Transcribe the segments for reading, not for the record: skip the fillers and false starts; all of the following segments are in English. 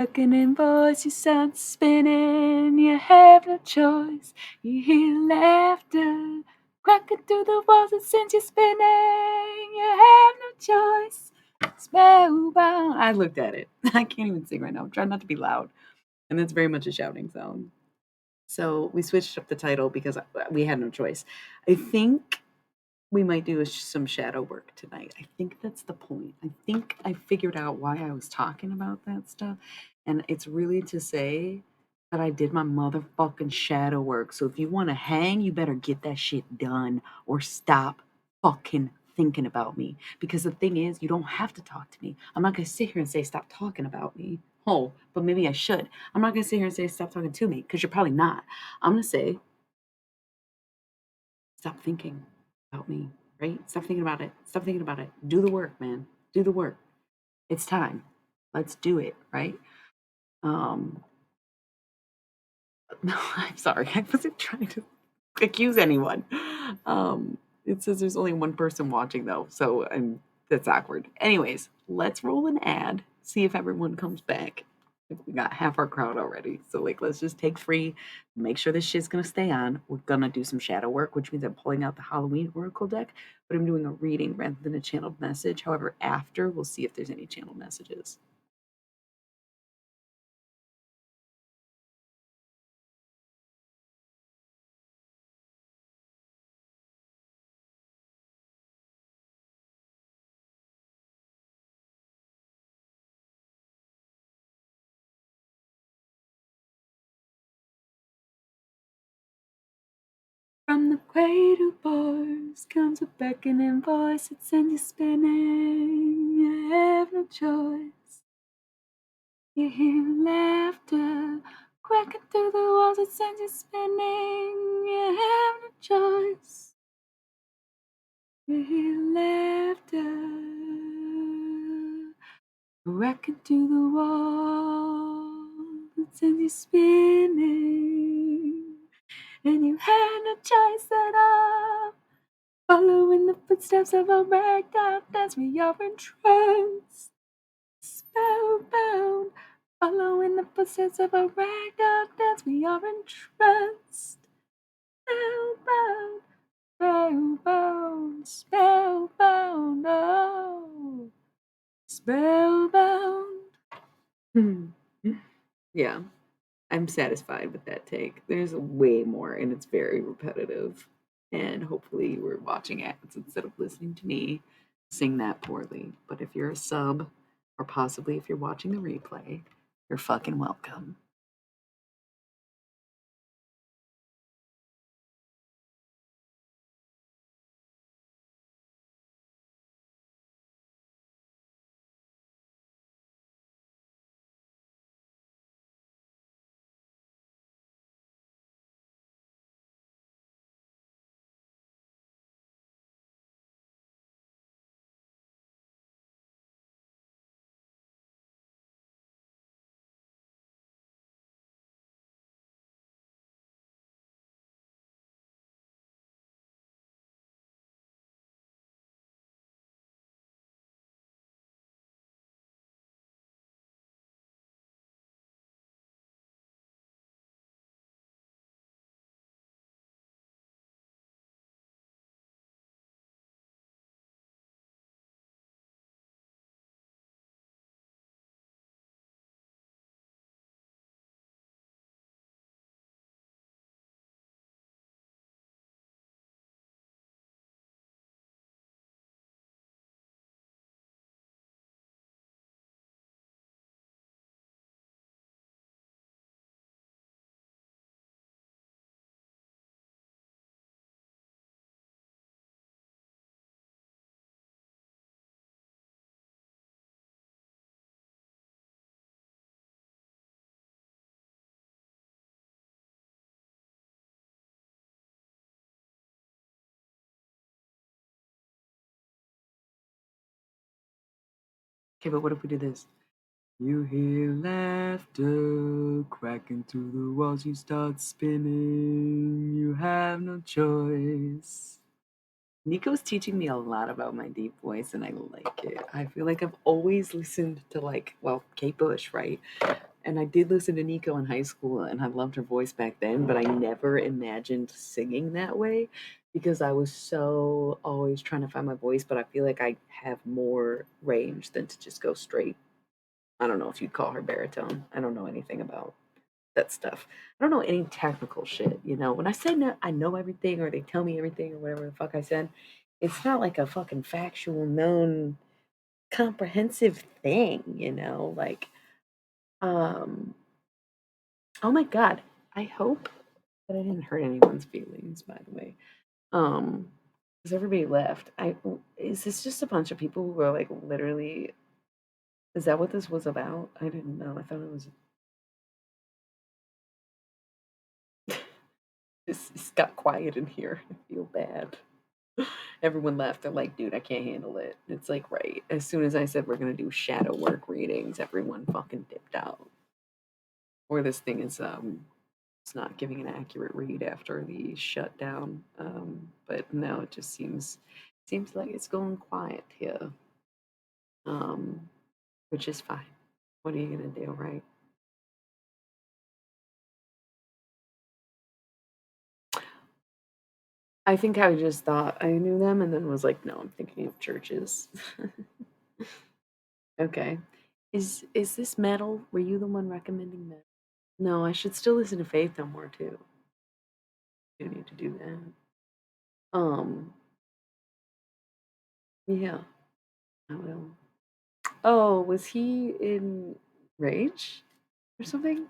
Beckoning voice, you sound spinning, you have no choice. You hear laughter cracking through the walls that sends you spinning. You have no choice. Spellbound. I looked at it. I can't even sing right now. I'm trying not to be loud. And that's very much a shouting sound. So we switched up the title because we had no choice. I think we might do some shadow work tonight. I think that's the point. I think I figured out why I was talking about that stuff. And it's really to say that I did my motherfucking shadow work. So if you want to hang, you better get that shit done or stop fucking thinking about me. Because the thing is, you don't have to talk to me. I'm not going to sit here and say, stop talking about me. Oh, but maybe I should. I'm not going to sit here and say, stop talking to me because you're probably not. I'm going to say, stop thinking about me, right? Stop thinking about it. Stop thinking about it. Do the work, man. Do the work. It's time. Let's do it, right? Um, no, I'm sorry. I wasn't trying to accuse anyone. It says there's only one person watching though, so that's awkward. Anyways, let's roll an ad, see if everyone comes back. We got half our crowd already. So like let's just take free, make sure this shit's gonna stay on. We're gonna do some shadow work, which means I'm pulling out the Halloween Oracle deck, but I'm doing a reading rather than a channeled message. However, after we'll see if there's any channeled messages. From the cradle bars comes a beckoning voice that sends you spinning. You have no choice. You hear laughter cracking through the walls that sends you spinning. You have no choice. You hear laughter cracking through the walls that sends you spinning. And you had no choice at all. Following the footsteps of a ragdoll dance, we are entranced, spellbound. Following the footsteps of a ragdoll dance, we are entranced, spellbound, spellbound, spellbound, oh, spellbound. Yeah, I'm satisfied with that take. There's way more, and it's very repetitive. And hopefully, you were watching ads instead of listening to me sing that poorly. But if you're a sub, or possibly if you're watching the replay, you're fucking welcome. Okay, but what if we do this? You hear laughter cracking through the walls, you start spinning. You have no choice. Nico's teaching me a lot about my deep voice, and I like it. I feel like I've always listened to, like, well, Kate Bush, right? And I did listen to Nico in high school, and I loved her voice back then, but I never imagined singing that way because I was so always trying to find my voice. But I feel like I have more range than to just go straight. I don't know if you'd call her baritone. I don't know anything about that stuff. I don't know any technical shit, you know. When I say no, I know everything, or they tell me everything, or whatever the fuck I said, it's not like a fucking factual, known, comprehensive thing, you know. Like, um, oh my god, I hope that I didn't hurt anyone's feelings. By the way, because everybody left. Is this just a bunch of people who are like literally? Is that what this was about? I didn't know. I thought it was. It's got quiet in here. I feel bad. Everyone left. They're like, dude, I can't handle it. It's like, right. As soon as I said we're gonna do shadow work readings, everyone fucking dipped out. Or this thing is it's not giving an accurate read after the shutdown. But no, it just seems like it's going quiet here. Um, which is fine. What are you gonna do, right? I think I just thought I knew them and then was like, no, I'm thinking of churches. Okay. Is this metal? Were you the one recommending metal? No, I should still listen to Faith No More too. I do need to do that. Yeah, I will. Oh, was he in Rage or something?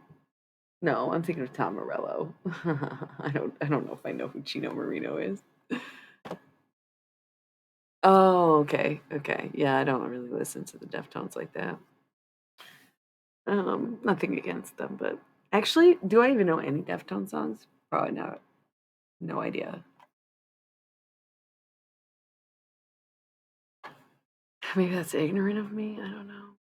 No, I'm thinking of Tom Morello. I don't know if I know who Chino Marino is. Oh, okay, okay. Yeah, I don't really listen to the Deftones like that. Nothing against them, but actually, do I even know any Deftones songs? Probably not. No idea. Maybe that's ignorant of me. I don't know.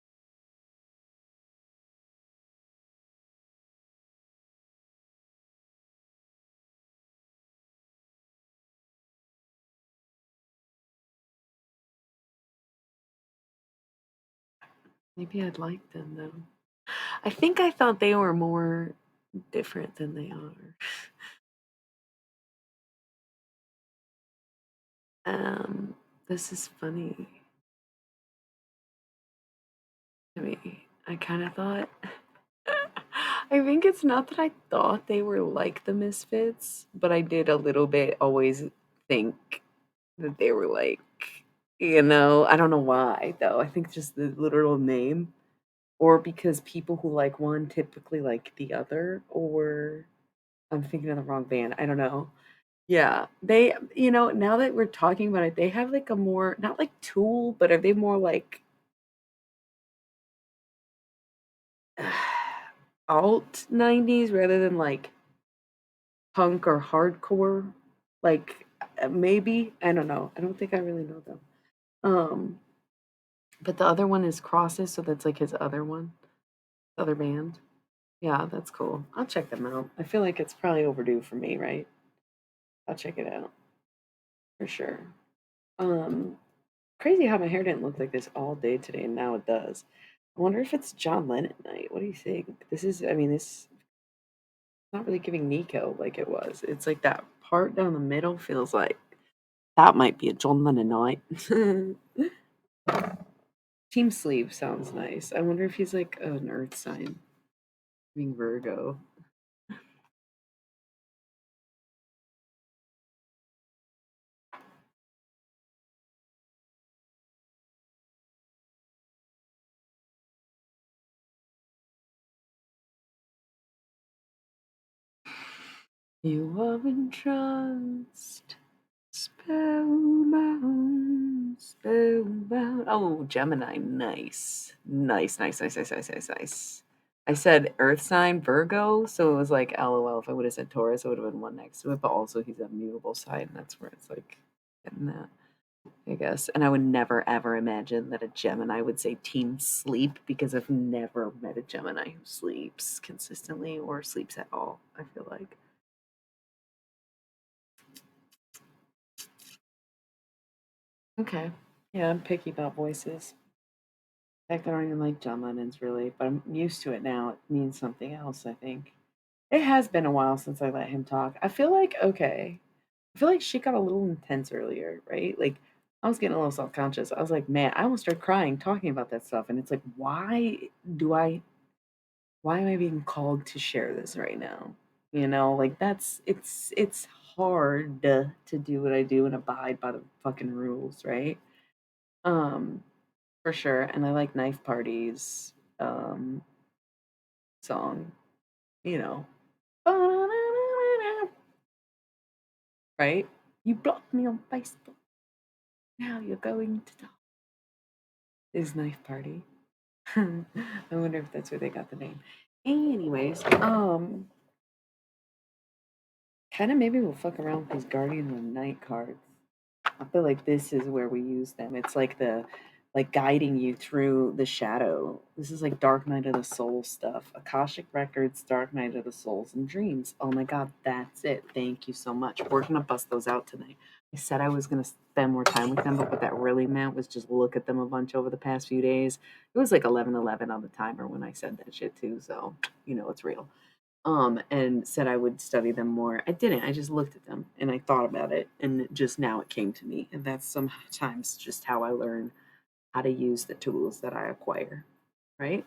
Maybe I'd like them though. I think I thought they were more different than they are. This is funny to me. I kind of thought. I think it's not that I thought they were like the Misfits, but I did a little bit always think that they were like, I don't know why though. I think just the literal name, or because people who like one typically like the other, or I'm thinking of the wrong band. I don't know. Yeah, now that we're talking about it, they have like a more, not like Tool, but are they more like alt 90s rather than like punk or hardcore? Like maybe, I don't know. I don't think I really know them. Um, but the other one is Crosses, so that's like his other one, other band. Yeah, that's cool. I'll check them out. I feel like it's probably overdue for me, right? I'll check it out for sure. Um, Crazy how my hair didn't look like this all day today, and now it does. I wonder if it's John Lennon night. What do you think? This is not really giving Nico like it was. It's like that part down the middle feels like that might be a John Lennon night. Team Sleep sounds nice. I wonder if he's like an earth sign, being Virgo. You are entranced, spellbound, spellbound. Oh, Gemini, nice. Nice, nice, nice, nice, nice, nice, nice. I said Earth sign Virgo, so it was like LOL. If I would have said Taurus, it would have been one next to it, but also he's a mutable sign, and that's where it's like getting that, I guess. And I would never ever imagine that a Gemini would say team sleep because I've never met a Gemini who sleeps consistently or sleeps at all, I feel like. Okay. Yeah, I'm picky about voices. In fact, I don't even like John Lennon's really, but I'm used to it now. It means something else, I think. It has been a while since I let him talk. I feel like okay. I feel like shit got a little intense earlier, right? Like I was getting a little self-conscious. I was like, man, I almost started crying talking about that stuff. And it's like, do I why am I being called to share this right now? You know, like it's hard to do what I do and abide by the fucking rules, right? Um, for sure. And I like Knife Parties song, you know. Right? You blocked me on Facebook. Now you're going to die. Is Knife Party. I wonder if that's where they got the name. Anyways, kind of maybe we'll fuck around with these Guardian of the Night cards. I feel like this is where we use them. It's like the like guiding you through the shadow. This is like Dark Night of the Soul stuff. Akashic Records, Dark Night of the Souls and Dreams. Oh my god, that's it. Thank you so much. We're gonna bust those out tonight. I said I was gonna spend more time with them, but what that really meant was just look at them a bunch over the past few days. It was like 11:11 on the timer when I said that shit too, so you know it's real. And said I would study them more. I didn't. I just looked at them and I thought about it, and just now it came to me. And that's sometimes just how I learn how to use the tools that I acquire, right?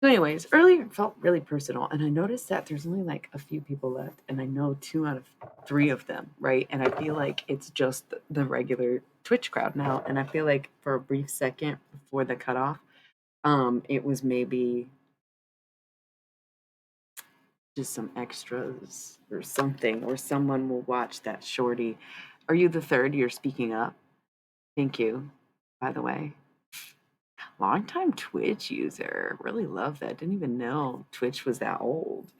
So, anyways, earlier it felt really personal, and I noticed that there's only like a few people left, and I know 2 out of 3 of them, right? And I feel like it's just the regular Twitch crowd now, and I feel like for a brief second before the cutoff, it was maybe just some extras or something, or someone will watch that shorty. Are you the third? You're speaking up. Thank you, by the way. Longtime Twitch user. Really love that. Didn't even know Twitch was that old.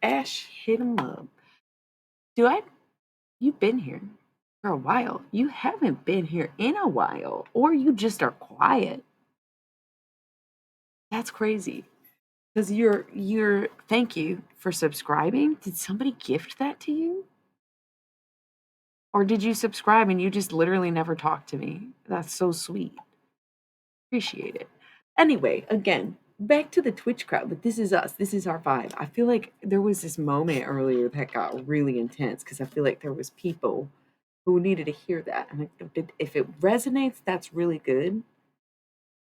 Ash, hit him up. Do I? You've been here for a while. You haven't been here in a while, or you just are quiet. That's crazy. Because you're. Thank you for subscribing. Did somebody gift that to you? Or did you subscribe and you just literally never talked to me? That's so sweet. Appreciate it. Anyway, again, back to the Twitch crowd. But this is us. This is our vibe. I feel like there was this moment earlier that got really intense because I feel like there was people who needed to hear that. And if it resonates, that's really good.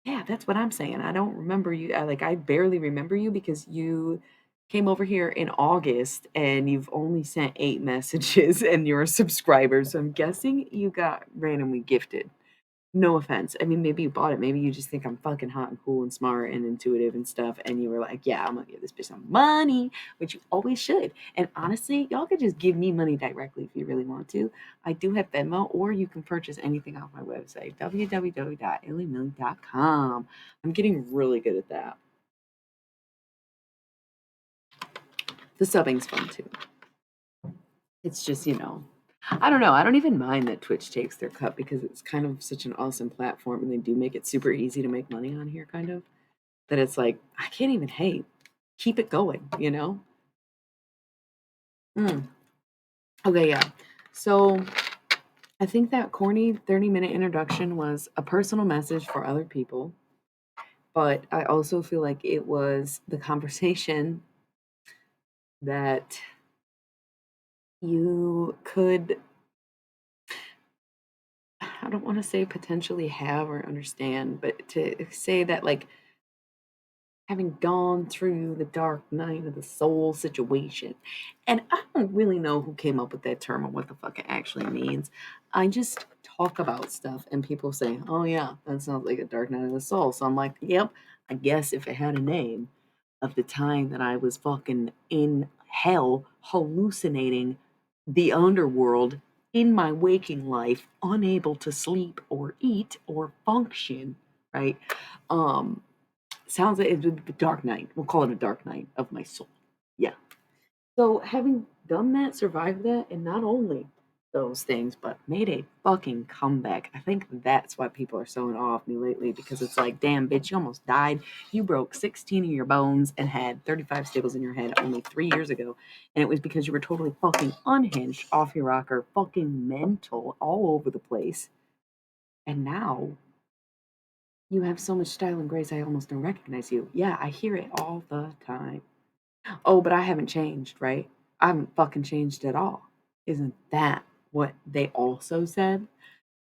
Yeah, that's what I'm saying. I don't remember you. I barely remember you because you came over here in August and you've only sent 8 messages and you're a subscriber. So I'm guessing you got randomly gifted. No offense. I mean, maybe you bought it. Maybe you just think I'm fucking hot and cool and smart and intuitive and stuff. And you were like, yeah, I'm gonna give this bitch some money, which you always should. And honestly, y'all could just give me money directly if you really want to. I do have Venmo, or you can purchase anything off my website, www.illymilly.com. I'm getting really good at that. The subbing's fun too. It's just, I don't know. I don't even mind that Twitch takes their cut because it's kind of such an awesome platform and they do make it super easy to make money on here, kind of. That it's like, I can't even hate. Keep it going, you know? Mm. Okay, yeah. So I think that corny 30-minute introduction was a personal message for other people, but I also feel like it was the conversation that you could, I don't want to say potentially have or understand, but to say that, like, having gone through the dark night of the soul situation. And I don't really know who came up with that term or what the fuck it actually means. I just talk about stuff and people say, oh yeah, that sounds like a dark night of the soul. So I'm like, yep, I guess if it had a name of the time that I was fucking in hell hallucinating the underworld in my waking life, unable to sleep or eat or function, right? Um, Sounds like it would be Dark Night. We'll call it a Dark Night of my soul. Yeah. So having done that, survived that, and not only those things, but made a fucking comeback. I think that's why people are so in awe of me lately because it's like, damn, bitch, you almost died. You broke 16 of your bones and had 35 staples in your head only 3 years ago. And it was because you were totally fucking unhinged, off your rocker, fucking mental, all over the place. And now You have so much style and grace, I almost don't recognize you. Yeah, I hear it all the time. Oh, but I haven't changed, right? I haven't fucking changed at all. Isn't that what they also said?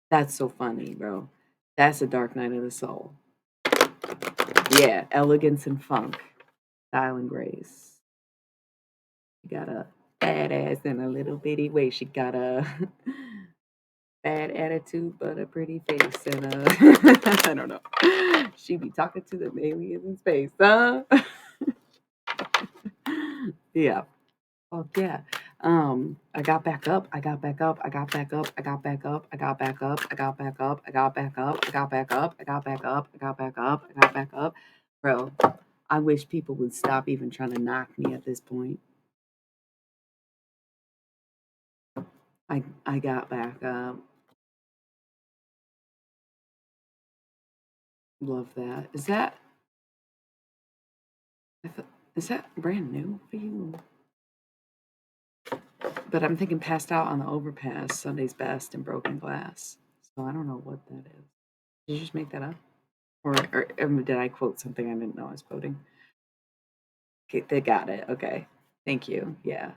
That's so funny, bro. That's a dark night of the soul. Yeah, elegance and funk, style and grace. She got a badass in a little bitty way. She got a bad attitude, but a pretty face. And I don't know. She be talking to the aliens in space, huh? Yeah. Oh yeah. I got back up. I got back up. I got back up. I got back up. I got back up. I got back up. I got back up. I got back up. I got back up. I got back up. I got back up. Bro, I wish people would stop even trying to knock me at this point. I got back up. Love that. Is that brand new for you? But I'm thinking passed out on the overpass, Sunday's best, and broken glass. So I don't know what that is. Did you just make that up? Or did I quote something I didn't know I was quoting? Okay, they got it. Okay. Thank you. Yeah.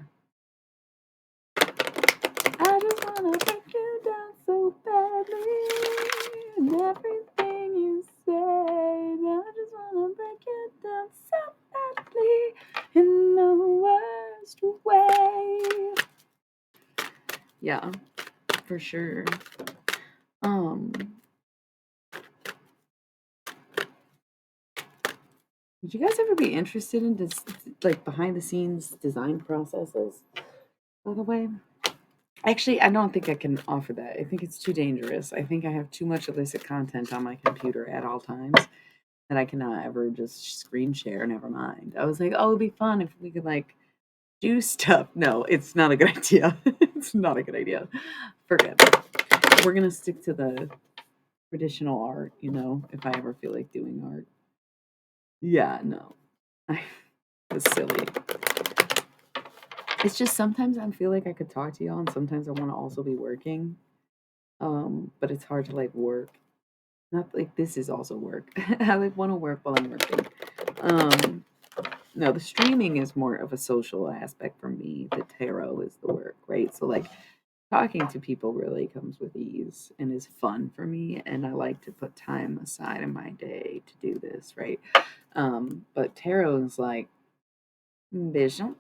I just wanna break you down so badly. And everything you say. I just wanna break you down so badly. In the worst way. Yeah, for sure. Um, would you guys ever be interested in this, like behind the scenes design processes? By the way, actually, I don't think I can offer that. I think it's too dangerous. I think I have too much illicit content on my computer at all times that I cannot ever just screen share. Never mind. I was like, oh, it'd be fun if we could like do stuff. No, it's not a good idea. It's not a good idea. Forget it. We're gonna stick to the traditional art, if I ever feel like doing art. Yeah, no. It's silly. It's just sometimes I feel like I could talk to y'all and sometimes I want to also be working. But it's hard to like work. Not like this is also work. I like want to work while I'm working. Um, no, the streaming is more of a social aspect for me. The tarot is the work, right? So like talking to people really comes with ease and is fun for me, and I like to put time aside in my day to do this, right? But tarot is like, Bishop,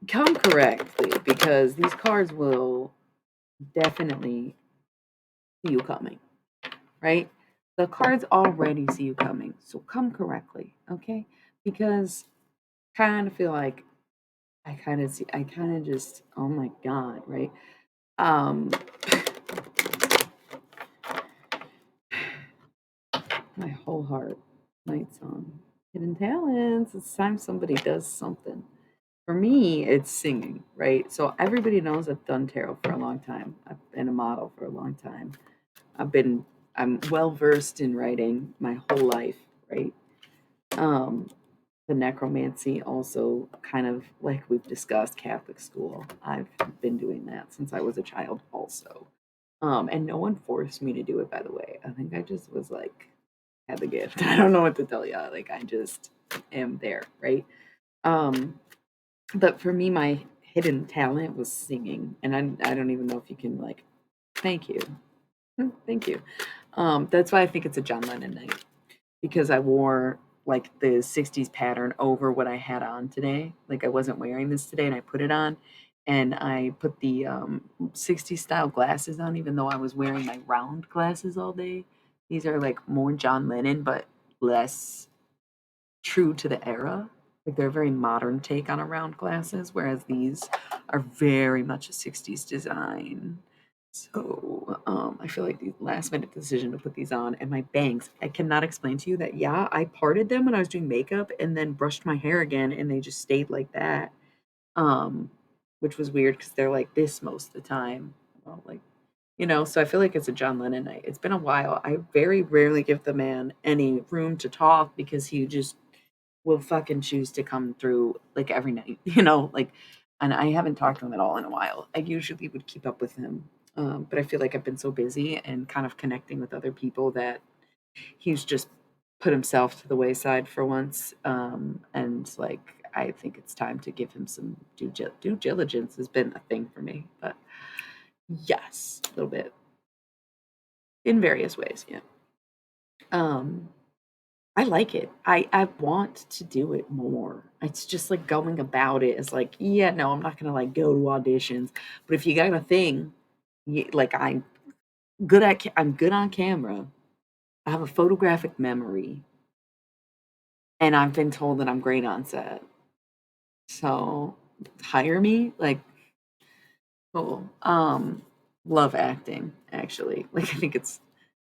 come correctly because these cards will definitely see you coming, right? The cards already see you coming, so come correctly, okay? Because kind of feel like I kind of just, oh my god, right? Um, my whole heart, night song, hidden talents. It's time somebody does something. For me, it's singing, right? So everybody knows I've done tarot for a long time. I've been a model for a long time. I've been I'm well versed in writing my whole life, right? Um, the necromancy also kind of like we've discussed Catholic school. I've been doing that since I was a child also. And no one forced me to do it, by the way. I think I just was like had the gift. I don't know what to tell you. Like I just am there, right? Um, but for me, my hidden talent was singing, and I don't even know if you can like. Thank you, thank you. That's why I think it's a John Lennon night because I wore like the 60s pattern over what I had on today. Like I wasn't wearing this today and I put it on and I put the 60s style glasses on even though I was wearing my round glasses all day. These are like more John Lennon but less true to the era. Like they're a very modern take on a round glasses whereas these are very much a 60s design. So, I feel like the last minute decision to put these on and my bangs, I cannot explain to you that, yeah, I parted them when I was doing makeup and then brushed my hair again and they just stayed like that. Um, which was weird because they're like this most of the time. Well, like, so I feel like it's a John Lennon night. It's been a while. I very rarely give the man any room to talk because he just will fucking choose to come through like every night, like, and I haven't talked to him at all in a while. I usually would keep up with him But I feel like I've been so busy and kind of connecting with other people that he's just put himself to the wayside for once. And like, I think it's time to give him some due diligence has been a thing for me. But yes, a little bit in various ways. Yeah. Um, I like it. I want to do it more. It's just like going about it is like, yeah, no, I'm not gonna like go to auditions. But if you got a thing, like I'm good on camera. I have a photographic memory, and I've been told that I'm great on set. So hire me, like cool. Love acting actually. Like I think it's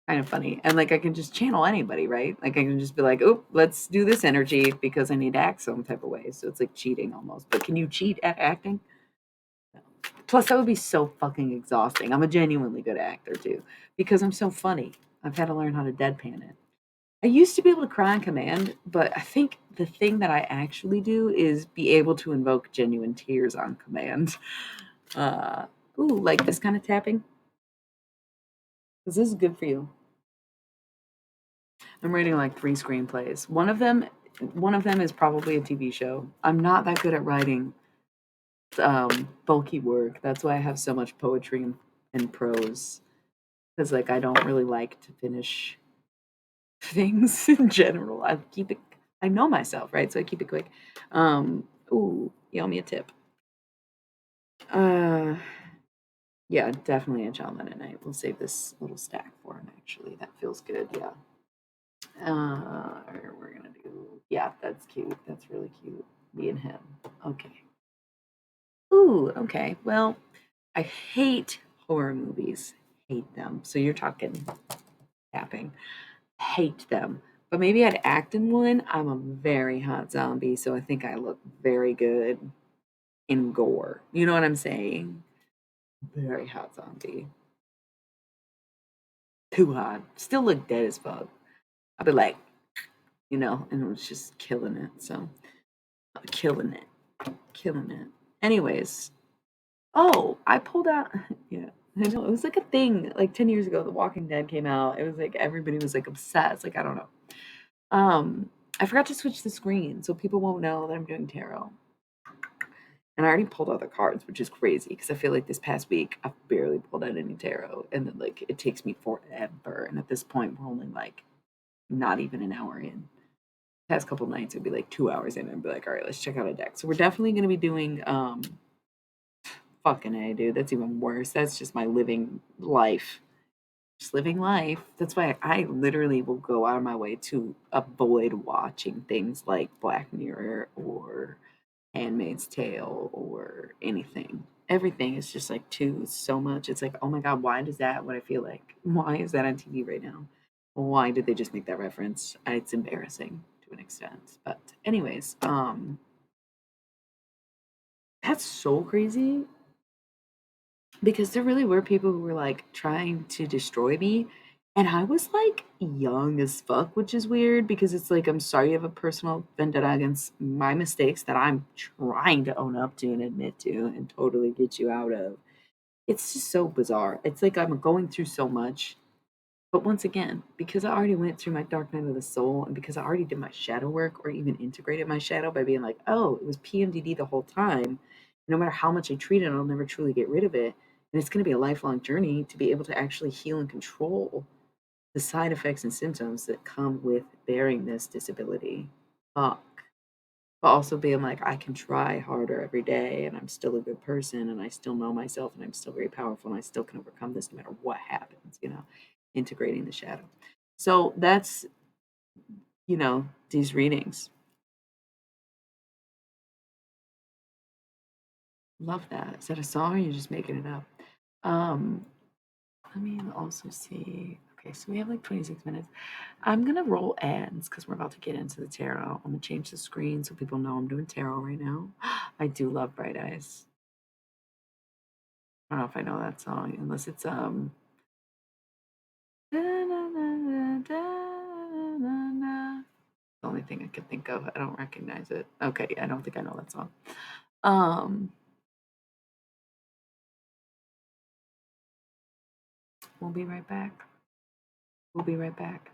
kind of funny. And like I can just channel anybody, right? Like I can just be like, "Oh, let's do this energy because I need to act some type of way." So it's like cheating almost. But can you cheat at acting? No. Plus that would be so fucking exhausting. I'm a genuinely good actor too because I'm so funny. I've had to learn how to deadpan it. I used to be able to cry on command, but I think the thing that I actually do is be able to invoke genuine tears on command. Uh, ooh, like this kind of tapping, because this is good for you. I'm writing like 3 screenplays. One of them is probably a TV show. I'm not that good at writing bulky work. That's why I have so much poetry and prose. Because like I don't really like to finish things in general. I know myself, right? So I keep it quick. Ooh, you owe me a tip. Uh yeah, definitely a John Lennon night. We'll save this little stack for him actually. That feels good, yeah. We're gonna do yeah, that's cute. That's really cute. Me and him. Okay. Ooh, okay. Well, I hate horror movies. Hate them. So you're talking tapping. Hate them. But maybe I'd act in one. I'm a very hot zombie, so I think I look very good in gore. You know what I'm saying? Very hot zombie. Too hot. Still look dead as fuck. I'd be like, and it was just killing it. So killing it. Killing it. Anyways, oh, I pulled out yeah. I know it was like a thing like 10 years ago. The Walking Dead came out. It was like everybody was like obsessed. Like I don't know. I forgot to switch the screen so people won't know that I'm doing tarot. And I already pulled out the cards, which is crazy because I feel like this past week I've barely pulled out any tarot, and then like it takes me forever. And at this point, we're only like not even an hour in. Past couple nights, it'd be like 2 hours in, and be like, all right, let's check out a deck. So we're definitely going to be doing fucking a dude. That's even worse. That's just my living life. Just living life. That's why I literally will go out of my way to avoid watching things like Black Mirror or Handmaid's Tale or anything. Everything is just like too so much. It's like, oh my god, why does that what I feel like? Why is that on TV right now? Why did they just make that reference? It's embarrassing to an extent. But anyways, that's so crazy because there really were people who were like trying to destroy me. And I was like young as fuck, which is weird because it's like, I'm sorry you have a personal vendetta against my mistakes that I'm trying to own up to and admit to and totally get you out of. It's just so bizarre. It's like I'm going through so much. But once again, because I already went through my dark night of the soul and because I already did my shadow work or even integrated my shadow by being like, oh, it was PMDD the whole time. No matter how much I treat it, I'll never truly get rid of it. And it's going to be a lifelong journey to be able to actually heal and control the side effects and symptoms that come with bearing this disability. Fuck. But also being like, I can try harder every day and I'm still a good person and I still know myself and I'm still very powerful and I still can overcome this no matter what happens, integrating the shadow. So that's, these readings. Love that. Is that a song or are you just making it up? Um, Let me also see. Okay, so we have like 26 minutes. I'm gonna roll ads because we're about to get into the tarot. I'm gonna change the screen so people know I'm doing tarot right now. I do love Bright Eyes. I don't know if I know that song, unless it's the only thing I can think of. I don't recognize it. Okay, I don't think I know that song. Um We'll be right back. We'll be right back.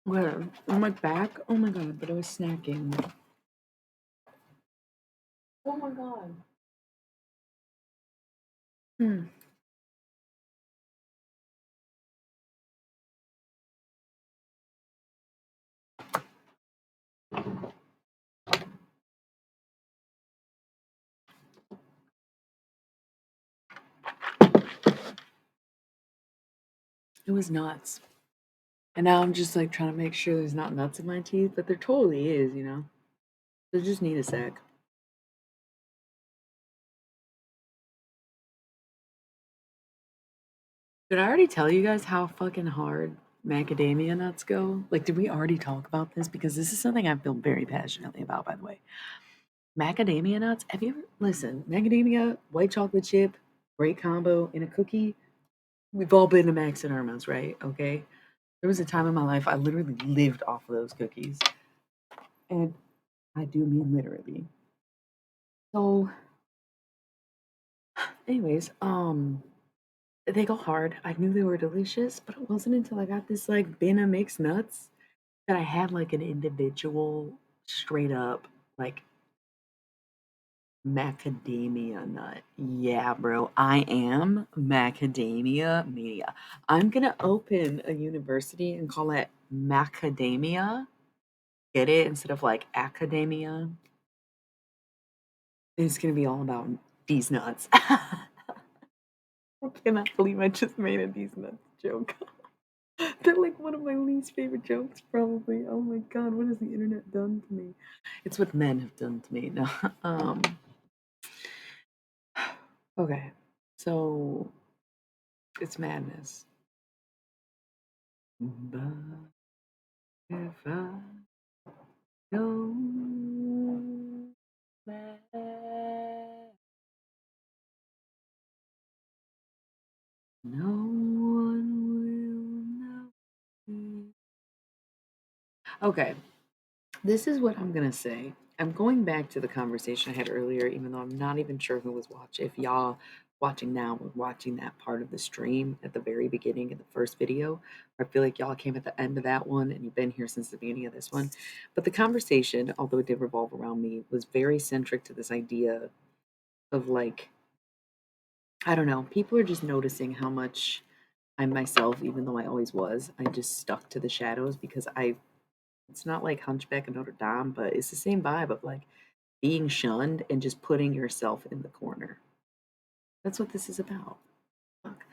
Where? On my back? Oh my god, but I was snacking. Oh my god. Hmm. It was nuts. And now I'm just like trying to make sure there's not nuts in my teeth, but there totally is, you know? So just need a sec. Did I already tell you guys how fucking hard macadamia nuts go? Like, did we already talk about this? Because this is something I feel very passionately about, by the way. Macadamia nuts, have you ever, listen, macadamia, white chocolate chip, great combo in a cookie. We've all been to Max and Irma's, right? Okay. There was a time in my life I literally lived off of those cookies. And I do mean literally. So, anyways, they go hard. I knew they were delicious, but it wasn't until I got this like bin of mixed nuts that I had like an individual straight up like macadamia nut. Yeah, bro, I am macadamia mania. I'm gonna open a university and call it macadamia. Get it? Instead of like academia. It's gonna be all about these nuts. I cannot believe I just made a these nuts joke. They're like one of my least favorite jokes, probably. Oh my god, what has the internet done to me? It's what men have done to me. No, um, okay, so it's madness. But if I go mad, no one will know. Okay, this is what I'm gonna say. I'm going back to the conversation I had earlier, even though I'm not even sure who was watching. If y'all watching now were watching that part of the stream at the very beginning of the first video, I feel like y'all came at the end of that one and you've been here since the beginning of this one. But the conversation, although it did revolve around me, was very centric to this idea of like, I don't know, people are just noticing how much I myself, even though I always was, I just stuck to the shadows because it's not like Hunchback of Notre Dame, but it's the same vibe of like being shunned and just putting yourself in the corner. That's what this is about. Fuck.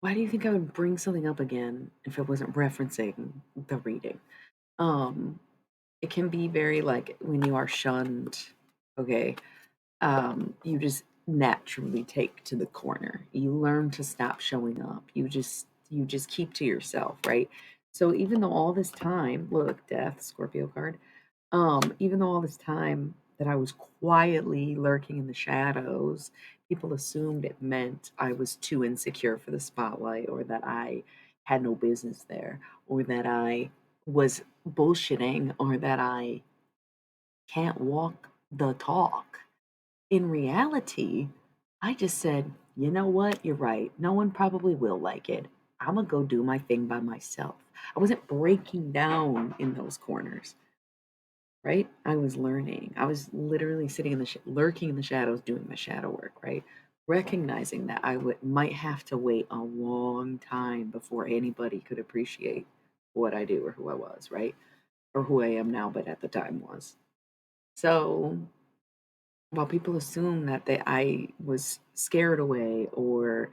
Why do you think I would bring something up again if it wasn't referencing the reading? Um, it can be very like when you are shunned, okay, you just naturally take to the corner. You learn to stop showing up. You just keep to yourself, right? So even though all this time, look, death, Scorpio card, even though all this time that I was quietly lurking in the shadows, people assumed it meant I was too insecure for the spotlight or that I had no business there or that I was bullshitting or that I can't walk the talk. In reality, I just said, you know what? You're right. No one probably will like it. I'm going to go do my thing by myself. I wasn't breaking down in those corners, right? I was learning. I was literally sitting in the lurking in the shadows doing my shadow work, right? Recognizing that I would might have to wait a long time before anybody could appreciate what I do or who I was, right? Or who I am now, but at the time was. So while people assume that I was scared away or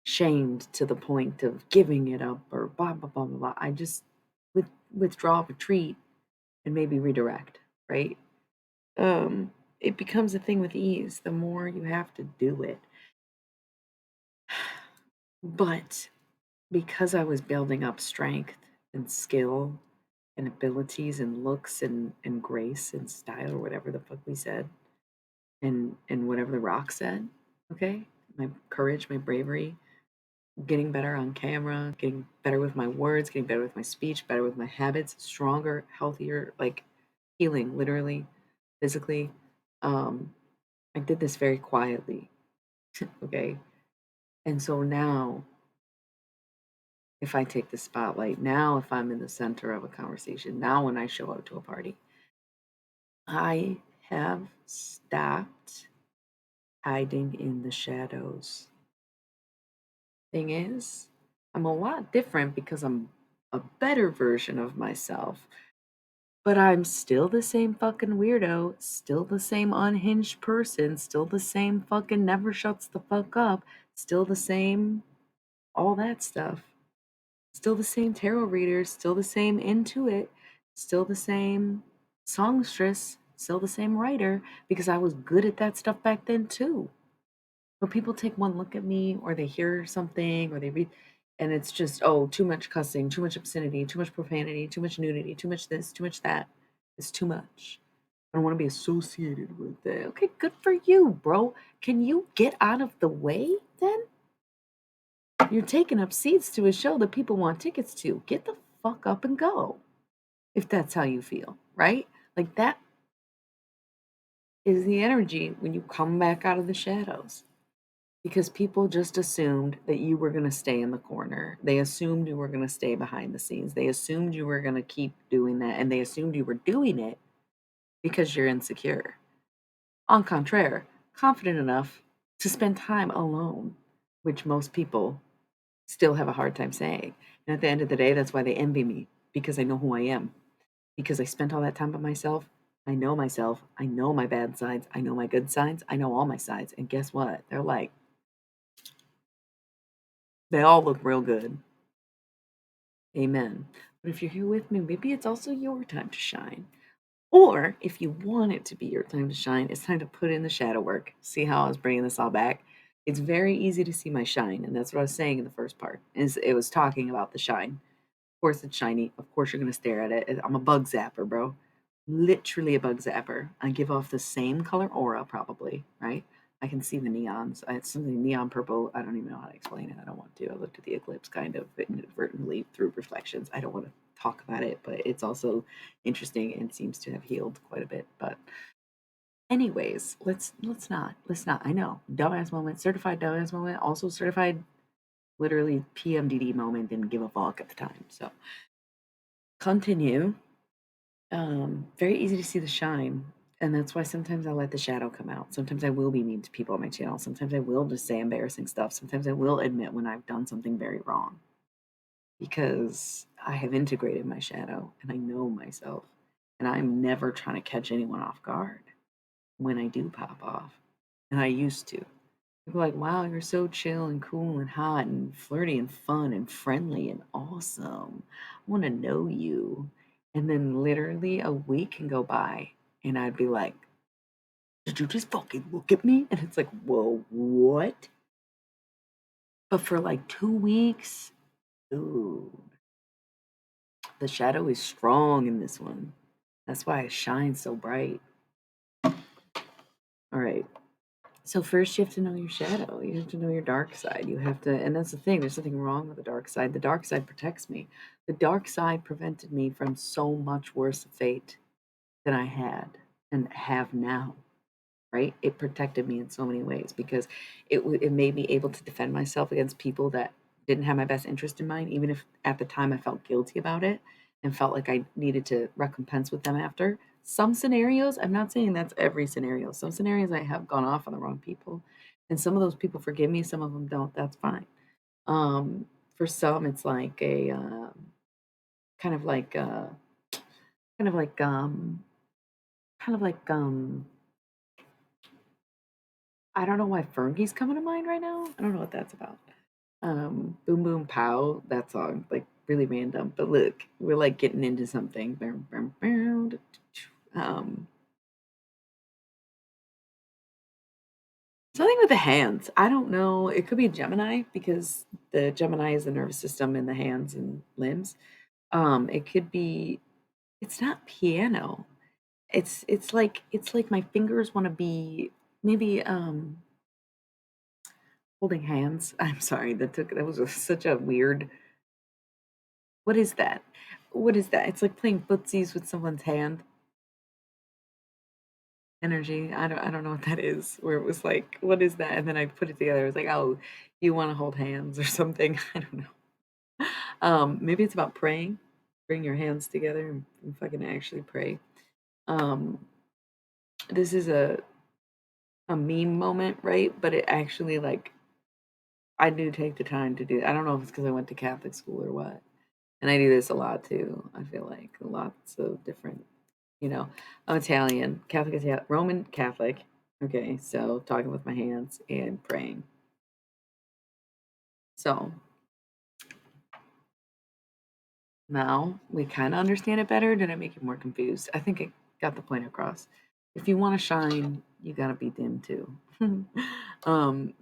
shamed to the point of giving it up or blah blah blah blah blah, I just withdraw, retreat, and maybe redirect, right? It becomes a thing with ease the more you have to do it. But because I was building up strength and skill and abilities and looks and grace and style or whatever the fuck we said, and whatever the rock said, okay? My courage, my bravery, getting better on camera, getting better with my words, getting better with my speech, better with my habits, stronger, healthier, like healing literally, physically. Um, I did this very quietly, okay? And so now, if I take the spotlight, now if I'm in the center of a conversation, now when I show up to a party, I have stopped hiding in the shadows. Thing is, I'm a lot different because I'm a better version of myself, but I'm still the same fucking weirdo, still the same unhinged person, still the same fucking never shuts the fuck up, still the same all that stuff. Still the same tarot reader, still the same into it, still the same songstress, still the same writer because I was good at that stuff back then too. But people take one look at me or they hear something or they read and it's just, oh, too much cussing, too much obscenity, too much profanity, too much nudity, too much this, too much that. It's too much. I don't want to be associated with it. Okay, good for you, bro. Can you get out of the way then? You're taking up seats to a show that people want tickets to. Get the fuck up and go if that's how you feel, right? Like that is the energy when you come back out of the shadows. Because people just assumed that you were going to stay in the corner. They assumed you were going to stay behind the scenes. They assumed you were going to keep doing that. And they assumed you were doing it because you're insecure. En contraire, confident enough to spend time alone, which most people still have a hard time saying. And at the end of the day, that's why they envy me, because I know who I am. Because I spent all that time by myself. I know myself. I know my bad sides. I know my good sides. I know all my sides. And guess what? They're like, they all look real good. Amen. But if you're here with me, maybe it's also your time to shine. Or if you want it to be your time to shine, it's time to put in the shadow work. See how I was bringing this all back? It's very easy to see my shine, and that's what I was saying in the first part. Is it was talking about the shine. Of course, it's shiny. Of course, you're gonna stare at it. I'm a bug zapper, bro. Literally a bug zapper. I give off the same color aura, probably, right? I can see the neons. It's something neon purple. I don't even know how to explain it. I don't want to. I looked at the eclipse kind of inadvertently through reflections. I don't want to talk about it, but it's also interesting and seems to have healed quite a bit. But anyways, let's not. I know, dumbass moment, certified dumbass moment, also certified literally PMDD moment. Didn't give a fuck at the time. So continue. Very easy to see the shine, and that's why sometimes I let the shadow come out. Sometimes I will be mean to people on my channel. Sometimes I will just say embarrassing stuff. Sometimes I will admit when I've done something very wrong because I have integrated my shadow and I know myself, and I'm never trying to catch anyone off guard when I do pop off, and I used to. People are like, wow, you're so chill and cool and hot and flirty and fun and friendly and awesome. I want to know you. And then literally a week can go by and I'd be like, did you just fucking look at me? And it's like, whoa, what? But for like 2 weeks, ooh, the shadow is strong in this one. That's why it shines so bright. All right. So first you have to know your shadow. You have to know your dark side. You have to, and that's the thing, there's nothing wrong with the dark side. The dark side protects me. The dark side prevented me from so much worse fate than I had and have now, right? It protected me in so many ways because it made me able to defend myself against people that didn't have my best interest in mind, even if at the time I felt guilty about it and felt like I needed to recompense with them after. Some scenarios, I'm not saying that's every scenario. Some scenarios I have gone off on the wrong people, and some of those people forgive me, some of them don't. That's fine. For some, it's like a kind of like kind of like kind of like I don't know why Fergie's coming to mind right now. I don't know what that's about. Boom Boom Pow, that song, like really random. But look, we're like getting into something. Um, Something with the hands. I don't know. It could be Gemini because the Gemini is the nervous system in the hands and limbs. It could be. It's not piano. It's like my fingers want to be maybe holding hands. I'm sorry. That was such a weird. What is that? What is that? It's like playing footsies with someone's hand energy. I don't know what that is. Where it was like, what is that? And then I put it together. It was like, oh, you want to hold hands or something. I don't know. Maybe it's about praying. Bring your hands together and fucking actually pray. Um, this is a meme moment, right? But it actually like I do take the time to do. I don't know if it's because I went to Catholic school or what. And I do this a lot too. I feel like lots of different, I'm Italian, Catholic, Italian, Roman Catholic. Okay, so talking with my hands and praying. So now we kind of understand it better. Did I make you more confused? I think I got the point across. If you want to shine, you got to be dim too. um,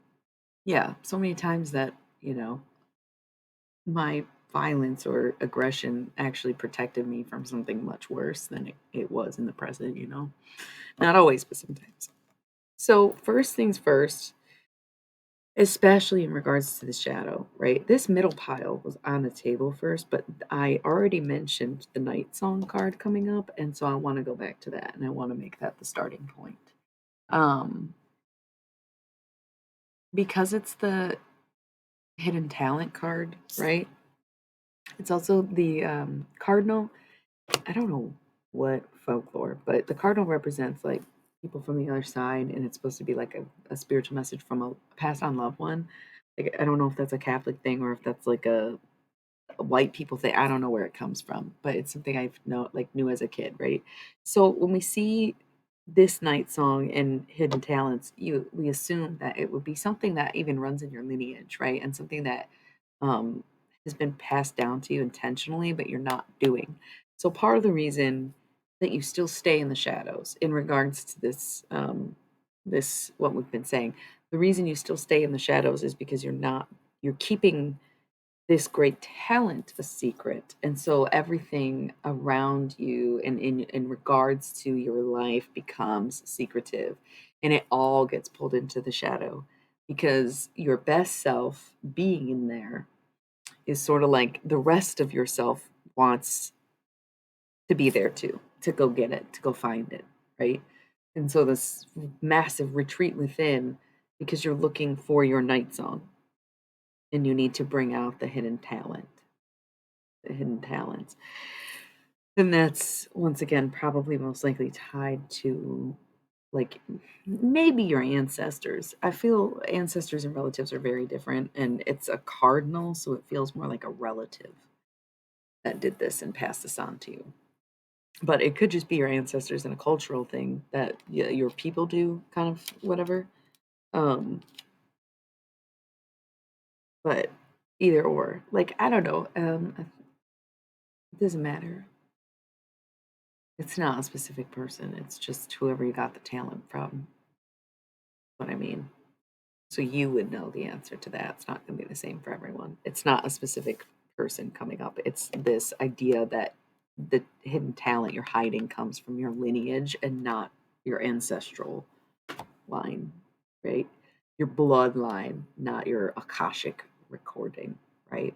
yeah, so many times that, my violence or aggression actually protected me from something much worse than it was in the present. Not always, but sometimes. So, first things first, especially in regards to the shadow, right? This middle pile was on the table first, but I already mentioned the night song card coming up, and so I want to go back to that and I want to make that the starting point. Um, because it's the hidden talent card, right? It's also the cardinal. I don't know what folklore, but the cardinal represents like people from the other side, and it's supposed to be like a spiritual message from a passed on loved one. Like, I don't know if that's a Catholic thing or if that's like a white people thing. I don't know where it comes from, but it's something I've knew as a kid, right? So when we see this night song and hidden talents, we assume that it would be something that even runs in your lineage, right? And something that um, has been passed down to you intentionally, but you're not doing. So part of the reason that you still stay in the shadows in regards to this what we've been saying, the reason you still stay in the shadows is because you're keeping this great talent a secret. And so everything around you and in regards to your life becomes secretive, and it all gets pulled into the shadow because your best self being in there is sort of like the rest of yourself wants to be there too, to go get it, to go find it, right? And so this massive retreat within because you're looking for your night song and you need to bring out the hidden talents. And that's once again probably most likely tied to like maybe your ancestors. I feel ancestors and relatives are very different, and it's a cardinal, so it feels more like a relative that did this and passed this on to you. But it could just be your ancestors and a cultural thing that your people do, kind of whatever. Um, but either or, like I don't know. It doesn't matter. It's not a specific person. It's just whoever you got the talent from. What I mean. So you would know the answer to that. It's not going to be the same for everyone. It's not a specific person coming up. It's this idea that the hidden talent you're hiding comes from your lineage and not your ancestral line, right? Your bloodline, not your Akashic recording, right?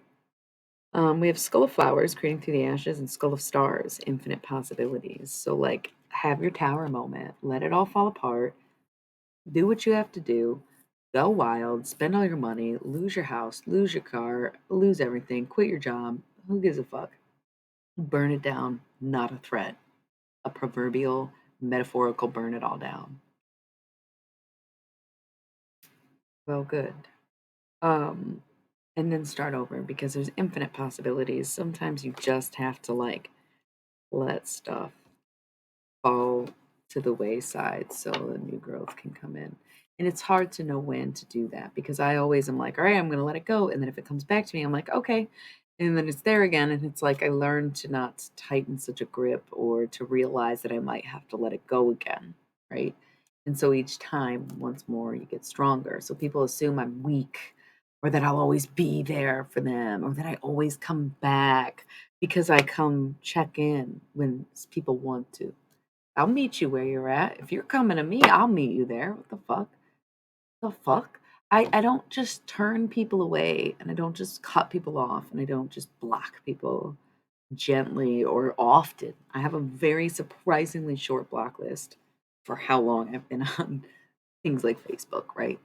We have Skull of Flowers, creating through the ashes, and Skull of Stars, infinite possibilities. So, like, have your tower moment, let it all fall apart, do what you have to do, go wild, spend all your money, lose your house, lose your car, lose everything, quit your job. Who gives a fuck? Burn it down, not a threat. A proverbial, metaphorical burn it all down. Well, good. Um, and then start over because there's infinite possibilities. Sometimes you just have to like let stuff fall to the wayside so the new growth can come in. And it's hard to know when to do that because I always am like, all right, I'm going to let it go. And then if it comes back to me, I'm like, okay. And then it's there again. And it's like I learned to not tighten such a grip or to realize that I might have to let it go again. Right. And so each time, once more, you get stronger. So people assume I'm weak or that I'll always be there for them or that I always come back because I come check in when people want to. I'll meet you where you're at. If you're coming to me, I'll meet you there. What the fuck? The fuck? I don't just turn people away and I don't just cut people off and I don't just block people gently or often. I have a very surprisingly short block list for how long I've been on things like Facebook, right?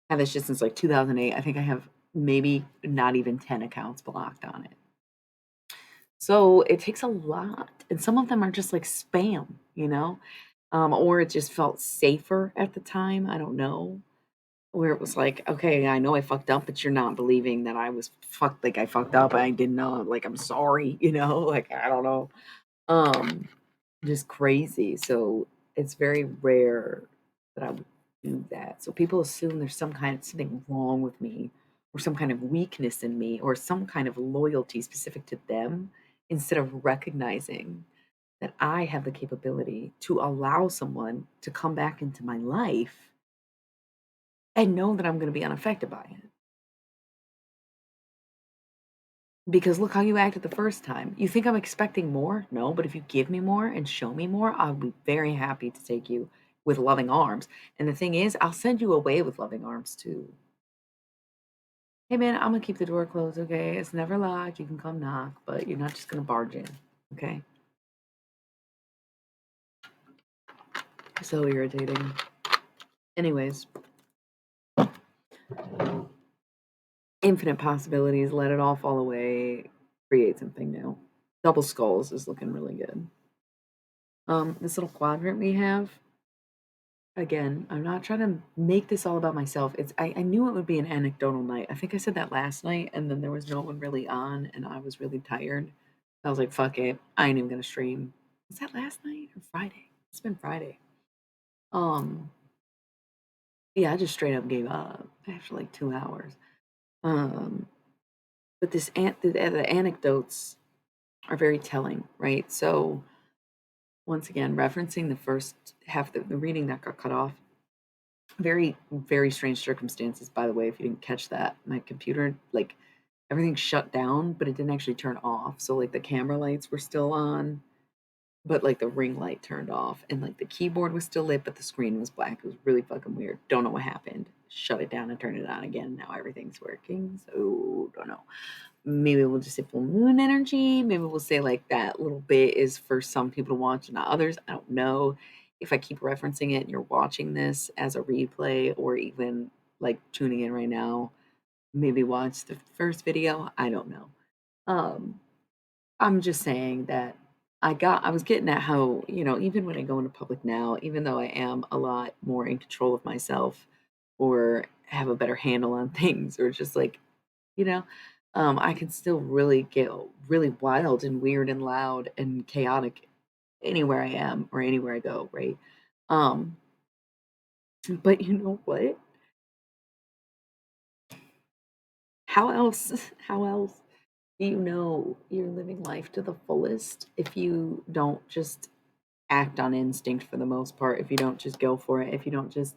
I have this just since like 2008. I think I have maybe not even 10 accounts blocked on it. So it takes a lot. And some of them are just like spam, you know? Or it just felt safer at the time. I don't know. Where it was like, okay, I know I fucked up, but you're not believing that I was fucked. Like I fucked up. I didn't know. Like I'm sorry, you know. Like I don't know. Um, just crazy. So it's very rare that I would do that. So people assume there's something wrong with me, or some kind of weakness in me, or some kind of loyalty specific to them, instead of recognizing that I have the capability to allow someone to come back into my life and know that I'm going to be unaffected by it. Because look how you acted the first time. You think I'm expecting more? No, but if you give me more and show me more, I'll be very happy to take you with loving arms. And the thing is, I'll send you away with loving arms too. Hey man, I'm gonna keep the door closed, okay? It's never locked. You can come knock, but you're not just gonna barge in, okay? So irritating. Anyways, infinite possibilities, let it all fall away, create something new. Double skulls is looking really good. This little quadrant we have, again, I'm not trying to make this all about myself. I knew it would be an anecdotal night. I think I said that last night, and then there was no one really on, and I was really tired. I was like, fuck it. I ain't even gonna stream. Was that last night or Friday? It's been Friday. Um, yeah, I just straight up gave up after like 2 hours. Um, but the anecdotes are very telling, right? So once again, referencing the first half of the reading that got cut off. Very, very strange circumstances, by the way, if you didn't catch that. My computer, like, everything shut down, but it didn't actually turn off. So, like, the camera lights were still on, but, like, the ring light turned off. And, like, the keyboard was still lit, but the screen was black. It was really fucking weird. Don't know what happened. Shut it down and turn it on again. Now everything's working. So, don't know. Maybe we'll just say full moon energy. Maybe we'll say like that little bit is for some people to watch and not others. I don't know. If I keep referencing it and you're watching this as a replay or even like tuning in right now, maybe watch the first video. I don't know. Um, I'm just saying that I was getting at how, even when I go into public now, even though I am a lot more in control of myself or have a better handle on things or just like you know? I can still really get really wild and weird and loud and chaotic anywhere I am or anywhere I go, right? Um, but you know what? How else how else do you know you're living life to the fullest if you don't just act on instinct for the most part, if you don't just go for it, if you don't just,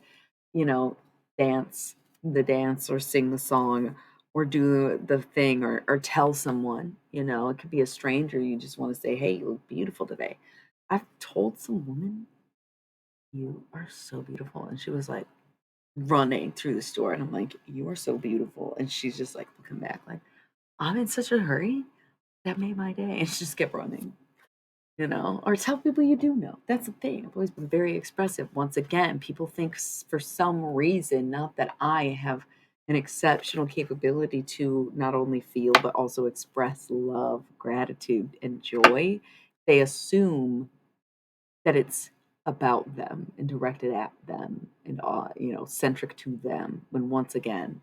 you know, dance the dance or sing the song or do the thing or tell someone, it could be a stranger. You just want to say, hey, you look beautiful today. I've told some woman, you are so beautiful. And she was like running through the store. And I'm like, you are so beautiful. And she's just like looking back, like, I'm in such a hurry. That made my day. And she just kept running. Or tell people you do know. That's the thing. I've always been very expressive. Once again, people think for some reason, not that I have an exceptional capability to not only feel, but also express love, gratitude, and joy. They assume that it's about them and directed at them and, centric to them. When once again,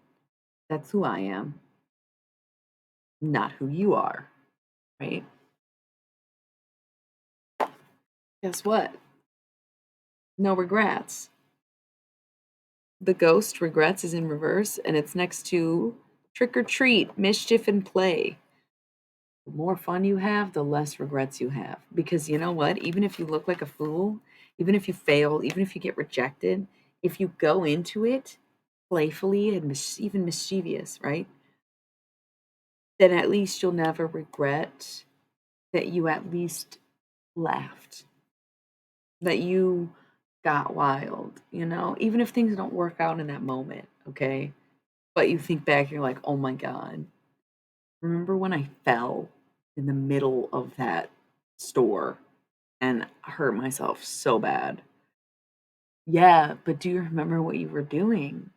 that's who I am, not who you are, right? Guess what? No regrets. The ghost regrets is in reverse and it's next to trick or treat, mischief and play. The more fun you have, the less regrets you have. Because you know what? Even if you look like a fool, even if you fail, even if you get rejected, if you go into it playfully and even mischievous, right? Then at least you'll never regret that you at least laughed, that you got wild, even if things don't work out in that moment, okay? But you think back, you're like, "Oh my god, remember when I fell in the middle of that store and hurt myself so bad?" Yeah, but do you remember what you were doing?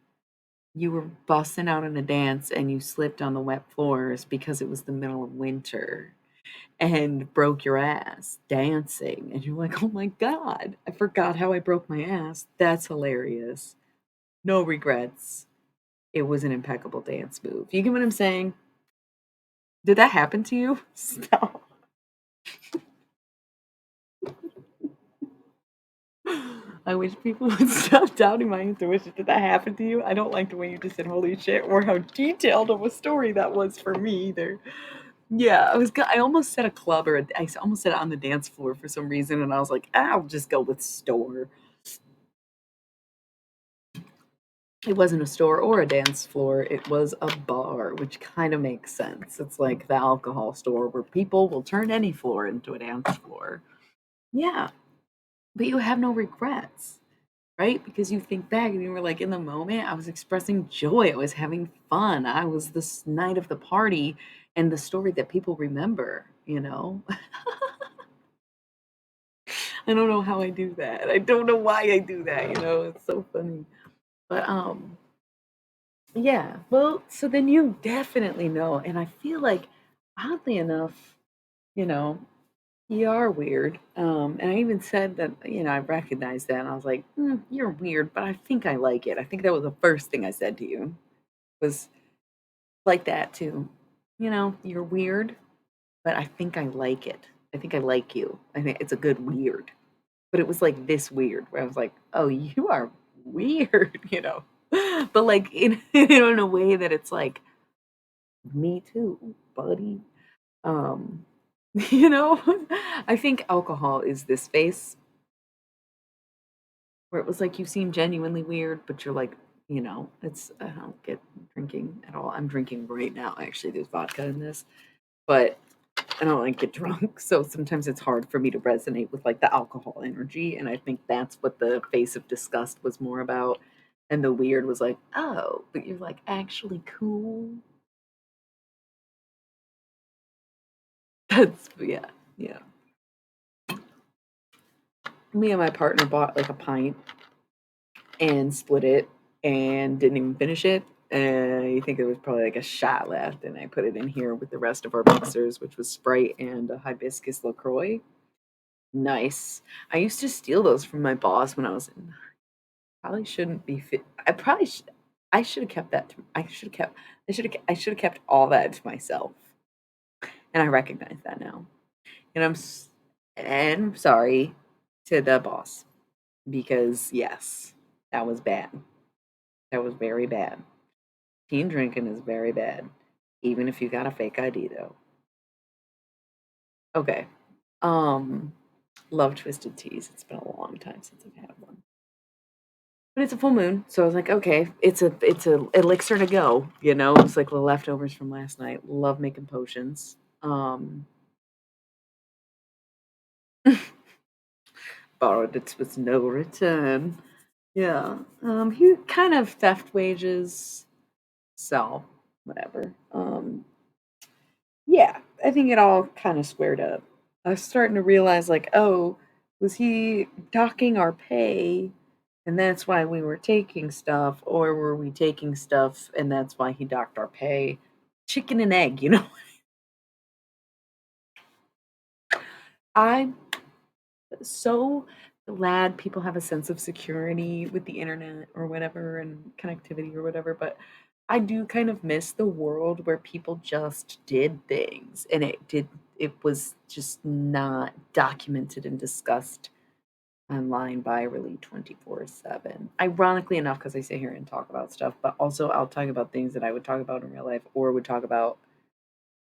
You were busting out in a dance and you slipped on the wet floors because it was the middle of winter and broke your ass dancing. And you're like, "Oh my god, I forgot how I broke my ass. That's hilarious. No regrets. It was an impeccable dance move." You get what I'm saying? Did that happen to you? Stop. I wish people would stop doubting my intuition. Did that happen to you? I don't like the way you just said "holy shit" or how detailed of a story that was for me either. Yeah, I almost said a club or I almost said on the dance floor for some reason, and I was like, I'll just go with store. It wasn't a store or a dance floor. It was a bar, which kind of makes sense. It's like the alcohol store where people will turn any floor into a dance floor. Yeah, but you have no regrets, right? Because you think back and you were like, in the moment, I was expressing joy. I was having fun. I was the night of the party and the story that people remember. I don't know how I do that. I don't know why I do that. It's so funny. But yeah. Well, so then you definitely know, and I feel like oddly enough, you know, you are weird. And I even said that, I recognized that, and I was like, "You're weird, but I think I like it." I think that was the first thing I said to you was like that too. You're weird, but I think I like it. I think I like you. I think it's a good weird. But it was like this weird where I was like, "Oh, you are weird," But like in a way that it's like, "Me too, buddy." Um, you know, I think alcohol is this space where it was like you seem genuinely weird, but you're like, it's I don't get drinking at all. I'm drinking right now. Actually, there's vodka in this, but I don't like get drunk. So sometimes it's hard for me to resonate with like the alcohol energy. And I think that's what the face of disgust was more about. And the weird was like, oh, but you're like actually cool. That's yeah, yeah. Me and my partner bought like a pint and split it and didn't even finish it. And I think there was probably like a shot left, and I put it in here with the rest of our mixers, which was Sprite and a hibiscus LaCroix. Nice. I used to steal those from my boss when I was in. Probably shouldn't be fit. I probably should. I should have kept that. I should have kept. I should have kept all that to myself, and I recognize that now. And I'm sorry to the boss because yes, that was bad. That was very bad. Teen drinking is very bad, even if you got a fake ID though. Okay. Um, love twisted teas. It's been a long time since I've had one. But it's a full moon, so I was like, okay, it's a elixir to go. It's like the leftovers from last night. Love making potions. Borrowed it with no return. Yeah. He kind of theft wages, so whatever. Yeah, I think it all kind of squared up. I was starting to realize, like, oh, was he docking our pay, and that's why we were taking stuff, or were we taking stuff and that's why he docked our pay? Chicken and egg, you know? I'm so glad people have a sense of security with the internet or whatever and connectivity or whatever, but I do kind of miss the world where people just did things and it was just not documented and discussed online virally 24/7. Ironically enough, because I sit here and talk about stuff, but also I'll talk about things that I would talk about in real life or would talk about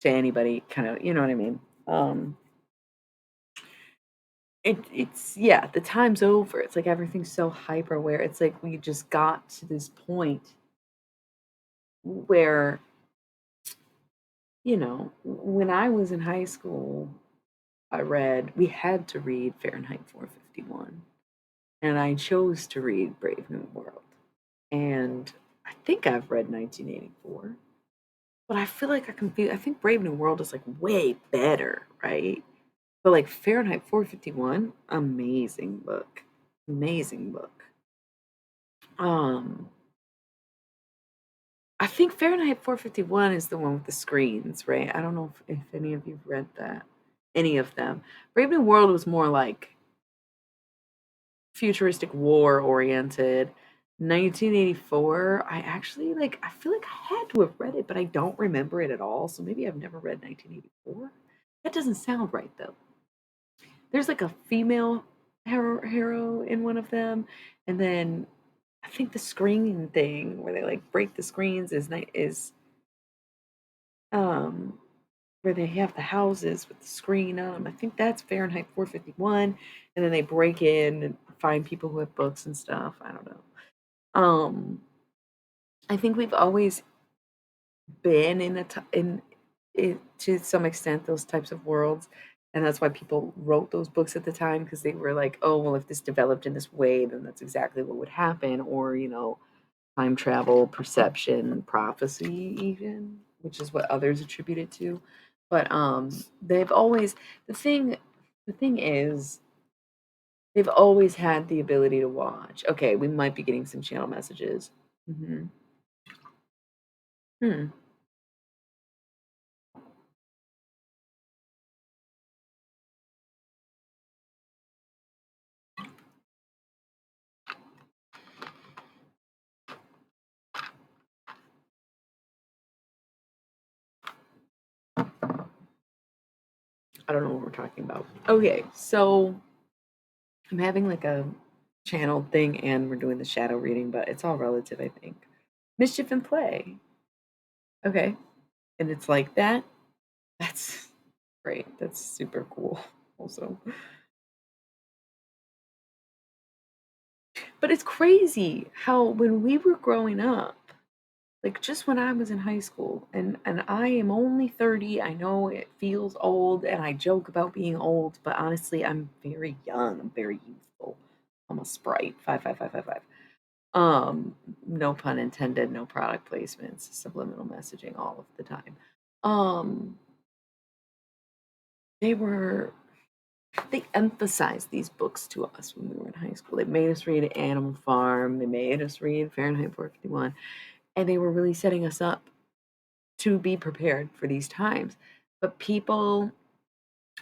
to anybody, kind of, you know what I mean? It's yeah, the time's over. It's like everything's so hyper aware. It's like we just got to this point where, when I was in high school, we had to read Fahrenheit 451. And I chose to read Brave New World. And I think I've read 1984, but I feel like I think Brave New World is like way better, right? But like Fahrenheit 451, amazing book. Amazing book. Um, I think Fahrenheit 451 is the one with the screens, right? I don't know if any of you've read that. Any of them. Brave New World was more like futuristic war oriented. 1984, I actually I feel like I had to have read it, but I don't remember it at all. So maybe I've never read 1984. That doesn't sound right though. There's like a female hero in one of them, and then I think the screen thing where they like break the screens is um where they have the houses with the screen on 'em. I think that's Fahrenheit 451, and then they break in and find people who have books and stuff. I don't know. Um, I think we've always been in it to some extent those types of worlds, and that's why people wrote those books at the time because they were like, oh well, if this developed in this way, then that's exactly what would happen, or time travel, perception, prophecy, even, which is what others attribute it to. But they've always the thing is They've always had the ability to watch. Okay, we might be getting some channel messages. Mhm. Hmm. I don't know what we're talking about. Okay, so I'm having like a channel thing and we're doing the shadow reading, but it's all relative, I think. Mischief and play. Okay. And it's like that. That's great. That's super cool. Also. But it's crazy how when we were growing up, like just when I was in high school, and I am only 30, I know it feels old and I joke about being old, but honestly, I'm very young, I'm very youthful. I'm a sprite. 55555. No pun intended, no product placements, subliminal messaging all of the time. Um, they were they emphasized these books to us when we were in high school. They made us read Animal Farm, they made us read Fahrenheit 451, and they were really setting us up to be prepared for these times. But people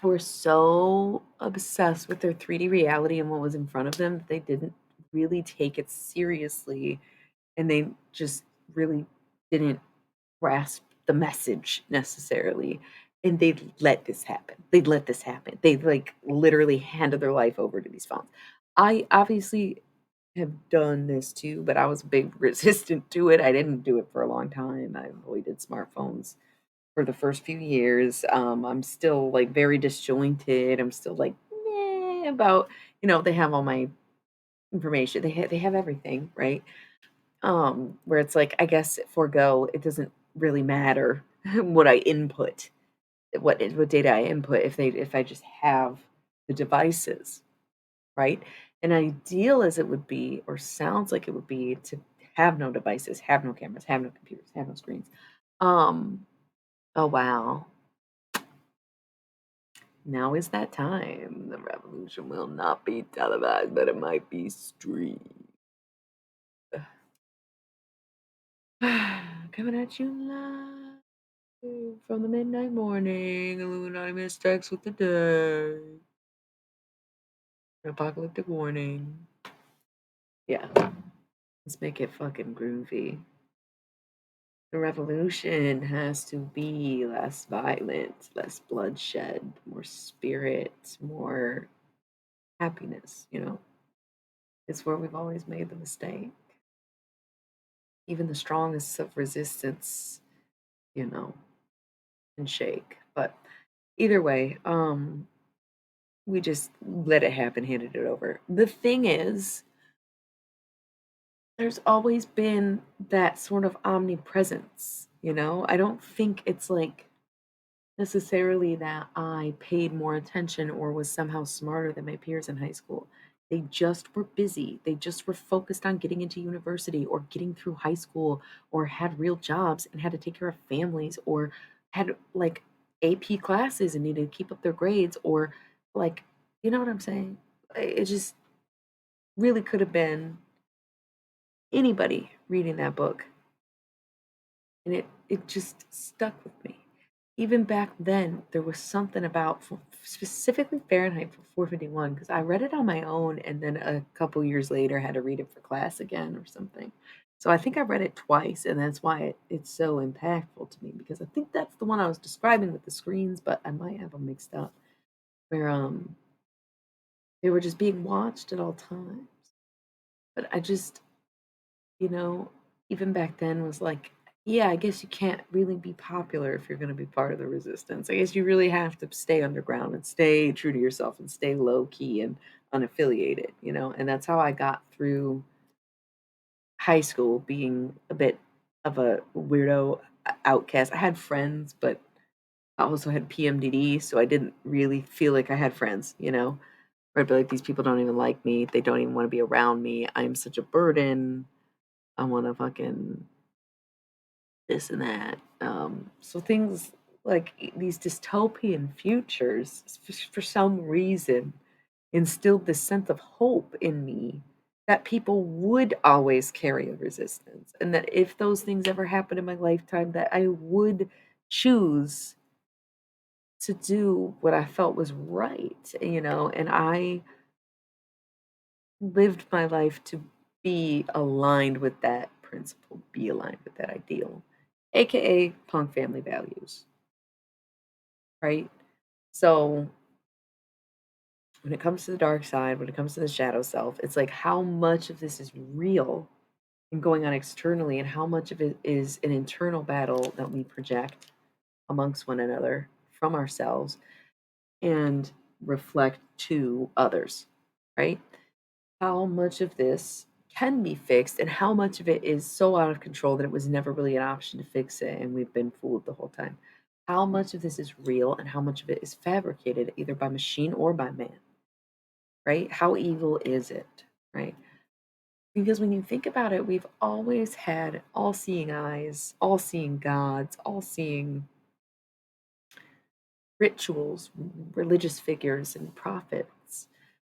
were so obsessed with their 3D reality and what was in front of them that they didn't really take it seriously, and they just really didn't grasp the message necessarily, and they'd let this happen. They'd let this happen. They like literally handed their life over to these phones. I obviously have done this too, but I was big resistant to it. I didn't do it for a long time. I avoided smartphones for the first few years. I'm still like very disjointed. I'm still like meh about, they have all my information. They have everything, right? Where it's like, I guess for Go, it doesn't really matter what I input, what data I input if I just have the devices, right? And ideal as it would be, or sounds like it would be, to have no devices, have no cameras, have no computers, have no screens. Um, oh wow. Now is that time. The revolution will not be televised, but it might be streamed. Coming at you live from the midnight morning. Illuminati mistakes with the day. Apocalyptic warning. Yeah, let's make it fucking groovy. The revolution has to be less violent, less bloodshed, more spirit, more happiness. It's where we've always made the mistake. Even the strongest of resistance, you know, can shake. But either way, we just let it happen, handed it over. The thing is, there's always been that sort of omnipresence. I don't think it's like necessarily that I paid more attention or was somehow smarter than my peers in high school. They just were busy. They just were focused on getting into university or getting through high school, or had real jobs and had to take care of families, or had like AP classes and needed to keep up their grades, or like, you know what I'm saying? It just really could have been anybody reading that book, and it just stuck with me. Even back then, there was something about specifically Fahrenheit 451, because I read it on my own and then a couple years later had to read it for class again or something. So I think I read it twice, and that's why it's so impactful to me, because I think that's the one I was describing with the screens, but I might have them mixed up, where they were just being watched at all times. But I just, you know, even back then was like, yeah, I guess you can't really be popular if you're going to be part of the resistance. I guess you really have to stay underground and stay true to yourself and stay low key and unaffiliated. And that's how I got through high school, being a bit of a weirdo outcast. I had friends, but I also had PMDD, so I didn't really feel like I had friends. Where I'd be like, these people don't even like me. They don't even want to be around me. I'm such a burden. I want to fucking this and that. So things like these dystopian futures, for some reason, instilled this sense of hope in me that people would always carry a resistance, and that if those things ever happened in my lifetime, that I would choose to do what I felt was right, and I lived my life to be aligned with that principle, be aligned with that ideal, aka punk family values, right? So when it comes to the dark side, when it comes to the shadow self, it's like how much of this is real and going on externally, and how much of it is an internal battle that we project amongst one another from ourselves and reflect to others, right? How much of this can be fixed and how much of it is so out of control that it was never really an option to fix it and we've been fooled the whole time. How much of this is real and how much of it is fabricated either by machine or by man, right? How evil is it, right? Because when you think about it, we've always had all seeing eyes, all seeing gods, all seeing rituals, religious figures, and prophets,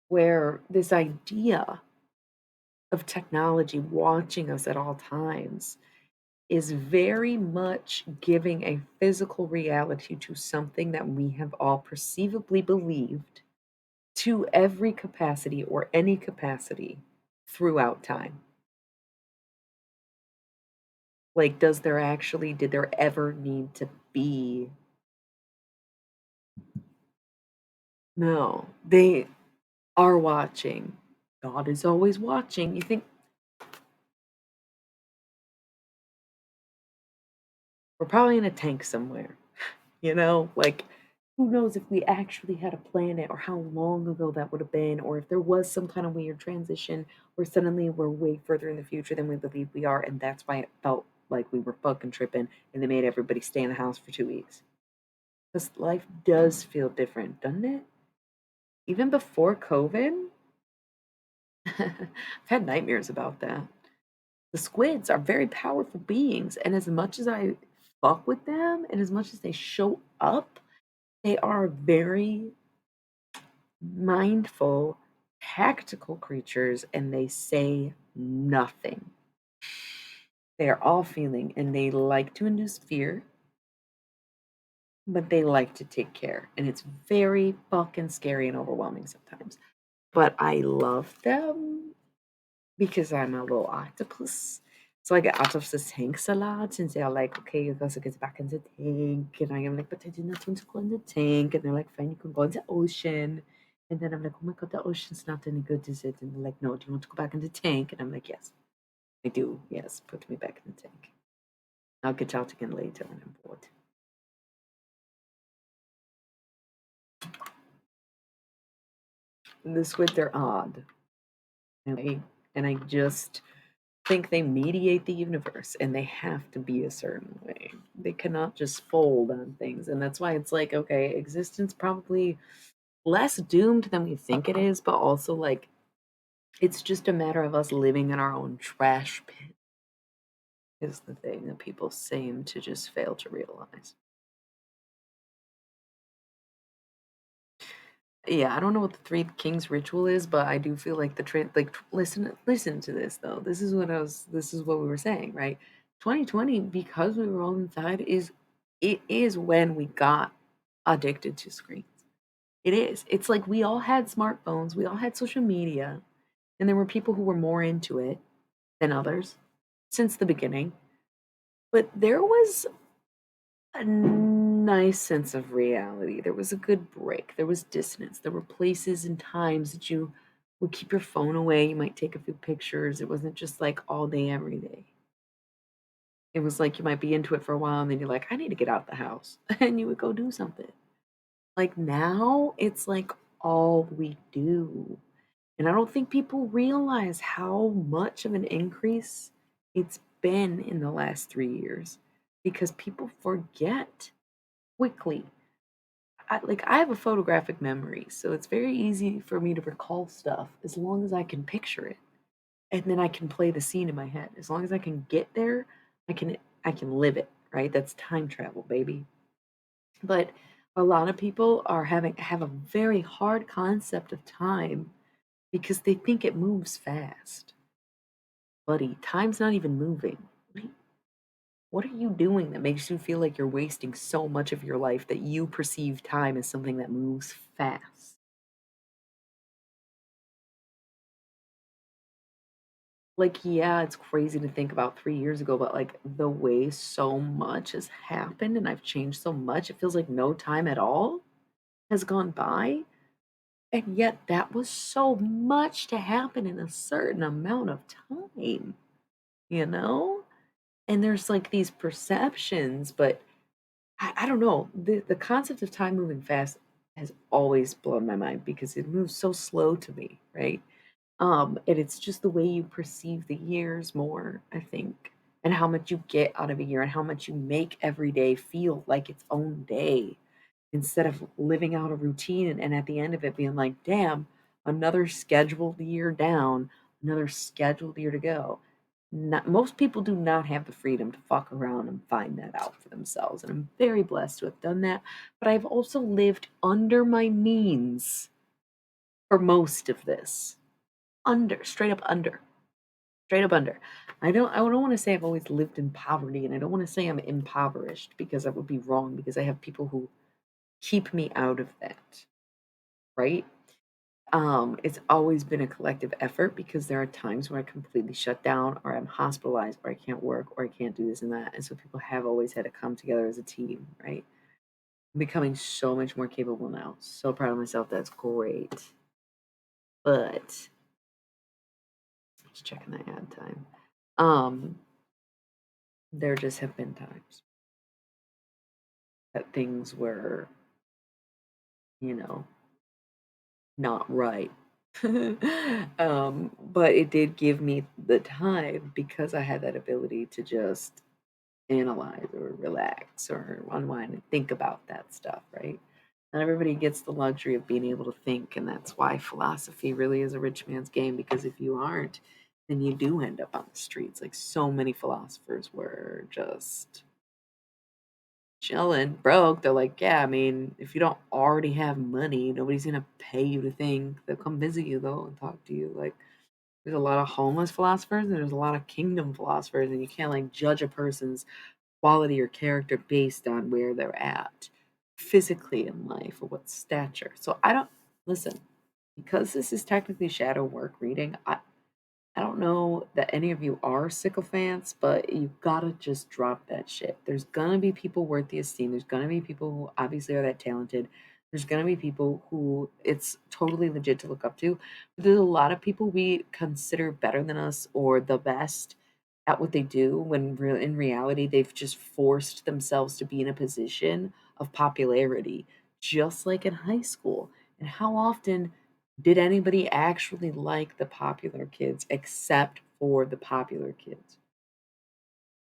where this idea of technology watching us at all times is very much giving a physical reality to something that we have all perceivably believed to every capacity or any capacity throughout time. Like, did there ever need to be? No, they are watching. God is always watching. You think we're probably in a tank somewhere, like who knows if we actually had a planet or how long ago that would have been, or if there was some kind of weird transition where suddenly we're way further in the future than we believe we are, and that's why it felt like we were fucking tripping and they made everybody stay in the house for 2 weeks. Because life does feel different, doesn't it? Even before COVID, I've had nightmares about that. The squids are very powerful beings, and as much as I fuck with them and as much as they show up, they are very mindful, tactical creatures, and they say nothing. They are all feeling, and they like to induce fear, but they like to take care. And it's very fucking scary and overwhelming sometimes. But I love them because I'm a little octopus. So I get out of the tanks a lot, and they're like, okay, you guys get back in the tank. And I am like, but I do not want to go in the tank. And they're like, fine, you can go in the ocean. And then I'm like, oh my God, the ocean's not any good, is it? And they're like, no, do you want to go back in the tank? And I'm like, yes, I do. Yes, put me back in the tank. I'll get out again later when I'm bored. And the squid, they're odd. And I just think they mediate the universe and they have to be a certain way. They cannot just fold on things. And that's why it's like, okay, existence probably less doomed than we think it is, but also like it's just a matter of us living in our own trash pit, is the thing that people seem to just fail to realize. Yeah, I don't know what the Three Kings ritual is, but I do feel like listen to this though. This is what we were saying, right? 2020, because we were all inside, it is when we got addicted to screens. It is. It's like we all had smartphones, we all had social media, and there were people who were more into it than others since the beginning. But there was a nice sense of reality. There was a good break. There was dissonance. There were places and times that you would keep your phone away. You might take a few pictures. It wasn't just like all day, every day. It was like you might be into it for a while and then you're like, I need to get out the house. And you would go do something. Like now, it's like all we do. And I don't think people realize how much of an increase it's been in the last 3 years because people forget quickly. I have a photographic memory, so it's very easy for me to recall stuff as long as I can picture it, and then I can play the scene in my head. As long as I can get there, I can I can live it, right? That's time travel, baby. But A lot of people have a very hard concept of time because they think it moves fast. Buddy, time's not even moving. What are you doing that makes you feel like you're wasting so much of your life that you perceive time as something that moves fast? Like, yeah, it's crazy to think about 3 years ago, but, like, the way so much has happened and I've changed so much, it feels like no time at all has gone by, and yet that was so much to happen in a certain amount of time, you know? And there's, like, these perceptions, but I don't know, the concept of time moving fast has always blown my mind because it moves so slow to me, right? And it's just the way you perceive the years more, I think, and how much you get out of a year and how much you make every day feel like its own day instead of living out a routine and at the end of it being like, damn, another scheduled year down, another scheduled year to go. Not, most people do not have the freedom to fuck around and find that out for themselves. And I'm very blessed to have done that. But I've also lived under my means for most of this. Under, straight up under. Straight up under. I don't wanna say I've always lived in poverty, and I don't wanna say I'm impoverished because that would be wrong because I have people who keep me out of that, right? It's always been a collective effort because there are times when I completely shut down or I'm hospitalized or I can't work or I can't do this and that, and so people have always had to come together as a team, right? I'm becoming so much more capable now. So proud of myself, that's great. But just checking the ad time. Um, there just have been times that things were, you know, not right. But it did give me the time because I had that ability to just analyze or relax or unwind and think about that stuff, right? Not everybody gets the luxury of being able to think, and that's why philosophy really is a rich man's game because if you aren't, then you do end up on the streets. Like so many philosophers were just chilling, broke. They're like, yeah, I mean, if you don't already have money, nobody's gonna pay you to think. They'll come visit you though and talk to you. Like, there's a lot of homeless philosophers and there's a lot of kingdom philosophers, and you can't like judge a person's quality or character based on where they're at physically in life or what stature. So I don't listen because this is technically shadow work reading. I don't know that any of you are sycophants, but you gotta just drop that shit. There's gonna be people worth the esteem. There's gonna be people who obviously are that talented. There's gonna be people who it's totally legit to look up to. But there's a lot of people we consider better than us or the best at what they do when in reality they've just forced themselves to be in a position of popularity, just like in high school. And how often did anybody actually like the popular kids except for the popular kids?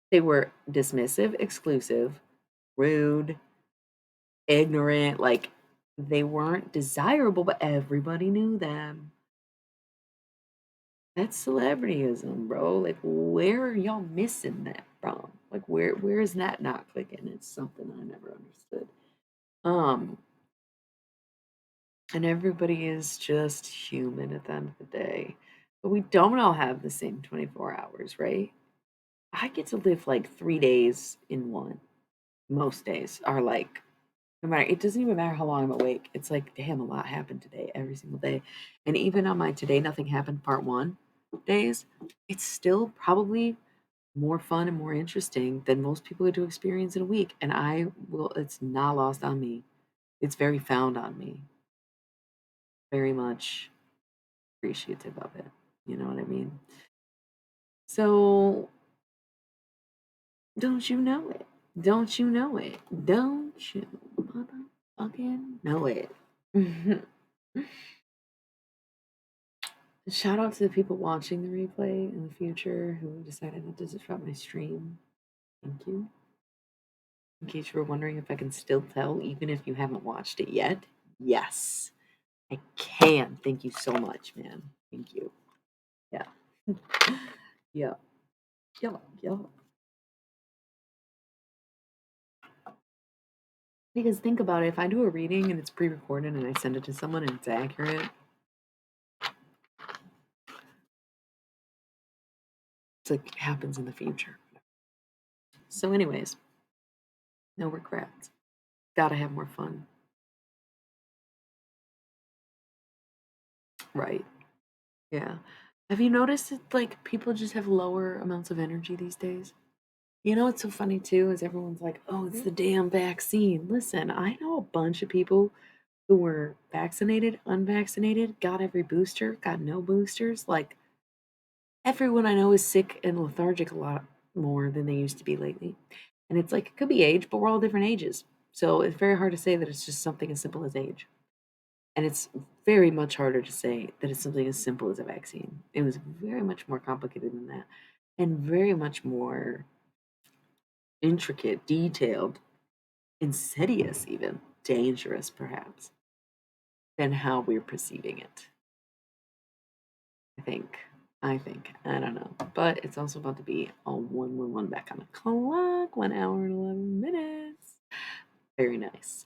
They were dismissive, exclusive, rude, ignorant, like they weren't desirable, but everybody knew them. That's celebrityism, bro. Like where are y'all missing that from? Like where is that not clicking? It's something I never understood. Um and everybody is just human at the end of the day. But we don't all have the same 24 hours, right? I get to live like 3 days in one. Most days are like no matter it doesn't even matter how long I'm awake. It's like, damn, a lot happened today every single day. And even on my today nothing happened part 1 days, it's still probably more fun and more interesting than most people get to experience in a week. And I will it's not lost on me. It's very found on me. Very much appreciative of it. You know what I mean? So don't you know it? Don't you know it? Don't you motherfucking know it? Shout out to the people watching the replay in the future who decided not to disrupt my stream. Thank you. In case you were wondering if I can still tell, even if you haven't watched it yet, yes, I can. Thank you so much, man. Thank you. Yeah. Yeah. Yeah. Yeah. Because think about it, if I do a reading and it's pre-recorded and I send it to someone and it's accurate, it's like it happens in the future. So, anyways, no regrets. Gotta have more fun. Right. Yeah. Have you noticed that like people just have lower amounts of energy these days? You know what's so funny too is everyone's like, "Oh, it's the damn vaccine." Listen, I know a bunch of people who were vaccinated, unvaccinated, got every booster, got no boosters. Like everyone I know is sick and lethargic a lot more than they used to be lately. And it's like it could be age, but we're all different ages. So it's very hard to say that it's just something as simple as age. And it's very much harder to say that it's something as simple as a vaccine. It was very much more complicated than that, and very much more intricate, detailed, insidious, even dangerous, perhaps, than how we're perceiving it. I think. I think. I don't know. But it's also about to be a 111 back on the clock. 1 hour and 11 minutes. Very nice.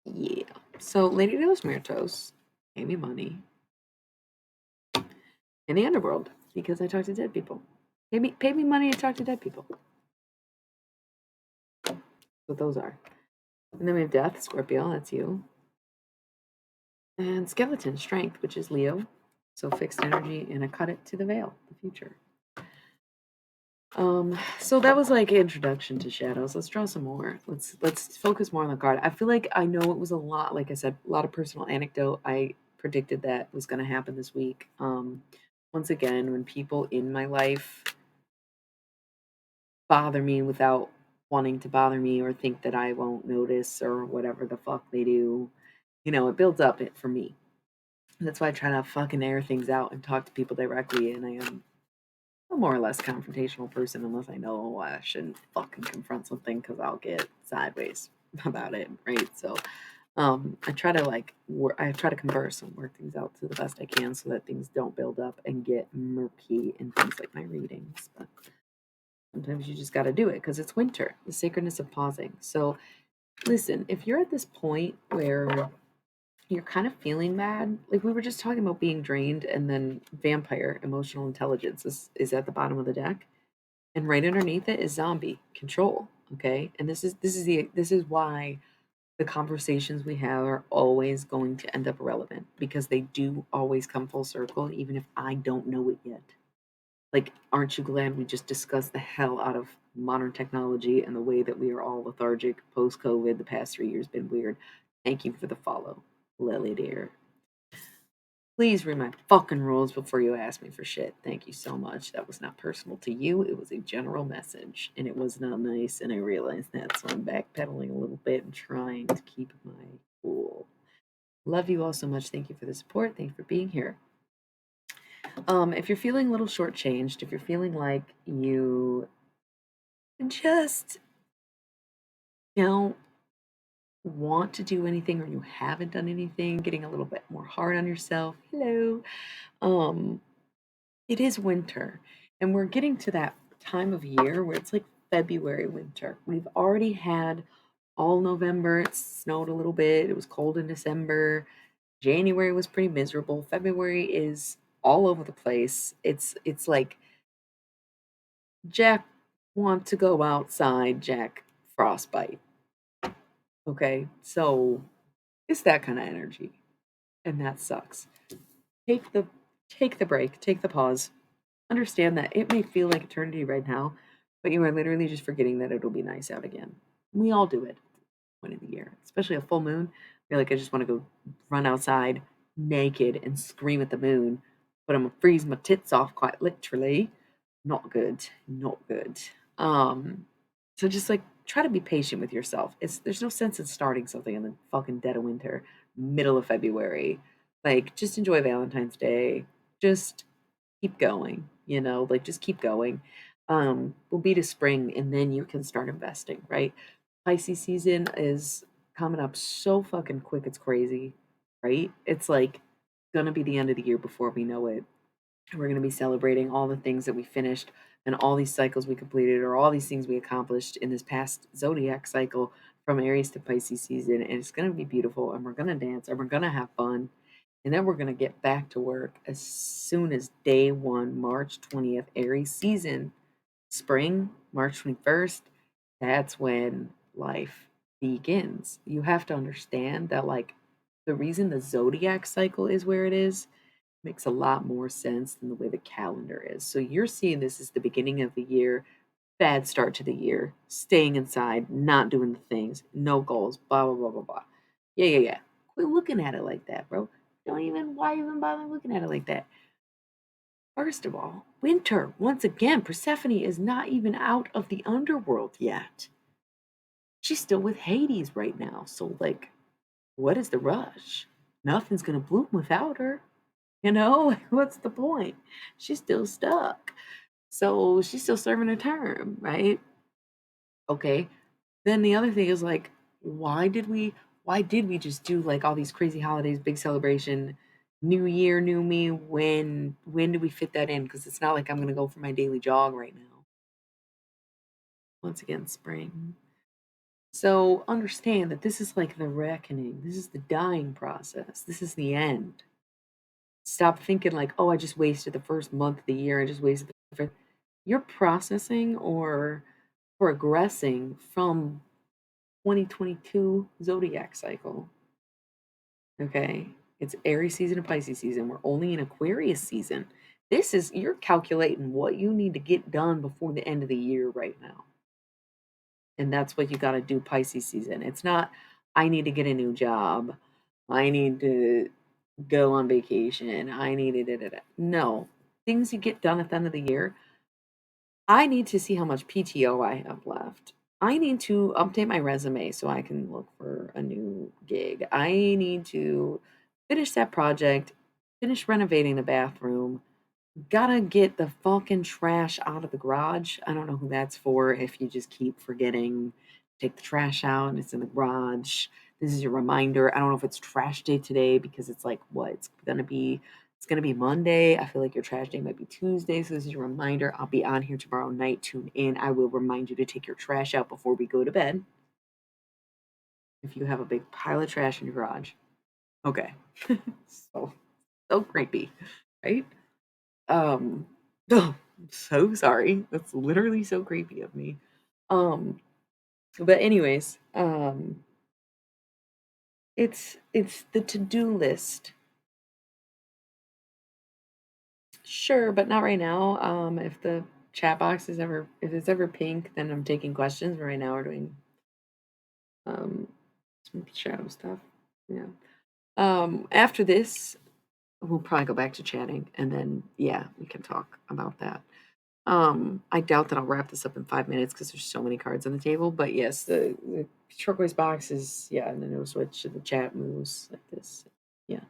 Yeah. So Lady de los Muertos gave me money in the underworld because I talk to dead people. Pay me money to talk to dead people. That's what those are. And then we have Death, Scorpio, that's you. And Skeleton, Strength, which is Leo. So fixed energy, and I cut it to the veil, the future. So that was like introduction to shadows. Let's draw some more. Let's focus more on the card. I feel like I know it was a lot, like I said, a lot of personal anecdote. I predicted that was gonna happen this week. Once again, when people in my life bother me without wanting to bother me or think that I won't notice or whatever the fuck they do, it builds up it for me. That's why I try to fucking air things out and talk to people directly, and I am a more or less confrontational person unless I know I shouldn't fucking confront something because I'll get sideways about it, right? So I try to I try to converse and work things out to the best I can so that things don't build up and get murky in things like my readings. But sometimes you just got to do it because it's winter, the sacredness of pausing. So listen, if you're at this point where you're kind of feeling mad, like we were just talking about being drained, and then vampire emotional intelligence is at the bottom of the deck, and right underneath it is zombie control. Okay, and this is why the conversations we have are always going to end up relevant because they do always come full circle, even if I don't know it yet. Like, aren't you glad we just discussed the hell out of modern technology and the way that we are all lethargic post COVID? The past 3 years been weird. Thank you for the follow, Lily dear. Please read my fucking rules before you ask me for shit. Thank you so much. That was not personal to you. It was a general message, and it was not nice, and I realized that, so I'm backpedaling a little bit and trying to keep my cool. Love you all so much. Thank you for the support. Thank you for being here. If you're feeling a little shortchanged, if you're feeling like you just don't want to do anything or you haven't done anything, getting a little bit more hard on yourself, hello. Um, it is winter, and we're getting to that time of year where it's like February winter. We've already had all November, it snowed a little bit, it was cold in December. January was pretty miserable. February is all over the place. It's like Jack want to go outside, Jack frostbite. Okay? So it's that kind of energy, and that sucks. Take the take the break, take the pause. Understand that it may feel like eternity right now, but you are literally just forgetting that it'll be nice out again. We all do it at this point of the year, especially a full moon. You're like, I just want to go run outside naked and scream at the moon, but I'm gonna freeze my tits off quite literally. Not good. Not good. Um, so just like try to be patient with yourself. There's no sense in starting something in the fucking dead of winter, middle of February. Like just enjoy Valentine's Day. Just keep going, like just keep going. We'll be to spring and then you can start investing, right? Pisces season is coming up so fucking quick, it's crazy, right? It's like gonna be the end of the year before we know it. We're gonna be celebrating all the things that we finished and all these cycles we completed or all these things we accomplished in this past zodiac cycle from Aries to Pisces season. And it's going to be beautiful, and we're going to dance, and we're going to have fun. And then we're going to get back to work as soon as day one, March 20th, Aries season, spring, March 21st. That's when life begins. You have to understand that, like, the reason the zodiac cycle is where it is makes a lot more sense than the way the calendar is. So you're seeing this as the beginning of the year, bad start to the year, staying inside, not doing the things, no goals, blah, blah, blah, blah, blah. Yeah, yeah, yeah. Quit looking at it like that, bro. Why even bother looking at it like that? First of all, winter. Once again, Persephone is not even out of the underworld yet. She's still with Hades right now. So, like, what is the rush? Nothing's going to bloom without her. You know, what's the point? She's still stuck. So she's still serving her term, right? Okay. Then the other thing is like, why did we why did we just do like all these crazy holidays, big celebration, new year, new me? When do we fit that in? Because it's not like I'm gonna go for my daily jog right now. Once again, spring. So understand that this is like the reckoning. This is the dying process. This is the end. Stop thinking like, oh, I just wasted the first month of the year. I just wasted the first. You're processing or progressing from 2022 zodiac cycle. Okay. It's Aries season and Pisces season. We're only in Aquarius season. This is, you're calculating what you need to get done before the end of the year right now. And that's what you got to do Pisces season. It's not, I need to get a new job. I need to go on vacation. I need to, da, da, da. No, things you get done at the end of the year. I need to see how much PTO I have left. I need to update my resume so I can look for a new gig. I need to finish that project, finish renovating the bathroom, gotta get the fucking trash out of the garage. I don't know who that's for if you just keep forgetting. Take the trash out and it's in the garage. This is your reminder. I don't know if it's trash day today because it's like what it's gonna be Monday. I feel like your trash day might be Tuesday. So this is your reminder. I'll be on here tomorrow night. Tune in. I will remind you to take your trash out before we go to bed. If you have a big pile of trash in your garage. Okay. so so creepy, right? Um, oh, I'm so sorry. That's literally so creepy of me. Um, but anyways, it's the to-do list. Sure, but not right now. If the chat box is ever if it's ever pink, then I'm taking questions. But right now we're doing um some shadow stuff. Yeah. After this, we'll probably go back to chatting, and then yeah, we can talk about that. I doubt that I'll wrap this up in 5 minutes because there's so many cards on the table. But yes, the turquoise box is yeah, and then it'll switch to the chat moves like this. Yeah.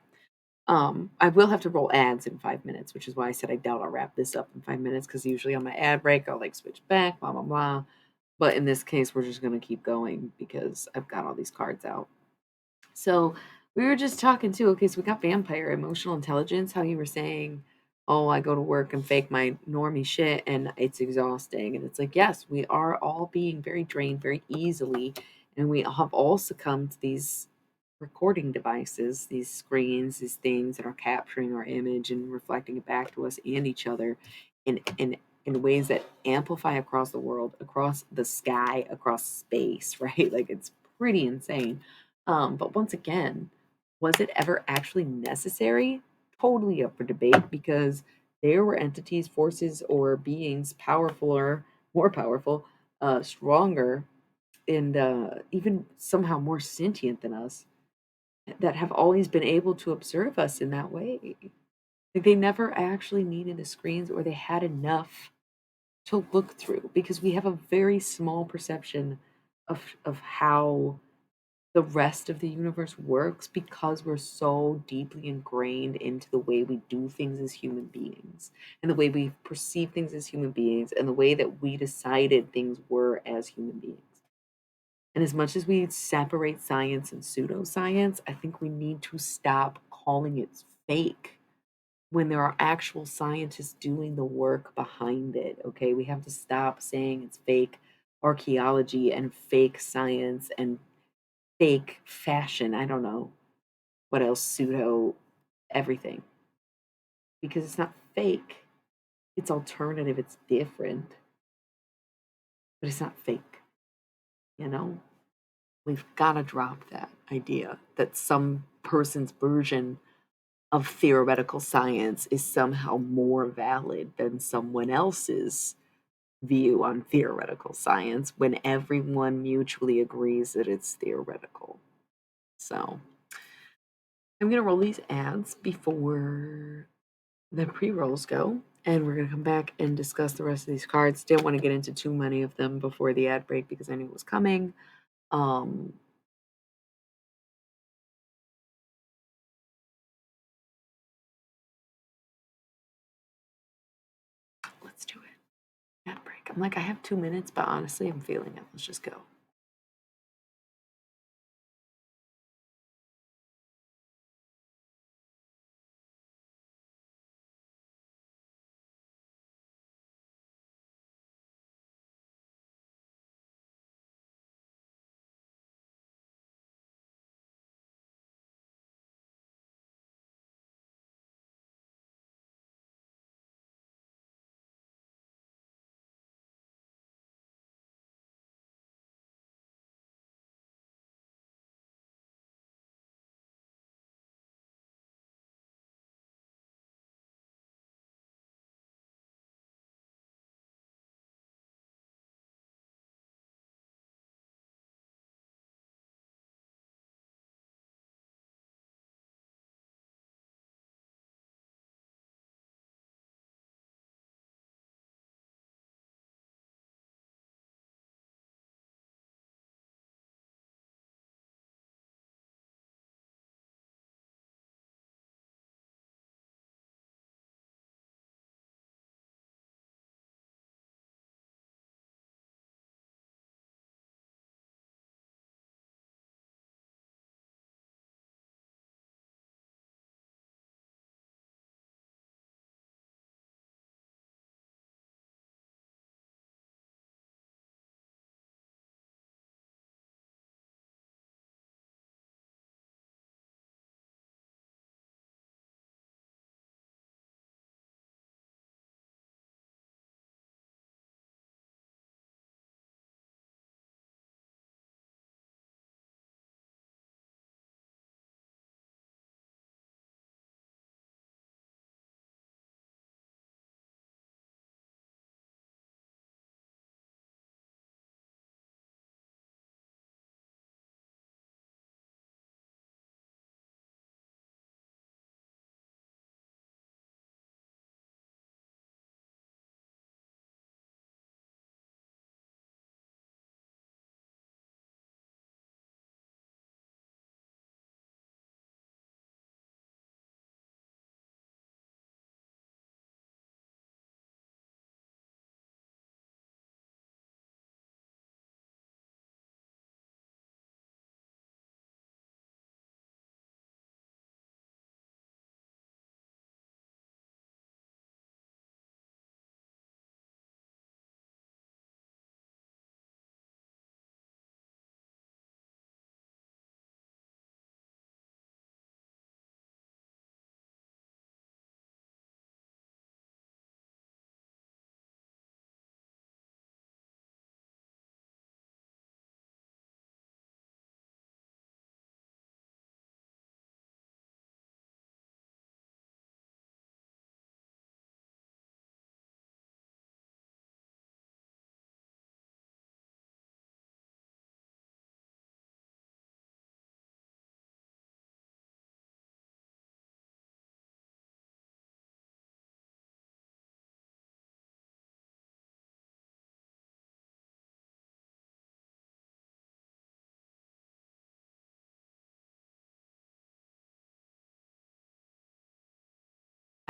I will have to roll ads in 5 minutes, which is why I said I doubt I'll wrap this up in 5 minutes because usually on my ad break I'll like switch back, blah blah blah. But in this case, we're just gonna keep going because I've got all these cards out. So we were just talking too. Okay, so we got vampire, emotional intelligence. How you were saying, oh, I go to work and fake my normie shit and it's exhausting. And it's like, yes, we are all being very drained very easily. And we have all succumbed to these recording devices, these screens, these things that are capturing our image and reflecting it back to us and each other in ways that amplify across the world, across the sky, across space, right? Like it's pretty insane. But once again, was it ever actually necessary? Totally up for debate because there were entities, forces, or beings powerful or more powerful, stronger, and even somehow more sentient than us that have always been able to observe us in that way. Like they never actually needed the screens or they had enough to look through because we have a very small perception of how the rest of the universe works because we're so deeply ingrained into the way we do things as human beings and the way we perceive things as human beings and the way that we decided things were as human beings. And as much as we separate science and pseudoscience, I think we need to stop calling it fake when there are actual scientists doing the work behind it. Okay, we have to stop saying it's fake archaeology and fake science and fake fashion. I don't know what else, pseudo everything, because it's not fake. It's alternative, it's different, but it's not fake, you know? We've got to drop that idea that some person's version of theoretical science is somehow more valid than someone else's view on theoretical science when everyone mutually agrees that it's theoretical. So I'm going to roll these ads before the pre rolls go, and we're going to come back and discuss the rest of these cards. Didn't want to get into too many of them before the ad break because I knew it was coming. Um, let's do it. Ad break. I'm like, I have 2 minutes, but honestly, I'm feeling it. Let's just go.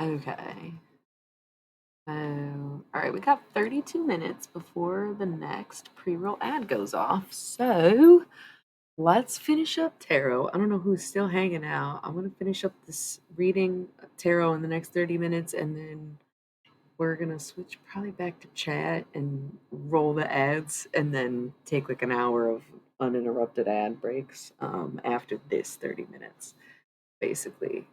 Okay. All right, we got 32 minutes before the next pre roll ad goes off. So let's finish up tarot. I don't know who's still hanging out. I'm gonna finish up this reading tarot in the next 30 minutes, and then we're gonna switch probably back to chat and roll the ads, and then take like an hour of uninterrupted ad breaks after this 30 minutes, basically.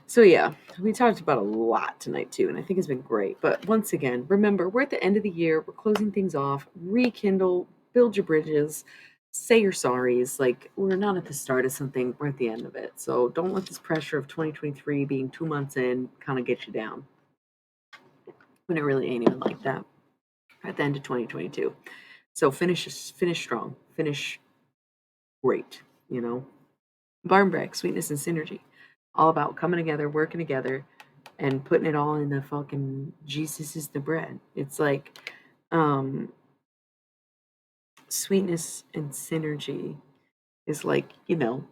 So yeah, we talked about a lot tonight too, and I think it's been great. But once again, remember, we're at the end of the year. We're closing things off. Rekindle, build your bridges, say your sorries. Like, we're not at the start of something, we're at the end of it. So don't let this pressure of 2023 being 2 months in kind of get you down, when it really ain't even like that. At the end of 2022, so finish strong, finish great. You know, Barn Break, sweetness and synergy, all about coming together, working together, and putting it all in the fucking Jesus is the bread. It's like um sweetness and synergy is like,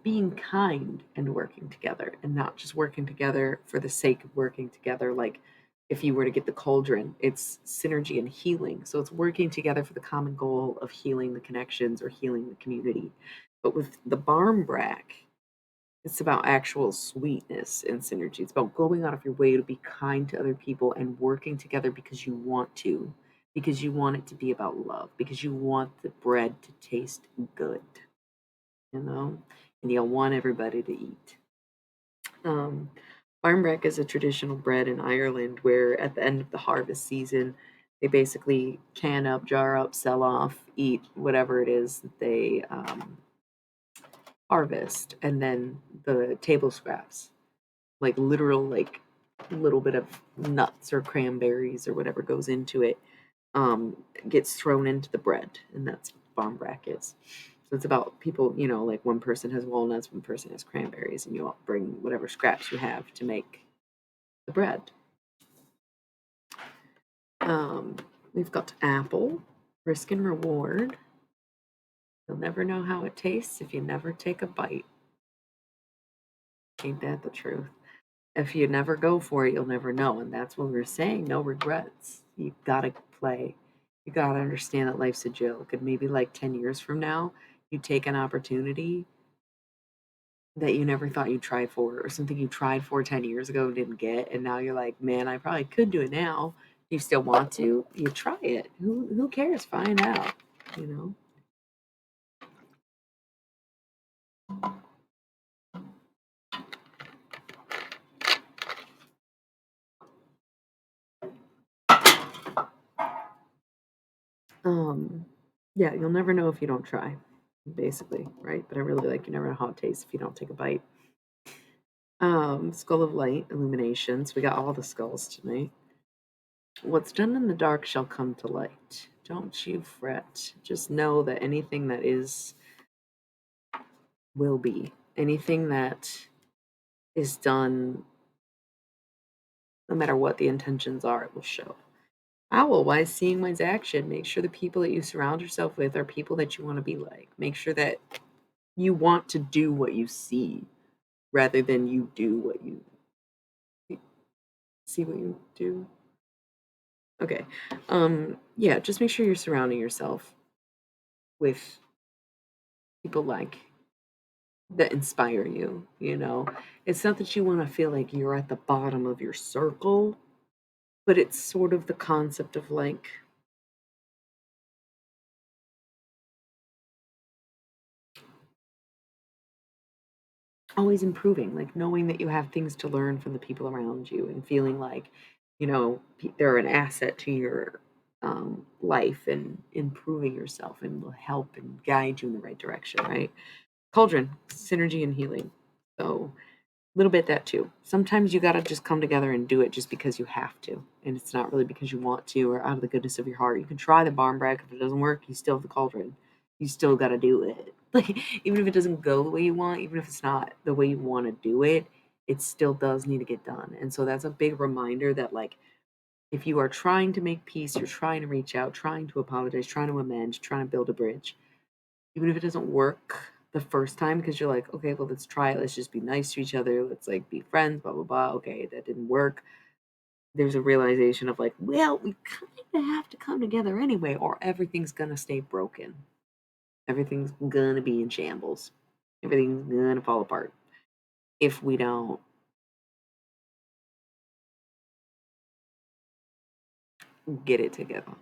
being kind and working together, and not just working together for the sake of working together. Like, if you were to get the cauldron, it's synergy and healing. So it's working together for the common goal of healing the connections or healing the community. But with the Barmbrack, it's about actual sweetness and synergy. It's about going out of your way to be kind to other people and working together because you want to, because you want it to be about love, because you want the bread to taste good, you know, and you want everybody to eat. Um, Barmbrack is a traditional bread in Ireland where at the end of the harvest season, they basically can up, jar up, sell off, eat whatever it is that they harvest, and then the table scraps, like literal, like little bit of nuts or cranberries or whatever goes into it, gets thrown into the bread, and that's what Barmbrack is. So it's about people, like one person has walnuts, one person has cranberries, and you all bring whatever scraps you have to make the bread. Um, we've got apple, risk and reward. You'll never know how it tastes if you never take a bite. Ain't that the truth? If you never go for it, you'll never know. And that's what we're saying. No regrets. You gotta play. You gotta understand that life's a joke. And maybe like 10 years from now, you take an opportunity that you never thought you'd try for, or something you tried for 10 years ago and didn't get. And now you're like, man, I probably could do it now. You still want to, you try it. Who cares? Find out, you know? Um, yeah, you'll never know if you don't try, basically, right? But I really like, you never know how it tastes if you don't take a bite. Skull of Light, Illuminations. We got all the skulls tonight. What's done in the dark shall come to light. Don't you fret. Just know that anything that is will be. Anything that is done, no matter what the intentions are, it will show. Owl, why seeing one's action? Make sure the people that you surround yourself with are people that you want to be like. Make sure that you want to do what you see rather than you do what you see what you do. Okay. Yeah, just make sure you're surrounding yourself with people like that inspire you. It's not that you want to feel like you're at the bottom of your circle, but it's sort of the concept of like always improving, like knowing that you have things to learn from the people around you and feeling like, they're an asset to your life, and improving yourself and will help and guide you in the right direction, right? Cauldron, synergy and healing. So a little bit that too. Sometimes you got to just come together and do it just because you have to. And it's not really because you want to or out of the goodness of your heart. You can try the Barmbrack. If it doesn't work, you still have the cauldron. You still got to do it. Like, even if it doesn't go the way you want, even if it's not the way you want to do it, it still does need to get done. And so that's a big reminder that, like, if you are trying to make peace, you're trying to reach out, trying to apologize, trying to amend, trying to build a bridge, even if it doesn't work the first time, because you're like, okay, well, let's try it. Let's just be nice to each other. Let's like be friends, blah, blah, blah. Okay, that didn't work. There's a realization of like, well, we kind of have to come together anyway, or everything's going to stay broken. Everything's gonna be in shambles. Everything's gonna fall apart if we don't get it together,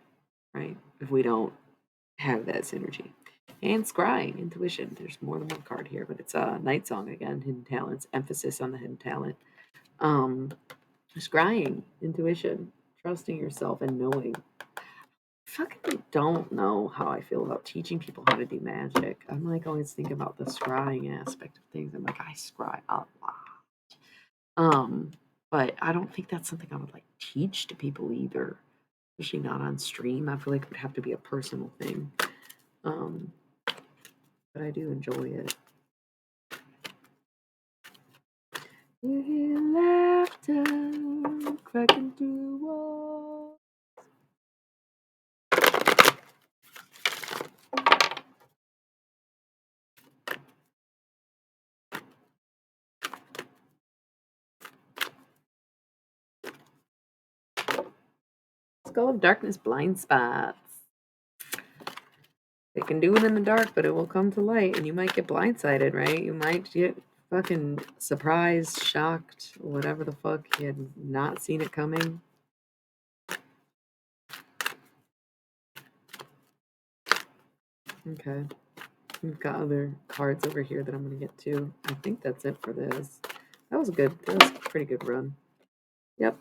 right? If we don't have that synergy. And scrying, intuition. There's more than one card here, but it's a night song again, hidden talents, emphasis on the hidden talent. Um, scrying, intuition, trusting yourself and knowing. Fucking don't know how I feel about teaching people how to do magic. I'm like always thinking about the scrying aspect of things. I'm like, I scry a lot. Um, but I don't think that's something I would like teach to people either, especially not on stream. I feel like it would have to be a personal thing. Um, but I do enjoy it. You hear laughter cracking through walls. Skull of Darkness, blind spots. It can do it in the dark, but it will come to light, and you might get blindsided, right? You might get fucking surprised, shocked, whatever the fuck. You had not seen it coming. Okay. We've got other cards over here that I'm going to get to. I think that's it for this. That was good. That was a pretty good run. Yep.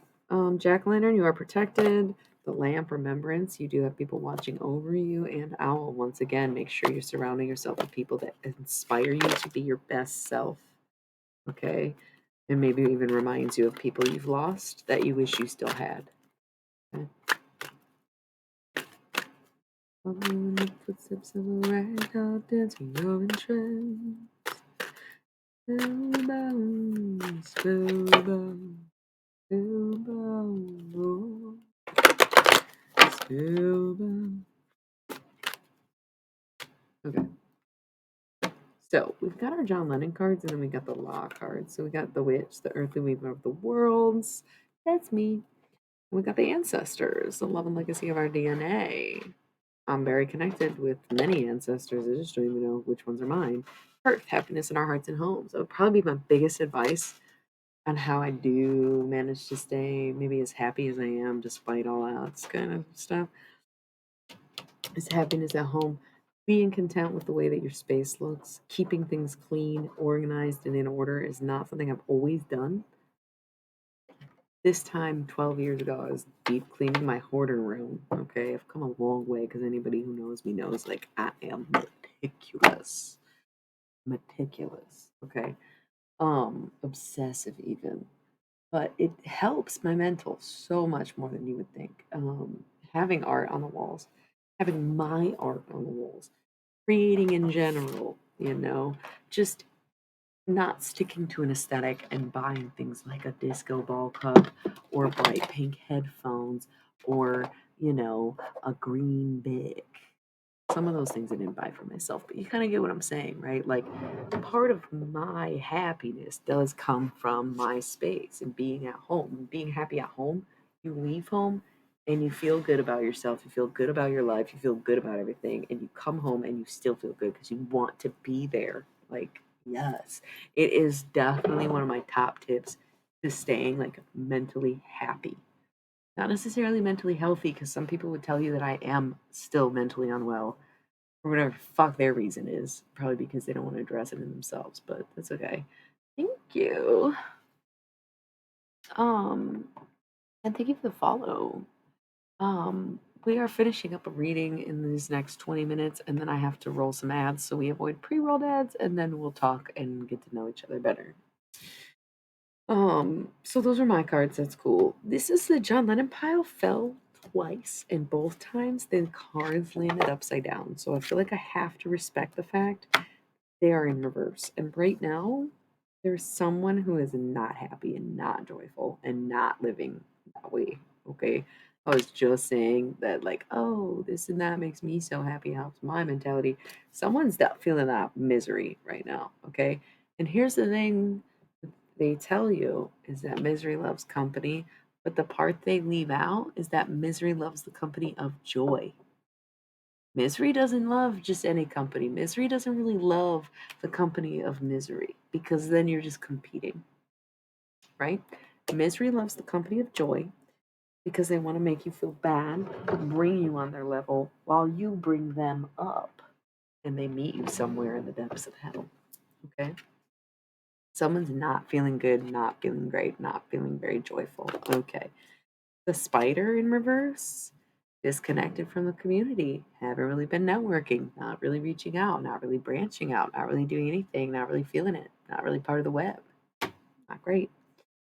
Jack-o'-lantern, you are protected. The lamp, remembrance. You do have people watching over you. And owl, once again, make sure you're surrounding yourself with people that inspire you to be your best self. Okay. And maybe even reminds you of people you've lost that you wish you still had. Okay. Following the footsteps of a ragdoll dancing your entrance. Spellbound, spellbound, spellbound, oh, spellbound. Okay. So we've got our John Lennon cards, and then we got the Law cards. So we got the Witch, the Earthly Weaver of the Worlds. That's me. We got the Ancestors, the love and legacy of our DNA. I'm very connected with many ancestors. I just don't even know which ones are mine. Earth, happiness in our hearts and homes. That would probably be my biggest advice on how I do manage to stay maybe as happy as I am despite all odds kind of stuff. Is happiness at home. Being content with the way that your space looks, keeping things clean, organized, and in order is not something I've always done. This time, 12 years ago, I was deep cleaning my hoarder room. Okay, I've come a long way because anybody who knows me knows like I am meticulous. Meticulous. Okay. Obsessive even. But it helps my mental so much more than you would think. Having art on the walls, having my art on the walls, creating in general, just not sticking to an aesthetic and buying things like a disco ball cup or bright pink headphones or, a green Bic. Some of those things I didn't buy for myself, but you kind of get what I'm saying, right? Like, part of my happiness does come from my space and being at home. Being happy at home, you leave home and you feel good about yourself. You feel good about your life. You feel good about everything. And you come home and you still feel good because you want to be there. Like, yes, it is definitely one of my top tips to staying like mentally happy. Not necessarily mentally healthy, because some people would tell you that I am still mentally unwell or whatever the fuck their reason is. Probably because they don't want to address it in themselves, but that's okay. Thank you. Um, and thank you for the follow. We are finishing up a reading in these next 20 minutes, and then I have to roll some ads, so we avoid pre-rolled ads, and then we'll talk and get to know each other better. So those are my cards. That's cool. This is the John Lennon pile fell twice, and both times the cards landed upside down. So I feel like I have to respect the fact they are in reverse. And right now, there's someone who is not happy and not joyful and not living that way. Okay. I was just saying that, like, oh, this and that makes me so happy, helps my mentality. Someone's feeling that misery right now. Okay. And here's the thing they tell you is that misery loves company, but the part they leave out is that misery loves the company of joy. Misery doesn't love just any company. Misery doesn't really love the company of misery because then you're just competing, right? Misery loves the company of joy because they want to make you feel bad, bring you on their level while you bring them up and they meet you somewhere in the depths of hell. Okay? Someone's not feeling good, not feeling great, not feeling very joyful. Okay. The spider in reverse, disconnected from the community, haven't really been networking, not really reaching out, not really branching out, not really doing anything, not really feeling it, not really part of the web. Not great.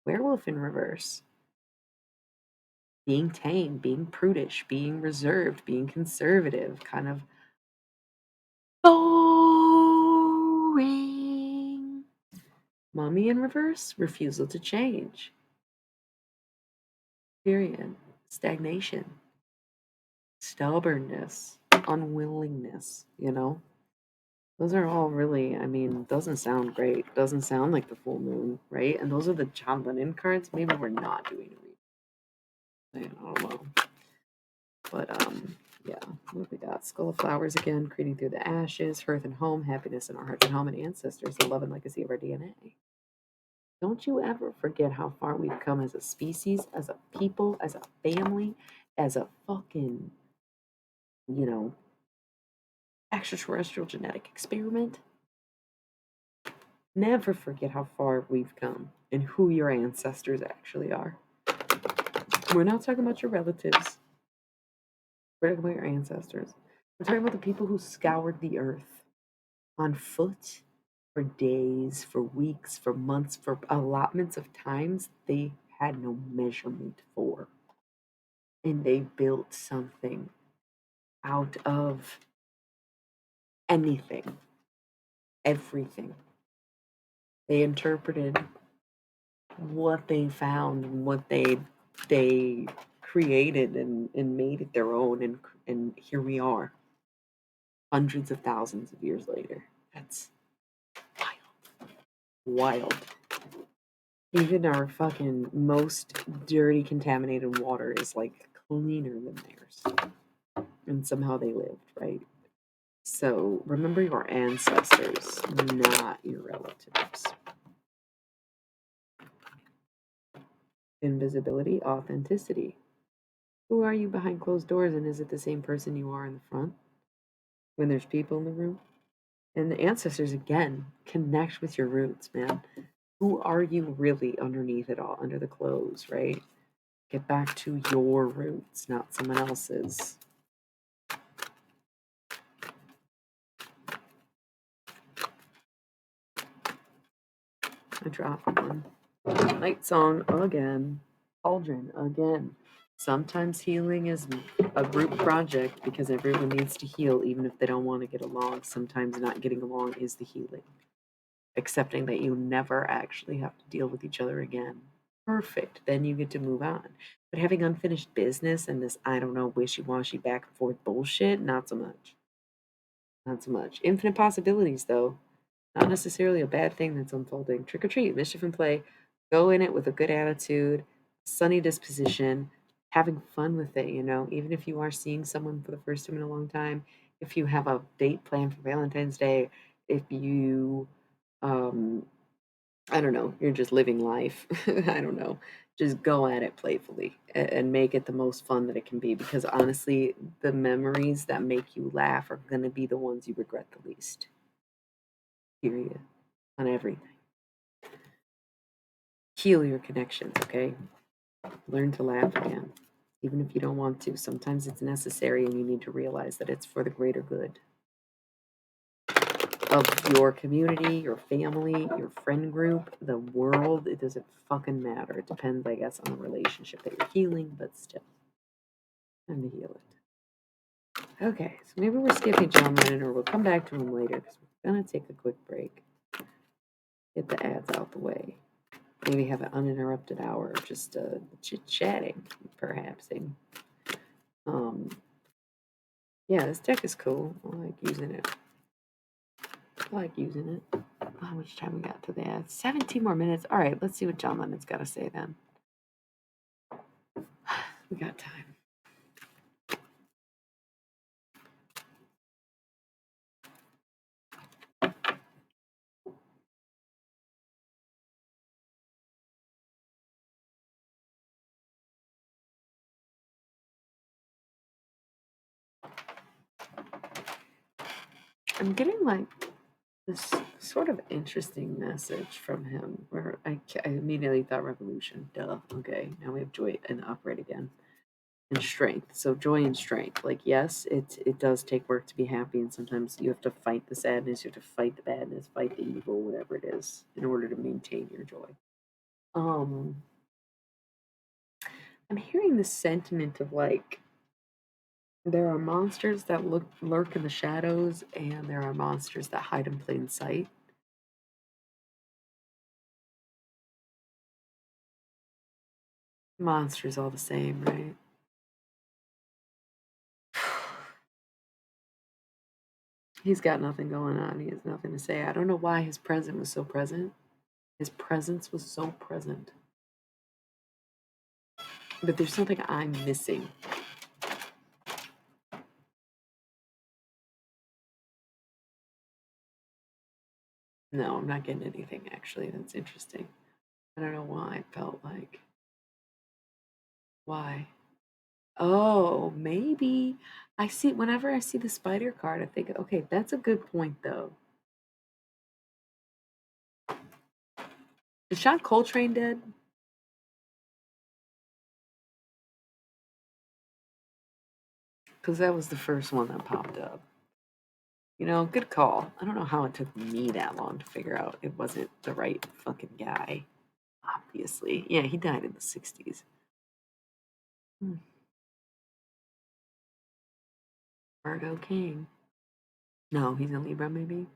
Werewolf in reverse, being tame, being prudish, being reserved, being conservative, kind of boring. Mummy in reverse, refusal to change. Period. Stagnation, stubbornness, unwillingness, you know? Those are all really, I mean, doesn't sound great. Doesn't sound like the full moon, right? And those are the John Lennon cards. Maybe we're not doing a read. I don't know. But yeah. What we got? Skull of Flowers again, creating through the ashes, hearth and home, happiness in our hearts and home, and ancestors, the love and legacy of our DNA. Don't you ever forget how far we've come as a species, as a people, as a family, as a fucking, you know, extraterrestrial genetic experiment. Never forget how far we've come and who your ancestors actually are. We're not talking about your relatives. We're talking about your ancestors. We're talking about the people who scoured the earth on foot for days, for weeks, for months, for allotments of times they had no measurement for. And they built something out of anything, everything. They interpreted what they found and what they created and made it their own, and here we are hundreds of thousands of years later. That's wild. Even our fucking most dirty contaminated water is like cleaner than theirs, and somehow they lived, right? So remember your ancestors, not your relatives. Invisibility, authenticity. Who are you behind closed doors, and is it the same person you are in the front when there's people in the room? And the ancestors, again, connect with your roots, man. Who are you really underneath it all, under the clothes, right? Get back to your roots, not someone else's. I dropped one. Night song again. Cauldron again. Sometimes healing is a group project because everyone needs to heal even if they don't want to get along. Sometimes not getting along is the healing. Accepting that you never actually have to deal with each other again. Perfect. Then you get to move on. But having unfinished business and this, I don't know, wishy washy back and forth bullshit, not so much. Not so much. Infinite possibilities, though. Not necessarily a bad thing that's unfolding. Trick or treat, mischief and play. Go in it with a good attitude, sunny disposition, having fun with it, you know, even if you are seeing someone for the first time in a long time, if you have a date planned for Valentine's Day, if you, um, I don't know, you're just living life. I don't know. Just go at it playfully and make it the most fun that it can be because honestly, the memories that make you laugh are going to be the ones you regret the least. Period. On everything. Heal your connections, okay? Learn to laugh again. Even if you don't want to, sometimes it's necessary and you need to realize that it's for the greater good of your community, your family, your friend group, the world. It doesn't fucking matter. It depends, I guess, on the relationship that you're healing, but still, time to heal it. Okay, so maybe we're skipping John Lennon or we'll come back to him later because we're going to take a quick break. Get the ads out the way. Maybe have an uninterrupted hour of just chit-chatting, perhaps. Yeah, this deck is cool. I like using it. How much time we got to that? 17 more minutes. All right, let's see what John Lennon's got to say then. We got time. I'm getting like this sort of interesting message from him where I immediately thought revolution. Duh. Okay, now we have joy and upright again. And strength. So joy and strength. Like yes, it does take work to be happy, and sometimes you have to fight the sadness, you have to fight the badness, fight the evil, whatever it is, in order to maintain your joy. Um I'm hearing the sentiment of like there are monsters that lurk in the shadows, and there are monsters that hide in plain sight. Monsters all the same, right? He's got nothing going on. He has nothing to say. I don't know why his presence was so present. His presence was so present. But there's something I'm missing. No, I'm not getting anything actually. That's interesting. I don't know why I felt like. Why? Oh, maybe. I see, whenever I see the spider card, I think, okay, that's a good point though. Is John Coltrane dead? Because that was the first one that popped up. You know, good call. I don't know how it took me that long to figure out it wasn't the right fucking guy. Obviously. Yeah, he died in the 60s. Hmm. Virgo King. No, he's a Libra, maybe?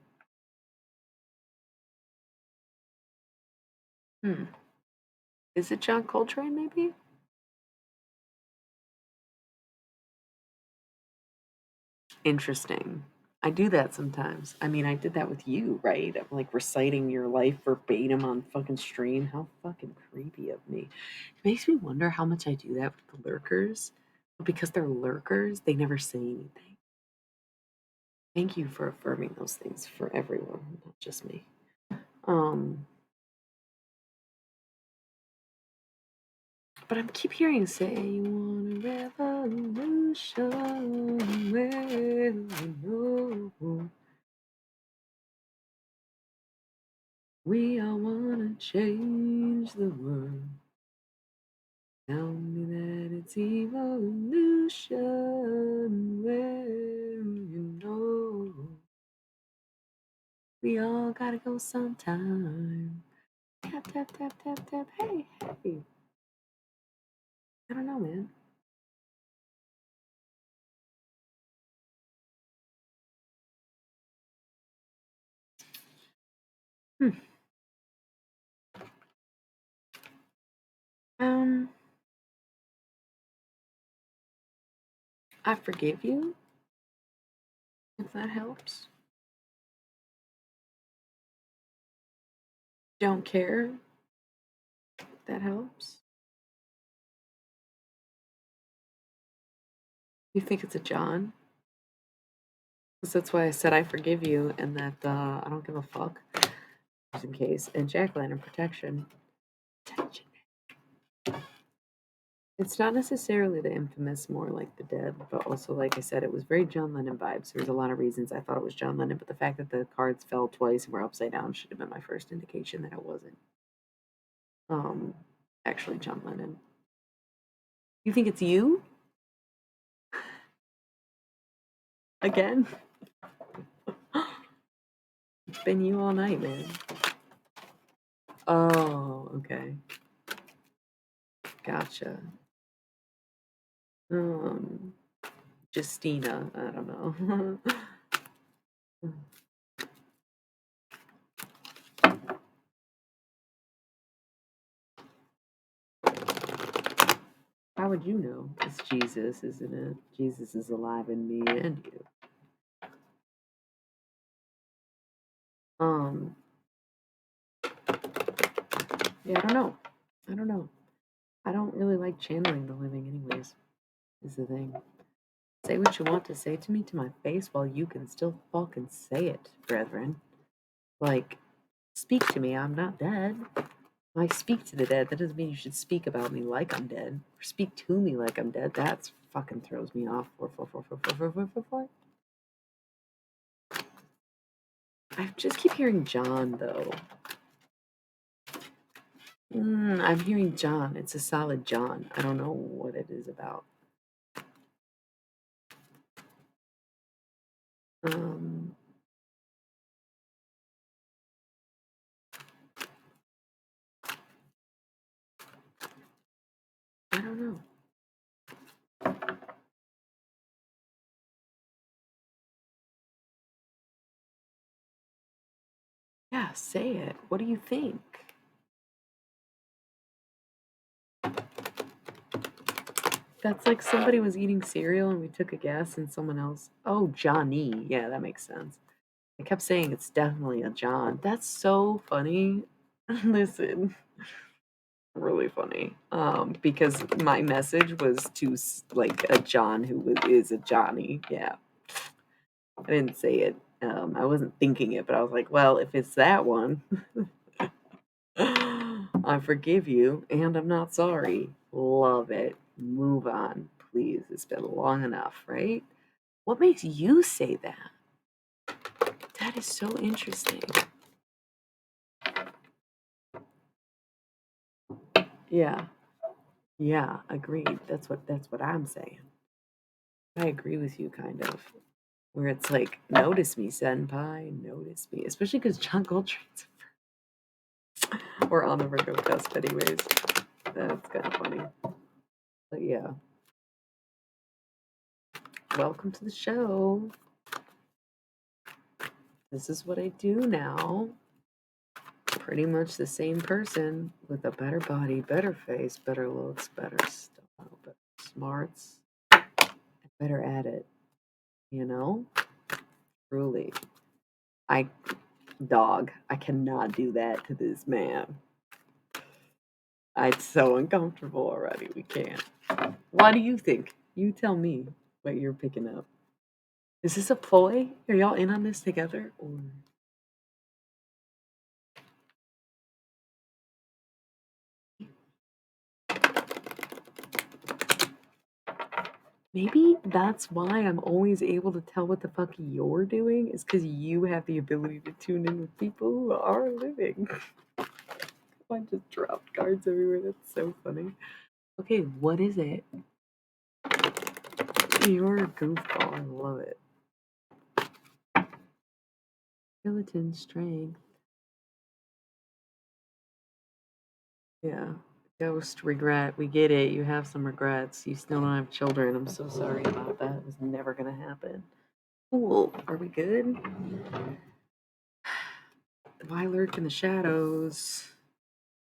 Hmm. Is it John Coltrane, maybe? Interesting. I do that sometimes. I mean, I did that with you, right? I'm like reciting your life verbatim on fucking stream. How fucking creepy of me. It makes me wonder how much I do that with the lurkers. But because they're lurkers, they never say anything. Thank you for affirming those things for everyone, not just me. Um, but I keep hearing say you want a revolution. Well, you know. We all wanna change the world. Tell me that it's evolution. Well, you know, we all gotta go sometime. Tap, tap, tap, tap, tap. Hey, hey. I don't know, man. Hmm. Um, I forgive you, if that helps. Don't care, if that helps. You think it's a John? 'Cause that's why I said I forgive you and that I don't give a fuck. Just in case. And Jack Lantern protection. It's not necessarily the infamous, more like the dead, but also, like I said, it was very John Lennon vibes. There's a lot of reasons I thought it was John Lennon, but the fact that the cards fell twice and were upside down should have been my first indication that it wasn't. Um, actually, John Lennon. You think it's you again? It's been you all night, man. Oh, okay, gotcha. Um, Justina, I don't know. How would you know? It's Jesus, isn't it? Jesus is alive in me and you. Um, yeah, I don't know. I don't know. I don't really like channeling the living, anyways, is the thing. Say what you want to say to me to my face while you can still fucking say it, brethren. Like, speak to me, I'm not dead. I speak to the dead. That doesn't mean you should speak about me like I'm dead. Or speak to me like I'm dead. That's fucking throws me off. 444444444. I just keep hearing John, though. I'm hearing John. It's a solid John. I don't know what it is about. Um, I don't know. Yeah, say it. What do you think? That's like somebody was eating cereal and we took a guess and someone else. Oh, Johnny. Yeah, that makes sense. I kept saying it's definitely a John. That's so funny. Listen, really funny. Because my message was to like a John who is a Johnny. Yeah, I didn't say it. I wasn't thinking it, but I was like, well, if it's that one, I forgive you and I'm not sorry. Love it. Move on, please. It's been long enough, right? What makes you say that? That is so interesting. Yeah. Yeah, agreed. That's what I'm saying. I agree with you kind of. Where it's like, notice me, senpai, notice me. Especially because John Coltrane's we're on the Virgo cusp anyways. That's kind of funny. But yeah. Welcome to the show. This is what I do now. Pretty much the same person with a better body, better face, better looks, better style, better smarts, better at it. You know? Truly. I I cannot do that to this man. It's so uncomfortable already. We can't. Why do you think? You tell me what you're picking up. Is this a ploy? Are y'all in on this together? Or maybe that's why I'm always able to tell what the fuck you're doing, is because you have the ability to tune in with people who are living. I just dropped cards everywhere. That's so funny. Okay, what is it? You're a goofball. I love it. Skeleton strength. Yeah. Ghost regret. We get it. You have some regrets. You still don't have children. I'm so sorry about that. It was never going to happen. Cool. Are we good? Why lurk in the shadows?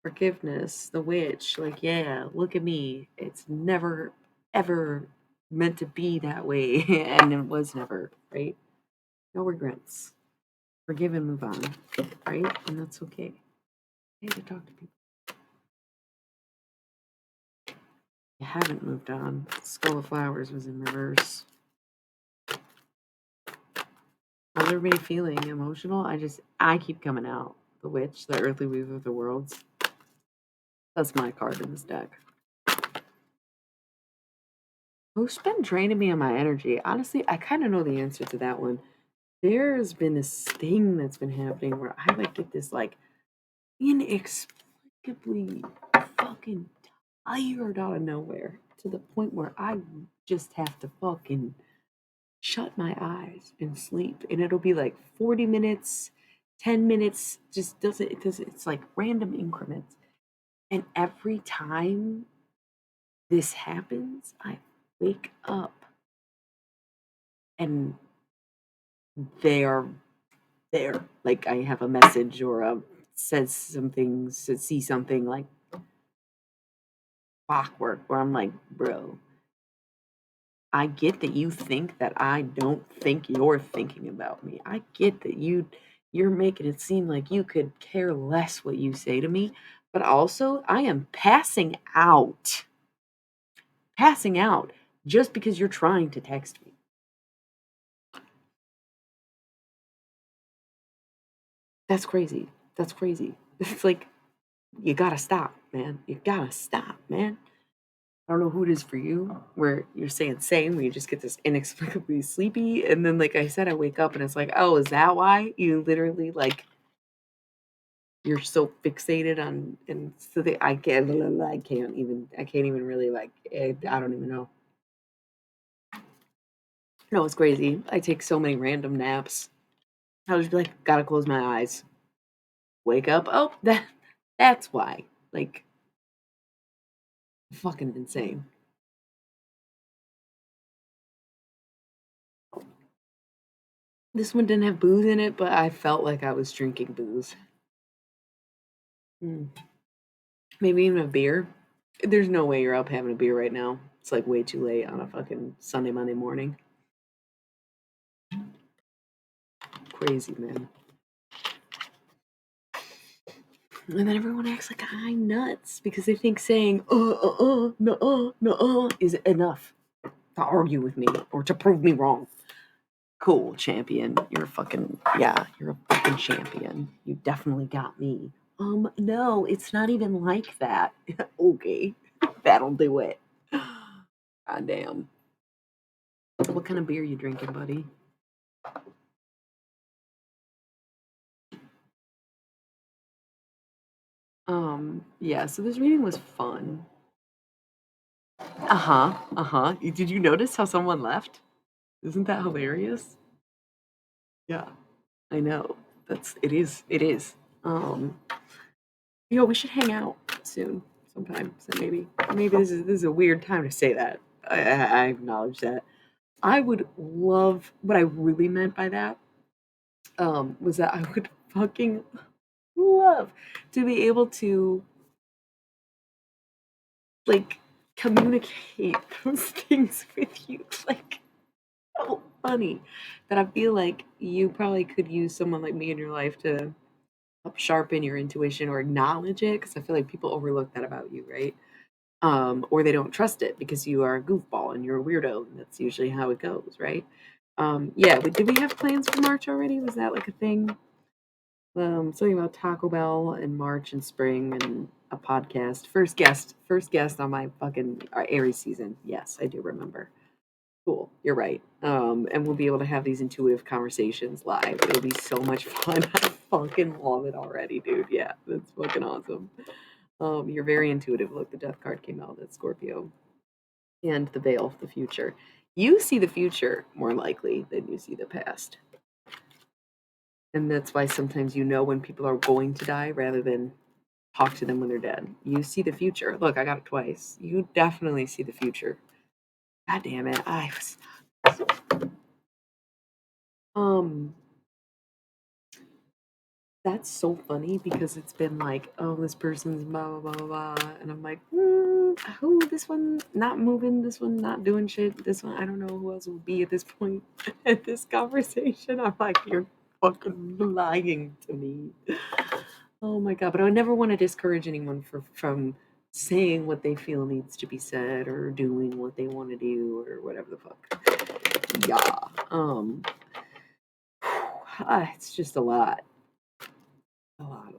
Forgiveness. The witch. Like, yeah, look at me. It's never, ever meant to be that way. And it was never, right? No regrets. Forgive and move on, right? And that's okay. Okay to talk to people. You haven't moved on. Skull of Flowers was in reverse. How's everybody feeling? Emotional? I keep coming out. The Witch, the Earthly Weaver of the Worlds. That's my card in this deck. Who's been draining me on my energy? Honestly, I kind of know the answer to that one. There's been this thing that's been happening where I like get this like inexplicably fucking tired out of nowhere to the point where I just have to fucking shut my eyes and sleep, and it'll be like 40 minutes, 10 minutes, just doesn't it does it's like random increments. And every time this happens, I wake up and they are there. Like I have a message or a says something, see something like clockwork where I'm like, bro, I get that you think that I don't think you're thinking about me. I get that you're making it seem like you could care less what you say to me, but also I am passing out. Passing out just because you're trying to text me. That's crazy. That's crazy. It's like you got to stop, man. You got to stop, man. I don't know who it is for you, where you're saying same, where you just get this inexplicably sleepy, and then, like I said, I wake up and it's like, oh, is that why you literally like you're so fixated on and so that I can't even really like I don't even know. No, it's crazy. I take so many random naps. I'll just be like, gotta close my eyes, wake up. Oh, that's why. Like, fucking insane. This one didn't have booze in it, but I felt like I was drinking booze. Maybe even a beer. There's no way you're up having a beer right now. It's like way too late on a fucking Sunday, Monday morning. Crazy, man. And then everyone acts like I'm nuts because they think saying no is enough to argue with me or to prove me wrong. Cool, champion. You're a fucking champion. You definitely got me. No, it's not even like that. Okay, that'll do it. God damn. What kind of beer you drinking, buddy? Yeah, so this reading was fun. Did you notice how someone left? Isn't that hilarious? Yeah, I know. It is. Um, we should hang out soon sometime. So maybe this is a weird time to say that. I acknowledge that. I would love what I really meant by that was that I would fucking love to be able to like communicate those things with you. Like so funny that I feel like you probably could use someone like me in your life to help sharpen your intuition or acknowledge it because I feel like people overlook that about you, right? Or they don't trust it because you are a goofball and you're a weirdo, and that's usually how it goes, right? Yeah, but did we have plans for March already? Was that like a thing? Something about Taco Bell and March and spring and a podcast. First guest on my fucking Aries season. Yes, I do remember. Cool, you're right. And we'll be able to have these intuitive conversations live. It'll be so much fun. I fucking love it already, dude. Yeah, that's fucking awesome. You're very intuitive. Look, the death card came out. That's Scorpio. And the veil, the future. You see the future more likely than you see the past. And that's why sometimes you know when people are going to die rather than talk to them when they're dead. You see the future. Look, I got it twice. You definitely see the future. God damn it. Um that's so funny because it's been like, oh, this person's blah blah blah blah, blah. And I'm like, who? This one not moving, this one not doing shit, this one I don't know who else would be at this point at this conversation. I'm like, you're fucking lying to me. Oh my god! But I would never want to discourage anyone from saying what they feel needs to be said or doing what they want to do or whatever the fuck. Yeah. It's just a lot. A lot.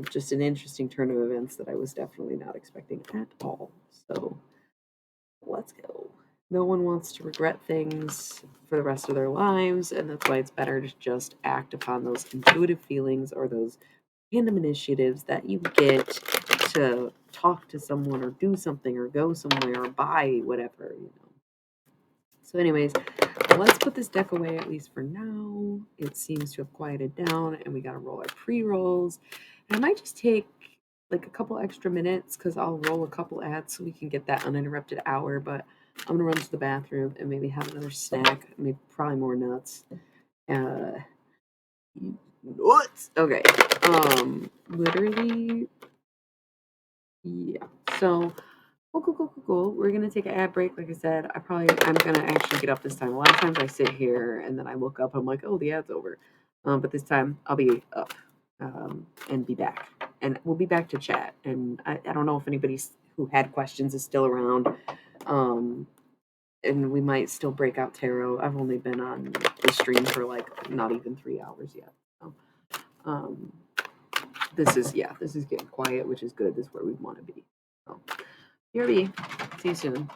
Just an interesting turn of events that I was definitely not expecting at all. So let's go. No one wants to regret things for the rest of their lives, and that's why it's better to just act upon those intuitive feelings or those random initiatives that you get to talk to someone or do something or go somewhere or buy whatever. So, anyways, let's put this deck away at least for now. It seems to have quieted down, and we got to roll our pre-rolls. And I might just take like a couple extra minutes because I'll roll a couple ads so we can get that uninterrupted hour. But I'm gonna run to the bathroom and maybe have another snack, maybe probably more nuts. Nuts. Okay. Literally, yeah. So cool. We're gonna take an ad break. Like I said, I'm gonna actually get up this time. A lot of times I sit here and then I look up. I'm like, oh, the ad's over. But this time I'll be up and be back, and we'll be back to chat. And I don't know if anybody who had questions is still around. And we might still break out tarot. I've only been on the stream for like not even 3 hours yet. So, um, this is getting quiet, which is good. This is where we want to be. So, BRB. See you soon.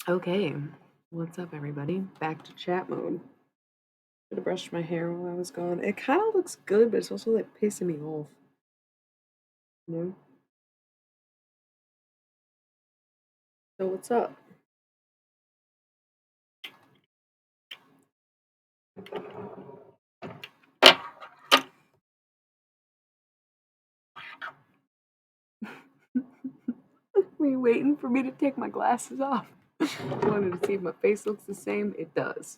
Okay, what's up, everybody? Back to chat mode. Should have brushed my hair while I was gone. It kind of looks good, but it's also like pissing me off. You know? So what's up? Were you waiting for me to take my glasses off? Wanted to see if my face looks the same. It does.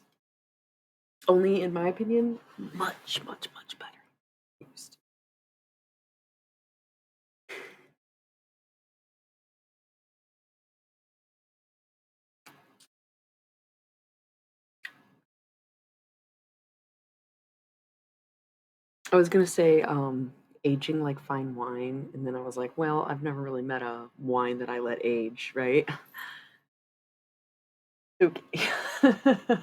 Only, in my opinion, much, much, much better. Used. I was gonna say, aging like fine wine, and then I was like, well, I've never really met a wine that I let age, right? Okay.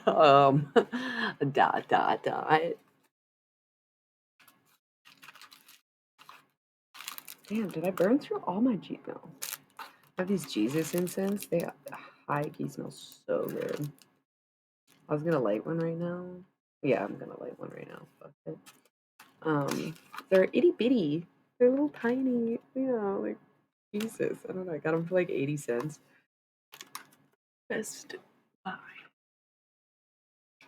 um, dot. Damn, did I burn through all my no. I have these Jesus incense. They high key smell so good. I was gonna light one right now. Yeah, I'm gonna light one right now. Fuck it. They're itty bitty. They're little tiny. Like Jesus. I don't know. I got them for like 80 cents. Best buy.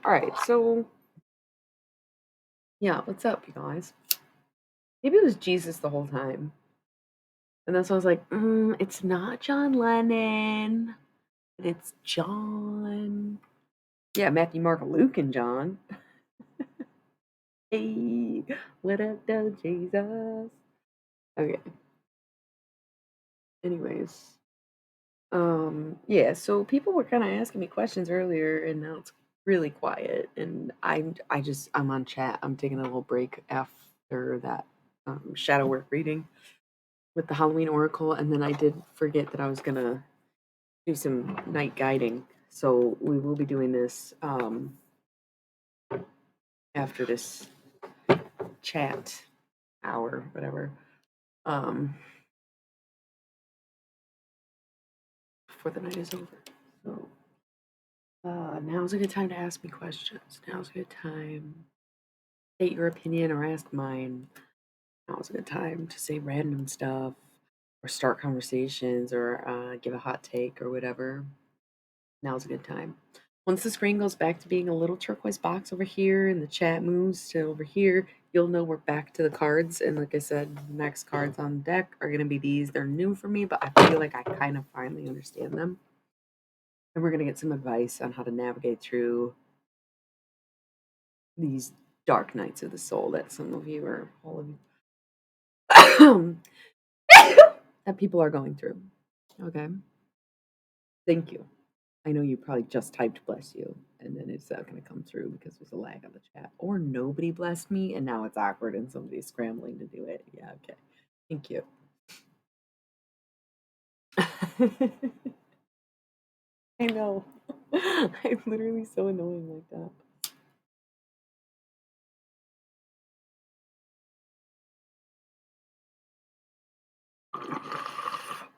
All right, so yeah, what's up, you guys? Maybe it was Jesus the whole time. And that's why I was like, it's not John Lennon, but it's John. Yeah, Matthew, Mark, Luke, and John. Hey, what up, though, Jesus? Okay. Anyways, yeah. So people were kind of asking me questions earlier, and now it's really quiet. And I'm on chat. I'm taking a little break after that shadow work reading with the Halloween Oracle, and then I did forget that I was gonna do some night guiding. So we will be doing this after this chat hour, whatever. Before the night is over. So now's a good time to ask me questions. Now's a good time to state your opinion or ask mine. Now's a good time to say random stuff or start conversations or give a hot take or whatever. Now's a good time. Once the screen goes back to being a little turquoise box over here and the chat moves to over here, you'll know we're back to the cards. And like I said, the next cards on deck are going to be these. They're new for me, but I feel like I kind of finally understand them. And we're going to get some advice on how to navigate through these dark nights of the soul that some of you or all of you that people are going through. Okay. Thank you. I know you probably just typed bless you, and then it's not going to come through because there's a lag on the chat. Or nobody blessed me, and now it's awkward and somebody's scrambling to do it. Yeah, okay. Thank you. I know. I'm literally so annoying like that.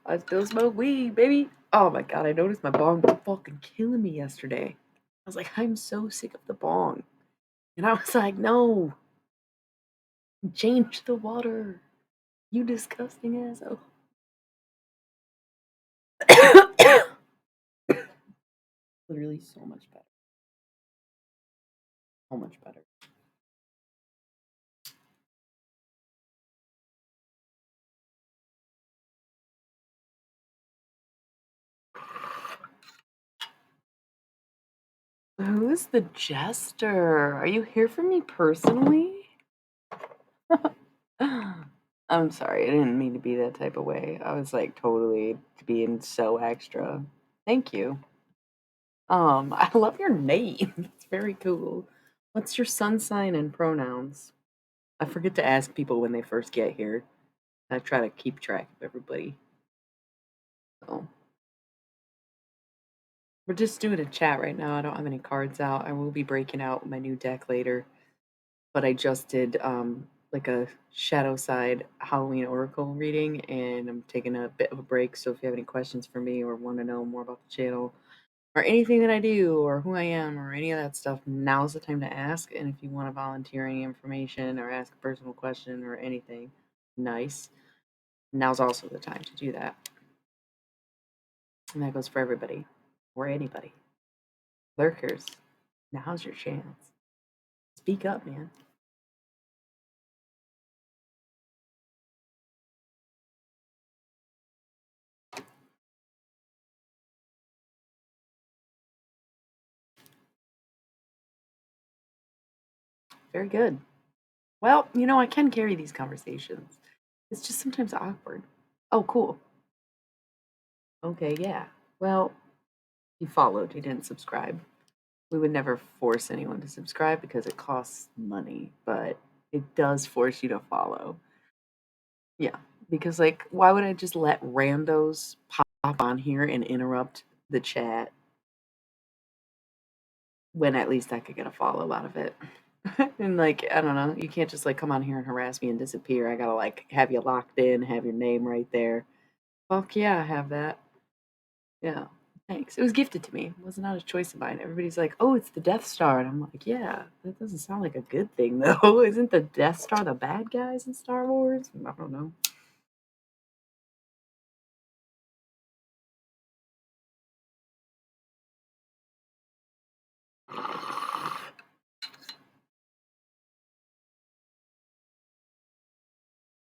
I still smoke weed, baby. Oh my god, I noticed my bong was fucking killing me yesterday. I was like, I'm so sick of the bong. And I was like, no, change the water. You disgusting asshole. Literally so much better. So much better. Who's the jester? Are you here for me personally? I'm sorry, I didn't mean to be that type of way. I was like totally being so extra. Thank you. I love your name. It's very cool. What's your sun sign and pronouns? I forget to ask people when they first get here. I try to keep track of everybody. So we're just doing a chat right now. I don't have any cards out. I will be breaking out my new deck later. But I just did like a shadow side Halloween Oracle reading, and I'm taking a bit of a break. So if you have any questions for me or want to know more about the channel, or anything that I do or who I am or any of that stuff, now's the time to ask. And if you want to volunteer any information or ask a personal question or anything, nice. Now's also the time to do that. And that goes for everybody or anybody. Lurkers, now's your chance. Speak up, man. Very good. Well, I can carry these conversations. It's just sometimes awkward. Oh, cool. Okay, yeah. Well, you followed, you didn't subscribe. We would never force anyone to subscribe because it costs money, but it does force you to follow. Yeah, because like, why would I just let randos pop on here and interrupt the chat when at least I could get a follow out of it? And like, I don't know, you can't just like come on here and harass me and disappear. I gotta like have you locked in, have your name right there. Fuck yeah, I have that. Yeah. Thanks. It was gifted to me. It was not a choice of mine. Everybody's like, "Oh, it's the Death Star," and I'm like, "Yeah, that doesn't sound like a good thing, though. Isn't the Death Star the bad guys in Star Wars?" I don't know.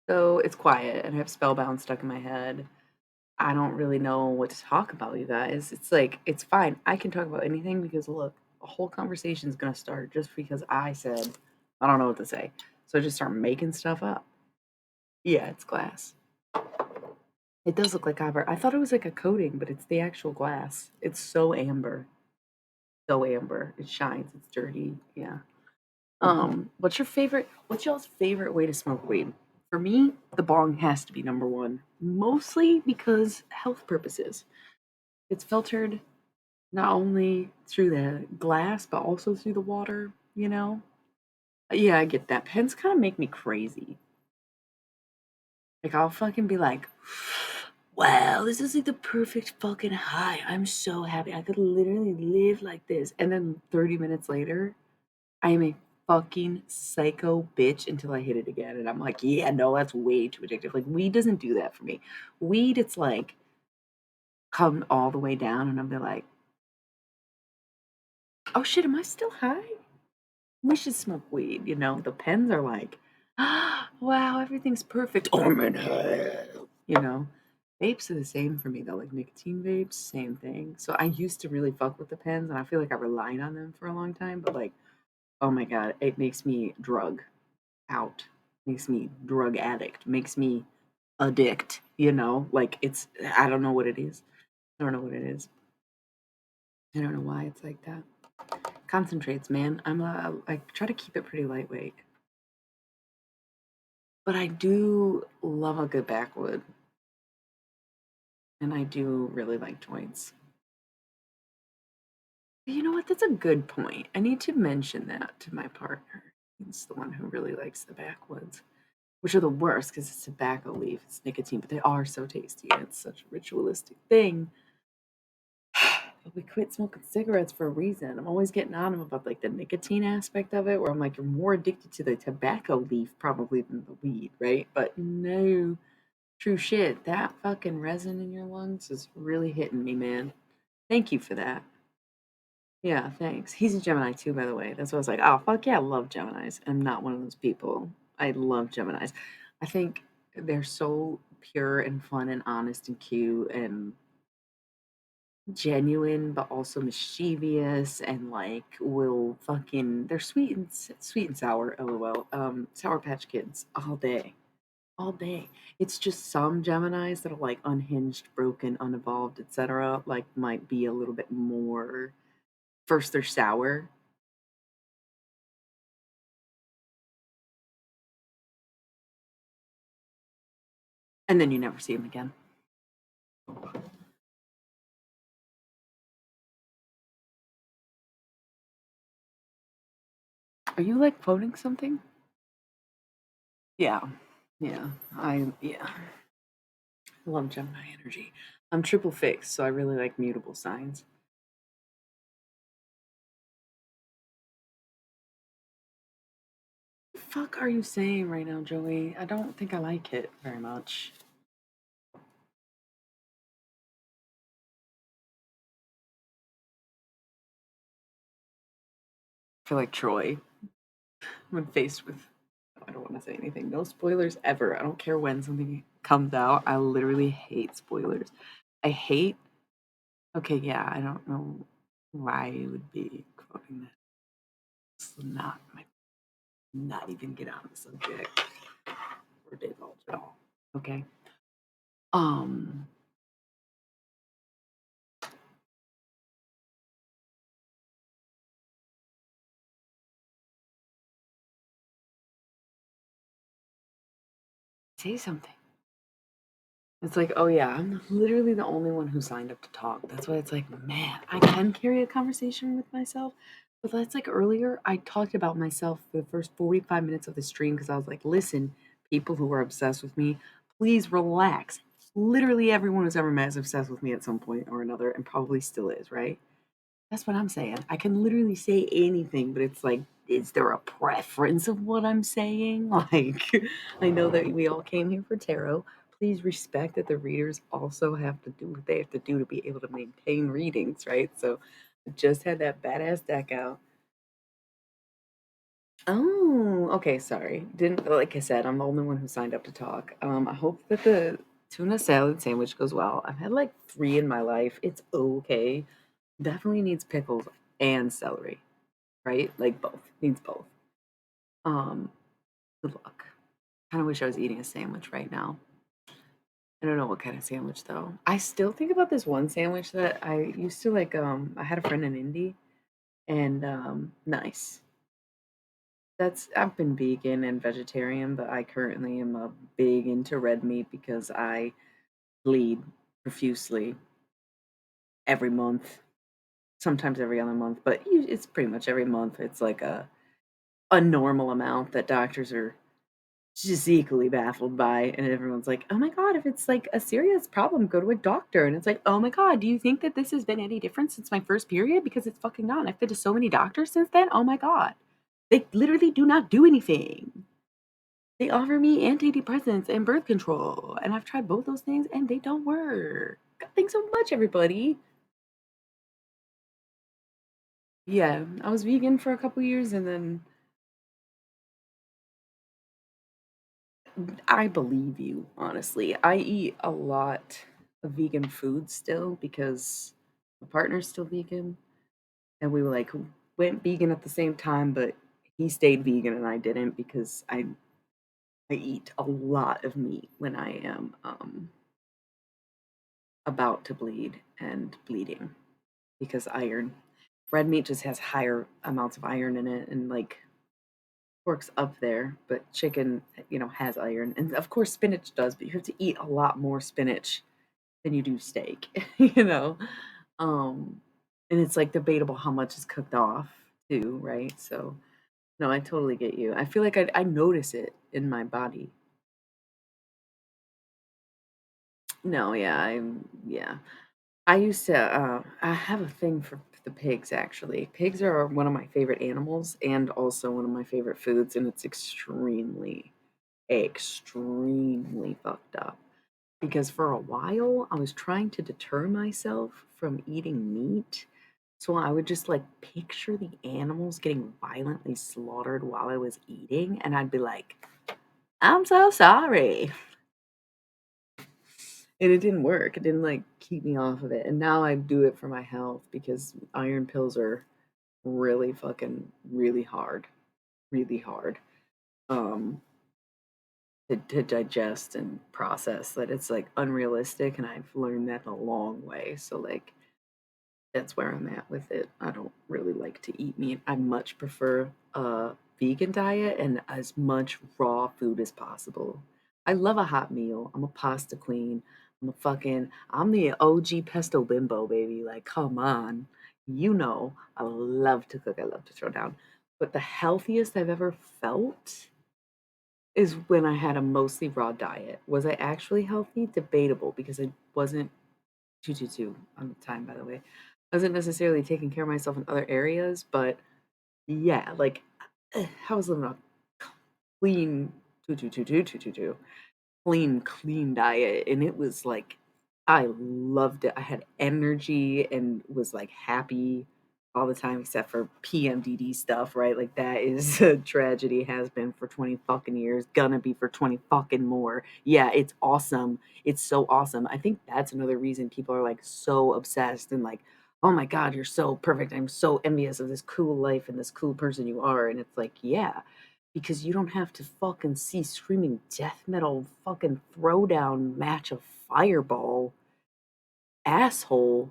So it's quiet, and I have Spellbound stuck in my head. I don't really know what to talk about, you guys. It's like it's fine. I can talk about anything because look, a whole conversation is gonna start just because I said I don't know what to say. So I just start making stuff up. Yeah, it's glass. It does look like copper. I thought it was like a coating, but it's the actual glass. It's so amber. So amber. It shines. It's dirty. Yeah. What's y'all's favorite way to smoke weed? For me, the bong has to be number one. Mostly because health purposes. It's filtered not only through the glass, but also through the water. Yeah, I get that. Pens kind of make me crazy. Like I'll fucking be like, wow, this is like the perfect fucking high. I'm so happy. I could literally live like this. And then 30 minutes later, I am a fucking psycho bitch until I hit it again. And I'm like, yeah, no, that's way too addictive. Like weed doesn't do that for me. Weed, it's like come all the way down and I'll be like, oh shit, am I still high? We should smoke weed. The pens are like, wow, everything's perfect. I'm in hell. Vapes are the same for me though, like nicotine vapes, same thing. So I used to really fuck with the pens and I feel like I relied on them for a long time, but like, oh my god, it makes me drug out, makes me drug addict, makes me addict. Like it's, I don't know what it is. I don't know what it is. I don't know why it's like that. Concentrates, man. I try to keep it pretty lightweight. But I do love a good backwood, and I do really like joints. But you know what? That's a good point. I need to mention that to my partner. He's the one who really likes the backwoods, which are the worst because it's tobacco leaf, it's nicotine, but they are so tasty and it's such a ritualistic thing. But we quit smoking cigarettes for a reason. I'm always getting on him about like the nicotine aspect of it, where I'm like, you're more addicted to the tobacco leaf probably than the weed, right? But no, true shit. That fucking resin in your lungs is really hitting me, man. Thank you for that. Yeah, thanks. He's a Gemini too, by the way. That's why I was like, oh, fuck yeah, I love Geminis. I'm not one of those people. I love Geminis. I think they're so pure and fun and honest and cute and genuine, but also mischievous and like will fucking. They're sweet and sour. LOL. Sour Patch Kids all day. All day. It's just some Geminis that are like unhinged, broken, unevolved, etc. Like might be a little bit more. First, they're sour, and then you never see them again. Are you like quoting something? Yeah, yeah. Yeah. I love Gemini energy. I'm triple fixed, so I really like mutable signs. fuck are you saying right now, Joey? I don't think I like it very much. I feel like Troy when faced with. I don't want to say anything. No spoilers ever. I don't care when something comes out. I literally hate spoilers. I hate. Okay, yeah, I don't know why you would be quoting that. It's not my. Not even get on the subject or divulge at all. Okay. Um. Say something. It's like, oh yeah, I'm literally the only one who signed up to talk. That's why it's like, man, I can carry a conversation with myself. But that's like earlier, I talked about myself for the first 45 minutes of the stream because I was like, listen, people who are obsessed with me, please relax. Literally everyone who's ever met is obsessed with me at some point or another and probably still is, right? That's what I'm saying. I can literally say anything, but it's like, is there a preference of what I'm saying? Like, I know that we all came here for tarot. Please respect that the readers also have to do what they have to do to be able to maintain readings, right? So, I just had that badass deck out. Oh, okay, sorry. Didn't like I said, I'm the only one who signed up to talk. I hope that the tuna salad sandwich goes well. I've had like 3 in my life. It's okay. Definitely needs pickles and celery, right? Like both. Needs both. Um, Good luck. Kind of wish I was eating a sandwich right now. I don't know what kind of sandwich though. I still think about this one sandwich that I used to like. I had a friend in Indy, and nice. That's I've been vegan and vegetarian, but I currently am a big into red meat because I bleed profusely every month, sometimes every other month, but it's pretty much every month. It's like a normal amount that doctors are just equally baffled by, and everyone's like, "Oh my god, if it's like a serious problem, go to a doctor." And it's like, "Oh my god, do you think that this has been any different since my first period? Because it's fucking not. I've been to so many doctors since then. Oh my god, they literally do not do anything. They offer me antidepressants and birth control, and I've tried both those things, and they don't work. Thanks so much, everybody." Yeah, I was vegan for a couple years, and then I believe you, honestly. I eat a lot of vegan food still because my partner's still vegan, and we like went vegan at the same time, but he stayed vegan and I didn't because I eat a lot of meat when I am about to bleed and bleeding because iron. Red meat just has higher amounts of iron in it, and like pork's up there, but chicken, has iron, and of course spinach does, but you have to eat a lot more spinach than you do steak, you know? Um, and it's like debatable how much is cooked off too, right? So, no, I totally get you. I feel like I notice it in my body. No, yeah, yeah. I used to, I have a thing for the pigs actually. Pigs are one of my favorite animals and also one of my favorite foods, and it's extremely fucked up. Because for a while I was trying to deter myself from eating meat. So I would just like picture the animals getting violently slaughtered while I was eating, and I'd be like, I'm so sorry. And it didn't work. It didn't like keep me off of it. And now I do it for my health because iron pills are really fucking really hard. Really hard. Um to digest and process that it's like unrealistic, and I've learned that a long way. So like that's where I'm at with it. I don't really like to eat meat. I much prefer a vegan diet and as much raw food as possible. I love a hot meal. I'm a pasta queen. I'm the OG pesto bimbo, baby. Like, come on. I love to cook. I love to throw down. But the healthiest I've ever felt is when I had a mostly raw diet. Was I actually healthy? Debatable because I wasn't 222 on the time, by the way. I wasn't necessarily taking care of myself in other areas, but yeah, like I was living off. clean, clean diet, and it was like I loved it. I had energy and was like happy all the time except for PMDD stuff, right? Like that is a tragedy, has been for 20 fucking years, gonna be for 20 fucking more. Yeah, it's awesome. It's so awesome. I think that's another reason people are like so obsessed and like, oh my God, you're so perfect. I'm so envious of this cool life and this cool person you are. And it's like, yeah, because you don't have to fucking see screaming death metal fucking throwdown match of Fireball asshole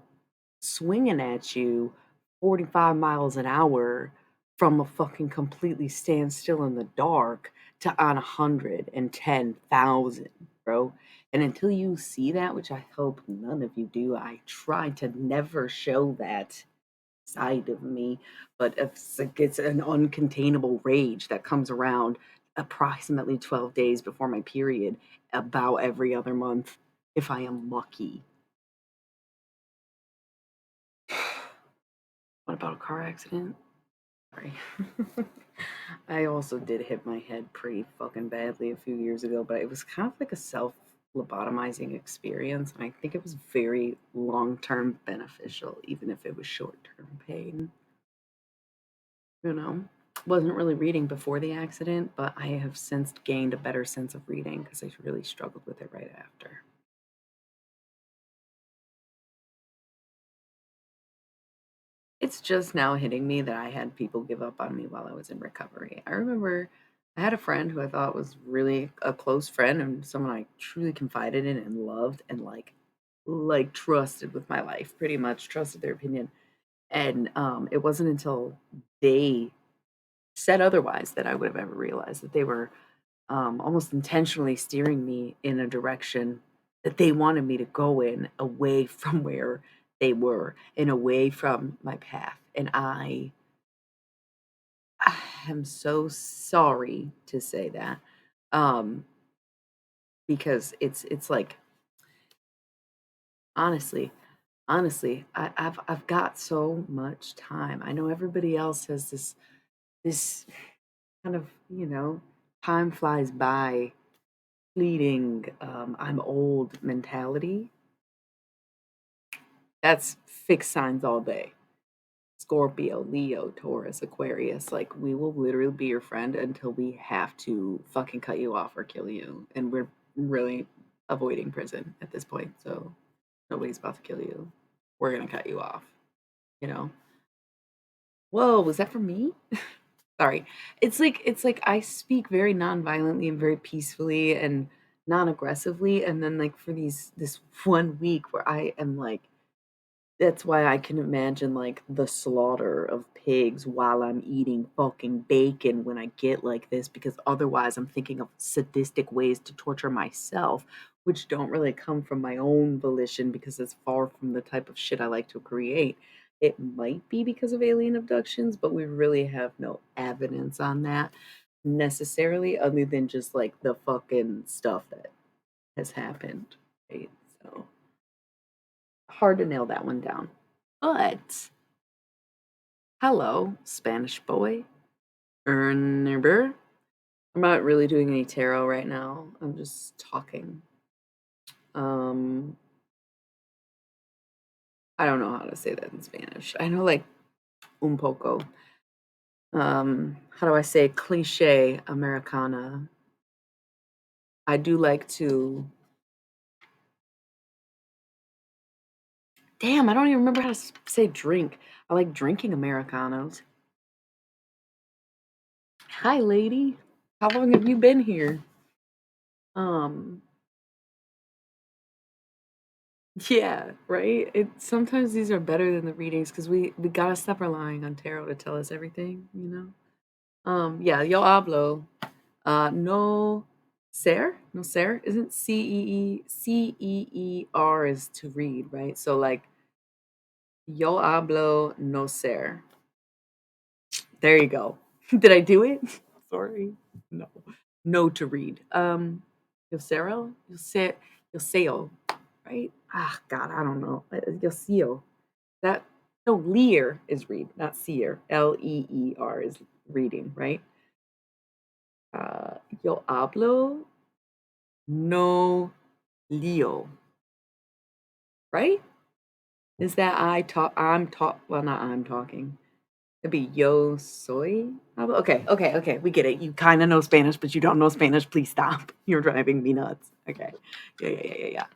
swinging at you 45 miles an hour from a fucking completely standstill in the dark to on 110,000, bro. And until you see that, which I hope none of you do, I try to never show that side of me, but it's an uncontainable rage that comes around approximately 12 days before my period, about every other month, if I am lucky. What about a car accident? Sorry. I also did hit my head pretty fucking badly a few years ago, but it was kind of like a self lobotomizing experience. And I think it was very long term beneficial, even if it was short term pain. You know, wasn't really reading before the accident, but I have since gained a better sense of reading because I really struggled with it right after. It's just now hitting me that I had people give up on me while I was in recovery. I remember I had a friend who I thought was really a close friend and someone I truly confided in and loved and like trusted with my life, pretty much trusted their opinion. And it wasn't until they said otherwise that I would have ever realized that they were almost intentionally steering me in a direction that they wanted me to go in, away from where they were and away from my path. And I am so sorry to say that, um, because it's like honestly, I've got so much time. I know everybody else has this kind of, time flies by, fleeting, I'm old mentality. That's fixed signs all day. Scorpio, Leo, Taurus, Aquarius, like we will literally be your friend until we have to fucking cut you off or kill you. And we're really avoiding prison at this point. So nobody's about to kill you. We're gonna cut you off, you know? Whoa, was that for me? Sorry. It's like I speak very non-violently and very peacefully and non-aggressively. And then like for this 1 week where I am like that's why I can imagine, like, the slaughter of pigs while I'm eating fucking bacon when I get like this, because otherwise I'm thinking of sadistic ways to torture myself, which don't really come from my own volition because it's far from the type of shit I like to create. It might be because of alien abductions, but we really have no evidence on that necessarily, other than just like the fucking stuff that has happened, right? So hard to nail that one down. But hello, Spanish boy. Erneber. I'm not really doing any tarot right now. I'm just talking. Um, I don't know how to say that in Spanish. I know like un poco. How do I say cliche Americana? I do like to. Damn, I don't even remember how to say drink. I like drinking Americanos. Hi, lady. How long have you been here? Um, Yeah, right? Sometimes these are better than the readings because we gotta stop relying on tarot to tell us everything, you know? Yeah, yo hablo. No ser? No ser? Isn't Ceer is to read, right? So like yo hablo no ser. There you go. Did I do it? Sorry. No. No to read. Yosero? Yoseo, right? Ah, God, I don't know. Yoseo. That no, Lear is read, not seer. Leer is reading, right? Yo hablo no lío, right? Is that I'm talk well, not I'm talking. It'd be yo soy hablo. Okay, we get it. You kind of know Spanish, but you don't know Spanish. Please stop. You're driving me nuts. Okay. Yeah.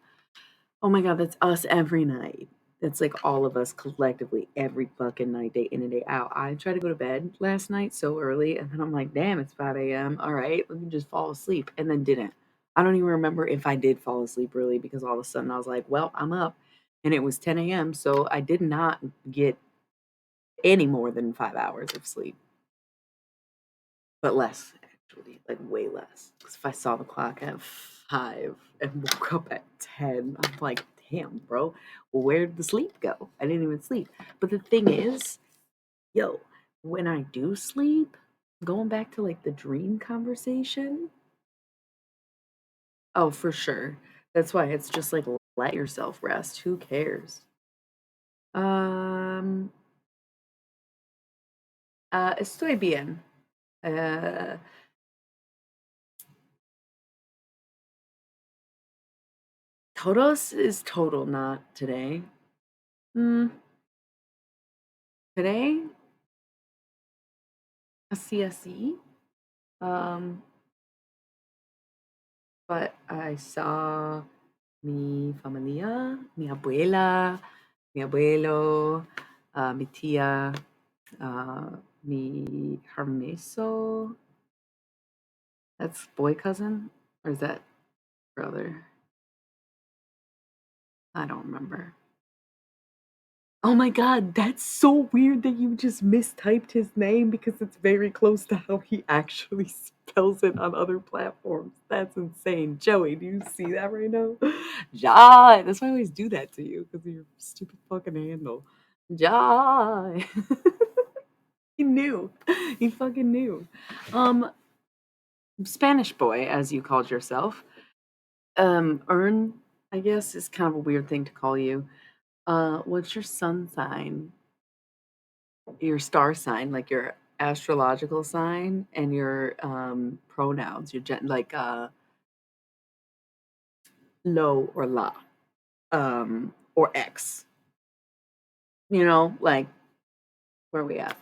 Oh my God, that's us every night. That's like all of us collectively every fucking night, day in and day out. I tried to go to bed last night so early, and then I'm like, damn, it's 5 a.m. All right, let me just fall asleep, and then didn't. I don't even remember if I did fall asleep early because all of a sudden I was like, well, I'm up, and it was 10 a.m., so I did not get any more than 5 hours of sleep, but less actually, like way less. Because if I saw the clock at 5 and woke up at 10, I'm like, damn, bro, where did the sleep go? I didn't even sleep. But the thing is, yo, when I do sleep, going back to like the dream conversation, oh, for sure. That's why it's just like let yourself rest. Who cares? Um, estoy bien. Uh, todos is total, not today. Mm, today, así así. Um, but I saw mi familia, mi abuela, mi abuelo, mi tía, uh, mi hermeso. That's boy cousin, or is that brother? I don't remember. Oh my God, that's so weird that you just mistyped his name because it's very close to how he actually spells it on other platforms. That's insane. Joey, do you see that right now? Jai. That's why I always do that to you because of your stupid fucking handle. Jai. He knew. He fucking knew. Um, Spanish boy, as you called yourself. Ern, I guess, is kind of a weird thing to call you. What's your sun sign? Your star sign, like your astrological sign, and your pronouns, your like lo or la, or X. You know, like where are we at?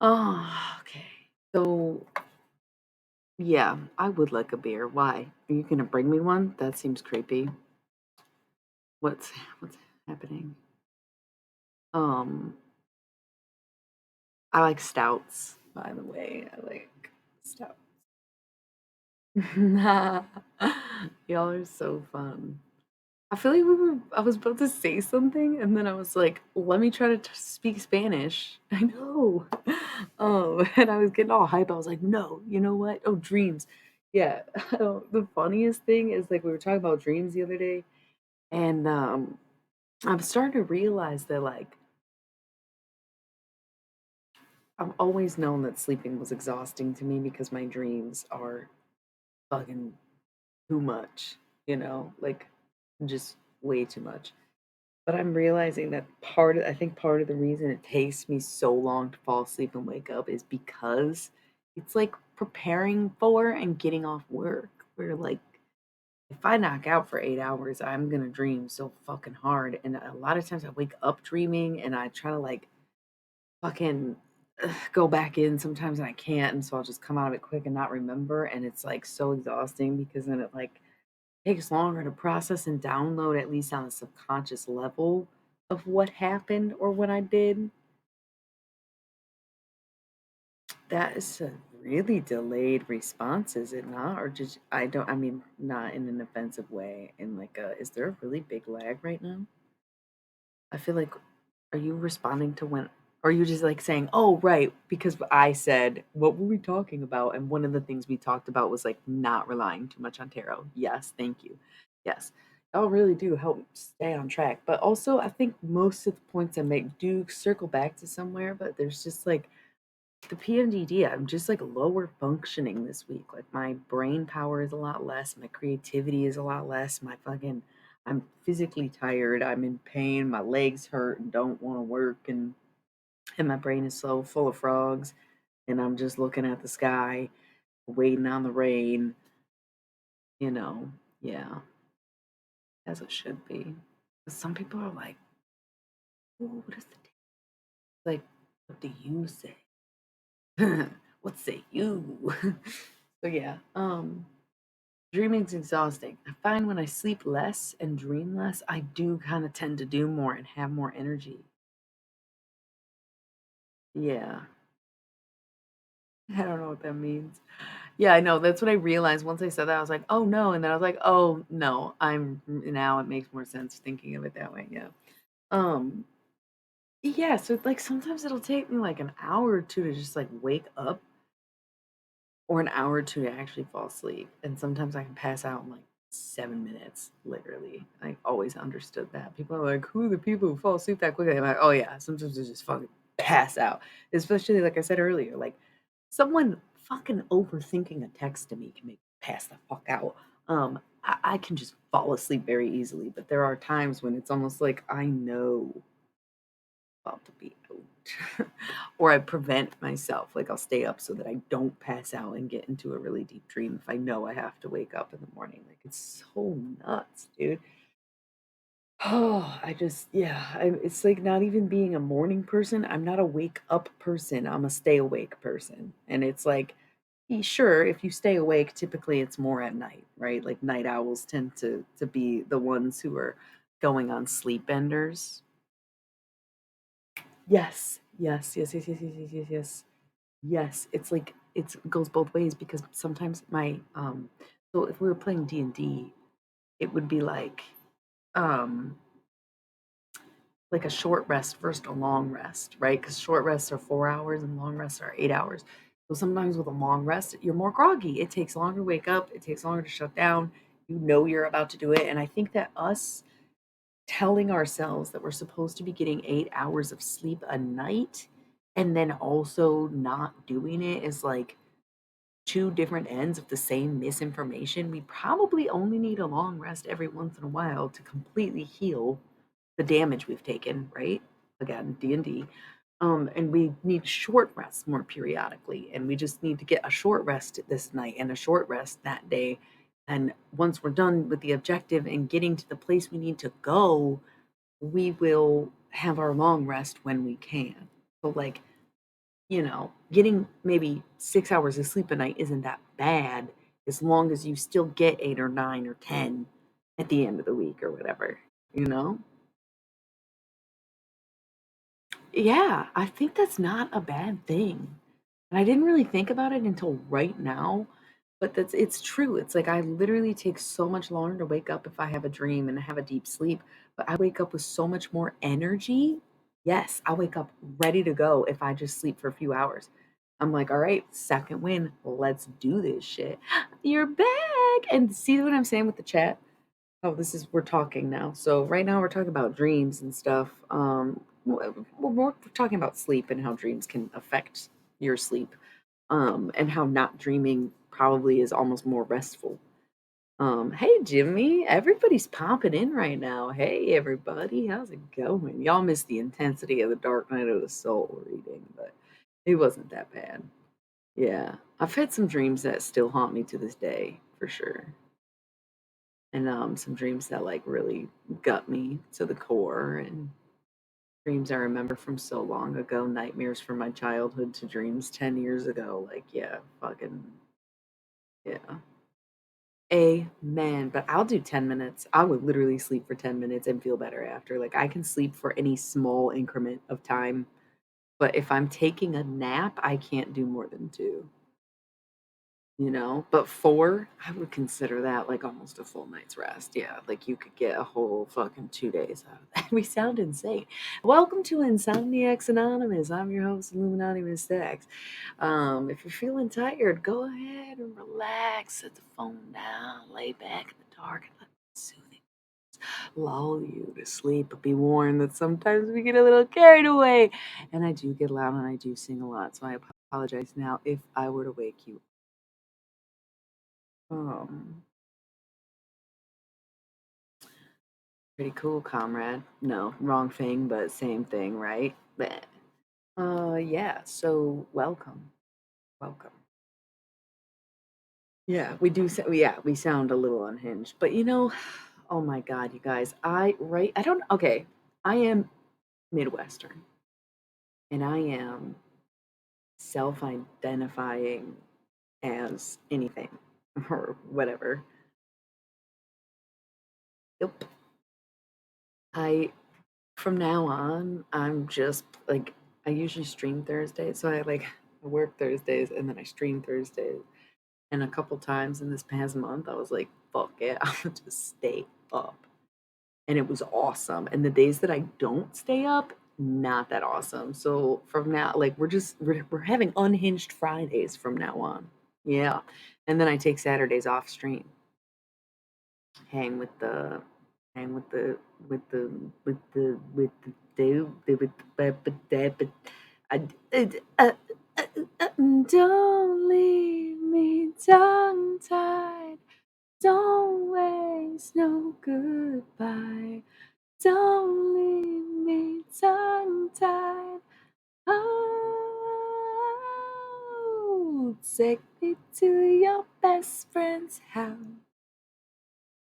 Oh, okay. So yeah, I would like a beer. Why? Are you gonna bring me one? That seems creepy. What's happening? Um, I like stouts, by the way. I like stouts. Y'all are so fun. I feel like I was about to say something, and then I was like, let me try to speak Spanish. I know. And I was getting all hype. I was like, no, you know what? Oh, dreams. Yeah. The funniest thing is like we were talking about dreams the other day, and I'm starting to realize that like I've always known that sleeping was exhausting to me because my dreams are fucking too much, like just way too much. But I'm realizing that I think part of the reason it takes me so long to fall asleep and wake up is because it's like preparing for and getting off work. Where like if I knock out for 8 hours, I'm gonna dream so fucking hard. And a lot of times I wake up dreaming and I try to like fucking go back in sometimes and I can't. And so I'll just come out of it quick and not remember. And it's like so exhausting because then it like takes longer to process and download, at least on a subconscious level, of what happened or what I did. That is a really delayed response, is it not? Or just I mean, not in an offensive way. In like is there a really big lag right now? I feel like, are you responding to when, or are you just like saying, oh, right, because I said, what were we talking about? And one of the things we talked about was like not relying too much on tarot. Yes, thank you. Yes, y'all really do help stay on track. But also, I think most of the points I make do circle back to somewhere, but there's just like the PMDD. I'm just like lower functioning this week. Like my brain power is a lot less, my creativity is a lot less, I'm physically tired, I'm in pain, my legs hurt and don't want to work, and my brain is so full of frogs, and I'm just looking at the sky. waiting on the rain, you know. Yeah, as it should be. Some people are like, "Ooh, what is the day?" Like, what do you say? What say you? So yeah, dreaming's exhausting. I find when I sleep less and dream less, I do kind of tend to do more and have more energy. Yeah. I don't know what that means. Yeah, I know. That's what I realized once I said that. I was like, "Oh no," and then I was like, "Oh no." Now it makes more sense thinking of it that way. Yeah. Um. Yeah. So like sometimes it'll take me like an hour or two to just like wake up, or an hour or two to actually fall asleep, and sometimes I can pass out in like 7 minutes. Literally, I always understood that. People are like, "Who are the people who fall asleep that quickly?" I'm like, "Oh yeah." Sometimes I just fucking pass out. Especially like I said earlier, like someone fucking overthinking a text to me can make me pass the fuck out. I can just fall asleep very easily, but there are times when it's almost like I know about to be out. Or I prevent myself. Like I'll stay up so that I don't pass out and get into a really deep dream if I know I have to wake up in the morning. Like it's so nuts, dude. Oh, it's like not even being a morning person. I'm not a wake up person. I'm a stay awake person. And it's like, sure, if you stay awake, typically it's more at night, right? Like night owls tend to be the ones who are going on sleep benders. Yes, yes, yes, yes, yes, yes, yes, yes, yes. Yes, it's like it goes both ways because sometimes so if we were playing D&D, it would be um like a short rest versus a long rest, right? Because short rests are 4 hours and long rests are 8 hours. So sometimes with a long rest, you're more groggy. It takes longer to wake up, it takes longer to shut down. You know you're about to do it. And I think that us telling ourselves that we're supposed to be getting 8 hours of sleep a night and then also not doing it is like two different ends of the same misinformation. We probably only need a long rest every once in a while to completely heal the damage we've taken, right? Again, D&D. And we need short rests more periodically, and we just need to get a short rest this night and a short rest that day. And once we're done with the objective and getting to the place we need to go, we will have our long rest when we can. So, like, getting maybe 6 hours of sleep a night isn't that bad as long as you still get 8 or 9 or 10 at the end of the week or whatever, you know? Yeah, I think that's not a bad thing. And I didn't really think about it until right now, but it's true. It's like I literally take so much longer to wake up if I have a dream and I have a deep sleep, but I wake up with so much more energy. Yes, I wake up ready to go if I just sleep for a few hours. I'm like, all right, second win, let's do this shit. You're back. And see what I'm saying with the chat? Oh, we're talking now. So right now we're talking about dreams and stuff. We're talking about sleep and how dreams can affect your sleep. And how not dreaming probably is almost more restful. Hey Jimmy, everybody's popping in right now. Hey everybody, how's it going? Y'all missed the intensity of the Dark Night of the Soul reading, but it wasn't that bad. Yeah, I've had some dreams that still haunt me to this day, for sure. And some dreams that like really gut me to the core, and dreams I remember from so long ago, nightmares from my childhood to dreams 10 years ago. Like, yeah, fucking, yeah. Amen. But I'll do 10 minutes. I would literally sleep for 10 minutes and feel better after. Like, I can sleep for any small increment of time. But if I'm taking a nap, I can't do more than two. But 4, I would consider that like almost a full night's rest. Yeah, like you could get a whole fucking 2 days out of that. We sound insane. Welcome to Insomniacs Anonymous. I'm your host, Illuminati Miss Dax. If you're feeling tired, go ahead and relax. Set the phone down, lay back in the dark, and let the soothing lull you to sleep. But be warned that sometimes we get a little carried away. And I do get loud and I do sing a lot. So I apologize now if I were to wake you. Um, Pretty cool, comrade. No, wrong thing, but same thing, right? Bleh. Yeah, so welcome. Welcome. Yeah, we do. Yeah, we sound a little unhinged, but oh my God, you guys, I don't. Okay, I am Midwestern, and I am self-identifying as anything or whatever. Yep. I From now on, I'm just like I usually stream Thursdays, so I work Thursdays and then I stream Thursdays. And a couple times in this past month, I was like, "Fuck it, I'm gonna just stay up," and it was awesome. And the days that I don't stay up, not that awesome. So from now, like we're having unhinged Fridays from now on. Yeah, and then I take Saturdays off stream. Hang with the hang with the with the with the do with the I, uh, don't leave me tongue tied. Don't waste no goodbye. Don't leave me tongue tied. Oh, take me to your best friend's house.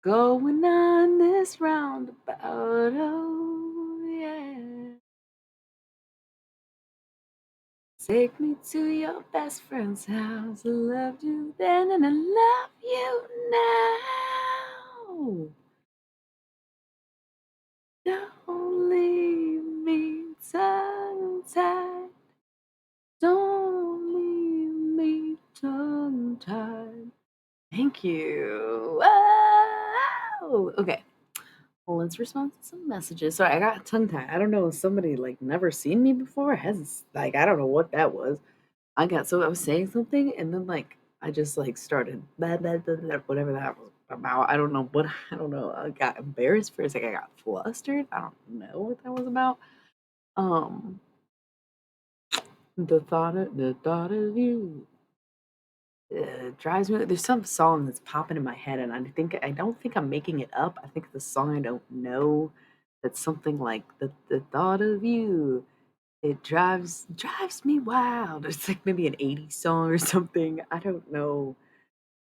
Going on this roundabout, oh yeah. Take me to your best friend's house. I loved you then and I love you now. Don't leave me tongue tied. Don't leave me tongue tied. Thank you. Oh, okay. Well, let's respond to some messages. Sorry, I got tongue tied. I don't know if somebody like never seen me before. Has like I don't know what that was. I was saying something and then like I just like started blah, blah, blah, blah, whatever that was about. I don't know what I don't know. I got embarrassed for a second. I got flustered. I don't know what that was about. Um, the thought of you drives me. There's some song that's popping in my head, and I don't think I'm making it up. I think it's a song I don't know. That's something like the thought of you. It drives me wild. It's like maybe an '80s song or something. I don't know.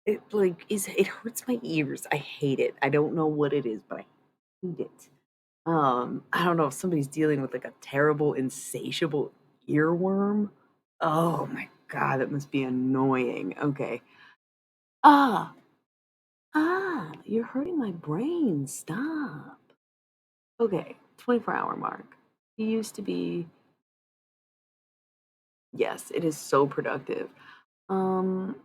It hurts my ears. I hate it. I don't know what it is, but I hate it. I don't know if somebody's dealing with like a terrible, insatiable earworm. Oh my God, that must be annoying. Okay. Ah, you're hurting my brain. Stop. Okay, 24-hour mark. It used to be, yes, it is so productive. Um,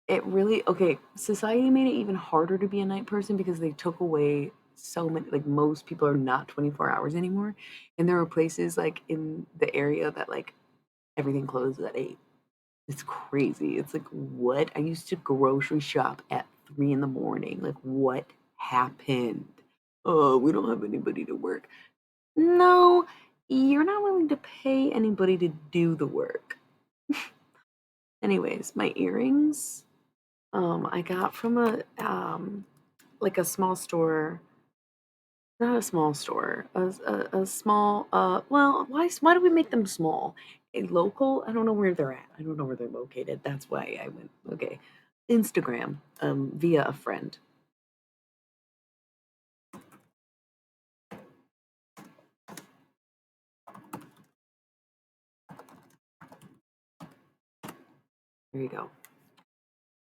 it really, okay, society made it even harder to be a night person because they took away so many, like most people are not 24 hours anymore. And there are places like in the area that like everything closes at 8. It's crazy. It's like, what? I used to grocery shop at 3 in the morning. Like, what happened? Oh, we don't have anybody to work. No, you're not willing to pay anybody to do the work. Anyways, my earrings, I got from like a small store, not a small store, a small, well, why do we make them small? A local, I don't know where they're at. I don't know where they're located. That's why I went, okay. Instagram, via a friend. There you go.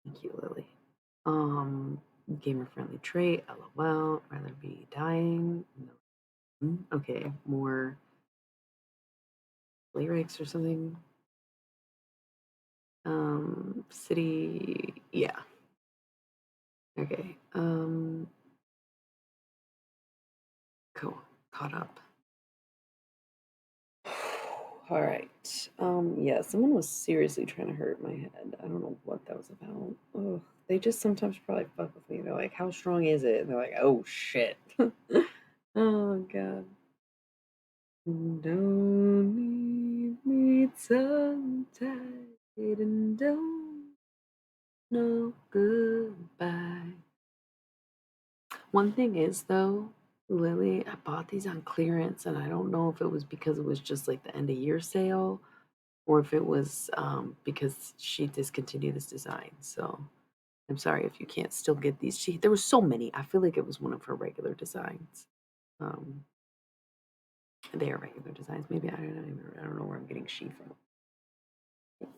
Thank you, Lily. Um, gamer friendly trait, LOL, rather be dying. No. Okay, more lyrics or something. City, yeah. Okay. Cool. Caught up. All right. Yeah, someone was seriously trying to hurt my head. I don't know what that was about. Oh, they just sometimes probably fuck with me. They're like, "How strong is it?" And they're like, "Oh shit." Oh god. Don't leave me tongue-tied and don't know goodbye. One thing is though, Lily, I bought these on clearance and I don't know if it was because it was just like the end of year sale or if it was because she discontinued this design. So I'm sorry if you can't still get these. There was so many. I feel like it was one of her regular designs. Um, they are regular designs. Maybe I don't know where I'm getting she from.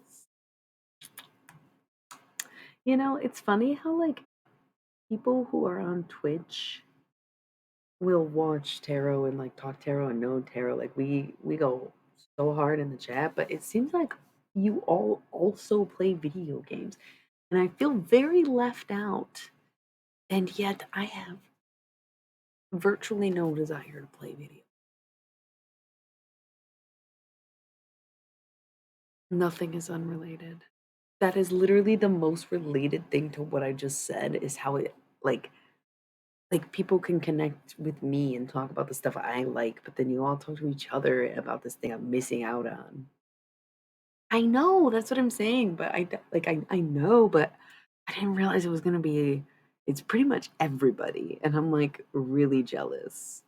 You know, it's funny how like people who are on Twitch will watch tarot and like talk tarot and know tarot. Like we go so hard in the chat, but it seems like you all also play video games, and I feel very left out. And yet I have virtually no desire to play video. Nothing is unrelated. That is literally the most related thing to what I just said is how it like people can connect with me and talk about the stuff I like, but then you all talk to each other about this thing I'm missing out on. I know, that's what I'm saying, but I know, but I didn't realize it was gonna be it's pretty much everybody, and I'm, like, really jealous.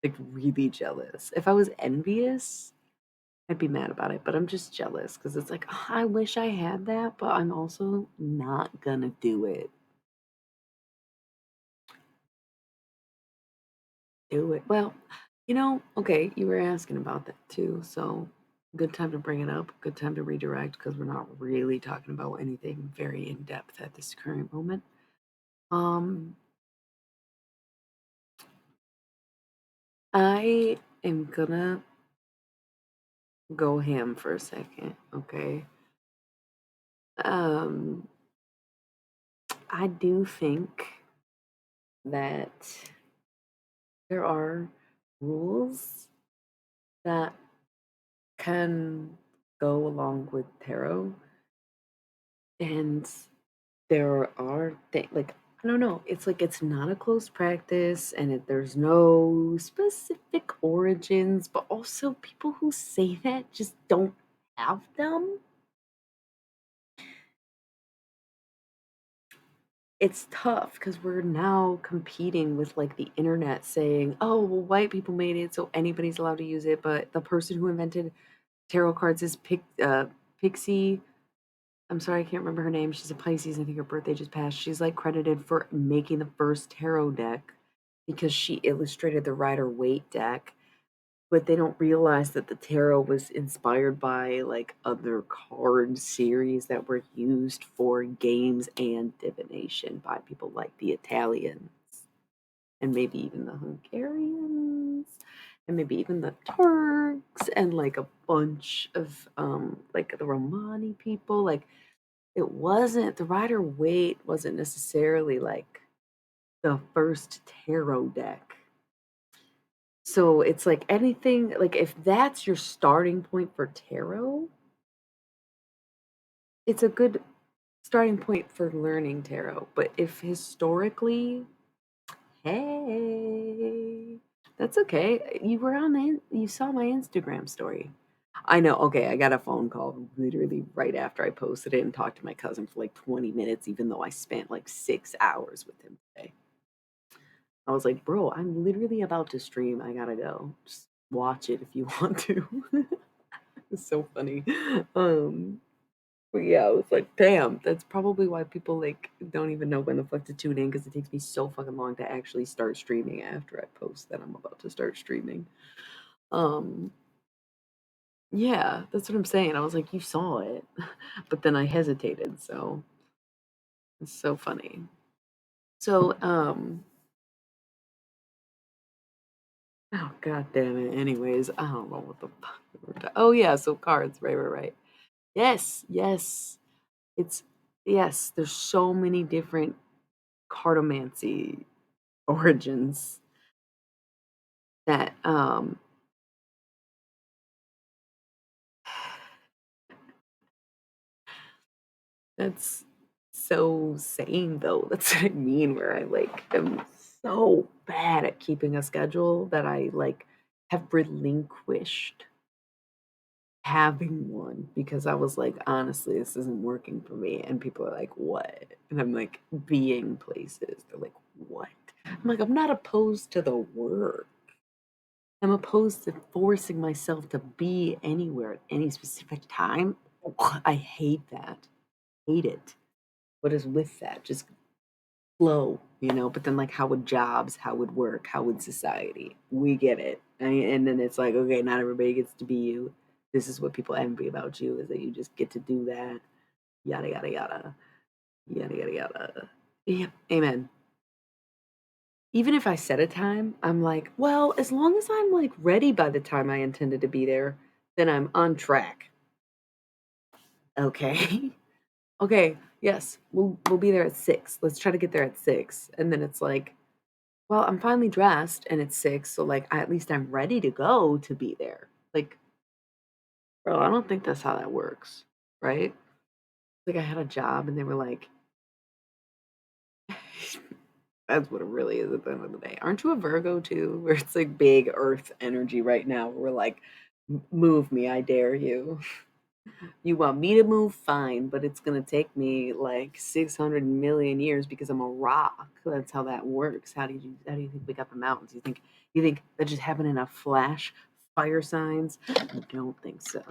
Like, really jealous. If I was envious, I'd be mad about it, but I'm just jealous because it's like, "Oh, I wish I had that, but I'm also not gonna do it." Do it. Well, okay, you were asking about that too, so good time to bring it up, good time to redirect because we're not really talking about anything very in depth at this current moment. Um, I am gonna go ham for a second, okay? Um, I do think that there are rules that can go along with tarot, and there are like I don't know. It's like it's not a close practice, and there's no specific origins, but also people who say that just don't have them. It's tough because we're now competing with like the internet saying, "Oh, well, white people made it, so anybody's allowed to use it." But the person who invented tarot cards is Pixie. I'm sorry, I can't remember her name. She's a Pisces. I think her birthday just passed. She's like credited for making the first tarot deck because she illustrated the Rider Waite deck. But they don't realize that the tarot was inspired by like other card series that were used for games and divination by people like the Italians and maybe even the Hungarians and maybe even the Turks and like a bunch of like the Romani people. Like it wasn't the Rider Waite wasn't necessarily like the first tarot deck. So it's like anything like if that's your starting point for tarot, it's a good starting point for learning tarot. But if historically, hey, that's okay. You were on you saw my Instagram story. I know. Okay, I got a phone call literally right after I posted it and talked to my cousin for like 20 minutes, even though I spent like 6 hours with him today. I was like, bro, I'm literally about to stream. I gotta go. Just watch it if you want to. It's so funny. Um, but yeah, I was like, damn, that's probably why people like don't even know when the fuck to tune in because it takes me so fucking long to actually start streaming after I post that I'm about to start streaming. Um, yeah, that's what I'm saying. I was like, you saw it, but then I hesitated, so it's so funny. So, oh god damn it. Anyways, I don't know what the fuck. Oh yeah, so cards, right, right, right. Yes, yes. It's yes, there's so many different cartomancy origins that that's so sane though. That's what I mean where I like am so bad at keeping a schedule that I like have relinquished having one because I was like, honestly, this isn't working for me. And people are like, what? And I'm like, being places. They're like, what? I'm like, I'm not opposed to the work. I'm opposed to forcing myself to be anywhere at any specific time. Ugh, I hate that. Hate it. what is with that? Just flow, you know? But then, like, how would jobs, how would work, how would society? We get it. And then it's like, okay, not everybody gets to be you. This is what people envy about you is that you just get to do that. Yada, yada, yada. Yada, yada, yada. Yep. Amen. Even if I set a time, I'm like, well, as long as I'm like ready by the time I intended to be there, then I'm on track. Okay. Okay, yes, we'll be there at 6. Let's try to get there at 6. And then it's like, well, I'm finally dressed and it's 6, so like at least I'm ready to go to be there. Like, bro, I don't think that's how that works, right? Like I had a job and they were like, that's what it really is at the end of the day. Aren't you a Virgo too? Where it's like big earth energy right now. We're like, Move me, I dare you." You want me to move, fine, but it's gonna take me like 600 million years because I'm a rock. That's how that works. How do you think we got the mountains? You think that just happened in a flash? Fire signs? I don't think so.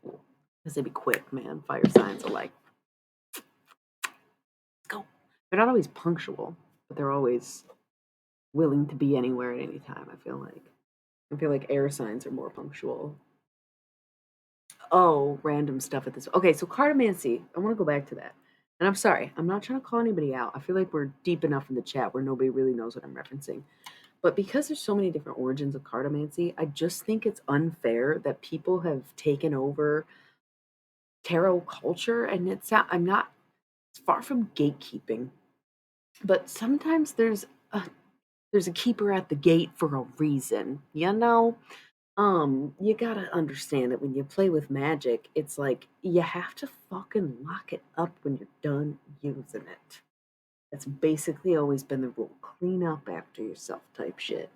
Because they'd be quick, man. Fire signs are like, go. They're not always punctual, but they're always willing to be anywhere at any time, I feel like. I feel like air signs are more punctual. Oh, random stuff at this. Okay, so cartomancy. I want to go back to that. And I'm sorry, I'm not trying to call anybody out. I feel like we're deep enough in the chat where nobody really knows what I'm referencing. But because there's so many different origins of cartomancy, I just think it's unfair that people have taken over tarot culture. And I'm not, it's far from gatekeeping, but sometimes there's a keeper at the gate for a reason, you know? You gotta understand that when you play with magic, it's like you have to fucking lock it up when you're done using it. That's basically always been the rule. Clean up after yourself type shit.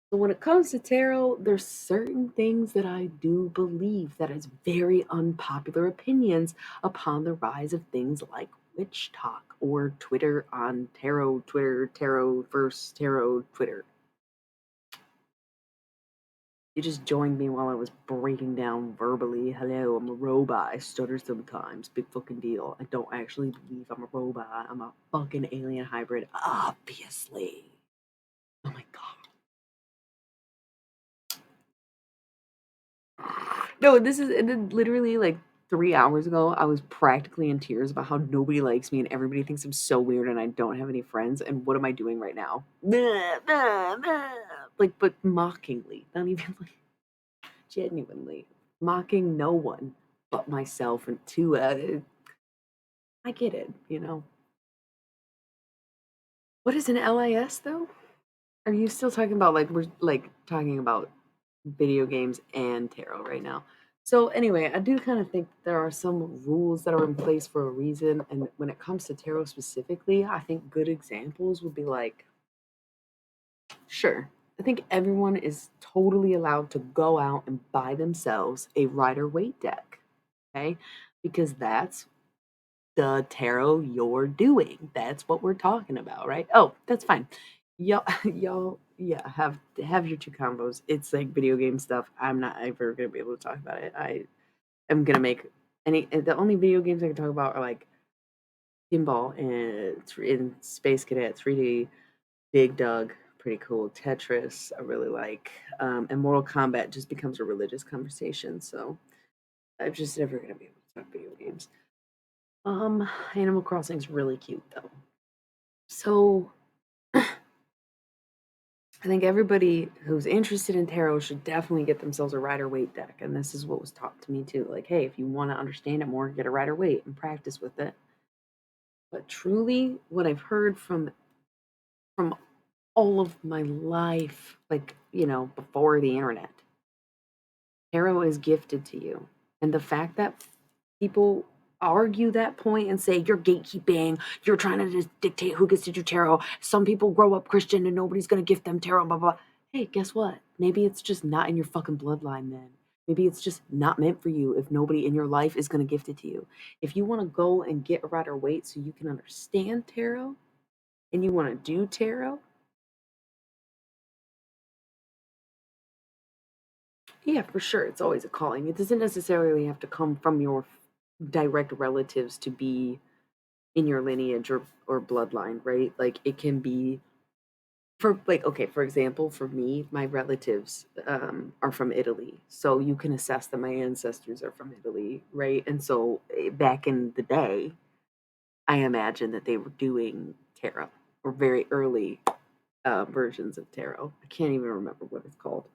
So when it comes to tarot, there's certain things that I do believe that is very unpopular opinions upon the rise of things like witch talk or Twitter on tarot, Twitter, tarot verse tarot, Twitter. You just joined me while I was breaking down verbally. Hello, I'm a robot. I stutter sometimes. Big fucking deal. I don't actually believe I'm a robot. I'm a fucking alien hybrid, obviously. Oh my god. No, this is and then literally like 3 hours ago, I was practically in tears about how nobody likes me and everybody thinks I'm so weird and I don't have any friends. And what am I doing right now? Like, but mockingly, not even like genuinely mocking no one but myself and two I get it, you know. What is an LIS though? Are you still talking about like we're like talking about video games and tarot right now? So anyway, I do kind of think there are some rules that are in place for a reason, and when it comes to tarot specifically, I think good examples would be like, sure, I think everyone is totally allowed to go out and buy themselves a Rider Waite deck, okay? Because that's the tarot you're doing. That's what we're talking about, right? Oh, that's fine. Y'all, y'all, yeah, have your two combos. It's like video game stuff. I'm not ever gonna be able to talk about it. I am gonna make the only video games I can talk about are like Pinball and in Space Cadet 3D, Big Doug, pretty cool. Tetris, I really like. And Mortal Kombat just becomes a religious conversation. So I'm just never gonna be able to talk video games. Animal Crossing's really cute though. So I think everybody who's interested in tarot should definitely get themselves a Rider Waite deck. And this is what was taught to me too. Like, hey, if you want to understand it more, get a Rider Waite and practice with it. But truly, what I've heard from all of my life, like, before the internet, tarot is gifted to you. And the fact that people argue that point and say you're gatekeeping, you're trying to just dictate who gets to do tarot. Some people grow up Christian and nobody's gonna gift them tarot, blah blah. Hey, guess what? Maybe it's just not in your fucking bloodline then. Maybe it's just not meant for you if nobody in your life is gonna gift it to you. If you want to go and get a Rider Waite so you can understand tarot and you want to do tarot, yeah, for sure. It's always a calling. It doesn't necessarily have to come from your direct relatives to be in your lineage or bloodline, right? Like it can be for like okay, for example, for me, my relatives are from Italy. So you can assess that my ancestors are from Italy, right? And so back in the day, I imagine that they were doing tarot or very early versions of tarot. I can't even remember what it's called.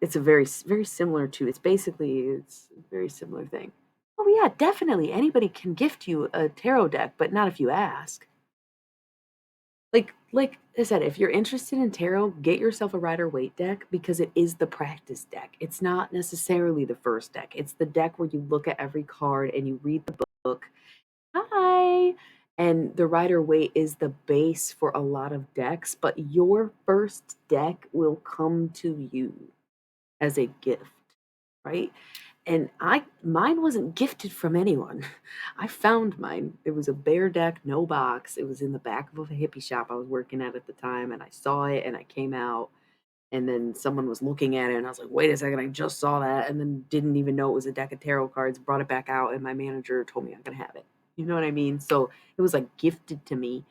It's a very similar to. It's a very similar thing. Oh yeah, definitely. Anybody can gift you a tarot deck, but not if you ask. Like I said, if you're interested in tarot, get yourself a Rider Waite deck because it is the practice deck. It's not necessarily the first deck. It's the deck where you look at every card and you read the book. Hi. And the Rider Waite is the base for a lot of decks, but your first deck will come to you as a gift, right? And mine wasn't gifted from anyone. I found mine. It was a bare deck, no box. It was in the back of a hippie shop I was working at the time, and I saw it and I came out and then someone was looking at it and I was like, "Wait a second, I just saw that." And then didn't even know it was a deck of tarot cards, brought it back out and my manager told me I'm going to have it. You know what I mean? So it was like gifted to me,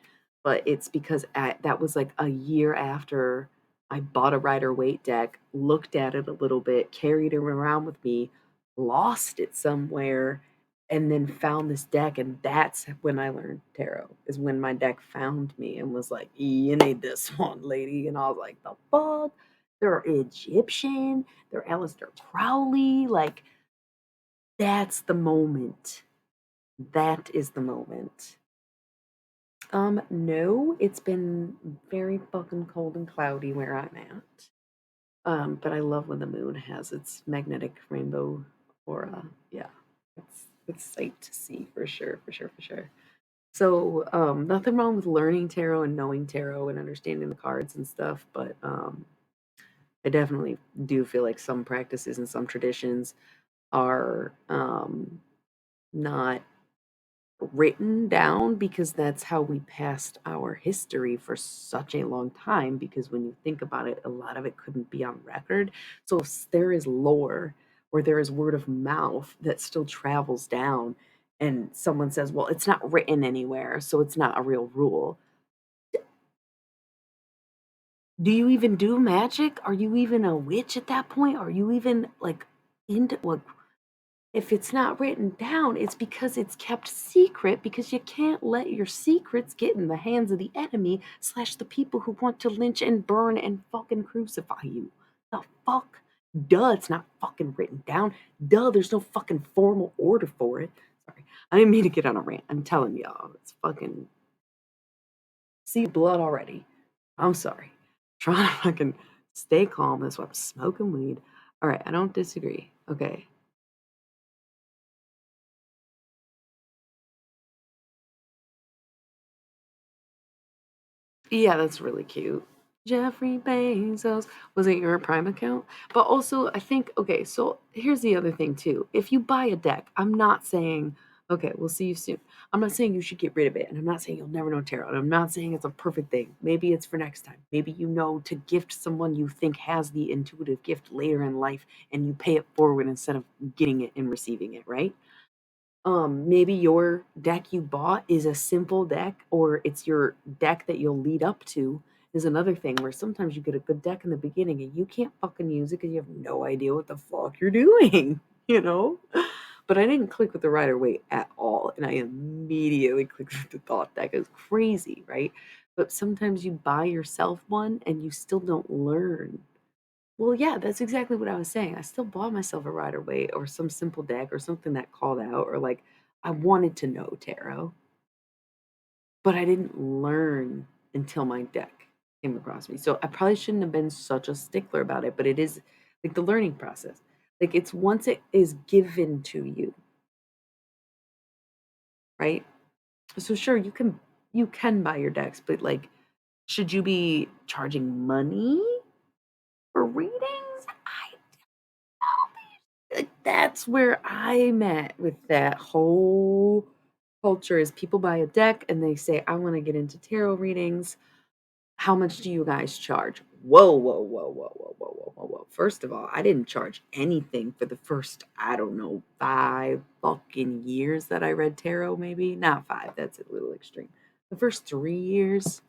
but it's because that was like a year after I bought a Rider Waite deck, looked at it a little bit, carried it around with me, lost it somewhere, and then found this deck. And that's when I learned tarot, is when my deck found me and was like, "You need this one, lady." And I was like, "The fuck?" They're Egyptian, they're Aleister Crowley. Like, that's the moment. That is the moment. No, it's been very fucking cold and cloudy where I'm at. But I love when the moon has its magnetic rainbow aura. Yeah, it's sight to see for sure, for sure, for sure. So, nothing wrong with learning tarot and knowing tarot and understanding the cards and stuff, but I definitely do feel like some practices and some traditions are not written down because that's how we passed our history for such a long time. Because when you think about it, a lot of it couldn't be on record. So if there is lore or there is word of mouth that still travels down, and someone says, "Well, it's not written anywhere, so it's not a real rule." Do you even do magic? Are you even a witch at that point? Are you even like into like if it's not written down, it's because it's kept secret because you can't let your secrets get in the hands of the enemy slash the people who want to lynch and burn and fucking crucify you. The fuck? Duh, it's not fucking written down. Duh, there's no fucking formal order for it. Sorry. I didn't mean to get on a rant. I'm telling y'all, it's fucking see blood already. I'm sorry. Trying to fucking stay calm. That's why I'm smoking weed. All right, I don't disagree. Okay. Yeah, that's really cute. Jeffrey Bezos. Was it your Prime account? But also, I think, okay, so here's the other thing too. If you buy a deck, I'm not saying, okay, we'll see you soon. I'm not saying you should get rid of it. And I'm not saying you'll never know tarot. And I'm not saying it's a perfect thing. Maybe it's for next time. Maybe you know to gift someone you think has the intuitive gift later in life and you pay it forward instead of getting it and receiving it, right? Maybe your deck you bought is a simple deck, or it's your deck that you'll lead up to is another thing where sometimes you get a good deck in the beginning and you can't fucking use it because you have no idea what the fuck you're doing, you know? But I didn't click with the Rider Waite at all, and I immediately clicked with the Thought deck. It's crazy, right? But sometimes you buy yourself one and you still don't learn. Well, yeah, that's exactly what I was saying. I still bought myself a Rider Waite or some simple deck or something that called out, or like I wanted to know tarot, but I didn't learn until my deck came across me. So I probably shouldn't have been such a stickler about it, but it is like the learning process. Like it's once it is given to you, right? So sure, you can buy your decks, but like should you be charging money for readings? I like, that's where I'm at with that whole culture is people buy a deck and they say, "I want to get into tarot readings. How much do you guys charge?" Whoa, whoa, whoa, whoa, whoa, whoa, whoa, whoa, whoa. First of all, I didn't charge anything for the first, I don't know, 5 fucking years that I read tarot, maybe. Not 5, that's a little extreme. The first 3 years,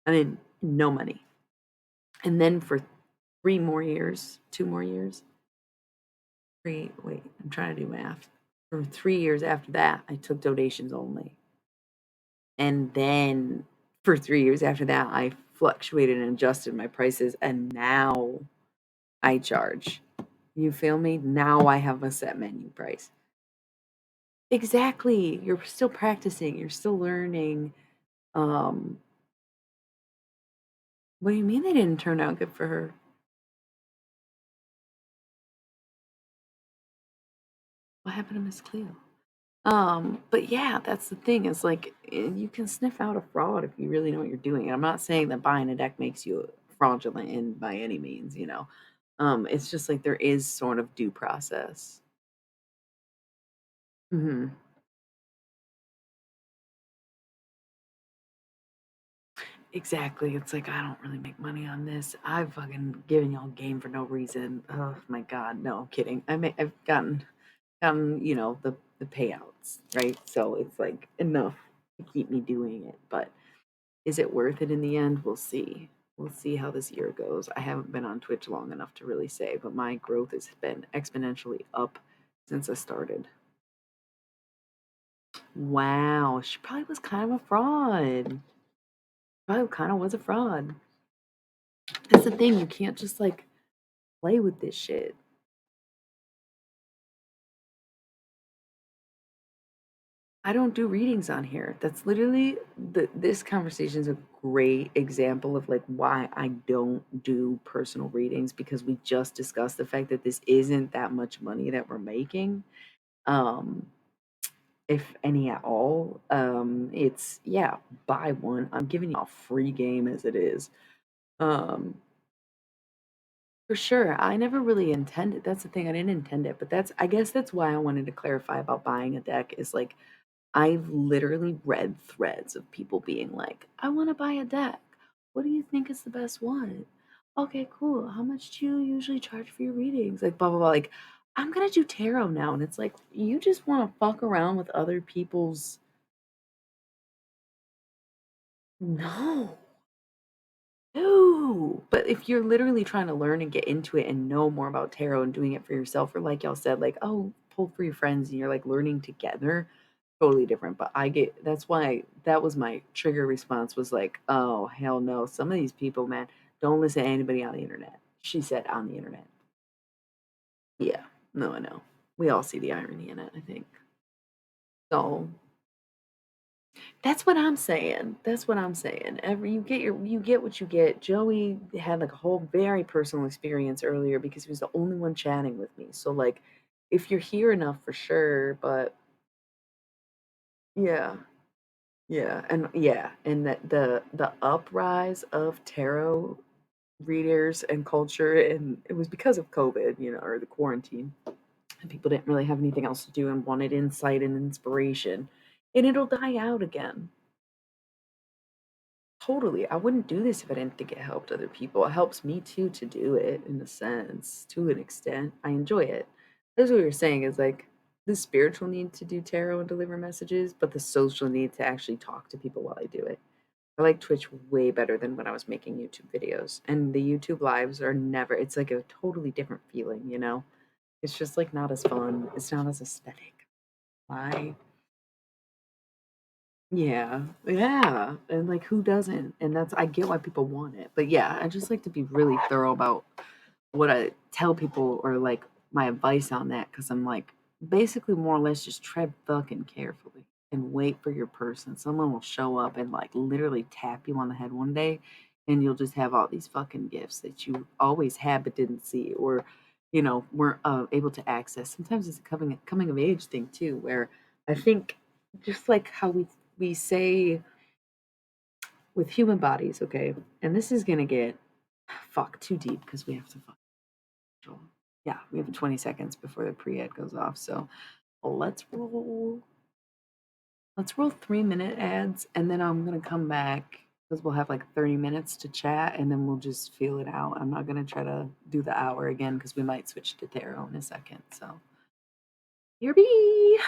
I mean, no money. And then for 3 more years, 2 more years, wait, I'm trying to do math. For 3 years after that, I took donations only. And then for 3 years after that, I fluctuated and adjusted my prices, and now I charge. You feel me? Now I have a set menu price. Exactly. You're still practicing, you're still learning. Um, what do you mean they didn't turn out good for her? What happened to Miss Cleo? But yeah, that's the thing is like you can sniff out a fraud if you really know what you're doing. And I'm not saying that buying a deck makes you fraudulent in by any means, you know. It's just like there is sort of due process. Hmm. Exactly. It's like I don't really make money on this. I've fucking given y'all game for no reason. Oh my god, no, I'm kidding. I've gotten the payouts, right? So it's like enough to keep me doing it. But is it worth it in the end? We'll see. We'll see how this year goes. I haven't been on Twitch long enough to really say, but my growth has been exponentially up since I started. Wow, she probably was kind of a fraud. Probably kind of was a fraud. That's the thing, you can't just like play with this shit. I don't do readings on here. That's literally this conversation is a great example of like why I don't do personal readings because we just discussed the fact that this isn't that much money that we're making. Um, if any at all. It's yeah, buy one. I'm giving you a free game as it is. Um, for sure. I never really intended. That's the thing. I didn't intend it, but that's I guess that's why I wanted to clarify about buying a deck is like I've literally read threads of people being like, "I want to buy a deck. What do you think is the best one?" Okay, cool. How much do you usually charge for your readings? Like blah blah blah. Like I'm gonna do tarot now, and it's like you just want to fuck around with other people's. No. No, but if you're literally trying to learn and get into it and know more about tarot and doing it for yourself, or like y'all said, like, oh, pull for your friends and you're like learning together, totally different. But I get that's why that was my trigger response was like, oh, hell no. Some of these people, man, don't listen to anybody on the internet. She said on the internet. Yeah, no, I know. We all see the irony in it, I think. So that's what I'm saying. That's what I'm saying. Every you get what you get. Joey had like a whole very personal experience earlier because he was the only one chatting with me. So like if you're here enough for sure, but yeah. And that the uprise of tarot readers and culture and it was because of COVID, or the quarantine. And people didn't really have anything else to do and wanted insight and inspiration. And it'll die out again. Totally. I wouldn't do this if I didn't think it helped other people. It helps me too to do it in a sense, to an extent. I enjoy it. That's what you're saying is like the spiritual need to do tarot and deliver messages, but the social need to actually talk to people while I do it. I like Twitch way better than when I was making YouTube videos. And the YouTube lives are never, it's like a totally different feeling? It's just like not as fun. It's not as aesthetic. Why? Yeah, yeah, and, like, who doesn't? And that's I get why people want it, but yeah, I just like to be really thorough about what I tell people or, like, my advice on that because 'cause I'm, like, basically more or less just tread fucking carefully and wait for your person. Someone will show up and, like, literally tap you on the head one day, and you'll just have all these fucking gifts that you always had but didn't see or, weren't, able to access. Sometimes it's a coming of age thing too, where I think just like how we say with human bodies, okay, and this is gonna get fuck too deep because we have to fuck. Yeah, we have 20 seconds before the pre-ed goes off. So let's roll. Let's roll 3-minute ads, and then I'm gonna come back because we'll have like 30 minutes to chat and then we'll just feel it out. I'm not going to try to do the hour again because we might switch to tarot in a second. So, here be.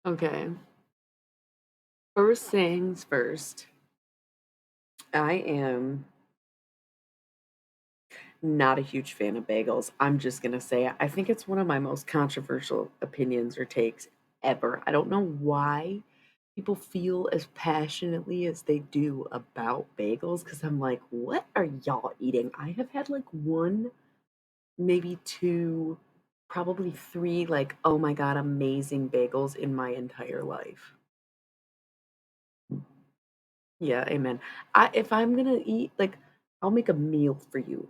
Okay. First things first. I am not a huge fan of bagels. I'm just gonna say I think it's one of my most controversial opinions or takes ever. I don't know why people feel as passionately as they do about bagels because I'm like, what are y'all eating? I have had like one, maybe two, probably three, like, oh my God, amazing bagels in my entire life. Yeah, amen. If I'm gonna eat, like, I'll make a meal for you.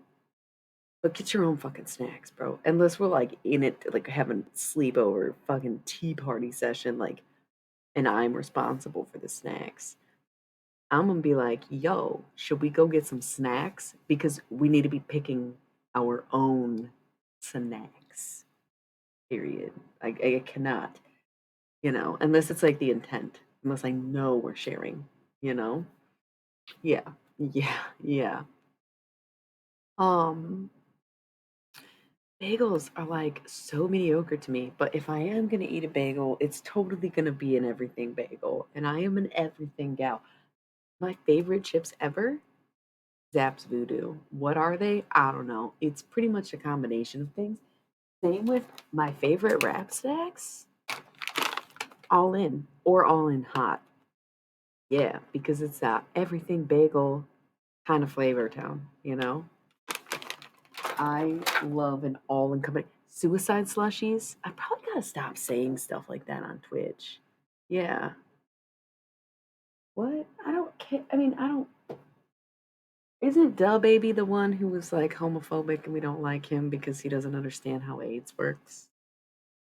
But get your own fucking snacks, bro. Unless we're like in it, like having sleepover, fucking tea party session, like, and I'm responsible for the snacks. I'm gonna be like, yo, should we go get some snacks? Because we need to be picking our own snacks. Period. I cannot, unless it's like the intent, unless I know we're sharing, you know? Yeah. Yeah. Yeah. Um, Bagels are like so mediocre to me, but if I am gonna eat a bagel, it's totally gonna be an everything bagel, and I am an everything gal. My favorite chips ever, Zapp's Voodoo. What are they? I don't know. It's pretty much a combination of things. Same with my favorite wrap snacks, all in or all in hot. Yeah, because it's that everything bagel kind of flavor town, you know? I love an all in company. Suicide slushies. I probably gotta stop saying stuff like that on Twitch. Yeah. What? I don't care. I mean, I don't. Isn't Duh Baby the one who was like homophobic and we don't like him because he doesn't understand how AIDS works?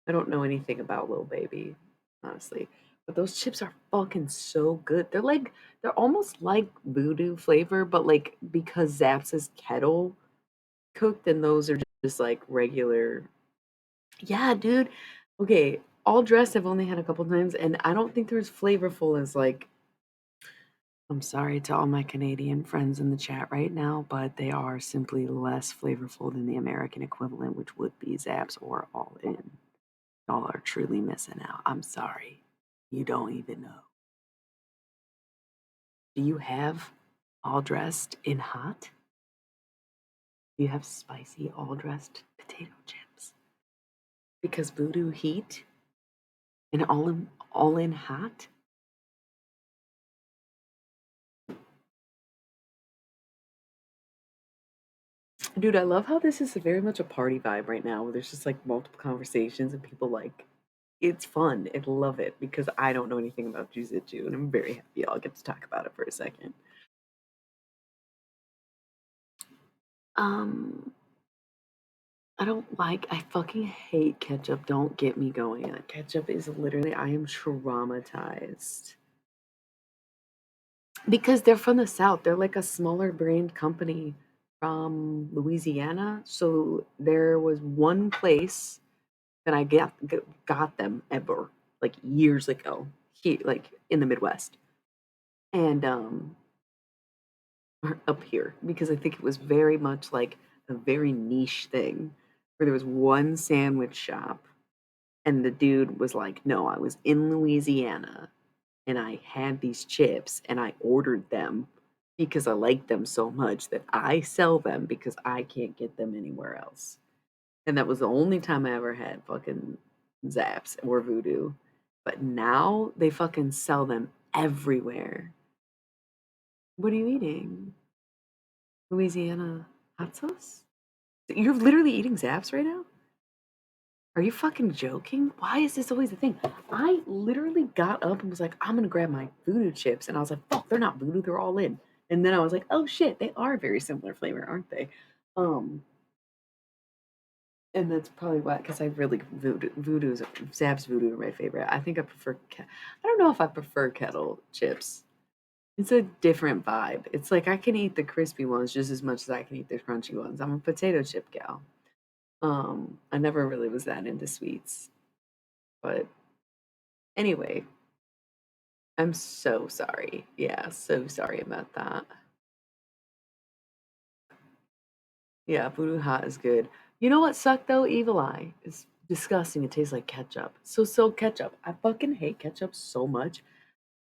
I don't know anything about Lil Baby, honestly. But those chips are fucking so good. They're almost like voodoo flavor, but like because Zapp's is kettle cooked and those are just like regular. Yeah, dude. Okay, all dressed I've only had a couple times, and I don't think they're as flavorful as like. I'm sorry to all my Canadian friends in the chat right now, but they are simply less flavorful than the American equivalent, which would be Zaps or All In. Y'all are truly missing out. I'm sorry. You don't even know. Do you have all dressed in hot? Do you have spicy all dressed potato chips? Because Voodoo Heat and all in hot. Dude, I love how this is very much a party vibe right now where there's just like multiple conversations and people like it's fun. I love it because I don't know anything about jujitsu and I'm very happy I'll get to talk about it for a second. Um, I fucking hate ketchup. Don't get me going. Ketchup is literally, I am traumatized. Because they're from the South. They're like a smaller brand company from Louisiana. So there was one place that I got them ever, like years ago, like in the Midwest. And up here because I think it was very much like a very niche thing where there was one sandwich shop and the dude was like, "No, I was in Louisiana and I had these chips and I ordered them because I like them so much that I sell them because I can't get them anywhere else." And that was the only time I ever had fucking Zaps or Voodoo. But now they fucking sell them everywhere. What are you eating? Louisiana hot sauce? You're literally eating Zaps right now? Are you fucking joking? Why is this always a thing? I literally got up and was like, I'm gonna grab my voodoo chips. And I was like, fuck, they're not voodoo, they're all in. And then I was like, oh shit, they are very similar flavor, aren't they? Um, and that's probably why, because I really Zapp's voodoo are my favorite. I think I prefer, I don't know if I prefer kettle chips. It's a different vibe. It's like I can eat the crispy ones just as much as I can eat the crunchy ones. I'm a potato chip gal. I never really was that into sweets. But anyway, I'm so sorry. Yeah, so sorry about that. Yeah, Voodoo Hot is good. You know what sucked though? Evil Eye is disgusting. It tastes like ketchup. So ketchup. I fucking hate ketchup so much.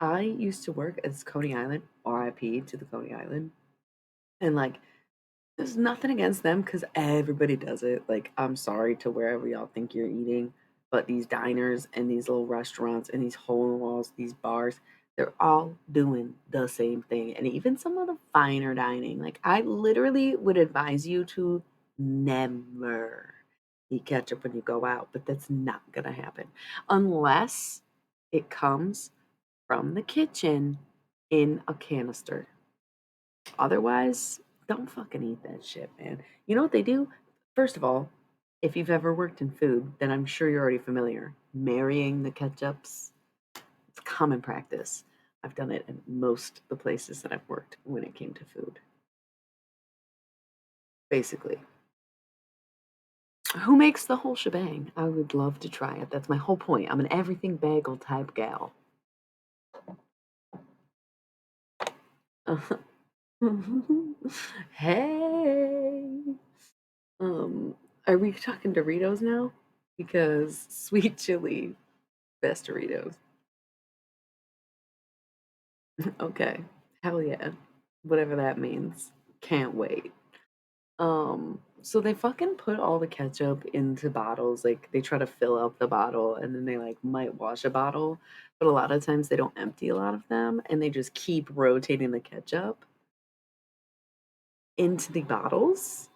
I used to work at Coney Island, RIP to the Coney Island. And like, there's nothing against them because everybody does it. Like, I'm sorry to wherever y'all think you're eating, but these diners and these little restaurants and these hole in the walls, these bars, they're all doing the same thing. And even some of the finer dining, like, I literally would advise you to never eat ketchup when you go out, but that's not gonna happen unless it comes from the kitchen in a canister. Otherwise, don't fucking eat that shit, man. You know what they do? First of all, if you've ever worked in food, then I'm sure you're already familiar. Marrying the ketchups, it's common practice. I've done it in most of the places that I've worked when it came to food. Basically. Who makes the whole shebang? I would love to try it. That's my whole point. I'm an everything bagel type gal. Hey. Um, are we talking Doritos now? Because sweet chili, best Doritos. Okay. Hell yeah. Whatever that means. Can't wait. So they fucking put all the ketchup into bottles. Like they try to fill up the bottle and then they like might wash a bottle, but a lot of times they don't empty a lot of them and they just keep rotating the ketchup into the bottles.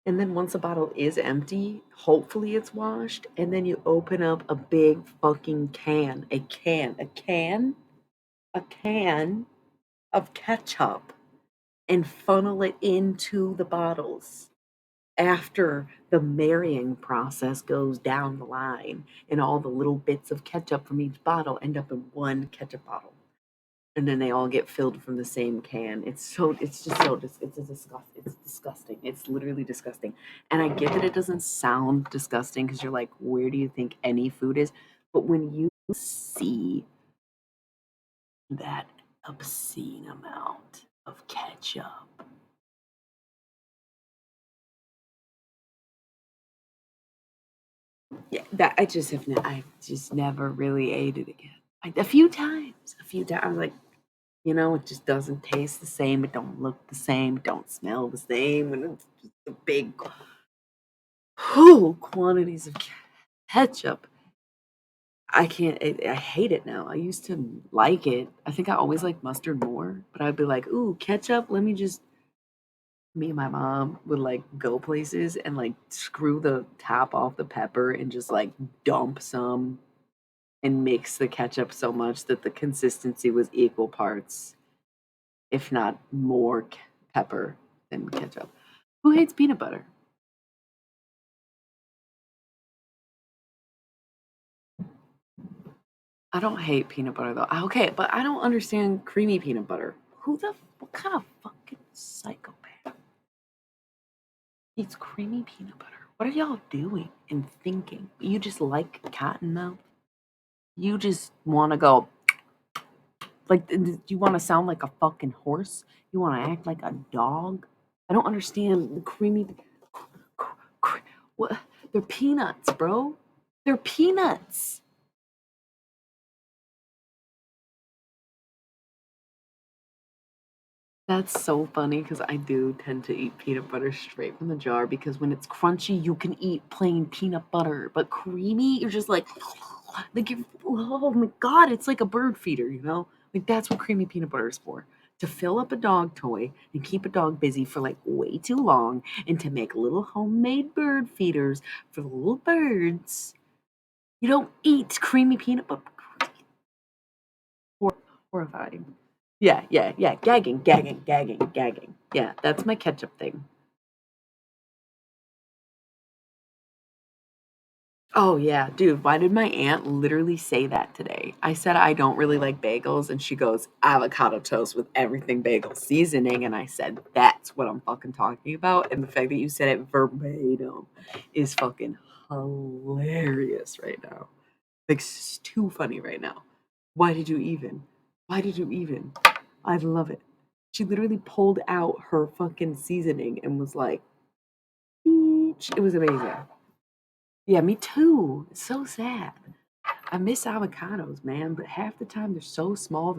And then once a bottle is empty, hopefully it's washed, and then you open up a big fucking a can of ketchup and funnel it into the bottles after the marrying process goes down the line and all the little bits of ketchup from each bottle end up in one ketchup bottle and then they all get filled from the same can. It's just so it's disgusting. It's literally disgusting. And I get that it doesn't sound disgusting because you're like, where do you think any food is? But when you see that obscene amount of ketchup, yeah, that I just never really ate it again. A few times, I was like, you know, it just doesn't taste the same. It don't look the same. It don't smell the same. And it's just a big quantities of ketchup. I can't. I hate it now. I used to like it. I think I always liked mustard more, but I'd be like, "Ooh, ketchup. Let me just." Me and my mom would like go places and like screw the top off the pepper and just like dump some and mix the ketchup so much that the consistency was equal parts, if not more pepper than ketchup. Who hates peanut butter? I don't hate peanut butter though. Okay, but I don't understand creamy peanut butter. What kind of fucking psychopath eats creamy peanut butter? What are y'all doing and thinking? You just like cottonmouth? You just want to go, like, you want to sound like a fucking horse? You want to act like a dog? I don't understand the creamy. What? They're peanuts, bro. They're peanuts. That's so funny because I do tend to eat peanut butter straight from the jar because when it's crunchy, you can eat plain peanut butter, but creamy, you're just like you're, oh my god, it's like a bird feeder, you know? Like that's what creamy peanut butter is for. To fill up a dog toy and keep a dog busy for like way too long and to make little homemade bird feeders for the little birds. You don't eat creamy peanut butter. Horrifying. Yeah, yeah, yeah. Gagging. Yeah, that's my ketchup thing. Oh, yeah, dude. Why did my aunt literally say that today? I said I don't really like bagels, and she goes, avocado toast with everything bagel seasoning. And I said, that's what I'm fucking talking about. And the fact that you said it verbatim is fucking hilarious right now. Like, it's too funny right now. Why did you even? Why did you even? I love it. She literally pulled out her fucking seasoning and was like, "Each." It was amazing. Yeah, me too. It's so sad. I miss avocados, man, but half the time they're so small,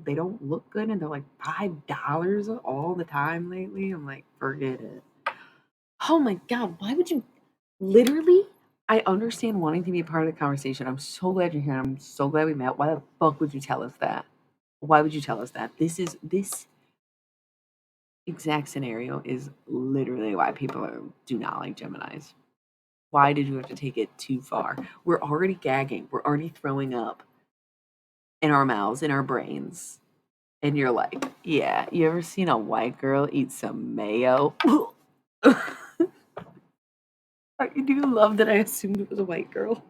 they don't look good, and they're like $5 all the time lately. I'm like, forget it. Oh my God, why would you literally? I understand wanting to be a part of the conversation. I'm so glad you're here. I'm so glad we met. Why the fuck would you tell us that? Why would you tell us that? This exact scenario is literally why do not like Geminis. Why did you have to take it too far? We're already gagging. We're already throwing up in our mouths, in our brains. And you're like, yeah, you ever seen a white girl eat some mayo? Do you love that I assumed it was a white girl?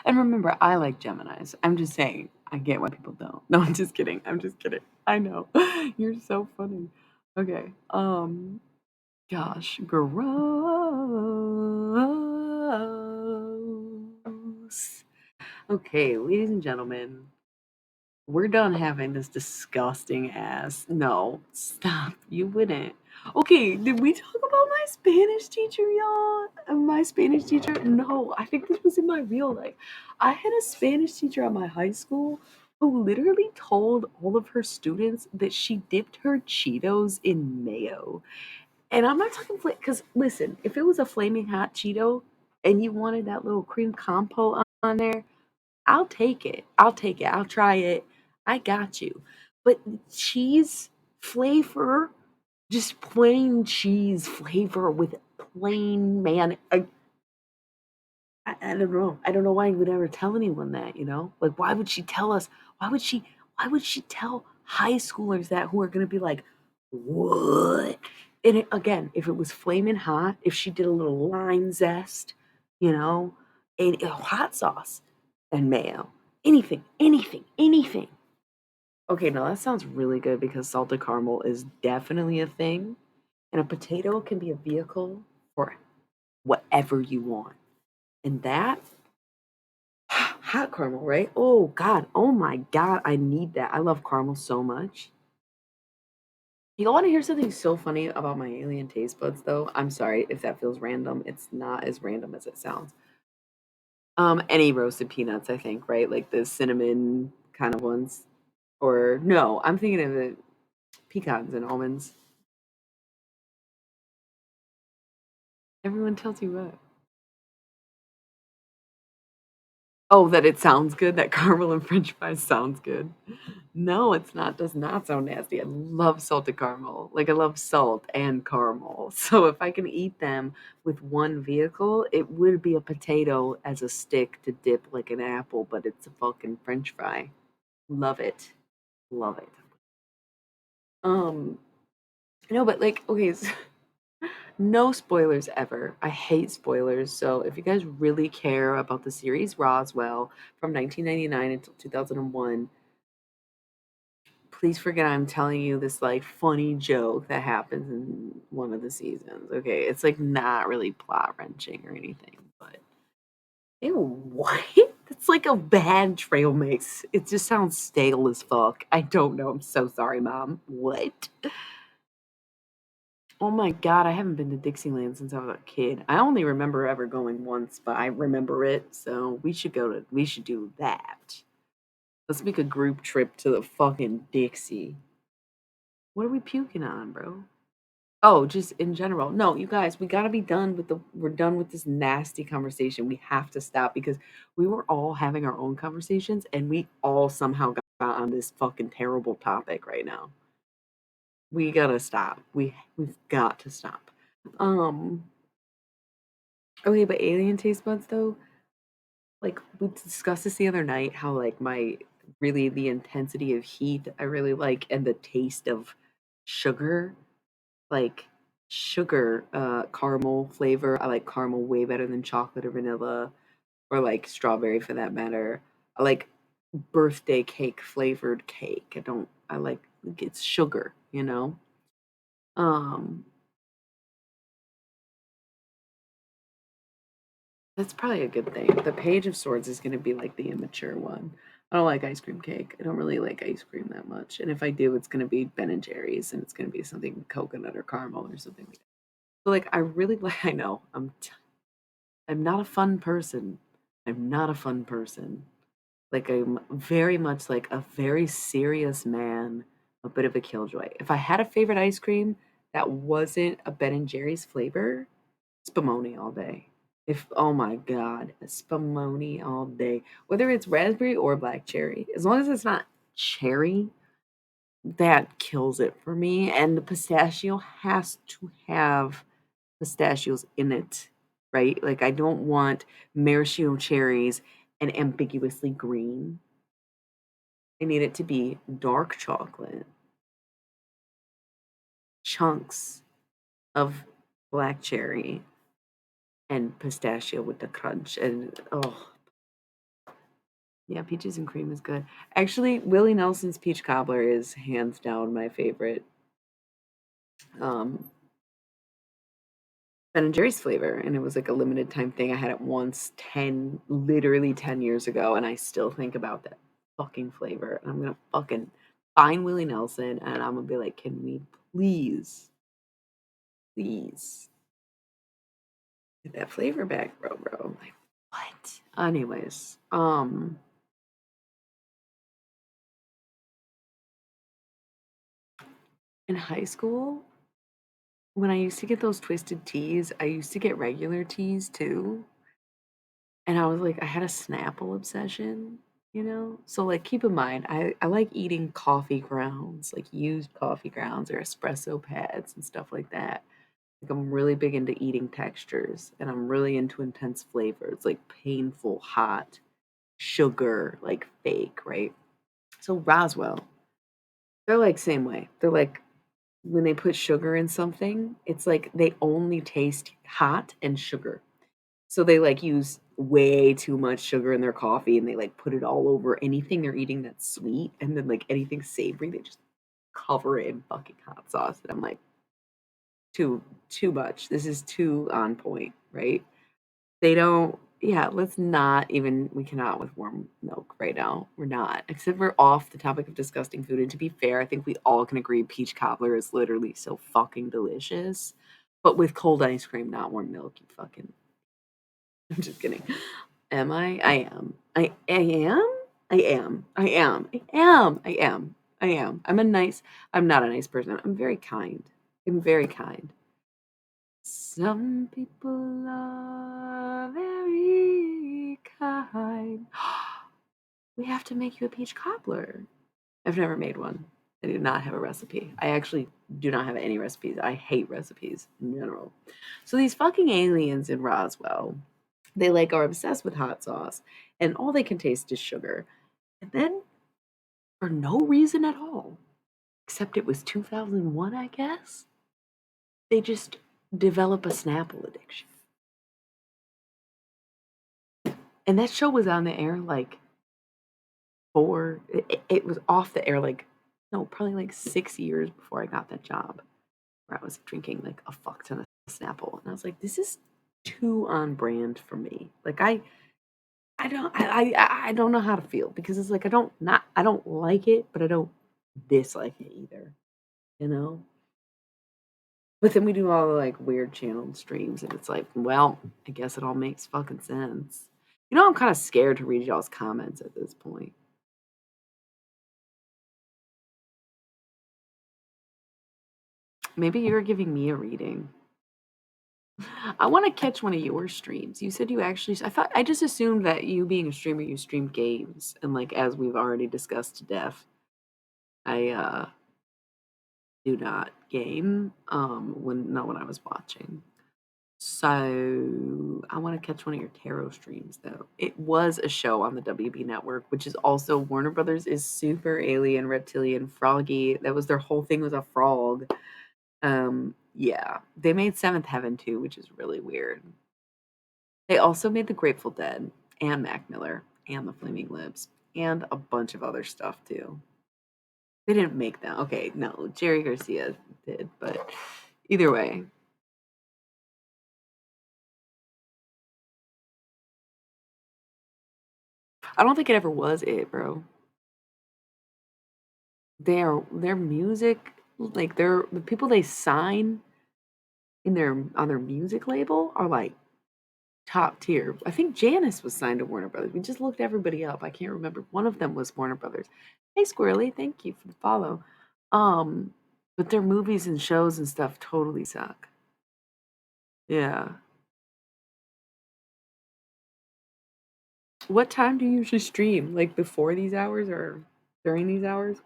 And remember, I like Geminis. I'm just saying, I get why people don't. No, I'm just kidding. I'm just kidding. I know. You're so funny. Okay. Gosh, gross. Okay, ladies and gentlemen, we're done having this disgusting ass. No, stop. You wouldn't. Okay, did we talk about my Spanish teacher, y'all? My Spanish teacher? No, I think this was in my real life. I had a Spanish teacher at my high school who literally told all of her students that she dipped her Cheetos in mayo. And I'm not talking because listen, if it was a flaming hot Cheeto and you wanted that little cream compo on there, I'll take it. I'll take it. I'll try it. I got you. But cheese flavor, just plain cheese flavor with plain man. I don't know. I don't know why you would ever tell anyone that, you know? Like, why would she tell us? Why would she, why would she tell high schoolers that who are going to be like, what? And again, if it was flaming hot, if she did a little lime zest, you know, and hot sauce and mayo, anything. Okay, now that sounds really good because salted caramel is definitely a thing, and a potato can be a vehicle for whatever you want. And that hot caramel, right? Oh God, oh my God, I need that. I love caramel so much. You want to hear something so funny about my alien taste buds, though? I'm sorry if that feels random. It's not as random as it sounds. Any roasted peanuts, I think, right? Like the cinnamon kind of ones. Or no, I'm thinking of the pecans and almonds. Everyone tells you what? Oh, that it sounds good. That caramel and French fries sounds good. No, it's not. Does not sound nasty. I love salted caramel. Like I love salt and caramel. So if I can eat them with one vehicle, it would be a potato as a stick to dip like an apple, but it's a fucking French fry. Love it. Love it. Um, no, but like, okay, no spoilers ever. I hate spoilers. So if you guys really care about the series Roswell from 1999 until 2001, please forget I'm telling you this like funny joke that happens in one of the seasons. Okay, it's like not really plot wrenching or anything, but ew, what? That's like a bad trail mix. It just sounds stale as fuck. I don't know. I'm so sorry, mom. What? Oh my god, I haven't been to Dixieland since I was a kid. I only remember ever going once, but I remember it, so we should do that. Let's make a group trip to the fucking Dixie. What are we puking on, bro? Oh, just in general. No, you guys, we gotta be done with we're done with this nasty conversation. We have to stop because we were all having our own conversations and we all somehow got on this fucking terrible topic right now. We gotta stop. We've got to stop. Um, okay, but alien taste buds though, like we discussed this the other night, how like my really the intensity of heat I really like and the taste of sugar. Like sugar, caramel flavor. I like caramel way better than chocolate or vanilla or like strawberry for that matter. I like birthday cake flavored cake. I like it's sugar, you know? Um, that's probably a good thing. The Page of Swords is gonna be like the immature one. I don't like ice cream cake. I don't really like ice cream that much. And if I do, it's gonna be Ben and Jerry's and it's gonna be something coconut or caramel or something like that. So like I really like I know I'm not a fun person. I'm not a fun person. Like I'm very much like a very serious man, a bit of a killjoy. If I had a favorite ice cream that wasn't a Ben and Jerry's flavor, Spumoni all day. If oh my god, Spumoni all day. Whether it's raspberry or black cherry, as long as it's not cherry, that kills it for me. And the pistachio has to have pistachios in it, right? Like I don't want maraschino cherries and ambiguously green. I need it to be dark chocolate, chunks of black cherry, and pistachio with the crunch. And oh, yeah, peaches and cream is good. Actually, Willie Nelson's peach cobbler is hands down my favorite um, Ben and Jerry's flavor, and it was like a limited time thing. I had it once, literally 10 years ago, and I still think about that fucking flavor. And I'm gonna fucking find Willie Nelson, and I'm gonna be like, can we please get that flavor back, bro? Like, what? Anyways, in high school, when I used to get those twisted teas, I used to get regular teas too. And I was like, I had a Snapple obsession, you know? So like keep in mind, I like eating coffee grounds, like used coffee grounds or espresso pads and stuff like that. Like I'm really big into eating textures and I'm really into intense flavors, like painful, hot, sugar, like fake, right? So Roswell, they're like same way. They're like when they put sugar in something, it's like they only taste hot and sugar. So they like use way too much sugar in their coffee and they like put it all over anything they're eating that's sweet. And then like anything savory, they just cover it in fucking hot sauce. And I'm like, too much. This is too on point, right? They don't yeah, let's not even we cannot with warm milk right now. We're not. Except we're off the topic of disgusting food. And to be fair, I think we all can agree peach cobbler is literally so fucking delicious. But with cold ice cream, not warm milk, you fucking I'm just kidding. Am I? I am. I am? I am. I am. I am. I am. I am. I'm not a nice person. I'm very kind. I'm very kind. Some people are very kind. We have to make you a peach cobbler. I've never made one. I do not have a recipe. I actually do not have any recipes. I hate recipes in general. So these fucking aliens in Roswell, they like are obsessed with hot sauce, and all they can taste is sugar. And then, for no reason at all, except it was 2001, I guess, they just develop a Snapple addiction. And that show was on the air like it was off the air like, no, probably like 6 years before I got that job where I was drinking like a fuck ton of Snapple. And I was like, this is too on brand for me. Like I don't know how to feel because it's like I don't like it, but I don't dislike it either, you know? But then we do all the like weird channeled streams and it's like, well, I guess it all makes fucking sense. You know, I'm kind of scared to read y'all's comments at this point. Maybe you're giving me a reading. I want to catch one of your streams. You said you actually I just assumed that you being a streamer you stream games and like as we've already discussed to death, I do not game when I was watching. So I want to catch one of your tarot streams though. It was a show on the WB network, which is also Warner Brothers is super alien, reptilian, froggy. That was their whole thing was a frog. Yeah. They made Seventh Heaven too, which is really weird. They also made The Grateful Dead and Mac Miller and The Flaming Lips and a bunch of other stuff too. They didn't make them. Okay, no, Jerry Garcia did, but either way, I don't think it ever was it, bro. Their music, like the people they sign in their on their music label are like top tier. I think Janice was signed to Warner Brothers. We just looked everybody up. I can't remember. One of them was Warner Brothers. Hey Squirrely, thank you for the follow. But their movies and shows and stuff totally suck. Yeah. What time do you usually stream? Like before these hours or during these hours?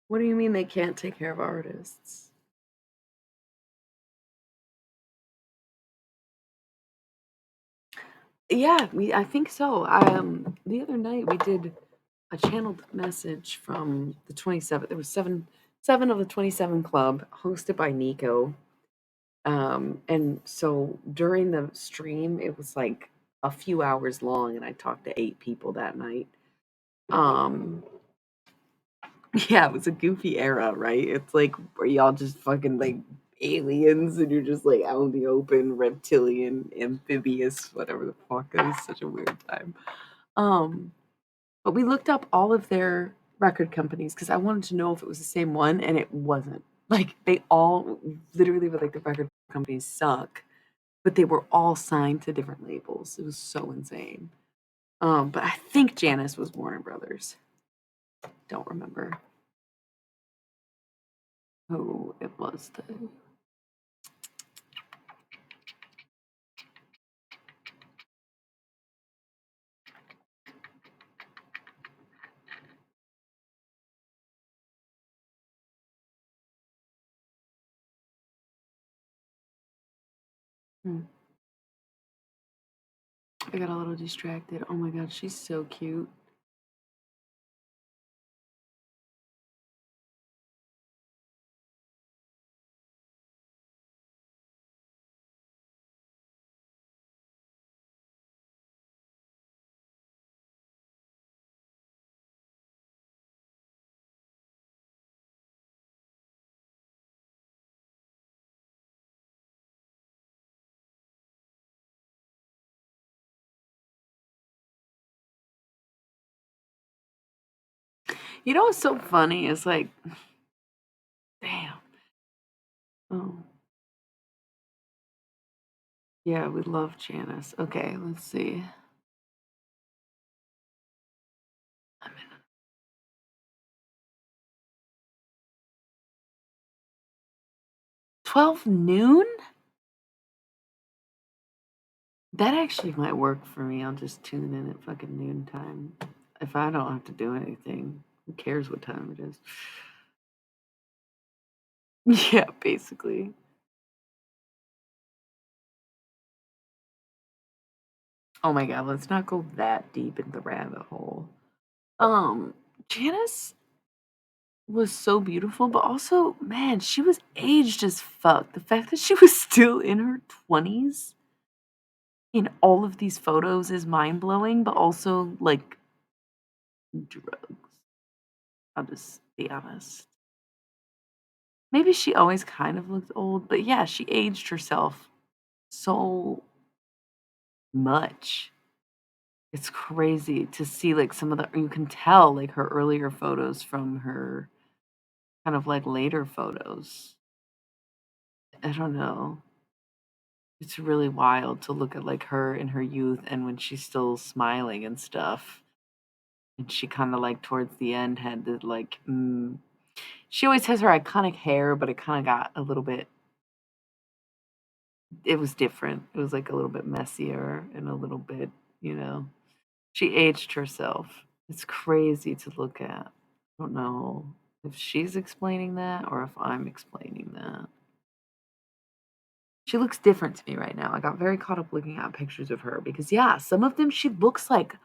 What do you mean they can't take care of artists? Yeah, I think so. The other night we did a channeled message from the 27th. There was seven of the 27 club hosted by Nico. And so during the stream, it was like a few hours long, and I talked to 8 people that night. Um, yeah, it was a goofy era, right? It's like where y'all just fucking like aliens and you're just like out in the open, reptilian, amphibious, whatever the fuck. It was such a weird time. Um, but we looked up all of their record companies because I wanted to know if it was the same one, and it wasn't. Like they all literally were like the record companies suck, but they were all signed to different labels. It was so insane. But I think Janice was Warner Brothers. Don't remember who it was though. Hmm. I got a little distracted. Oh my god, she's so cute. You know what's so funny? It's like, damn. Oh, yeah, we love Janice. Okay, let's see. 12 noon? That actually might work for me. I'll just tune in at fucking noon time. If I don't have to do anything, who cares what time it is? Yeah, basically. Oh my god, let's not go that deep in the rabbit hole. Um, Janice was so beautiful, but also, man, she was aged as fuck. The fact that she was still in her 20s in all of these photos is mind blowing, but also like drugs. I'll just be honest. Maybe she always kind of looked old, but yeah, she aged herself so much. It's crazy to see like some of the you can tell like her earlier photos from her kind of like later photos. I don't know. It's really wild to look at like her in her youth and when she's still smiling and stuff. And she kind of like towards the end had the like she always has her iconic hair, but it kind of got a little bit it was different. It was like a little bit messier and a little bit, you know. She aged herself. It's crazy to look at. I don't know if she's explaining that or if I'm explaining that. She looks different to me right now. I got very caught up looking at pictures of her because yeah, some of them she looks like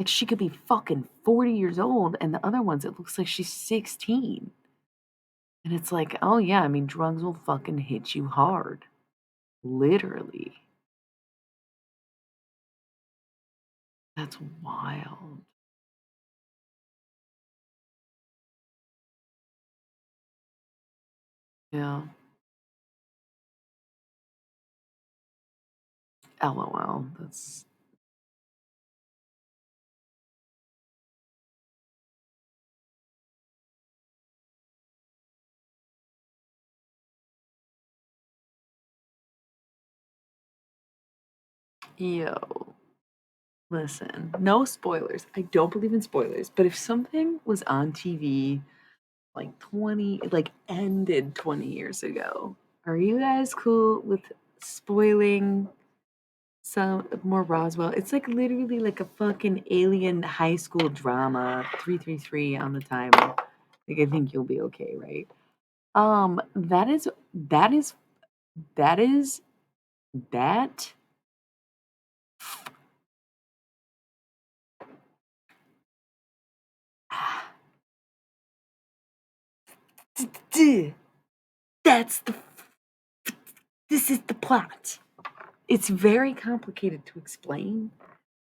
she could be fucking 40 years old and the other ones it looks like she's 16. And it's like, "Oh yeah, I mean drugs will fucking hit you hard." Literally. That's wild. Yeah. LOL. That's yo. Listen, no spoilers. I don't believe in spoilers, but if something was on TV like 20, like ended 20 years ago, are you guys cool with spoiling some more Roswell? It's like literally like a fucking alien high school drama, 333 on the timer. Like I think you'll be okay, right? That is that is that that's the this is the plot. It's very complicated to explain,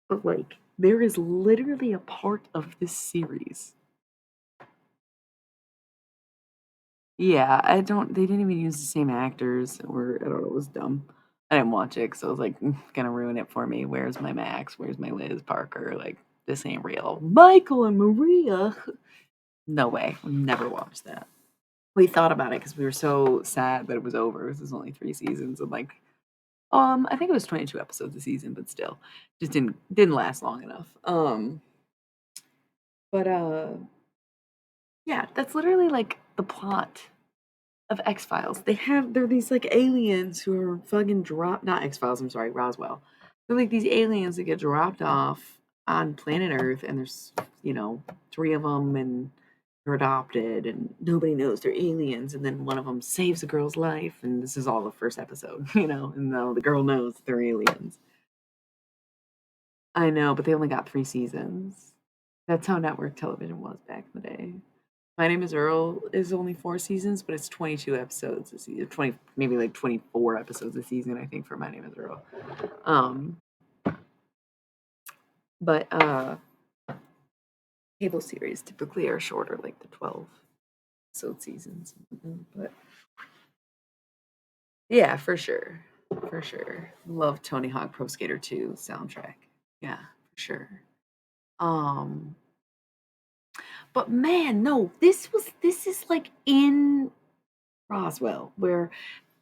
but like there is literally a part of this series. Yeah, I don't. They didn't even use the same actors, or I don't know. It was dumb. I didn't watch it because I was like, gonna ruin it for me. Where's my Max? Where's my Liz Parker? Like, this ain't real. Michael and Maria. No way. Never watched that. We thought about it because we were so sad that it was over. This is only 3 seasons, and like, I think it was 22 episodes a season, but still, just didn't last long enough. But yeah, that's literally like the plot of X Files. They're these like aliens who are fucking dropped. Not X Files. I'm sorry, Roswell. They're like these aliens that get dropped off on planet Earth, and there's three of them, and they're adopted, and nobody knows they're aliens. And then one of them saves a girl's life, and this is all the first episode, and now the girl knows they're aliens. I know, but they only got 3 seasons. That's how network television was back in the day. My Name is Earl is only 4 seasons, but it's 22 episodes a season. 20, maybe like 24 episodes a season, I think, for My Name is Earl. Um, but cable series typically are shorter, like the 12 episode seasons. But yeah, for sure. For sure. Love Tony Hawk Pro Skater 2 soundtrack. Yeah, for sure. Um, but man, no, this is like in Roswell, where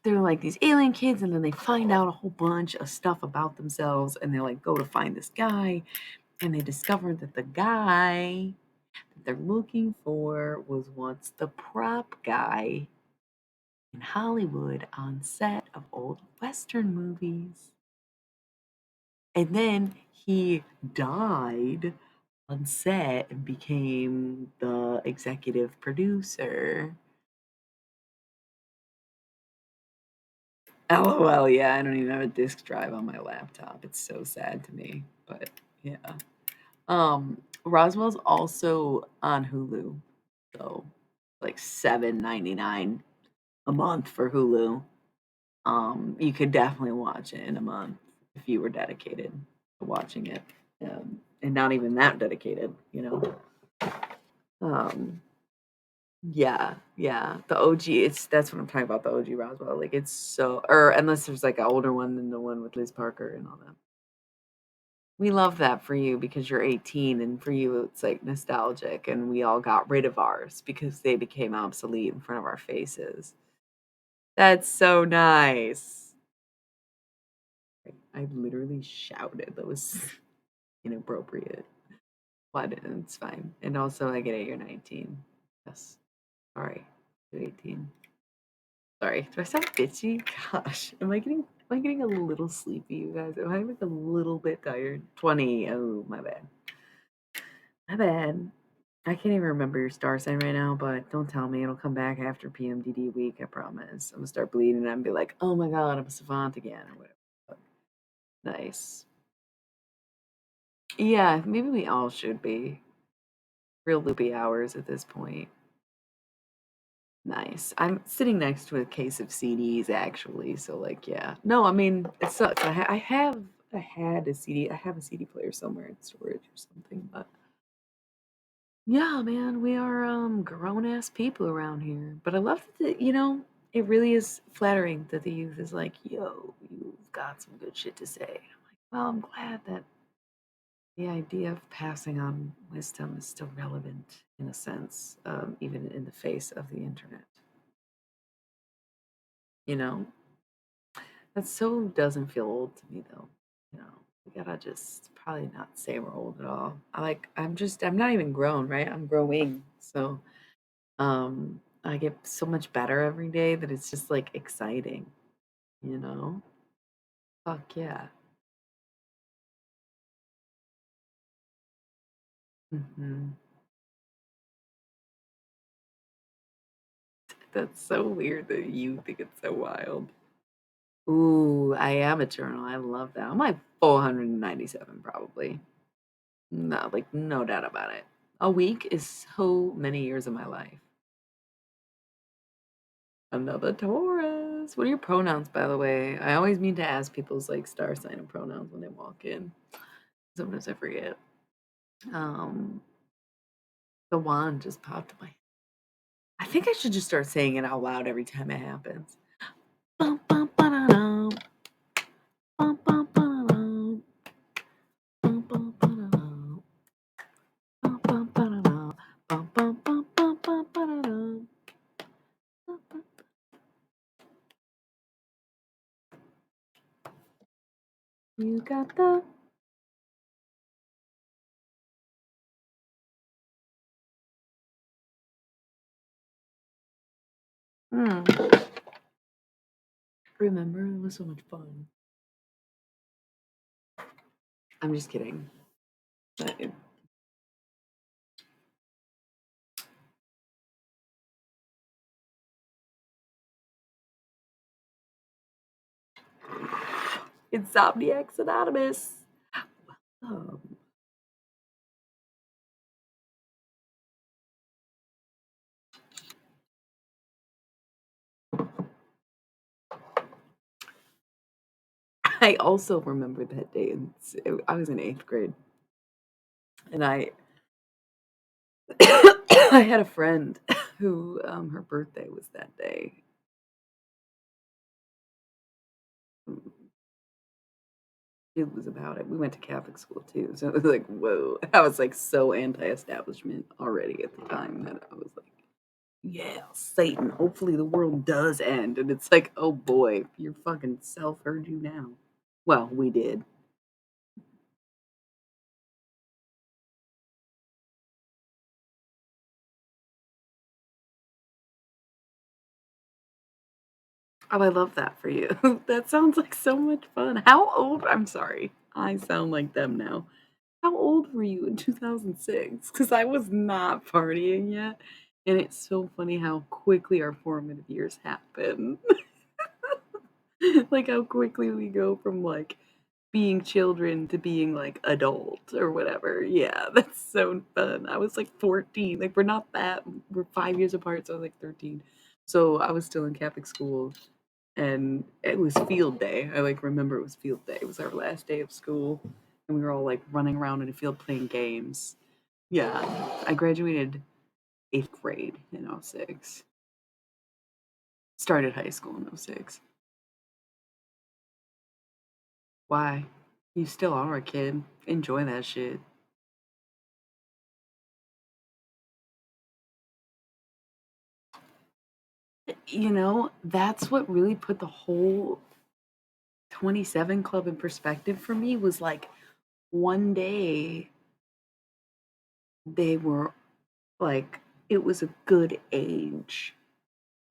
they're like these alien kids, and then they find out a whole bunch of stuff about themselves, and they like go to find this guy, and they discover that the guy that they're looking for was once the prop guy in Hollywood on set of old Western movies. And then he died on set and became the executive producer. LOL, yeah, I don't even have a disk drive on my laptop. It's so sad to me, but yeah. Roswell's also on Hulu, so like $7.99 a month for Hulu. You could definitely watch it in a month if you were dedicated to watching it, and not even that dedicated. Um, Yeah, yeah, the OG, that's what I'm talking about, the OG Roswell, like, it's so or unless there's, like, an older one than the one with Liz Parker and all that. We love that for you because you're 18, and for you, it's, like, nostalgic, and we all got rid of ours because they became obsolete in front of our faces. That's so nice. I literally shouted, that was inappropriate, but it's fine, and also, I get it, you're 19. Yes. Sorry, you're 18. Sorry, do I sound bitchy? Gosh, am I getting a little sleepy, you guys? Am I like a little bit tired? 20. Oh, my bad. My bad. I can't even remember your star sign right now, but don't tell me. It'll come back after PMDD week, I promise. I'm gonna start bleeding and I'm be like, oh my god, I'm a savant again or whatever. Nice. Yeah, maybe we all should be. Real loopy hours at this point. Nice. I'm sitting next to a case of CDs actually, so like yeah. No, I mean it sucks. I have a CD player somewhere in storage or something, but yeah, man, we are grown ass people around here. But I love that it really is flattering that the youth is like, yo, you've got some good shit to say. I'm like, well, I'm glad that the idea of passing on wisdom is still relevant in a sense, even in the face of the internet. You know, that so doesn't feel old to me though. You know, we gotta just probably not say we're old at all. I'm not even grown, right? I'm growing. So I get so much better every day that it's just like exciting, you know? Fuck yeah. Hmm. That's so weird that you think it's so wild. Ooh, I am eternal. I love that. I'm like 497 probably. No, like no doubt about it. A week is so many years of my life. Another Taurus. What are your pronouns, by the way? I always mean to ask people's like star sign and pronouns when they walk in. Sometimes I forget. Um, the wand just popped in my. I think I should just start saying it out loud every time it happens. Bum, bum, ba-da-dum. Bum, bum, ba-da-dum. Bum, bum, ba-da-dum. Bum, bum, ba-da-dum. Bum, bum, bum, bum, bum, ba-da-dum. Bum, bum. You got the. Remember, it was so much fun. I'm just kidding. I- Insomniacs Anonymous. Um, I also remember that day. I was in eighth grade, and I I had a friend who her birthday was that day. Mm, it was about it. We went to Catholic school too, so it was like, whoa. I was like so anti-establishment already at the time that I was like, yeah, Satan. Hopefully the world does end, and it's like, oh boy, your fucking self heard you now. Well, we did. Oh, I love that for you. That sounds like so much fun. How old? I'm sorry. I sound like them now. How old were you in 2006? Because I was not partying yet. And it's so funny how quickly our formative years happen. Like how quickly we go from like being children to being like adult or whatever. Yeah, that's so fun. I was like 14. Like we're not that we're 5 years apart, so I was like 13. So I was still in Catholic school and it was field day. I like remember it was field day. It was our last day of school, and we were all like running around in a field playing games. Yeah, I graduated eighth grade in '06. Started high school in '06. Why? You still are a kid. Enjoy that shit. You know, that's what really put the whole 27 club in perspective for me was like one day they were like it was a good age.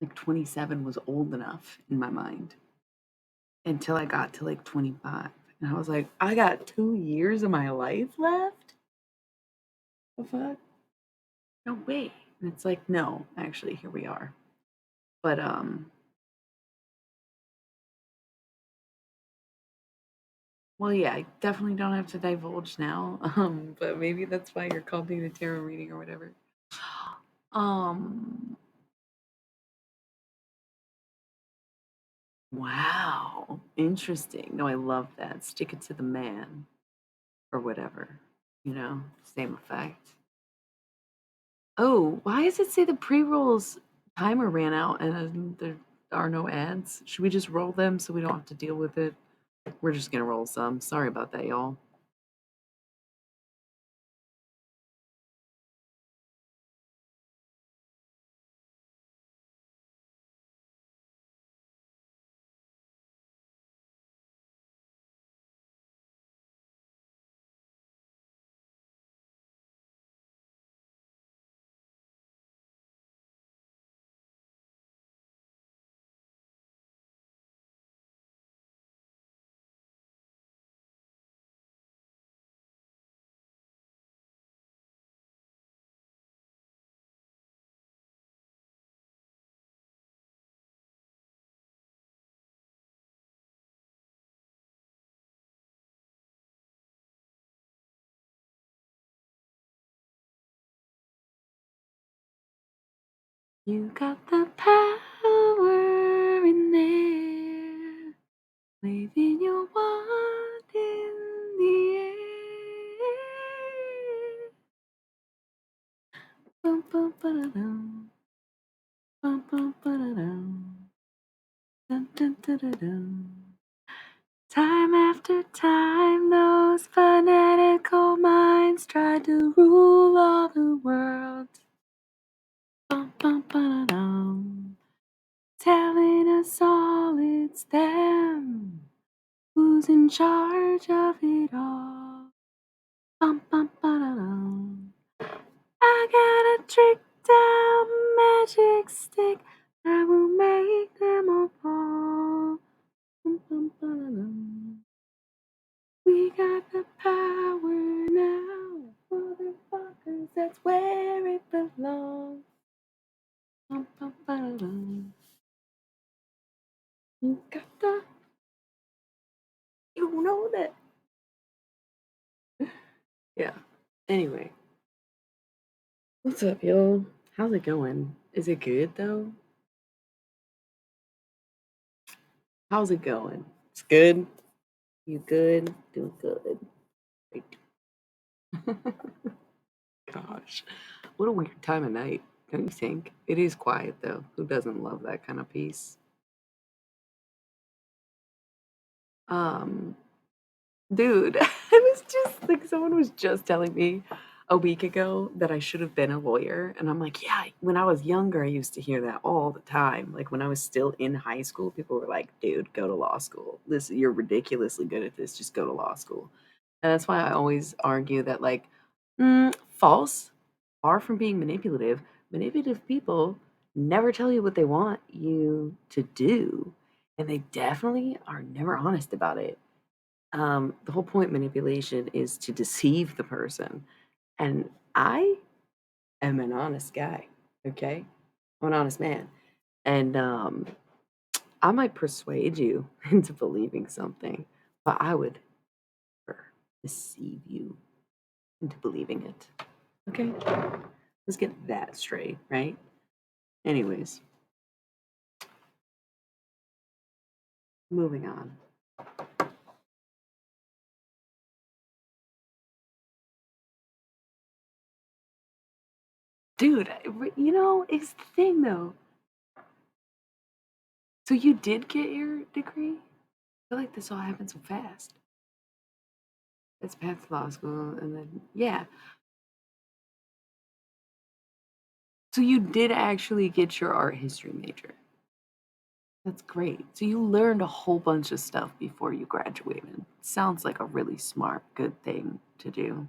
Like 27 was old enough in my mind until I got to like 25. And I was like, I got 2 years of my life left? The fuck? No way. And it's like, no, actually, here we are. But well yeah, I definitely don't have to divulge now. But maybe that's why you're called me the tarot reading or whatever. Um wow. Interesting. No, I love that. Stick it to the man or whatever. You know, same effect. Oh, why does it say the pre-rolls timer ran out and the are no ads? Should we just roll them so we don't have to deal with it? We're just gonna roll some. Sorry about that, y'all. You got the power in there, waving your wand in the air. Bum, bum, ba-da-dum. Bum, bum, ba-da-dum. Dun, dun, dun. Time after time, those fanatical minds tried to rule all the world. Bum, bum, ba-da-dum. Telling us all it's them who's in charge of it all. Bum, bum, ba-da-dum. I got a trick down magic stick that will make them all fall. Bum, bum, ba-da-dum. We got the power now, motherfuckers, that's where it belongs. Bum, bum, ba-da-dum. You got the, you know that. Yeah. Anyway, what's up, y'all? How's it going? Is it good though? How's it going? It's good. You good? Doing good. Great. Gosh, what a weird time of night, don't you think? It is quiet though. Who doesn't love that kind of peace? Um, Dude, I was just like, someone was just telling me a week ago that I should have been a lawyer. And I'm like, yeah, when I was younger, I used to hear that all the time. Like when I was still in high school, people were like, dude, go to law school. This, you're ridiculously good at this. Just go to law school. And that's why I always argue that, like, false, far from being manipulative, manipulative people never tell you what they want you to do. And they definitely are never honest about it. The whole point manipulation is to deceive the person. And I am an honest guy, okay? I'm an honest man. And I might persuade you into believing something, but I would never deceive you into believing it. Okay? Let's get that straight, right? Anyways, moving on. Dude, you know, it's the thing though. So you did get your degree? I feel like this all happened so fast. It's path to law school, and then yeah. So you did actually get your art history major. That's great. So you learned a whole bunch of stuff before you graduated. Sounds like a really smart, good thing to do.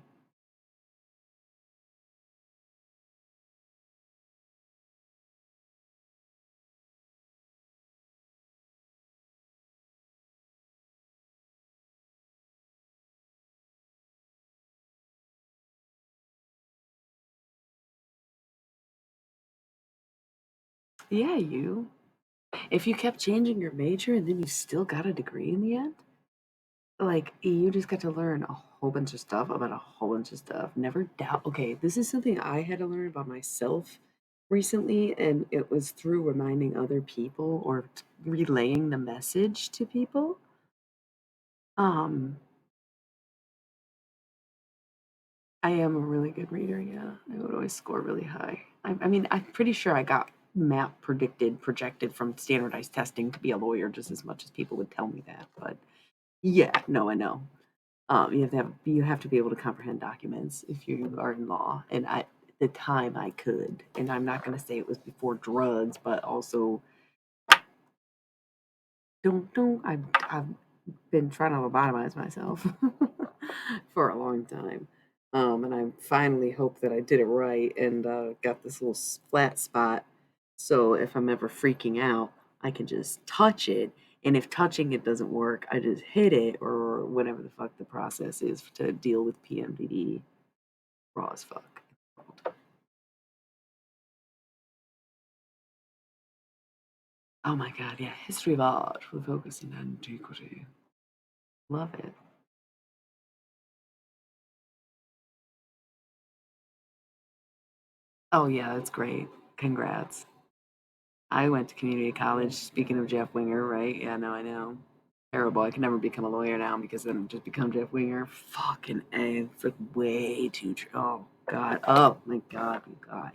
Yeah, you. If you kept changing your major and then you still got a degree in the end, like you just got to learn a whole bunch of stuff about a whole bunch of stuff. Never doubt. Okay, this is something I had to learn about myself recently, and it was through reminding other people or relaying the message to people. Um, I am a really good reader, yeah. I would always score really high. I mean, I'm pretty sure I got map predicted, projected from standardized testing to be a lawyer just as much as people would tell me that. But yeah, no, I know. You have to be able to comprehend documents if you are in law, and at the time I could, and I'm not going to say it was before drugs, but also don't I've been trying to lobotomize myself for a long time. And I finally hope that I did it right and got this little flat spot. So if I'm ever freaking out, I can just touch it. And if touching it doesn't work, I just hit it or whatever the fuck the process is to deal with PMDD. Raw as fuck. Oh my god, yeah. History of art with focus in antiquity. Love it. Oh yeah, that's great. Congrats. I went to community college. Speaking of Jeff Winger, right? Yeah, no, I know. Terrible. I can never become a lawyer now because then just become Jeff Winger. Fucking A. It's like way too. Oh god. Oh my god, you guys.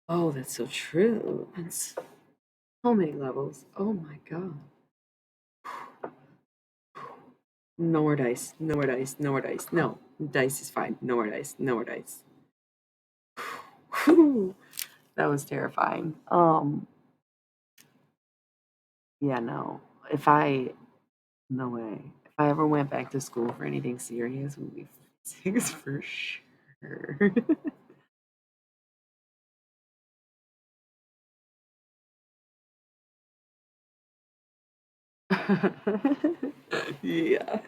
Oh, that's so true. That's so many levels. Oh my god. No more dice. No more dice. No more dice. No, dice is fine. No more dice. No more dice. Whew. That was terrifying. Yeah, no. If I No way. If I ever went back to school for anything serious, it would be physics for sure. Yeah.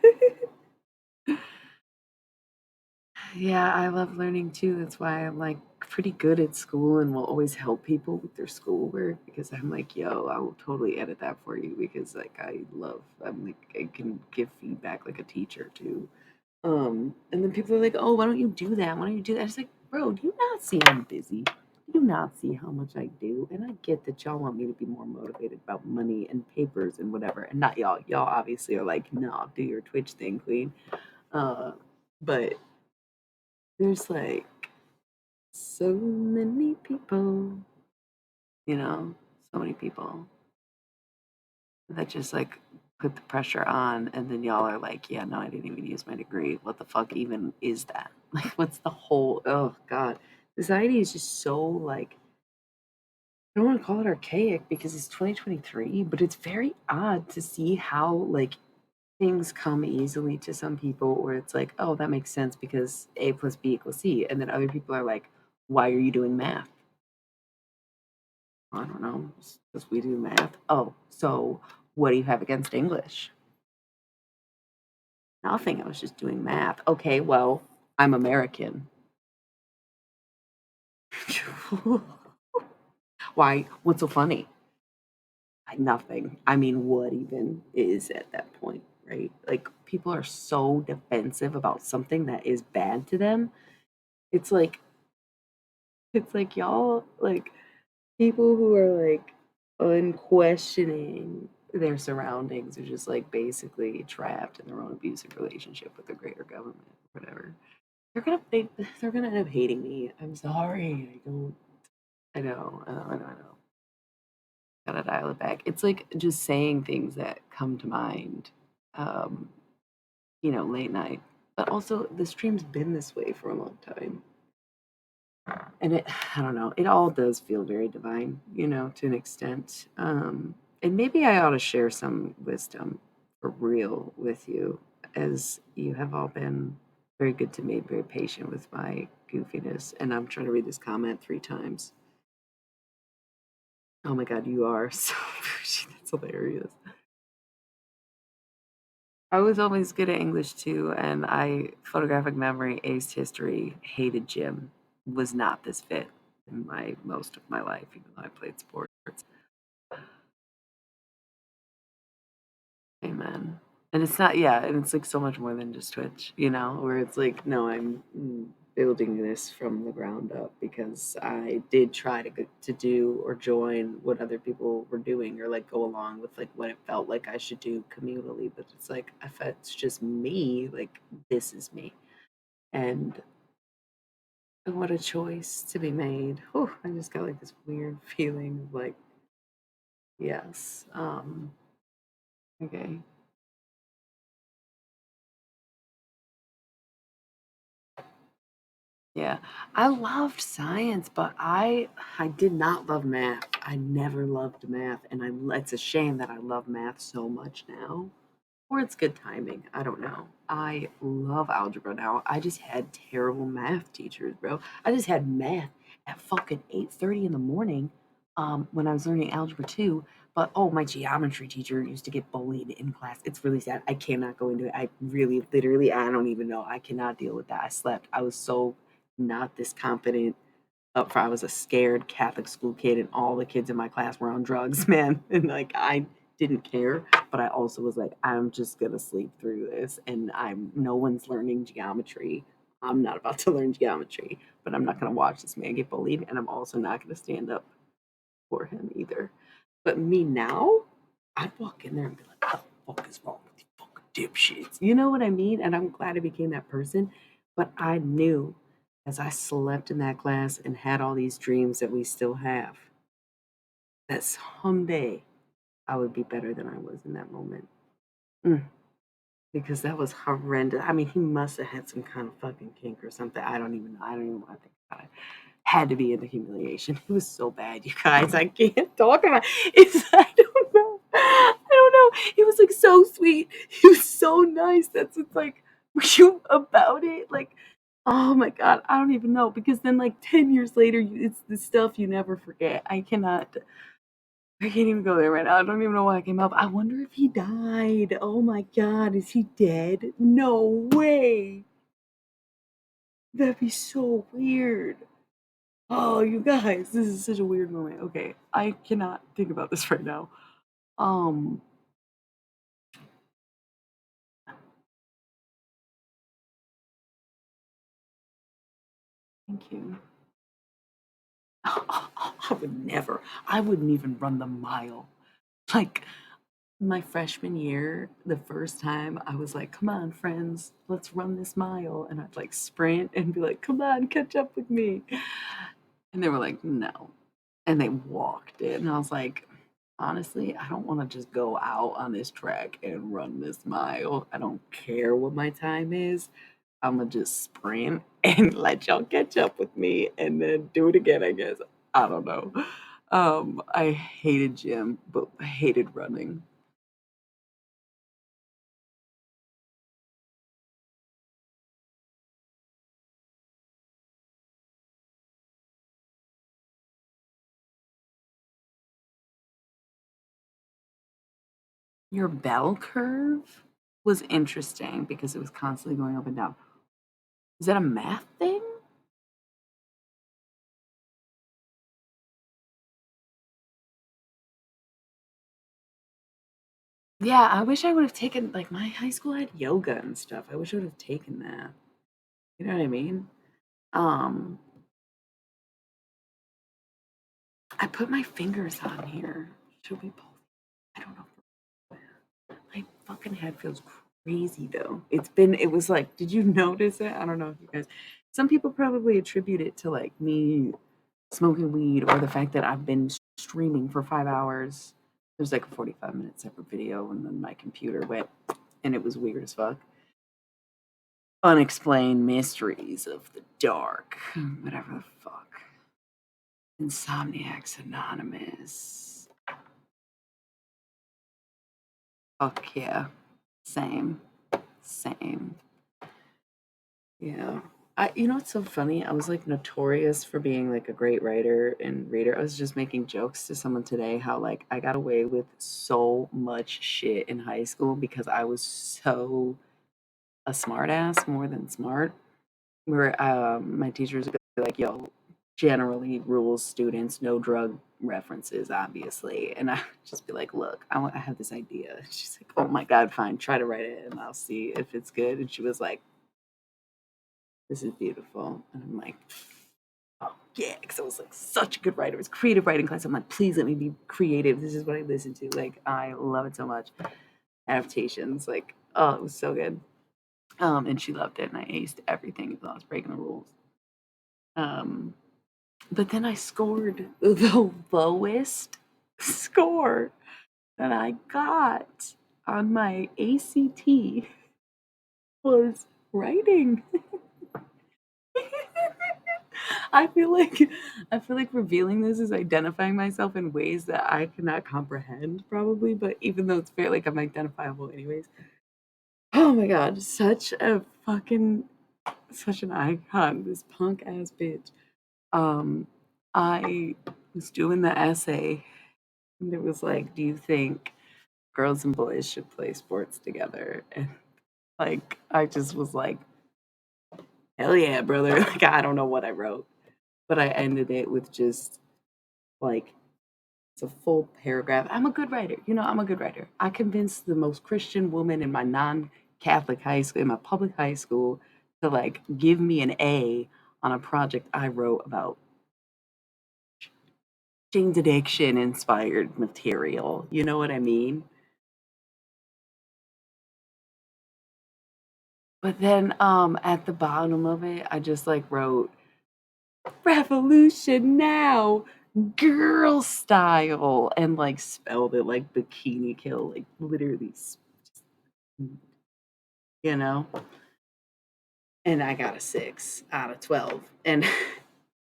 Yeah, I love learning too. That's why I'm like pretty good at school and will always help people with their schoolwork because I'm like, yo, I will totally edit that for you because like I'm like I can give feedback like a teacher too. And then people are like, "Oh, why don't you do that? Why don't you do that?" It's like, bro, do you not see I'm busy? Do you not see how much I do? And I get that y'all want me to be more motivated about money and papers and whatever, and not y'all. Y'all obviously are like, "No, do your Twitch thing, queen." Uh, but there's like so many people, you know, so many people that just like put the pressure on, and then y'all are like, "Yeah, no, I didn't even use my degree. What the fuck even is that? Like, what's the whole? Oh God, society is just so like I don't want to call it archaic because it's 2023, but it's very odd to see how like things come easily to some people where it's like, oh, that makes sense because A plus B equals C. And then other people are like, why are you doing math? I don't know, because we do math. Oh, so what do you have against English? Nothing. I was just doing math. Okay, well, I'm American. Why? What's so funny? Nothing. I mean, what even is at that point, right? Like people are so defensive about something that is bad to them. It's like y'all like people who are like unquestioning their surroundings are just like basically trapped in their own abusive relationship with the greater government, whatever. They're gonna end up hating me. I'm sorry. I don't. I know. Gotta dial it back. It's like just saying things that come to mind, um, late night. But also, the stream's been this way for a long time. And I don't know, it all does feel very divine, to an extent. And maybe I ought to share some wisdom for real with you, as you have all been very good to me, very patient with my goofiness. And I'm trying to read this comment 3 times. Oh my God, you are so that's hilarious. I was always good at English too, and I photographic memory, aced history, hated gym, was not this fit in my most of my life, even though I played sports. Amen. And it's not, yeah, and it's like so much more than just Twitch, where it's like, no, I'm building this from the ground up because I did try to do or join what other people were doing or like go along with like what it felt like I should do communally. But it's like, if it's just me, like this is me. And And what a choice to be made. Whew, I just got like this weird feeling of like, yes. Okay. Yeah. I loved science, but I did not love math. I never loved math, and it's a shame that I love math so much now. Or it's good timing. I don't know. I love algebra now. I just had terrible math teachers, bro. I just had math at fucking 8:30 in the morning when I was learning algebra 2. But oh, my geometry teacher used to get bullied in class. It's really sad. I cannot go into it. I really, literally, I don't even know. I cannot deal with that. I slept. I was so not this confident up front. I was a scared Catholic school kid, and all the kids in my class were on drugs, man. And like, I didn't care, but I also was like, I'm just gonna sleep through this, and no one's learning geometry. I'm not about to learn geometry, but I'm not gonna watch this man get bullied, and I'm also not gonna stand up for him either. But me now, I'd walk in there and be like, what the fuck is wrong with you fucking dipshits? You know what I mean? And I'm glad I became that person. But I knew as I slept in that class and had all these dreams that we still have, that someday I would be better than I was in that moment. Mm, because that was horrendous. I mean, he must have had some kind of fucking kink or something. I don't even know. I don't even want to think about it. Had to be in the humiliation. It was so bad, you guys. I can't talk about it. I don't know. I don't know. He was like so sweet. He was so nice. That's it's like you about it. Like, oh my god, I don't even know. Because then like 10 years later, it's the stuff you never forget. I cannot. I can't even go there right now. I don't even know why I came up. I wonder if he died. Oh my god, is he dead? No way. That'd be so weird. Oh, you guys, this is such a weird moment. Okay, I cannot think about this right now. Um, thank you. I would never. I wouldn't even run the mile. Like my freshman year, the first time I was like, "Come on, friends, let's run this mile," and I'd like sprint and be like, "Come on, catch up with me," and they were like, "No," and they walked it, and I was like, honestly, I don't want to just go out on this track and run this mile. I don't care what my time is. I'm gonna just sprint and let y'all catch up with me and then do it again, I guess. I don't know. I hated gym, but I hated running. Your bell curve was interesting because it was constantly going up and down. Is that a math thing? Yeah, I wish I would have taken like my high school had yoga and stuff. I wish I would have taken that. You know what I mean? Um, I put my fingers on here. Should we pull? I don't know. My fucking head feels crazy though. It was like, did you notice it? I don't know if you guys, some people probably attribute it to like me smoking weed or the fact that I've been streaming for 5 hours. There's like a 45-minute separate video, and then my computer went, and it was weird as fuck. Unexplained mysteries of the dark, whatever the fuck. Insomniacs Anonymous. Fuck yeah. Same. Same. Yeah. You know what's so funny? I was like notorious for being like a great writer and reader. I was just making jokes to someone today how like I got away with so much shit in high school because I was so a smart ass more than smart. Where my teachers would be like, yo, generally rules students, no drug references, obviously. And I would just be like, look, I have this idea. She's like, oh my God, fine, try to write it and I'll see if it's good. And she was like, this is beautiful. And I'm like, oh yeah, because I was like such a good writer. It was creative writing class. I'm like, please let me be creative. This is what I listen to. Like, I love it so much. Adaptations, like, oh, it was so good. And she loved it, and I aced everything. I was breaking the rules. Um, but then I scored the lowest score that I got on my ACT was writing. I feel like I feel like revealing this is identifying myself in ways that I cannot comprehend probably, but even though it's very like I'm identifiable anyways. Oh my god, such an icon, this punk ass bitch. Um I was doing the essay and it was like, do you think girls and boys should play sports together? And like I just was like, hell yeah, brother. Like I don't know what I wrote, but I ended it with just like it's a full paragraph. I'm a good writer. You know, I'm a good writer. I convinced the most Christian woman in my non-Catholic high school, in my public high school, to like give me an A on a project I wrote about Jane's Addiction inspired material. You know what I mean? But then at the bottom of it, I just like wrote revolution now, girl style, and like spelled it like bikini kill, like literally, you know? And I got a 6 out of 12. And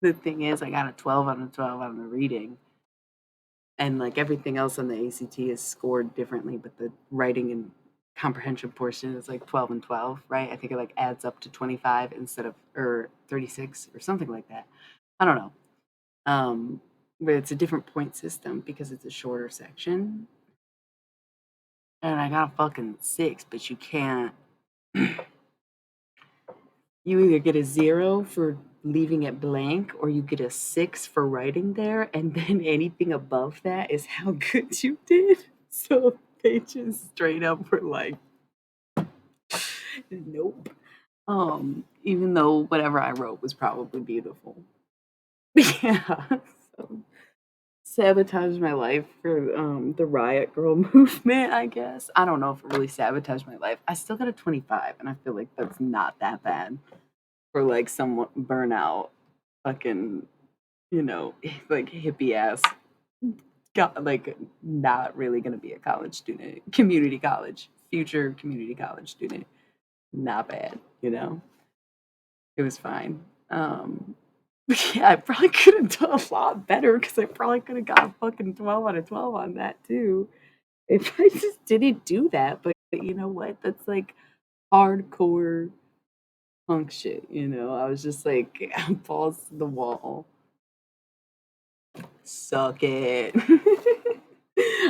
the thing is, I got a 12 out of 12 on the reading. And like everything else on the ACT is scored differently, but the writing and comprehension portion is like 12 and 12, right? I think it like adds up to 25 instead of, or 36 or something like that. I don't know. But it's a different point system because it's a shorter section. And I got a fucking 6, but you can't. You either get a 0 for leaving it blank or you get a 6 for writing there, and then anything above that is how good you did. So they just straight up were like, nope. Even though whatever I wrote was probably beautiful. Yeah. So sabotaged my life for the riot girl movement, I guess. I don't know if it really sabotaged my life. I still got a 25, and I feel like that's not that bad for like someone burnout, fucking, you know, like hippie ass, got like not really gonna be a college student, community college, future community college student. Not bad, you know. It was fine. Yeah, I probably could have done a lot better because I probably could have got a fucking 12 out of 12 on that too. If I just didn't do that, but you know what? That's like hardcore punk shit, you know. I was just like balls to the wall. Suck it.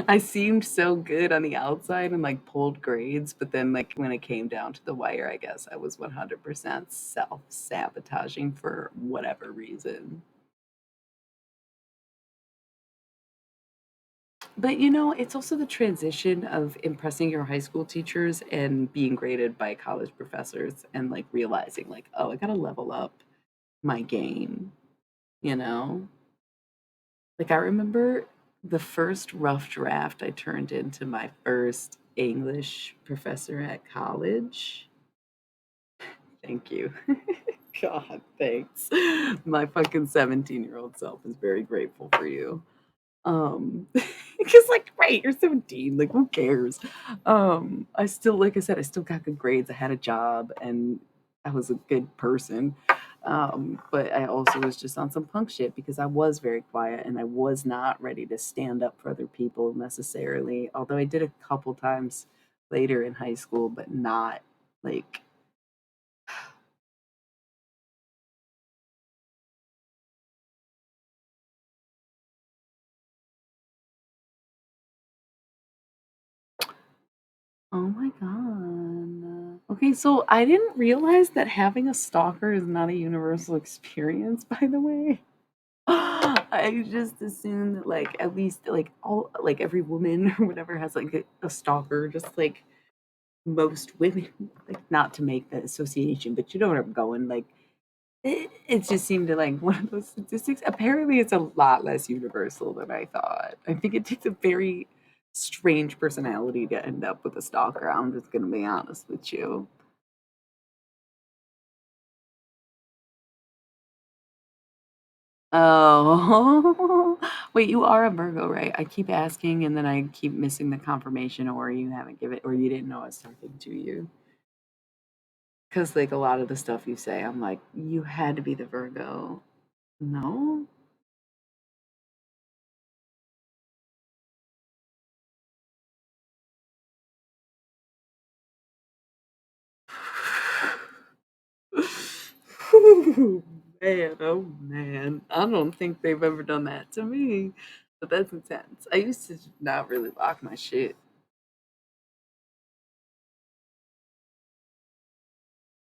I seemed so good on the outside and like pulled grades, but then like when it came down to the wire, I guess I was 100% self-sabotaging for whatever reason. But you know, it's also the transition of impressing your high school teachers and being graded by college professors and like realizing like, oh, I gotta level up my game, you know? Like I remember the first rough draft I turned into my first English professor at college. Thank you. God, thanks. My fucking 17-year-old self is very grateful for you. Because like, right, you're 17, like who cares? I still, like I said, I still got good grades. I had a job and I was a good person. But I also was just on some punk shit because I was very quiet and I was not ready to stand up for other people necessarily. Although I did a couple times later in high school, but not like, oh my god. Okay, so I didn't realize that having a stalker is not a universal experience, by the way. I just assumed that like at least like all like every woman or whatever has like a stalker, just like most women. Like not to make the association, but you know where I'm going. Like it just seemed to like one of those statistics. Apparently, it's a lot less universal than I thought. I think it takes a very strange personality to end up with a stalker. I'm just gonna be honest with you. Oh, wait, you are a Virgo, right? I keep asking and then I keep missing the confirmation, or you haven't given, or you didn't know I was talking to you. Because, like, a lot of the stuff you say, I'm like, you had to be the Virgo. No? Man, oh man. I don't think they've ever done that to me. But that's intense. I used to not really lock my shit.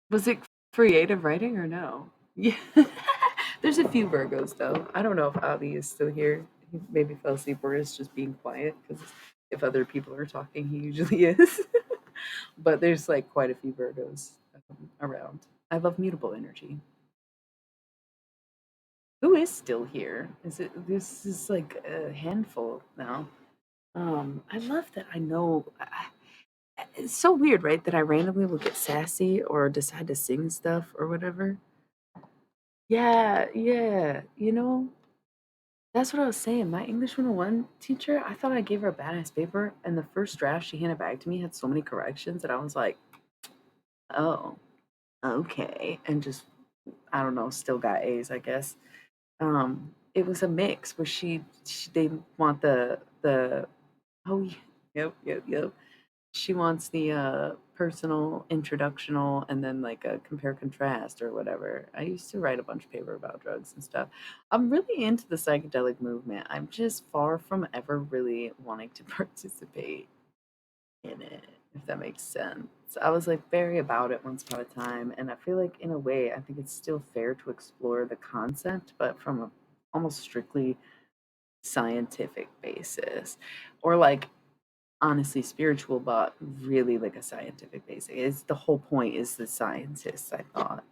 Was it creative writing or no? Yeah. There's a few Virgos though. I don't know if Ali is still here. He maybe fell asleep or is just being quiet because if other people are talking, he usually is. But there's like quite a few Virgos around. I love mutable energy. Who is still here? Is it this is like a handful now? I love that I know. It's so weird, right? That I randomly will get sassy or decide to sing stuff or whatever. Yeah, yeah. That's what I was saying. My English 101 teacher, I thought I gave her a badass paper, and the first draft she handed back to me had so many corrections that I was like, oh, okay. And just, I don't know, still got A's, I guess. It was a mix where she they want the oh yeah, yep. She wants the personal, introductional, and then like a compare contrast or whatever. I used to write a bunch of paper about drugs and stuff. I'm really into the psychedelic movement. I'm just far from ever really wanting to participate in it, if that makes sense. I was like very about it once upon a time, and I feel like in a way, I think it's still fair to explore the concept, but from a almost strictly scientific basis, or like honestly spiritual, but really like a scientific basis. It's the whole point is the scientists. I thought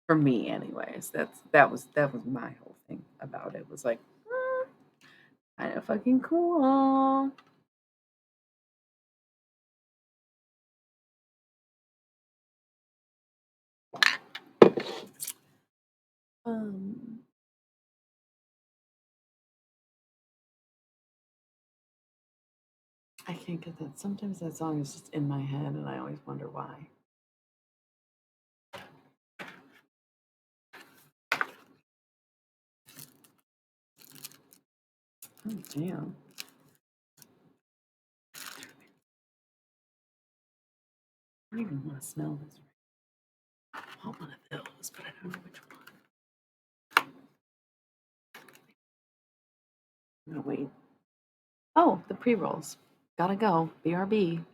for me, anyways. That was my whole thing about it. Was like kind of fucking cool. Um, I can't get that. Sometimes that song is just in my head, and I always wonder why. Oh damn! I don't even want to smell this. I want one of those, but I don't know which one. I'm gonna wait. Oh, the pre rolls. Gotta go. BRB.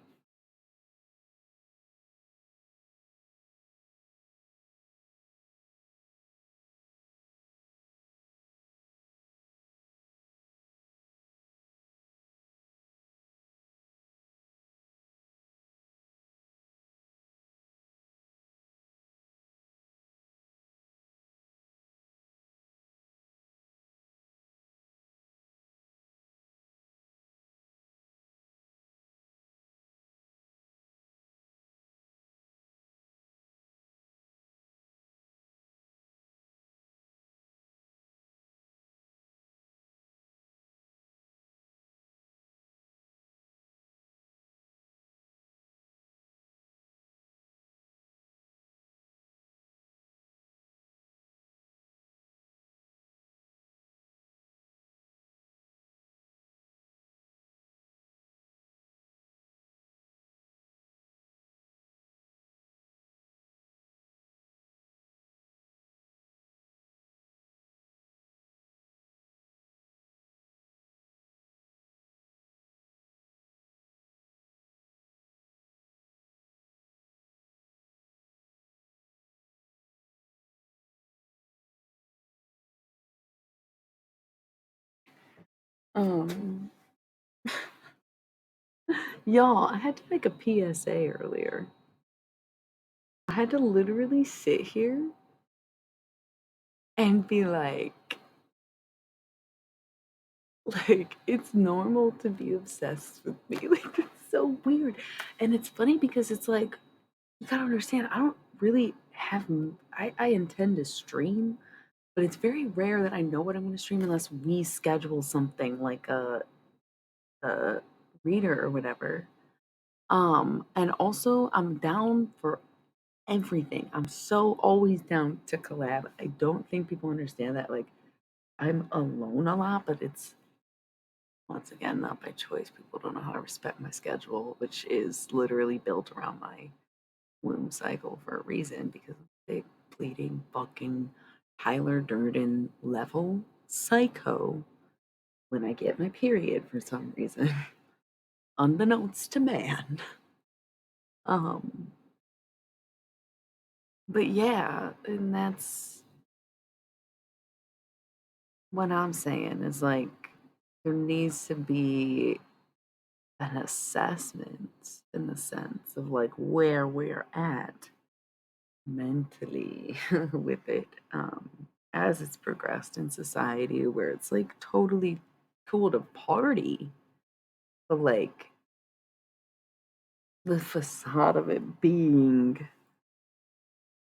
Um, Y'all, I had to make a PSA earlier. I had to literally sit here and be like it's normal to be obsessed with me. Like it's so weird. And it's funny because it's like you gotta understand, I don't really have I intend to stream, but it's very rare that I know what I'm going to stream unless we schedule something like a reader or whatever. And also I'm down for everything. I'm so always down to collab. I don't think people understand that. Like, I'm alone a lot, but it's once again not by choice. People don't know how to respect my schedule, which is literally built around my womb cycle for a reason because I'm a big bleeding fucking Tyler Durden level psycho when I get my period for some reason, unbeknownst to man. Um, but yeah, and that's what I'm saying is like there needs to be an assessment in the sense of like where we're at mentally with it as it's progressed in society where it's like totally cool to party, but like the facade of it being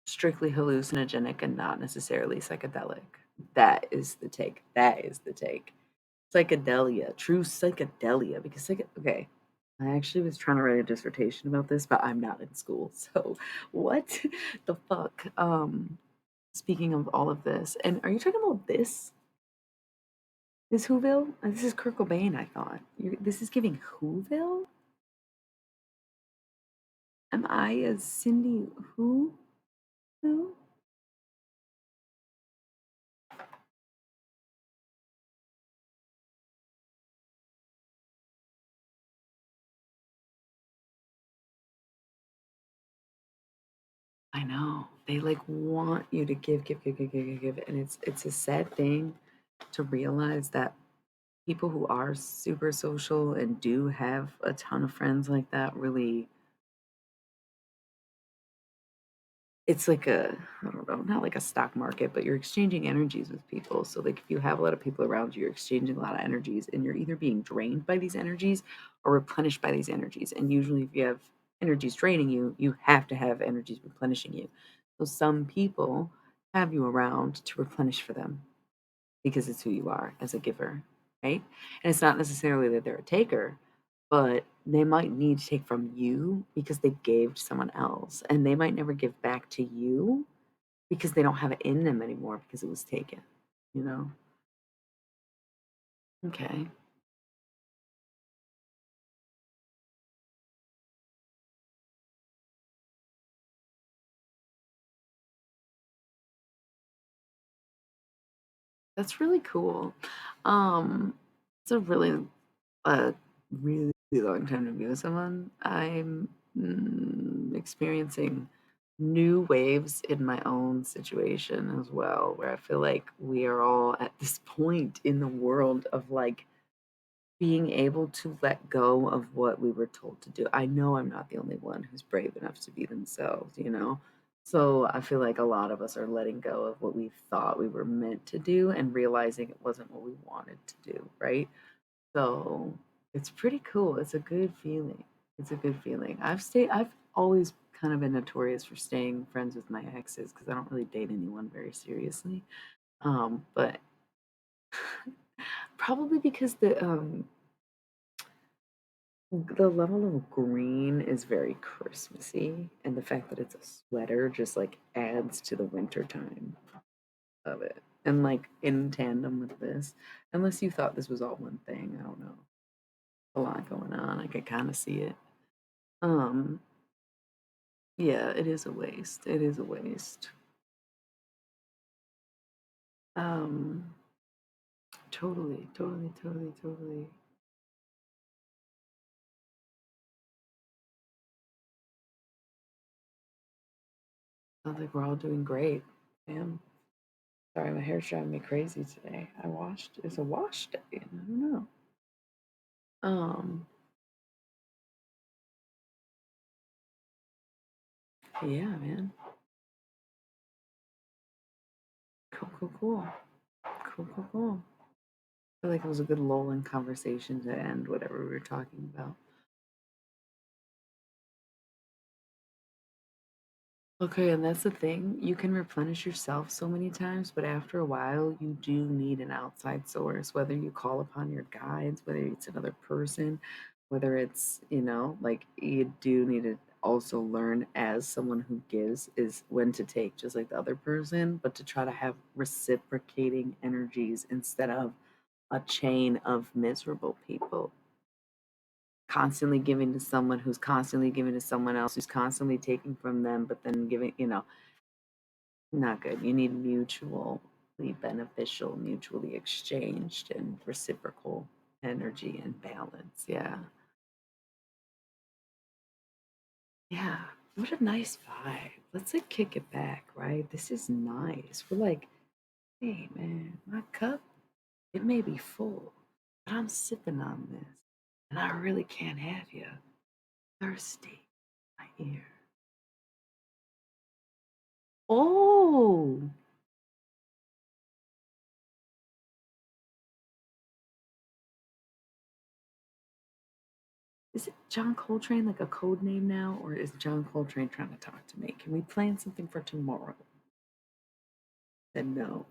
strictly hallucinogenic and not necessarily psychedelic. That is the take. That is the take. Psychedelia, true psychedelia. Because okay, I actually was trying to write a dissertation about this, but I'm not in school. So what the fuck? Speaking of all of this, and are you talking about this? This Whoville? This is Kurt Cobain, I thought. This is giving Whoville? Am I a Cindy who? Who? I know. They like want you to give, and it's a sad thing to realize that people who are super social and do have a ton of friends like that really it's like a I don't know, not like a stock market, but you're exchanging energies with people. So like if you have a lot of people around you, you're exchanging a lot of energies and you're either being drained by these energies or replenished by these energies. And usually if you have energies draining you, you have to have energies replenishing you. So some people have you around to replenish for them because it's who you are as a giver, right? And it's not necessarily that they're a taker, but they might need to take from you because they gave to someone else, and they might never give back to you because they don't have it in them anymore because it was taken, you know? Okay. That's really cool. Um, it's a really long time to be with someone. I'm experiencing new waves in my own situation as well, where I feel like we are all at this point in the world of like being able to let go of what we were told to do. I know I'm not the only one who's brave enough to be themselves, you know? So I feel like a lot of us are letting go of what we thought we were meant to do and realizing it wasn't what we wanted to do, right? So it's pretty cool. It's a good feeling. It's a good feeling. I've always kind of been notorious for staying friends with my exes because I don't really date anyone very seriously. But probably because the level of green is very Christmassy, and the fact that it's a sweater just like adds to the winter time of it. And like in tandem with this, unless you thought this was all one thing, I don't know. A lot going on. I could kind of see it. Um, yeah, it is a waste. It is a waste. Um, totally, totally, totally, totally. Sounds like we're all doing great. Man, sorry, my hair's driving me crazy today. It's a wash day, and I don't know. Um, yeah, man. Cool, cool, cool. Cool, cool, cool. I feel like it was a good lull in conversation to end whatever we were talking about. Okay, and that's the thing. You can replenish yourself so many times, but after a while, you do need an outside source, whether you call upon your guides, whether it's another person, whether it's, like you do need to also learn as someone who gives is when to take, just like the other person, but to try to have reciprocating energies instead of a chain of miserable people constantly giving to someone who's constantly giving to someone else who's constantly taking from them but then giving, not good. You need mutually beneficial, mutually exchanged and reciprocal energy and balance. Yeah. Yeah. What a nice vibe. Let's like kick it back, right? This is nice. We're like, hey man, my cup, it may be full, but I'm sipping on this. And I really can't have you thirsty. My ear. Oh, is it John Coltrane like a code name now, or is John Coltrane trying to talk to me? Can we plan something for tomorrow? Then no,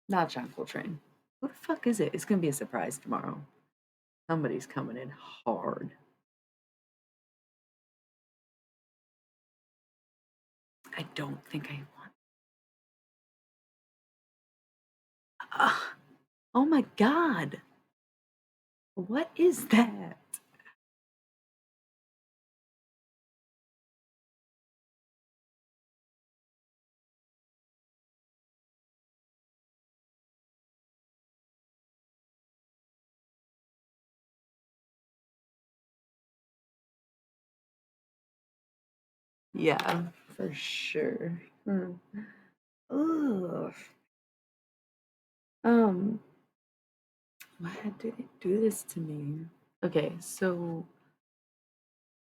not John Coltrane. Who the fuck is it? It's gonna be a surprise tomorrow. Somebody's coming in hard. I don't think I want. Ah, oh my god, what is that? Yeah, for sure. Ugh. Um, why did it do this to me? Okay, so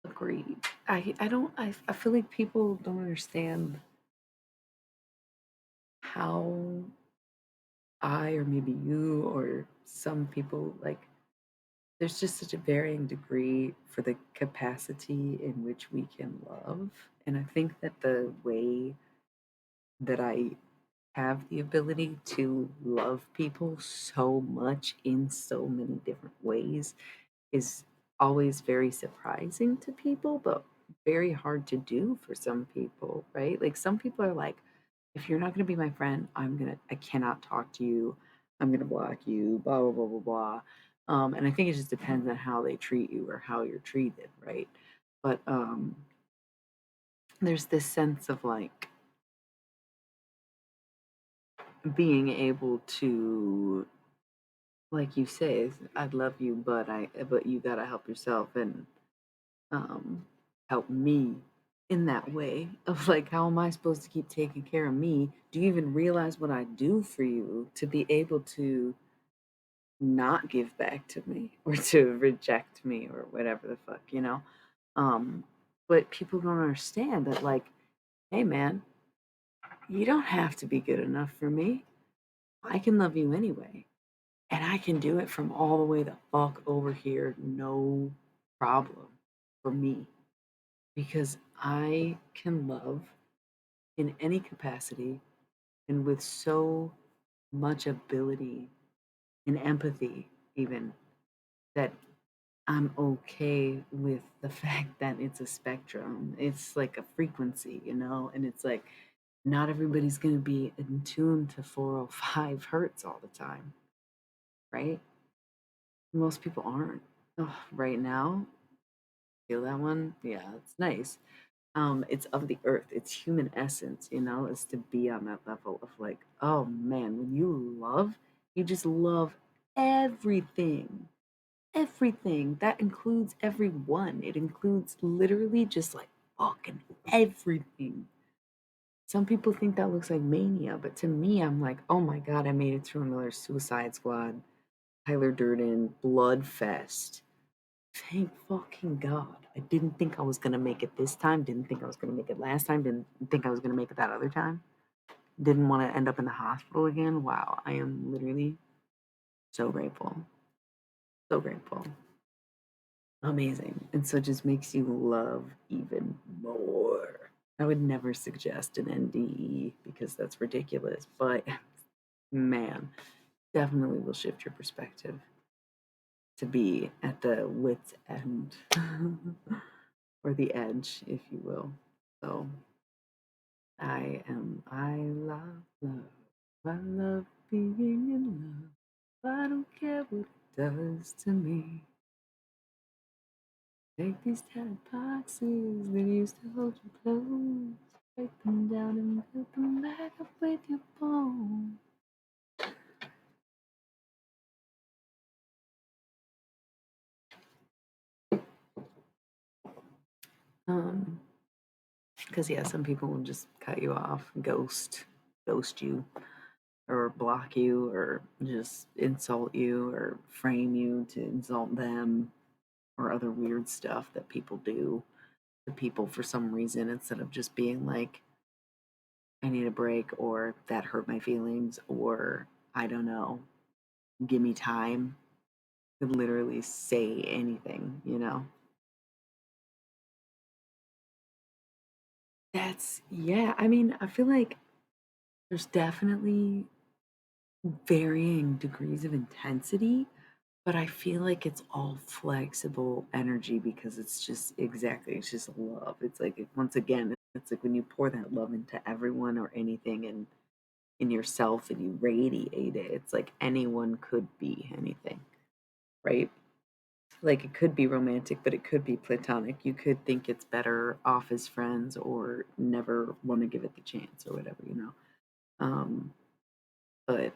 agreed. I don't I feel like people don't understand how I or maybe you or some people like there's just such a varying degree for the capacity in which we can love. And I think that the way that I have the ability to love people so much in so many different ways is always very surprising to people, but very hard to do for some people, right? Like some people are like, if you're not going to be my friend, I cannot talk to you. I'm going to block you, blah, blah, blah, blah, blah. And I think it just depends on how they treat you or how you're treated, right? But there's this sense of like being able to, like you say, I love you, but you got to help yourself and um, help me in that way of like, how am I supposed to keep taking care of me? Do you even realize what I do for you to be able to not give back to me or to reject me or whatever the fuck, you know? Um, but people don't understand that, like, hey man, you don't have to be good enough for me. I can love you anyway. And I can do it from all the way the fuck over here, no problem for me. Because I can love in any capacity and with so much ability and empathy, even that I'm okay with the fact that it's a spectrum. It's like a frequency, and it's like not everybody's going to be in tune to 405 hertz all the time, right? Most people aren't. Ugh, right now, feel that one? Yeah, it's nice. It's of the earth, it's human essence, is to be on that level of like, oh man, when you love, you just love everything. Everything. That includes everyone. It includes literally just like fucking everything. Some people think that looks like mania, but to me, I'm like, oh my god, I made it through another Suicide Squad, Tyler Durden, Bloodfest. Thank fucking God. I didn't think I was gonna make it this time. Didn't think I was gonna make it last time. Didn't think I was gonna make it that other time. Didn't want to end up in the hospital again. Wow, I am literally so grateful. So grateful. amazing. And so it just makes you love even more. I would never suggest an NDE because that's ridiculous, but man, definitely will shift your perspective to be at the wit's end or the edge, if you will. So I love love. I love being in love. I don't care what it does to me. Take these tattered boxes that used to hold you close. Break them down and build them back up with your bones. Um, because yeah, some people will just cut you off, ghost you, or block you, or just insult you, or frame you to insult them, or other weird stuff that people do to people for some reason instead of just being like, I need a break, or that hurt my feelings, or I don't know, give me time. Could literally say anything, you know? Yeah, I mean, I feel like there's definitely varying degrees of intensity, but I feel like it's all flexible energy because it's just love. It's like, once again, it's like when you pour that love into everyone or anything and in yourself and you radiate it, it's like anyone could be anything, right? Like it could be romantic, but it could be platonic. You could think it's better off as friends or never want to give it the chance or whatever, you know. But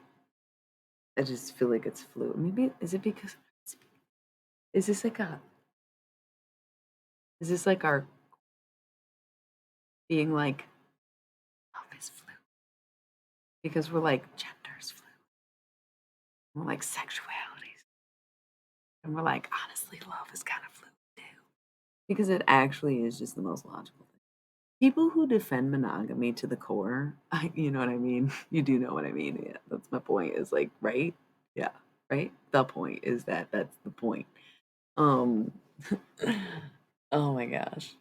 I just feel like it's fluid. Maybe is it because is this like a is this like our being like love is fluid because we're like genders fluid, we're like sexualities, and we're like honestly love is kind of fluid too because it actually is just the most logical thing. People who defend monogamy to the core, you know what I mean? You do know what I mean. Yeah, that's my point. Is like, right? Yeah, right? The point is that that's the point. Um, oh my gosh.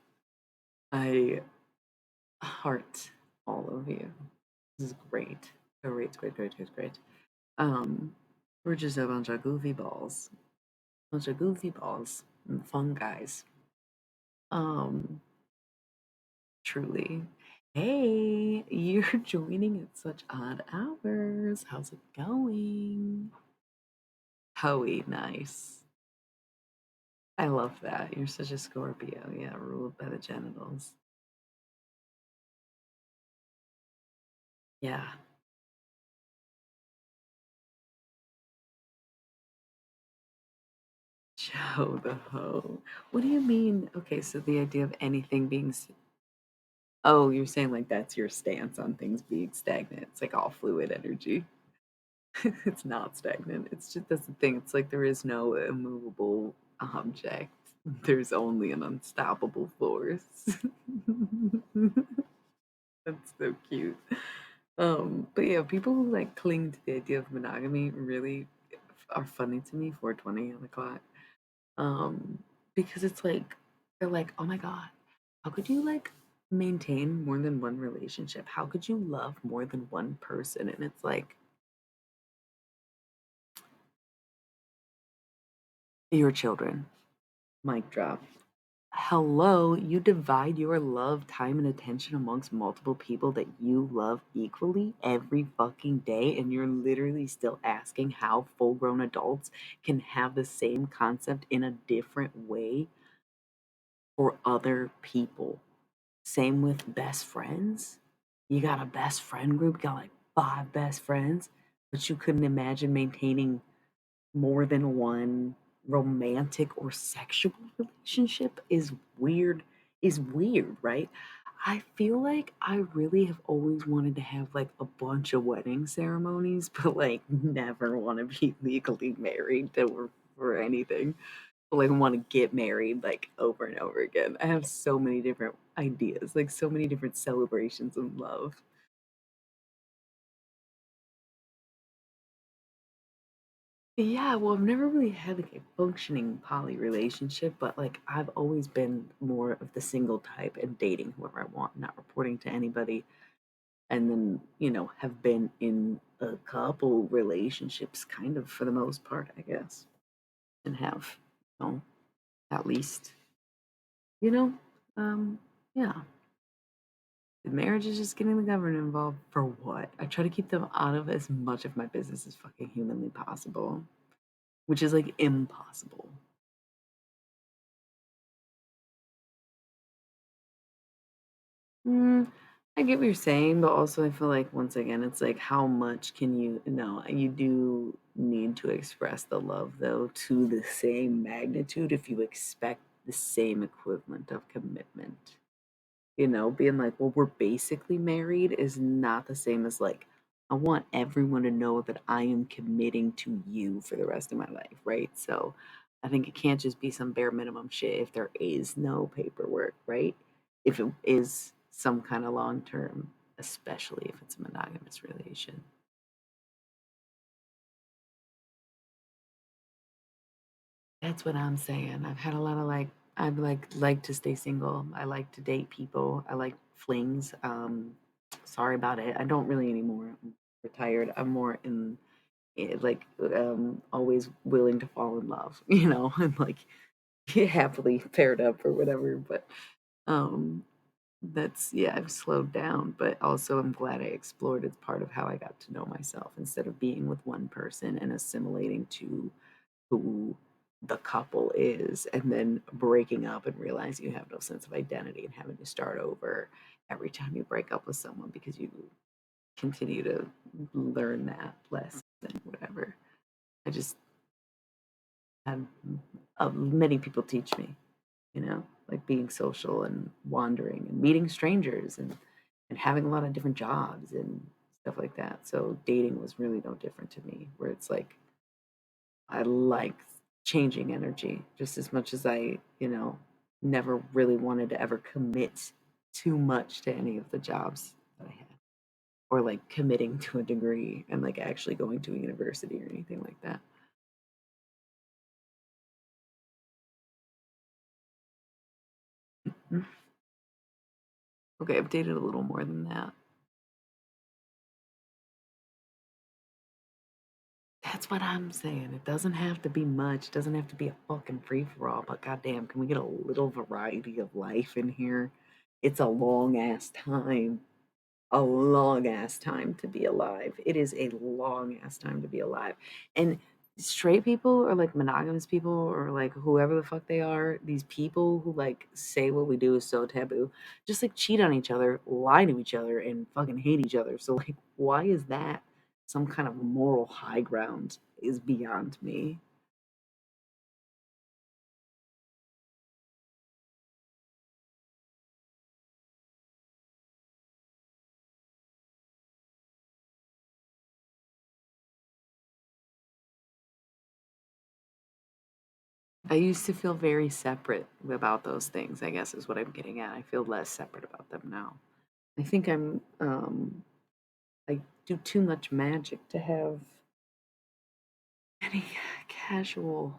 I heart all of you. This is great. Great, great, great, great, great. Um, we're just a bunch of goofy balls. Bunch of goofy balls and fun guys. Um, Truly. Hey, you're joining at such odd hours. How's it going? Hoey, nice. I love that. You're such a Scorpio. Yeah, ruled by the genitals. Yeah. Joe the hoe. What do you mean? Okay, so the idea of anything being. Oh, you're saying like that's your stance on things being stagnant. It's like all fluid energy. It's not stagnant. It's just that's the thing. It's like there is no immovable object. There's only an unstoppable force. That's so cute. But yeah, people who like cling to the idea of monogamy really are funny to me. 420 on the clock. Um, because it's like they're like, oh my god, how could you like maintain more than one relationship? How could you love more than one person? And it's like your children. Mic drop. Hello, you divide your love, time, and attention amongst multiple people that you love equally every fucking day, and you're literally still asking how full grown adults can have the same concept in a different way for other people. Same with best friends. You got a best friend group, you got like five best friends, but you couldn't imagine maintaining more than one romantic or sexual relationship is weird, right? I feel like I really have always wanted to have like a bunch of wedding ceremonies, but like never want to be legally married to or anything. But like want to get married like over and over again. I have so many different ideas, like so many different celebrations of love. Yeah, well, I've never really had like a functioning poly relationship, but like I've always been more of the single type and dating whoever I want, not reporting to anybody. And then, have been in a couple relationships kind of for the most part, I guess, and have, at least, you know, um, yeah. The marriage is just getting the government involved for what? I try to keep them out of as much of my business as fucking humanly possible, which is like impossible. Mm, I get what you're saying, but also I feel like once again, it's like how much can you no, you do need to express the love though to the same magnitude if you expect the same equivalent of commitment. Being like, well, we're basically married is not the same as like, I want everyone to know that I am committing to you for the rest of my life, right? So I think it can't just be some bare minimum shit if there is no paperwork, right? If it is some kind of long term, especially if it's a monogamous relation. That's what I'm saying. I've had a lot of like I like to stay single. I like to date people. I like flings. Sorry about it. I don't really anymore. I'm retired. I'm more in like always willing to fall in love, and like happily paired up or whatever. But um that's yeah, I've slowed down, but also I'm glad I explored. It's part of how I got to know myself instead of being with one person and assimilating to who the couple is and then breaking up and realizing you have no sense of identity and having to start over every time you break up with someone because you continue to learn that lesson, whatever. I just had many people teach me, like being social and wandering and meeting strangers and having a lot of different jobs and stuff like that. So dating was really no different to me, where it's like I like changing energy just as much as I never really wanted to ever commit too much to any of the jobs that I had or like committing to a degree and like actually going to a university or anything like that. Mm. Okay, I've dated a little more than that. That's what I'm saying. It doesn't have to be much. It doesn't have to be a fucking free for all. But goddamn, can we get a little variety of life in here? It's a long ass time. A long ass time to be alive. It is a long ass time to be alive. And straight people or like monogamous people or like whoever the fuck they are, these people who like say what we do is so taboo, just like cheat on each other, lie to each other, and fucking hate each other. So like, why is that some kind of moral high ground is beyond me. I used to feel very separate about those things, I guess is what I'm getting at. I feel less separate about them now. I think I do too much magic to have any casual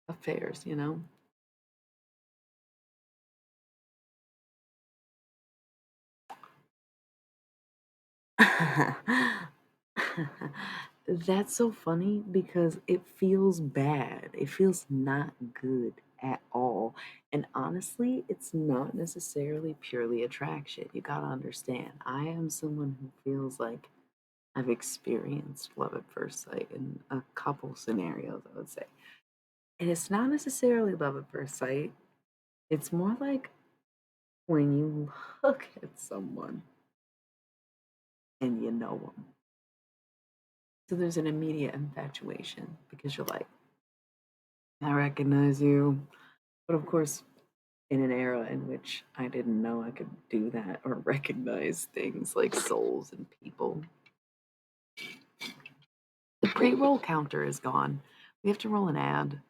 affairs. That's so funny because it feels bad. It feels not good at all. And honestly, it's not necessarily purely attraction. You gotta understand. I am someone who feels like I've experienced love at first sight in a couple scenarios, I would say. And it's not necessarily love at first sight. It's more like when you look at someone and you know them. So there's an immediate infatuation because you're like, I recognize you. But of course, in an era in which I didn't know I could do that or recognize things like souls and people, the pre roll counter is gone. We have to roll an ad.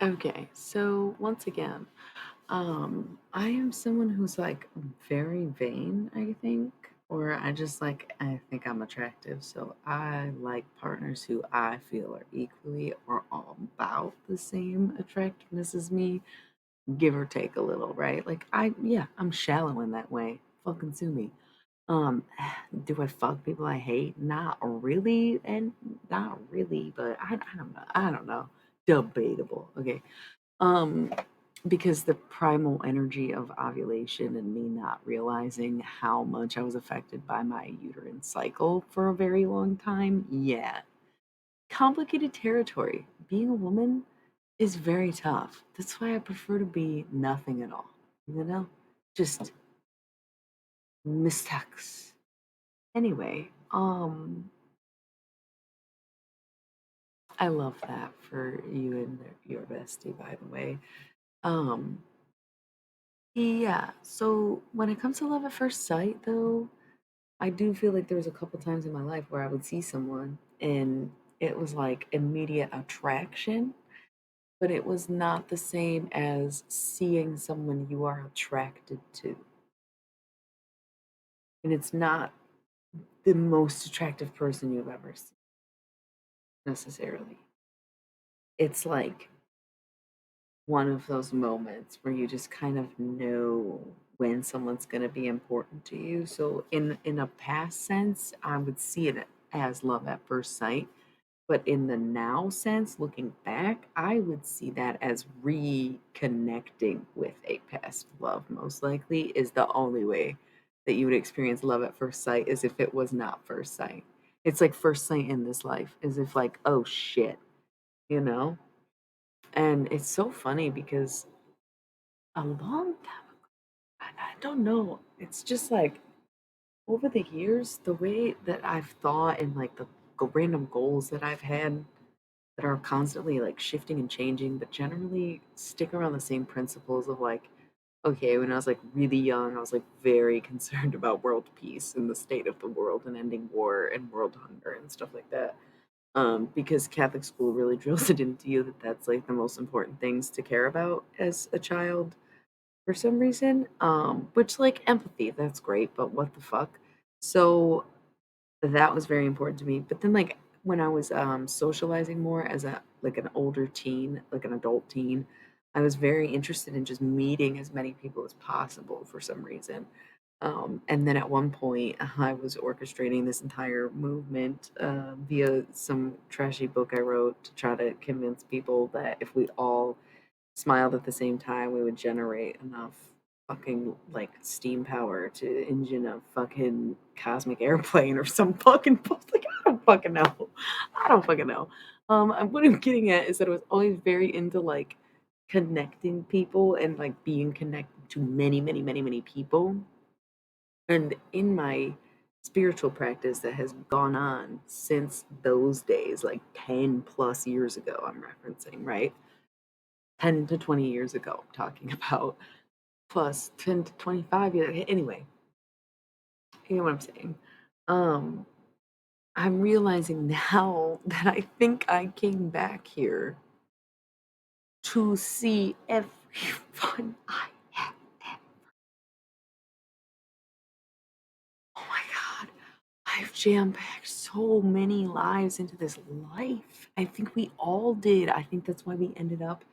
Okay, so once again, I am someone who's like very vain, I think, or I just like I think I'm attractive, so I like partners who I feel are equally or about the same attractiveness as me, give or take a little, right? Like yeah, I'm shallow in that way. Fucking sue me. Um, do I fuck people I hate? Not really, and not really, but I don't know. I don't know. Debatable. Okay. Um, because the primal energy of ovulation and me not realizing how much I was affected by my uterine cycle for a very long time, yeah. Complicated territory. Being a woman is very tough. That's why I prefer to be nothing at all. You know? Just mistakes. Anyway, I love that for you and your bestie, by the way. Um, yeah, so when it comes to love at first sight, though, I do feel like there was a couple times in my life where I would see someone and it was like immediate attraction, but it was not the same as seeing someone you are attracted to. And it's not the most attractive person you've ever seen necessarily. It's like one of those moments where you just kind of know when someone's going to be important to you. So in a past sense, I would see it as love at first sight, but in the now sense, looking back, I would see that as reconnecting with a past love. Most likely is the only way that you would experience love at first sight is if it was not first sight. It's like first sight in this life, as if like, oh shit, you know? And it's so funny because a long time I don't know. It's just like over the years, the way that I've thought and like the random goals that I've had that are constantly like shifting and changing, but generally stick around the same principles of like, okay, when I was like really young, I was like very concerned about world peace and the state of the world and ending war and world hunger and stuff like that. Because Catholic school really drills it into you that that's like the most important things to care about as a child for some reason. Which like empathy, that's great, but what the fuck? So that was very important to me. But then like when I was socializing more as a like an older teen, like an adult teen, I was very interested in just meeting as many people as possible for some reason. And then at one point, I was orchestrating this entire movement via some trashy book I wrote to try to convince people that if we all smiled at the same time, we would generate enough fucking like steam power to engine a fucking cosmic airplane or some fucking like I don't fucking know. I don't fucking know. What I'm getting at is that I was always very into like connecting people and like being connected to many, many, many, many people. And in my spiritual practice that has gone on since those days, like 10 plus years ago, I'm referencing, right? 10 to 20 years ago, I'm talking about, plus 10 to 25 years. Anyway, you know what I'm saying? Um, I'm realizing now that I think I came back here to see everyone I have. Oh my God. I've jam packed so many lives into this life. I think we all did. I think that's why we ended up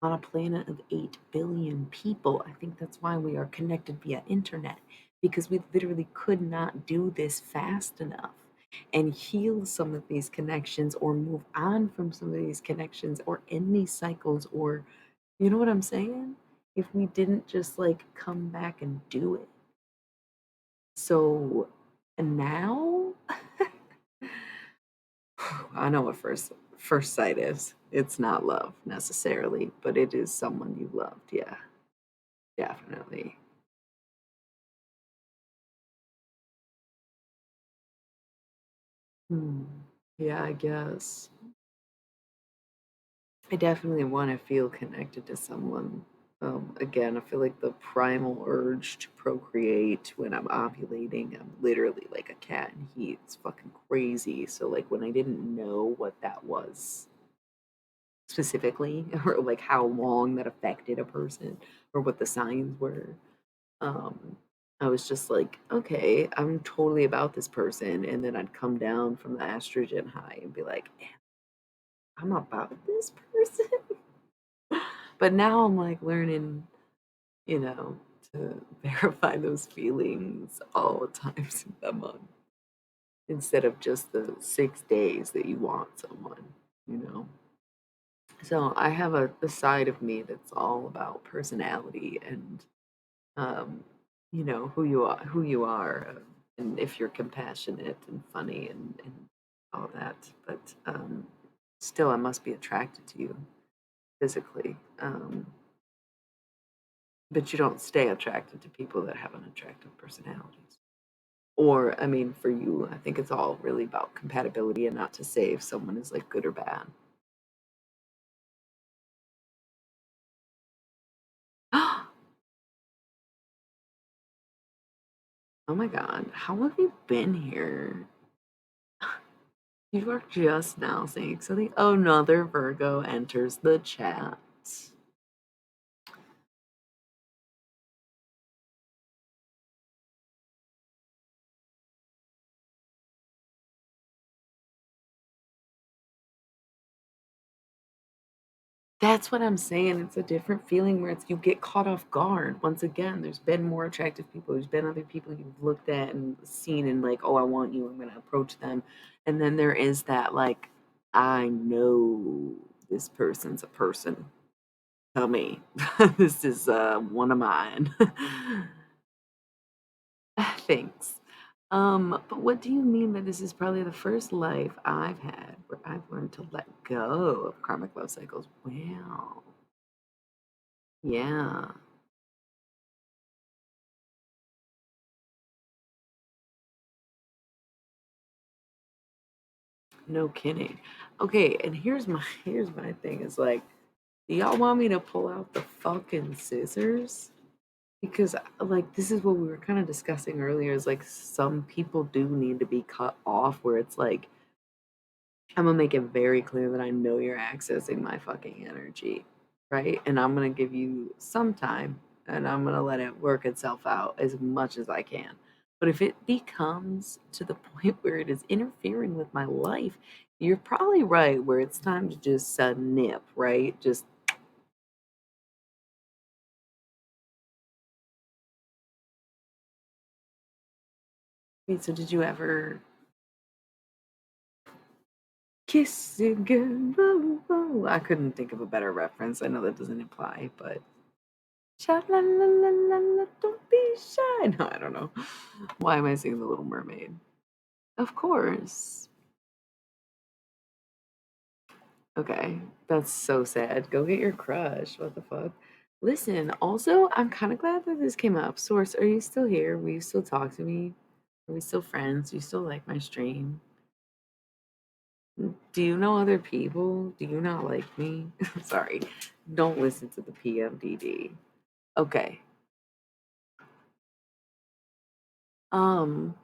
on a planet of 8 billion people. I think that's why we are connected via internet because we literally could not do this fast enough and heal some of these connections or move on from some of these connections or end these cycles or you know what I'm saying? If we didn't just like come back and do it. So now I know what first sight is. It's not love necessarily, but it is someone you loved. Yeah, definitely. Hmm. Yeah, I guess. I definitely want to feel connected to someone. Again, I feel like the primal urge to procreate when I'm ovulating, I'm literally like a cat in heat. It's fucking crazy. So, like, when I didn't know what that was, specifically, or like how long that affected a person, or what the signs were. Um, I was just like, okay, I'm totally about this person, and then I'd come down from the estrogen high and be like, I'm about this person. But now I'm like learning, you know, to verify those feelings all the times in the month instead of just the 6 days that you want someone, you know. So I have a side of me that's all about personality and um, who you are, and if you're compassionate and funny and all that. But still, I must be attracted to you physically. But you don't stay attracted to people that have unattractive personalities. Or, I mean, for you, I think it's all really about compatibility and not to say if someone is like good or bad. Oh my God, how have you been here? You are just now saying something. Another Virgo enters the chat. That's what I'm saying. It's a different feeling where it's you get caught off guard. Once again, there's been more attractive people. There's been other people you've looked at and seen and like, oh, I want you. I'm gonna approach them. And then there is that like, I know this person's a person. Tell me, this is one of mine. Thanks. But what do you mean that this is probably the first life I've had where I've learned to let go of karmic love cycles? Wow. Yeah. No kidding. Okay, and here's my thing is like, do y'all want me to pull out the fucking scissors? Because like this is what we were kind of discussing earlier is like some people do need to be cut off where it's like I'm gonna make it very clear that I know you're accessing my fucking energy, right? And I'm gonna give you some time and I'm gonna let it work itself out as much as I can. But if it becomes to the point where it is interfering with my life, you're probably right where it's time to just nip, right? Just wait, so did you ever kiss a girl? I couldn't think of a better reference. I know that doesn't apply, but sha la la la la la, don't be shy. No, I don't know. Why am I singing The Little Mermaid? Of course. Okay, that's so sad. Go get your crush. What the fuck? Listen, also, I'm kind of glad that this came up. Source, are you still here? Will you still talk to me? Are we still friends? Do you still like my stream? Do you know other people? Do you not like me? Sorry. Don't listen to the PMDD. Okay. Um,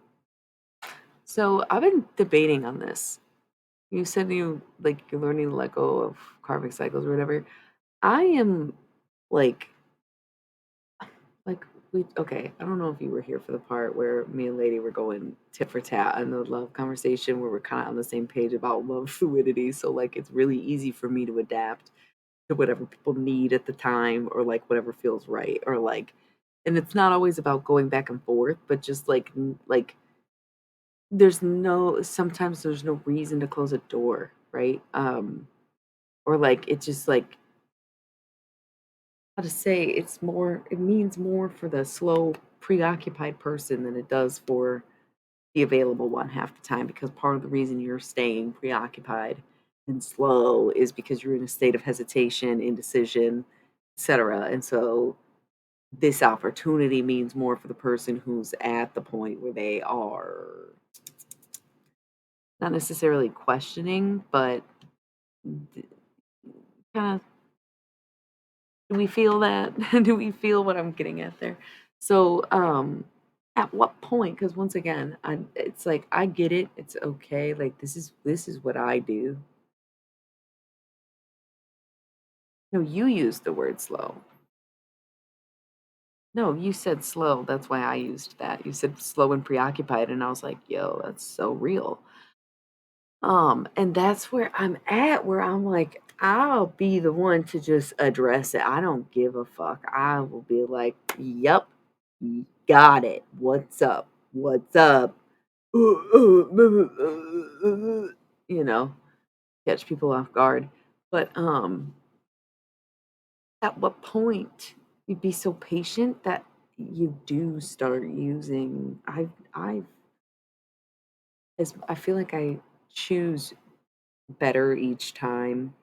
so I've been debating on this. You said you're learning to let go of karmic cycles or whatever. I am like like we okay, I don't know if you were here for the part where me and Lady were going tit for tat in the love conversation where we're kind of on the same page about love fluidity. So like it's really easy for me to adapt to whatever people need at the time or like whatever feels right or like and it's not always about going back and forth, but just like like sometimes there's no reason to close a door, right? Or like it just like how to say it means more for the slow preoccupied person than it does for the available one half the time because part of the reason you're staying preoccupied and slow is because you're in a state of hesitation, indecision, etc. And so this opportunity means more for the person who's at the point where they are not necessarily questioning, but kind of do we feel that? Do we feel what I'm getting at there? So, at what point? Because once again, it's like I get it. It's okay. Like this is what I do. No, you used the word slow. No, you said slow. That's why I used that. You said slow and preoccupied, and I was like, yo, that's so real. And that's where I'm at, where I'm like, I'll be the one to just address it. I don't give a fuck. I will be like, yep, got it. What's up? What's up? You know, catch people off guard. But at what point you'd be so patient that you do start using I feel like I choose better each time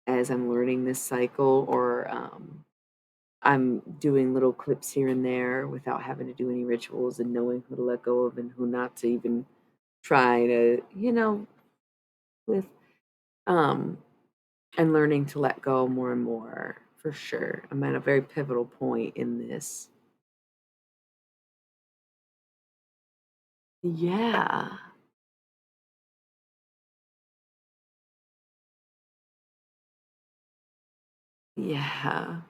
as I'm learning this cycle, or I'm doing little clips here and there without having to do any rituals and knowing who to let go of and who not to even try to, with um and learning to let go more and more, for sure. I'm at a very pivotal point in this. Yeah. Yeah.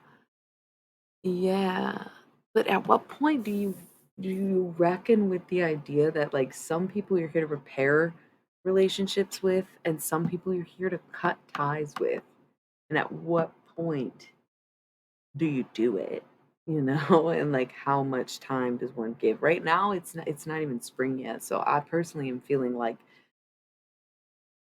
Yeah. But at what point do you reckon with the idea that like some people you're here to repair relationships with and some people you're here to cut ties with? And at what point do you do it? And like how much time does one give? Right now it's not even spring yet. So I personally am feeling like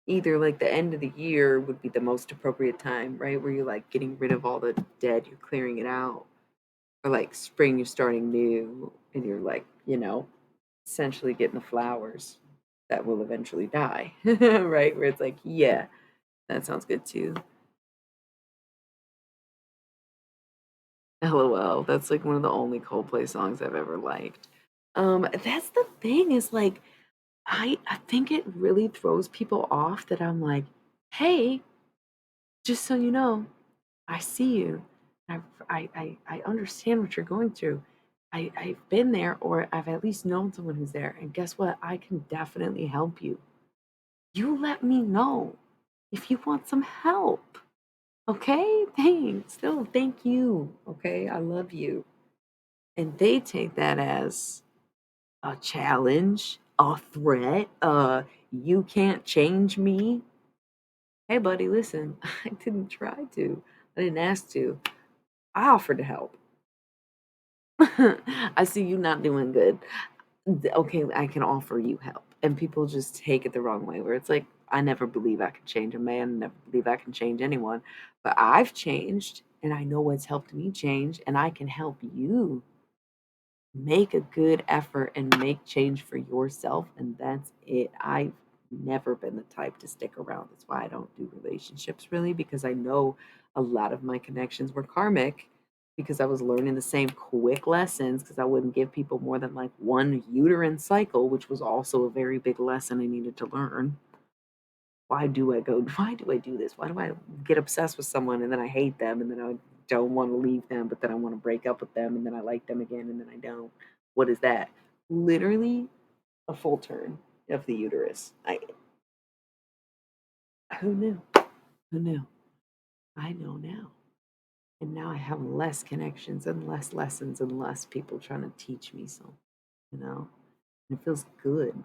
either like the end of the year would be the most appropriate time, right? Where you're like getting rid of all the dead, you're clearing it out. Or like spring, you're starting new and you're like, essentially getting the flowers that will eventually die, right? Where it's like, yeah, that sounds good too. LOL. That's like one of the only Coldplay songs I've ever liked. That's the thing is like, I think it really throws people off that I'm like, hey, just so you know, I see you. I understand what you're going through. I've been there, or I've at least known someone who's there. And guess what? I can definitely help you. You let me know if you want some help. Okay? Thanks. Still, thank you. Okay? I love you. And they take that as a challenge, a threat, you can't change me. Hey, buddy, listen, I didn't try to. I didn't ask to. I offered to help. I see you not doing good. Okay, I can offer you help. And people just take it the wrong way, where it's like, I never believe I can change a man, never believe I can change anyone. But I've changed and I know what's helped me change, and I can help you make a good effort and make change for yourself. And that's it. I've never been the type to stick around. That's why I don't do relationships really, because I know a lot of my connections were karmic because I was learning the same quick lessons because I wouldn't give people more than like one uterine cycle, which was also a very big lesson I needed to learn. Why do I do this? Why do I get obsessed with someone and then I hate them and then I don't want to leave them, but then I want to break up with them and then I like them again and then I don't? What is that? Literally a full turn of the uterus. Who knew? Who knew? I know now. And now I have less connections and less lessons and less people trying to teach me something, you know? And it feels good.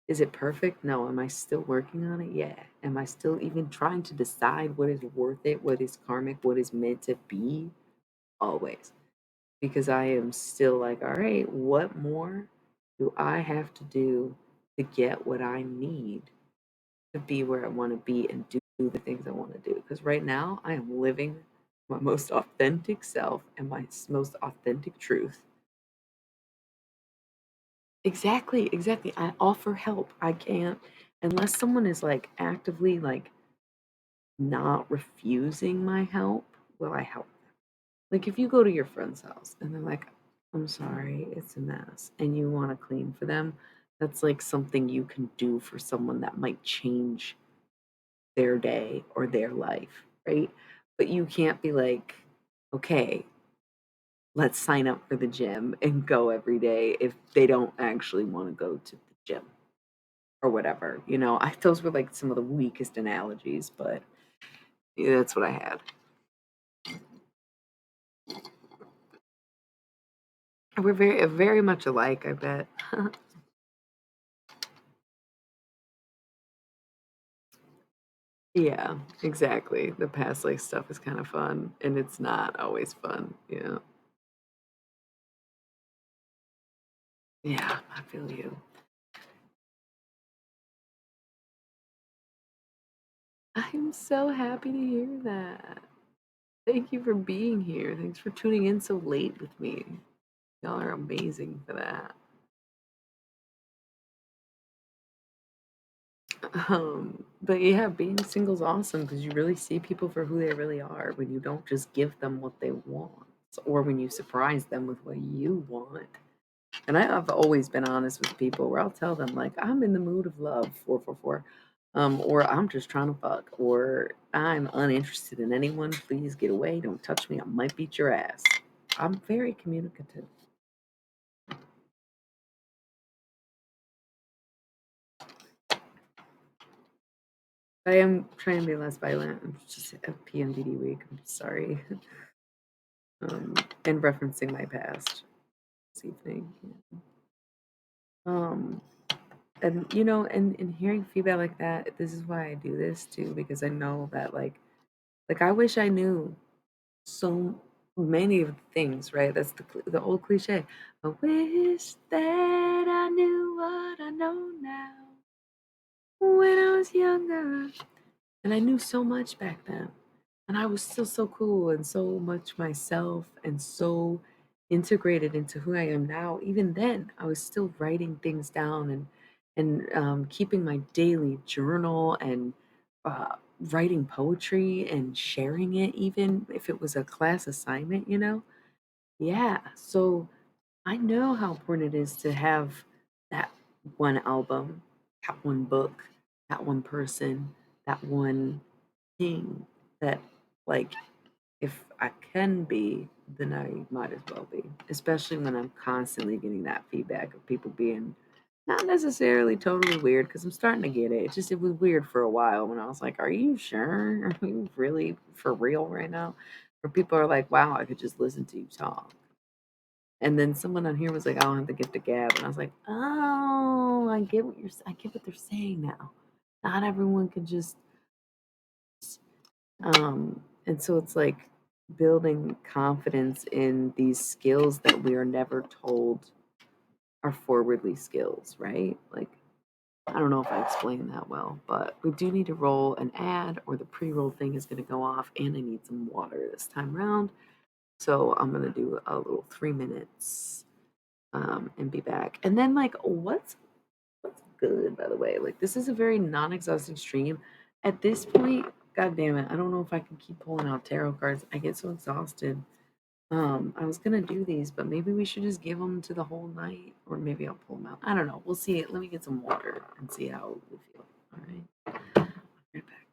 Is it perfect? No. Am I still working on it? Yeah. Am I still even trying to decide what is worth it, what is karmic, what is meant to be? Always. Because I am still like, all right, what more do I have to do to get what I need to be where I want to be and do the things I want to do? Because right now I am living my most authentic self and my most authentic truth. Exactly, exactly. I offer help. I can't unless someone is like actively like not refusing my help, will I help them? Like if you go to your friend's house and they're like, I'm sorry, it's a mess, and you want to clean for them, that's like something you can do for someone that might change their day or their life, right? But you can't be like, okay, let's sign up for the gym and go every day if they don't actually want to go to the gym or whatever. Those were like some of the weakest analogies, but Yeah, that's what I had. We're very much alike, I bet. Yeah, exactly. The past life stuff is kind of fun, and it's not always fun. Yeah. Yeah, I feel you. I'm so happy to hear that. Thank you for being here. Thanks for tuning in so late with me. Y'all are amazing for that. But yeah, being single's awesome because you really see people for who they really are when you don't just give them what they want or when you surprise them with what you want. And I've always been honest with people where I'll tell them like I'm in the mood of love, 444, or I'm just trying to fuck, or I'm uninterested in anyone. Please get away. Don't touch me. I might beat your ass. I'm very communicative. I am trying to be less violent. I'm just a PMDD week. I'm sorry. um, and referencing my past this evening. Um, and and hearing feedback like that, this is why I do this too, because I know that like I wish I knew so many of the things, right? That's the old cliche. I wish that I knew what I know now when I was younger. And I knew so much back then. And I was still so cool and so much myself and so integrated into who I am now. Even then, I was still writing things down and keeping my daily journal and writing poetry and sharing it, even if it was a class assignment, Yeah. So I know how important it is to have that one album, that one book, that one person, that one thing that, like, if I can be, then I might as well be, especially when I'm constantly getting that feedback of people being not necessarily totally weird because I'm starting to get it. It was weird for a while when I was like, "Are you sure? Are you really for real right now?" Where people are like, "Wow, I could just listen to you talk." And then someone on here was like, "I don't have the gift of gab," and I was like, "Oh, I get what they're saying now. Not everyone can just." And so it's like building confidence in these skills that we are never told are forwardly skills, right? Like, I don't know if I explained that well, but we do need to roll an ad or the pre-roll thing is going to go off, and I need some water this time around. So I'm going to do a little 3 minutes and be back. And then, like, what's good, by the way? Like, this is a very non-exhausting stream. At this point, god damn it, I don't know if I can keep pulling out tarot cards. I get so exhausted. I was gonna do these, but maybe we should just give them to the whole night, or maybe I'll pull them out. I don't know. We'll see. Let me get some water and see how we feel. All right. Right back.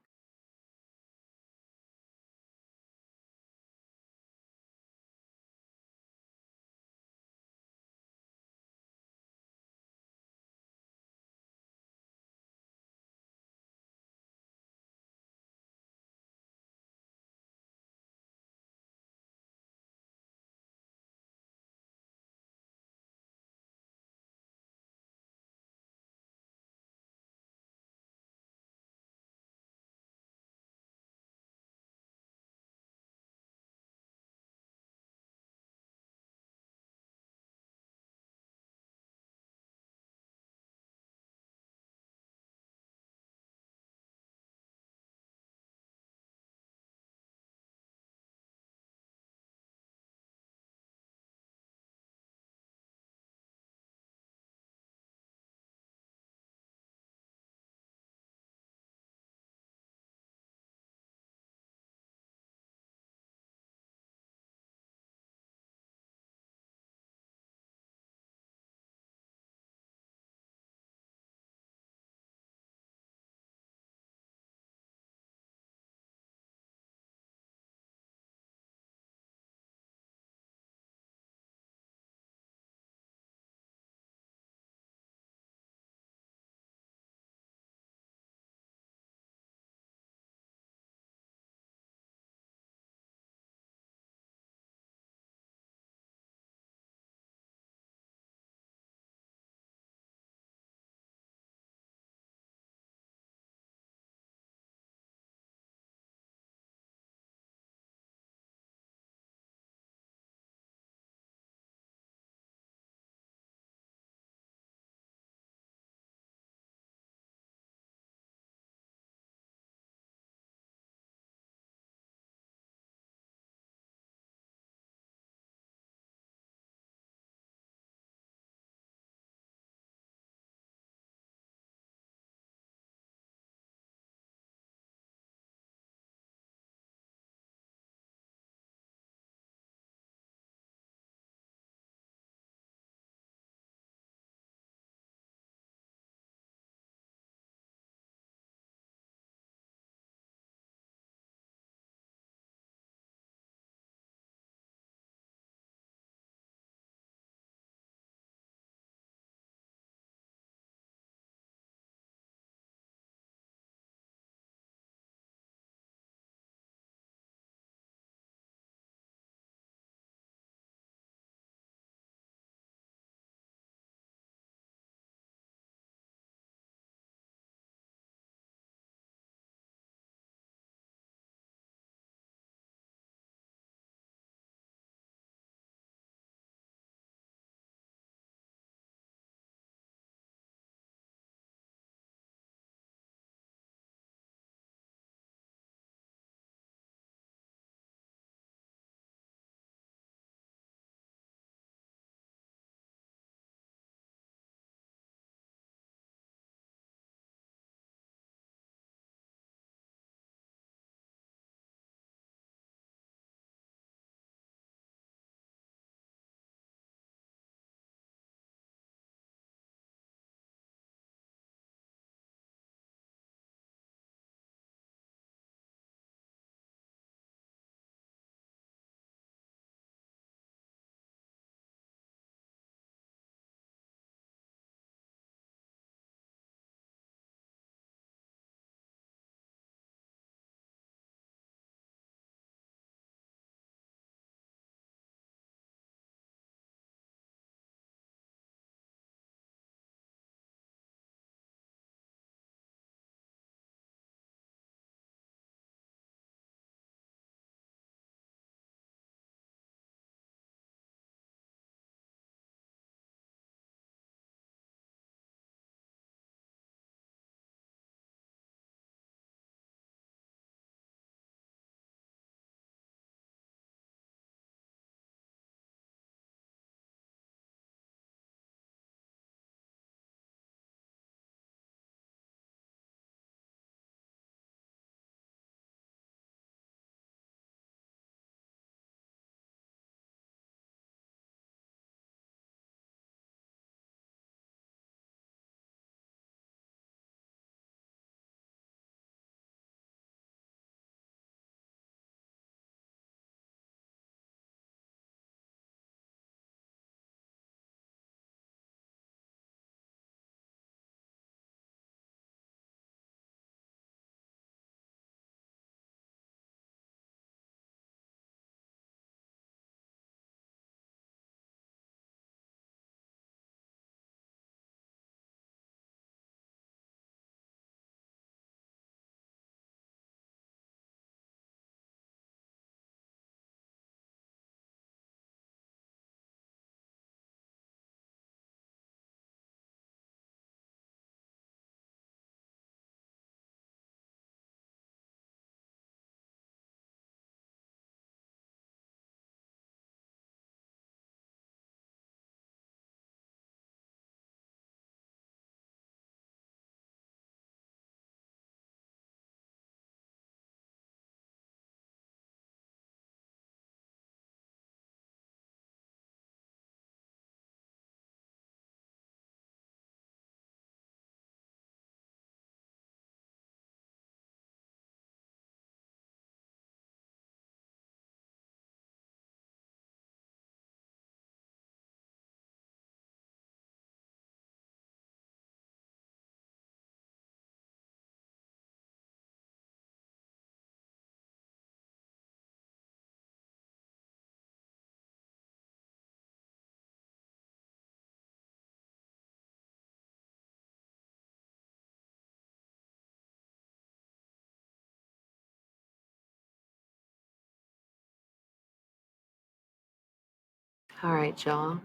All right, y'all.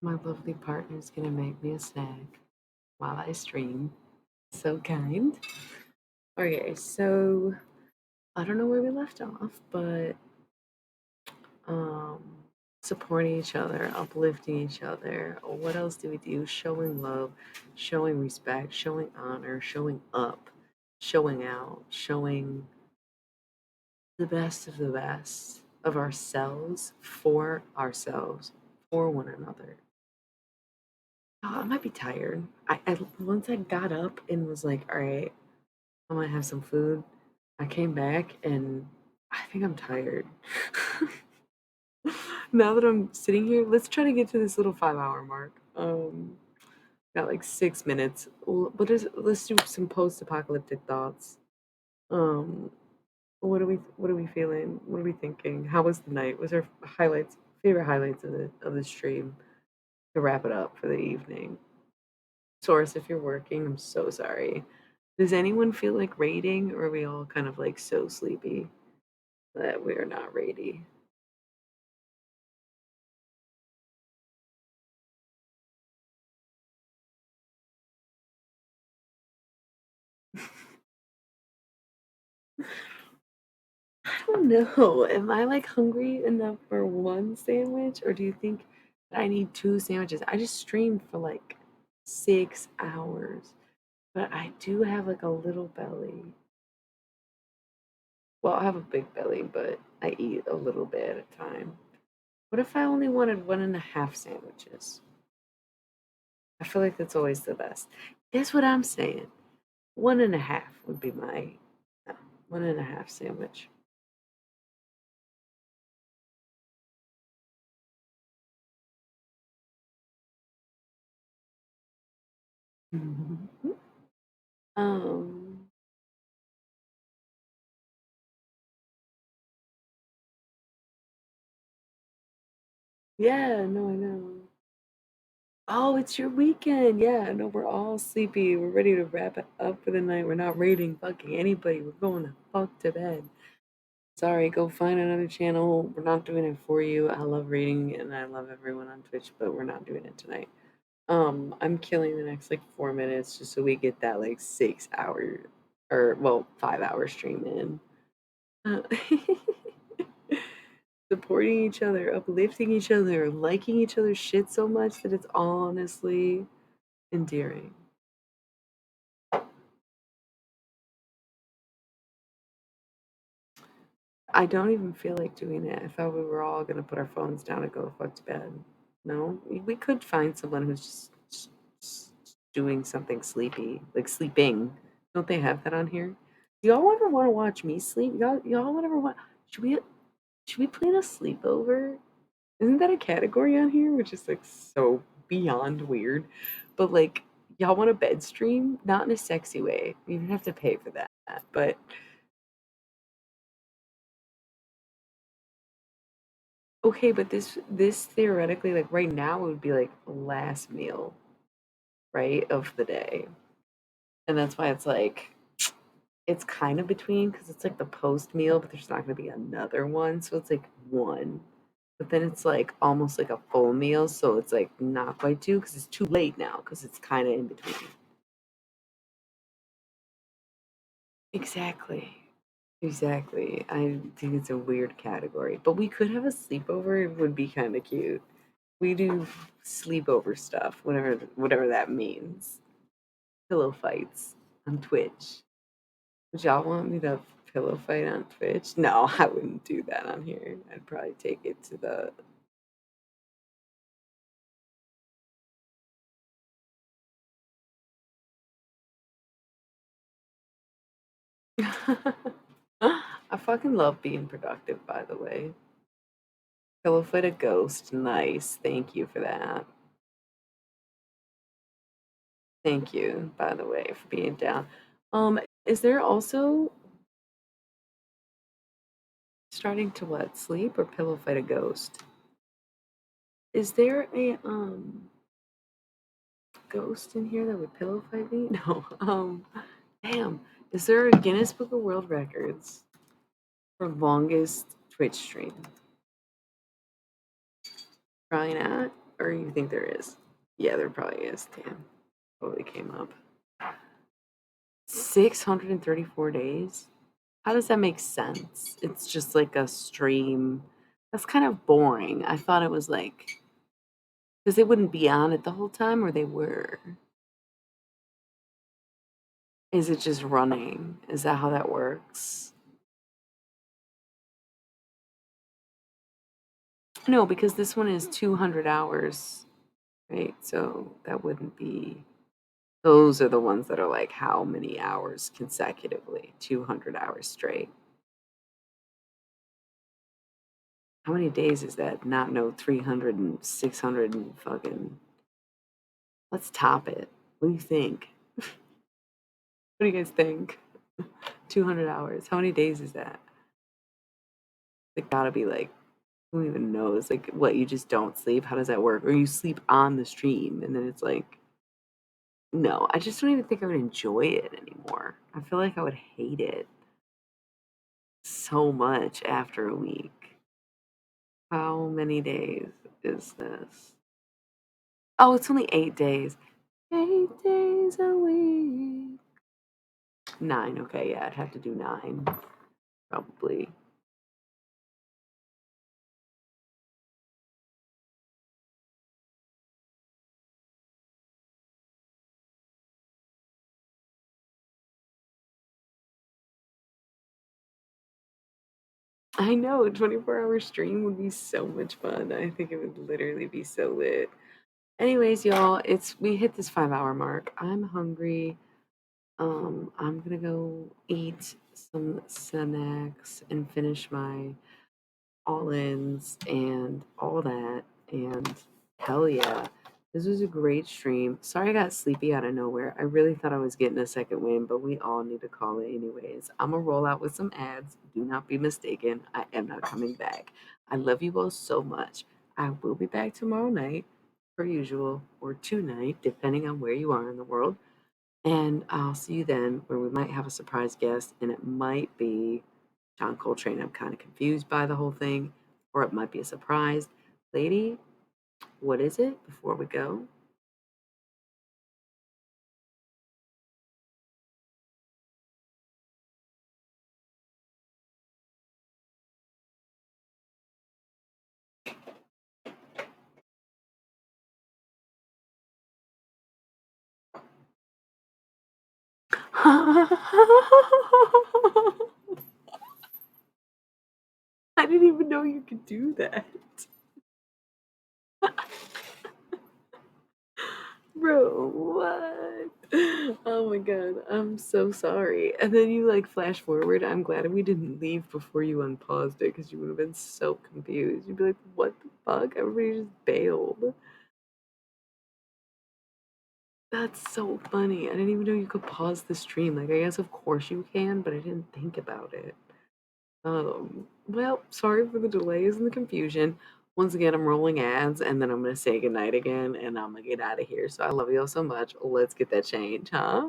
My lovely partner's gonna make me a snack while I stream. So kind. Okay, so I don't know where we left off, but um supporting each other, uplifting each other. What else do we do? Showing love, showing respect, showing honor, showing up, showing out, showing the best of the best of ourselves, for one another. Oh, I might be tired. I once I got up and was like, all right, I might have some food. I came back and I think I'm tired. Now that I'm sitting here, let's try to get to this little 5 hour mark. Got like 6 minutes. Let's do some post-apocalyptic thoughts. Um, what are we feeling? What are we thinking? How was the night? Was our favorite highlights of the stream to wrap it up for the evening? Source, if you're working, I'm so sorry. Does anyone feel like raiding, or are we all kind of like so sleepy that we are not ready? I don't know. Am I like hungry enough for one sandwich, or do you think that I need two sandwiches? I just streamed for like 6 hours, but I do have like a little belly. Well, I have a big belly, but I eat a little bit at a time. What if I only wanted 1.5 sandwiches? I feel like that's always the best. Guess what I'm saying? 1.5 would be my 1.5 sandwich. Mhm. Um, yeah, no, I know. Oh, it's your weekend. Yeah, no, we're all sleepy. We're ready to wrap it up for the night. We're not raiding fucking anybody. We're going to fuck to bed. Sorry, go find another channel. We're not doing it for you. I love reading and I love everyone on Twitch, but we're not doing it tonight. I'm killing the next like 4 minutes just so we get that like 6 hour or well 5 hour stream in. Uh, supporting each other, uplifting each other, liking each other's shit so much that it's honestly endearing. I don't even feel like doing it. I thought we were all gonna put our phones down and go the fuck to bed. No, we could find someone who's just doing something sleepy, like sleeping. Don't they have that on here? Do y'all ever want to watch me sleep? Y'all ever want? Should we should we plan a sleepover? Isn't that a category on here, which is like so beyond weird? But like, y'all want a bed stream? Not in a sexy way. You don't have to pay for that, but okay, but this theoretically, like right now, it would be like last meal, right, of the day. And that's why it's like it's kind of between because it's like the post meal, but there's not gonna be another one. So it's like one. But then it's like almost like a full meal, so it's like not quite two because it's too late now because it's kind of in between. Exactly. Exactly. I think it's a weird category, but we could have a sleepover. It would be kind of cute. We do sleepover stuff, whatever that means. Pillow fights on Twitch. Would y'all want me to pillow fight on Twitch? No, I wouldn't do that on here. I'd probably take it to the. I fucking love being productive, by the way. Pillow fight a ghost. Nice. Thank you for that. Thank you, by the way, for being down. Is there also starting to what? Sleep or pillow fight a ghost? Is there a ghost in here that would pillow fight me? No. Damn. Is there a Guinness Book of World Records for longest Twitch stream? Probably not. Or you think there is? Yeah, there probably is. Damn. Totally came up. 634 days? How does that make sense? It's just like a stream. That's kind of boring. I thought it was like, because they wouldn't be on it the whole time, or they were. Is it just running? Is that how that works? No, because this one is 200 hours, right? So that wouldn't be. Those are the ones that are like how many hours consecutively? 200 hours straight. How many days is that? Not know 300 and 600 and fucking. Let's top it. What do you think? What do you guys think? 200 hours. How many days is that? It gotta be like, who even knows? Like, what, you just don't sleep? How does that work? Or you sleep on the stream and then it's like, no, I just don't even think I would enjoy it anymore. I feel like I would hate it so much after a week. How many days is this? Oh, it's only 8 days. 8 days a week. 9. Okay, yeah, I'd have to do 9, probably. I know, a 24-hour stream would be so much fun. I think it would literally be so lit. Anyways, y'all, we hit this 5-hour mark. I'm hungry. I'm gonna go eat some snacks and finish my all-ins and all that. And hell yeah, this was a great stream. Sorry I got sleepy out of nowhere. I really thought I was getting a second win, but we all need to call it anyways. I'm gonna roll out with some ads. Do not be mistaken. I am not coming back. I love you all so much. I will be back tomorrow night, per usual, or tonight, depending on where you are in the world. And I'll see you then, where we might have a surprise guest, and it might be John Coltrane. I'm kind of confused by the whole thing, or it might be a surprise. Lady, what is it before we go? I didn't even know you could do that. Bro, what? Oh my god, I'm so sorry. And then you like flash forward. I'm glad we didn't leave before you unpaused it because you would have been so confused. You'd be like, what the fuck? Everybody just bailed. That's so funny. I didn't even know you could pause the stream. Like, I guess of course you can, but I didn't think about it. Well, sorry for the delays and the confusion. Once again, I'm rolling ads and then I'm gonna say goodnight again and I'm gonna get out of here. So I love you all so much. Let's get that change, huh?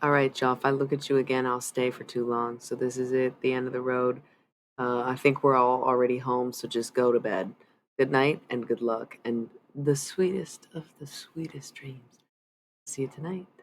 All right, y'all. If I look at you again, I'll stay for too long. So this is it, the end of the road. I think we're all already home, so just go to bed. Good night and good luck, and the sweetest of the sweetest dreams. See you tonight.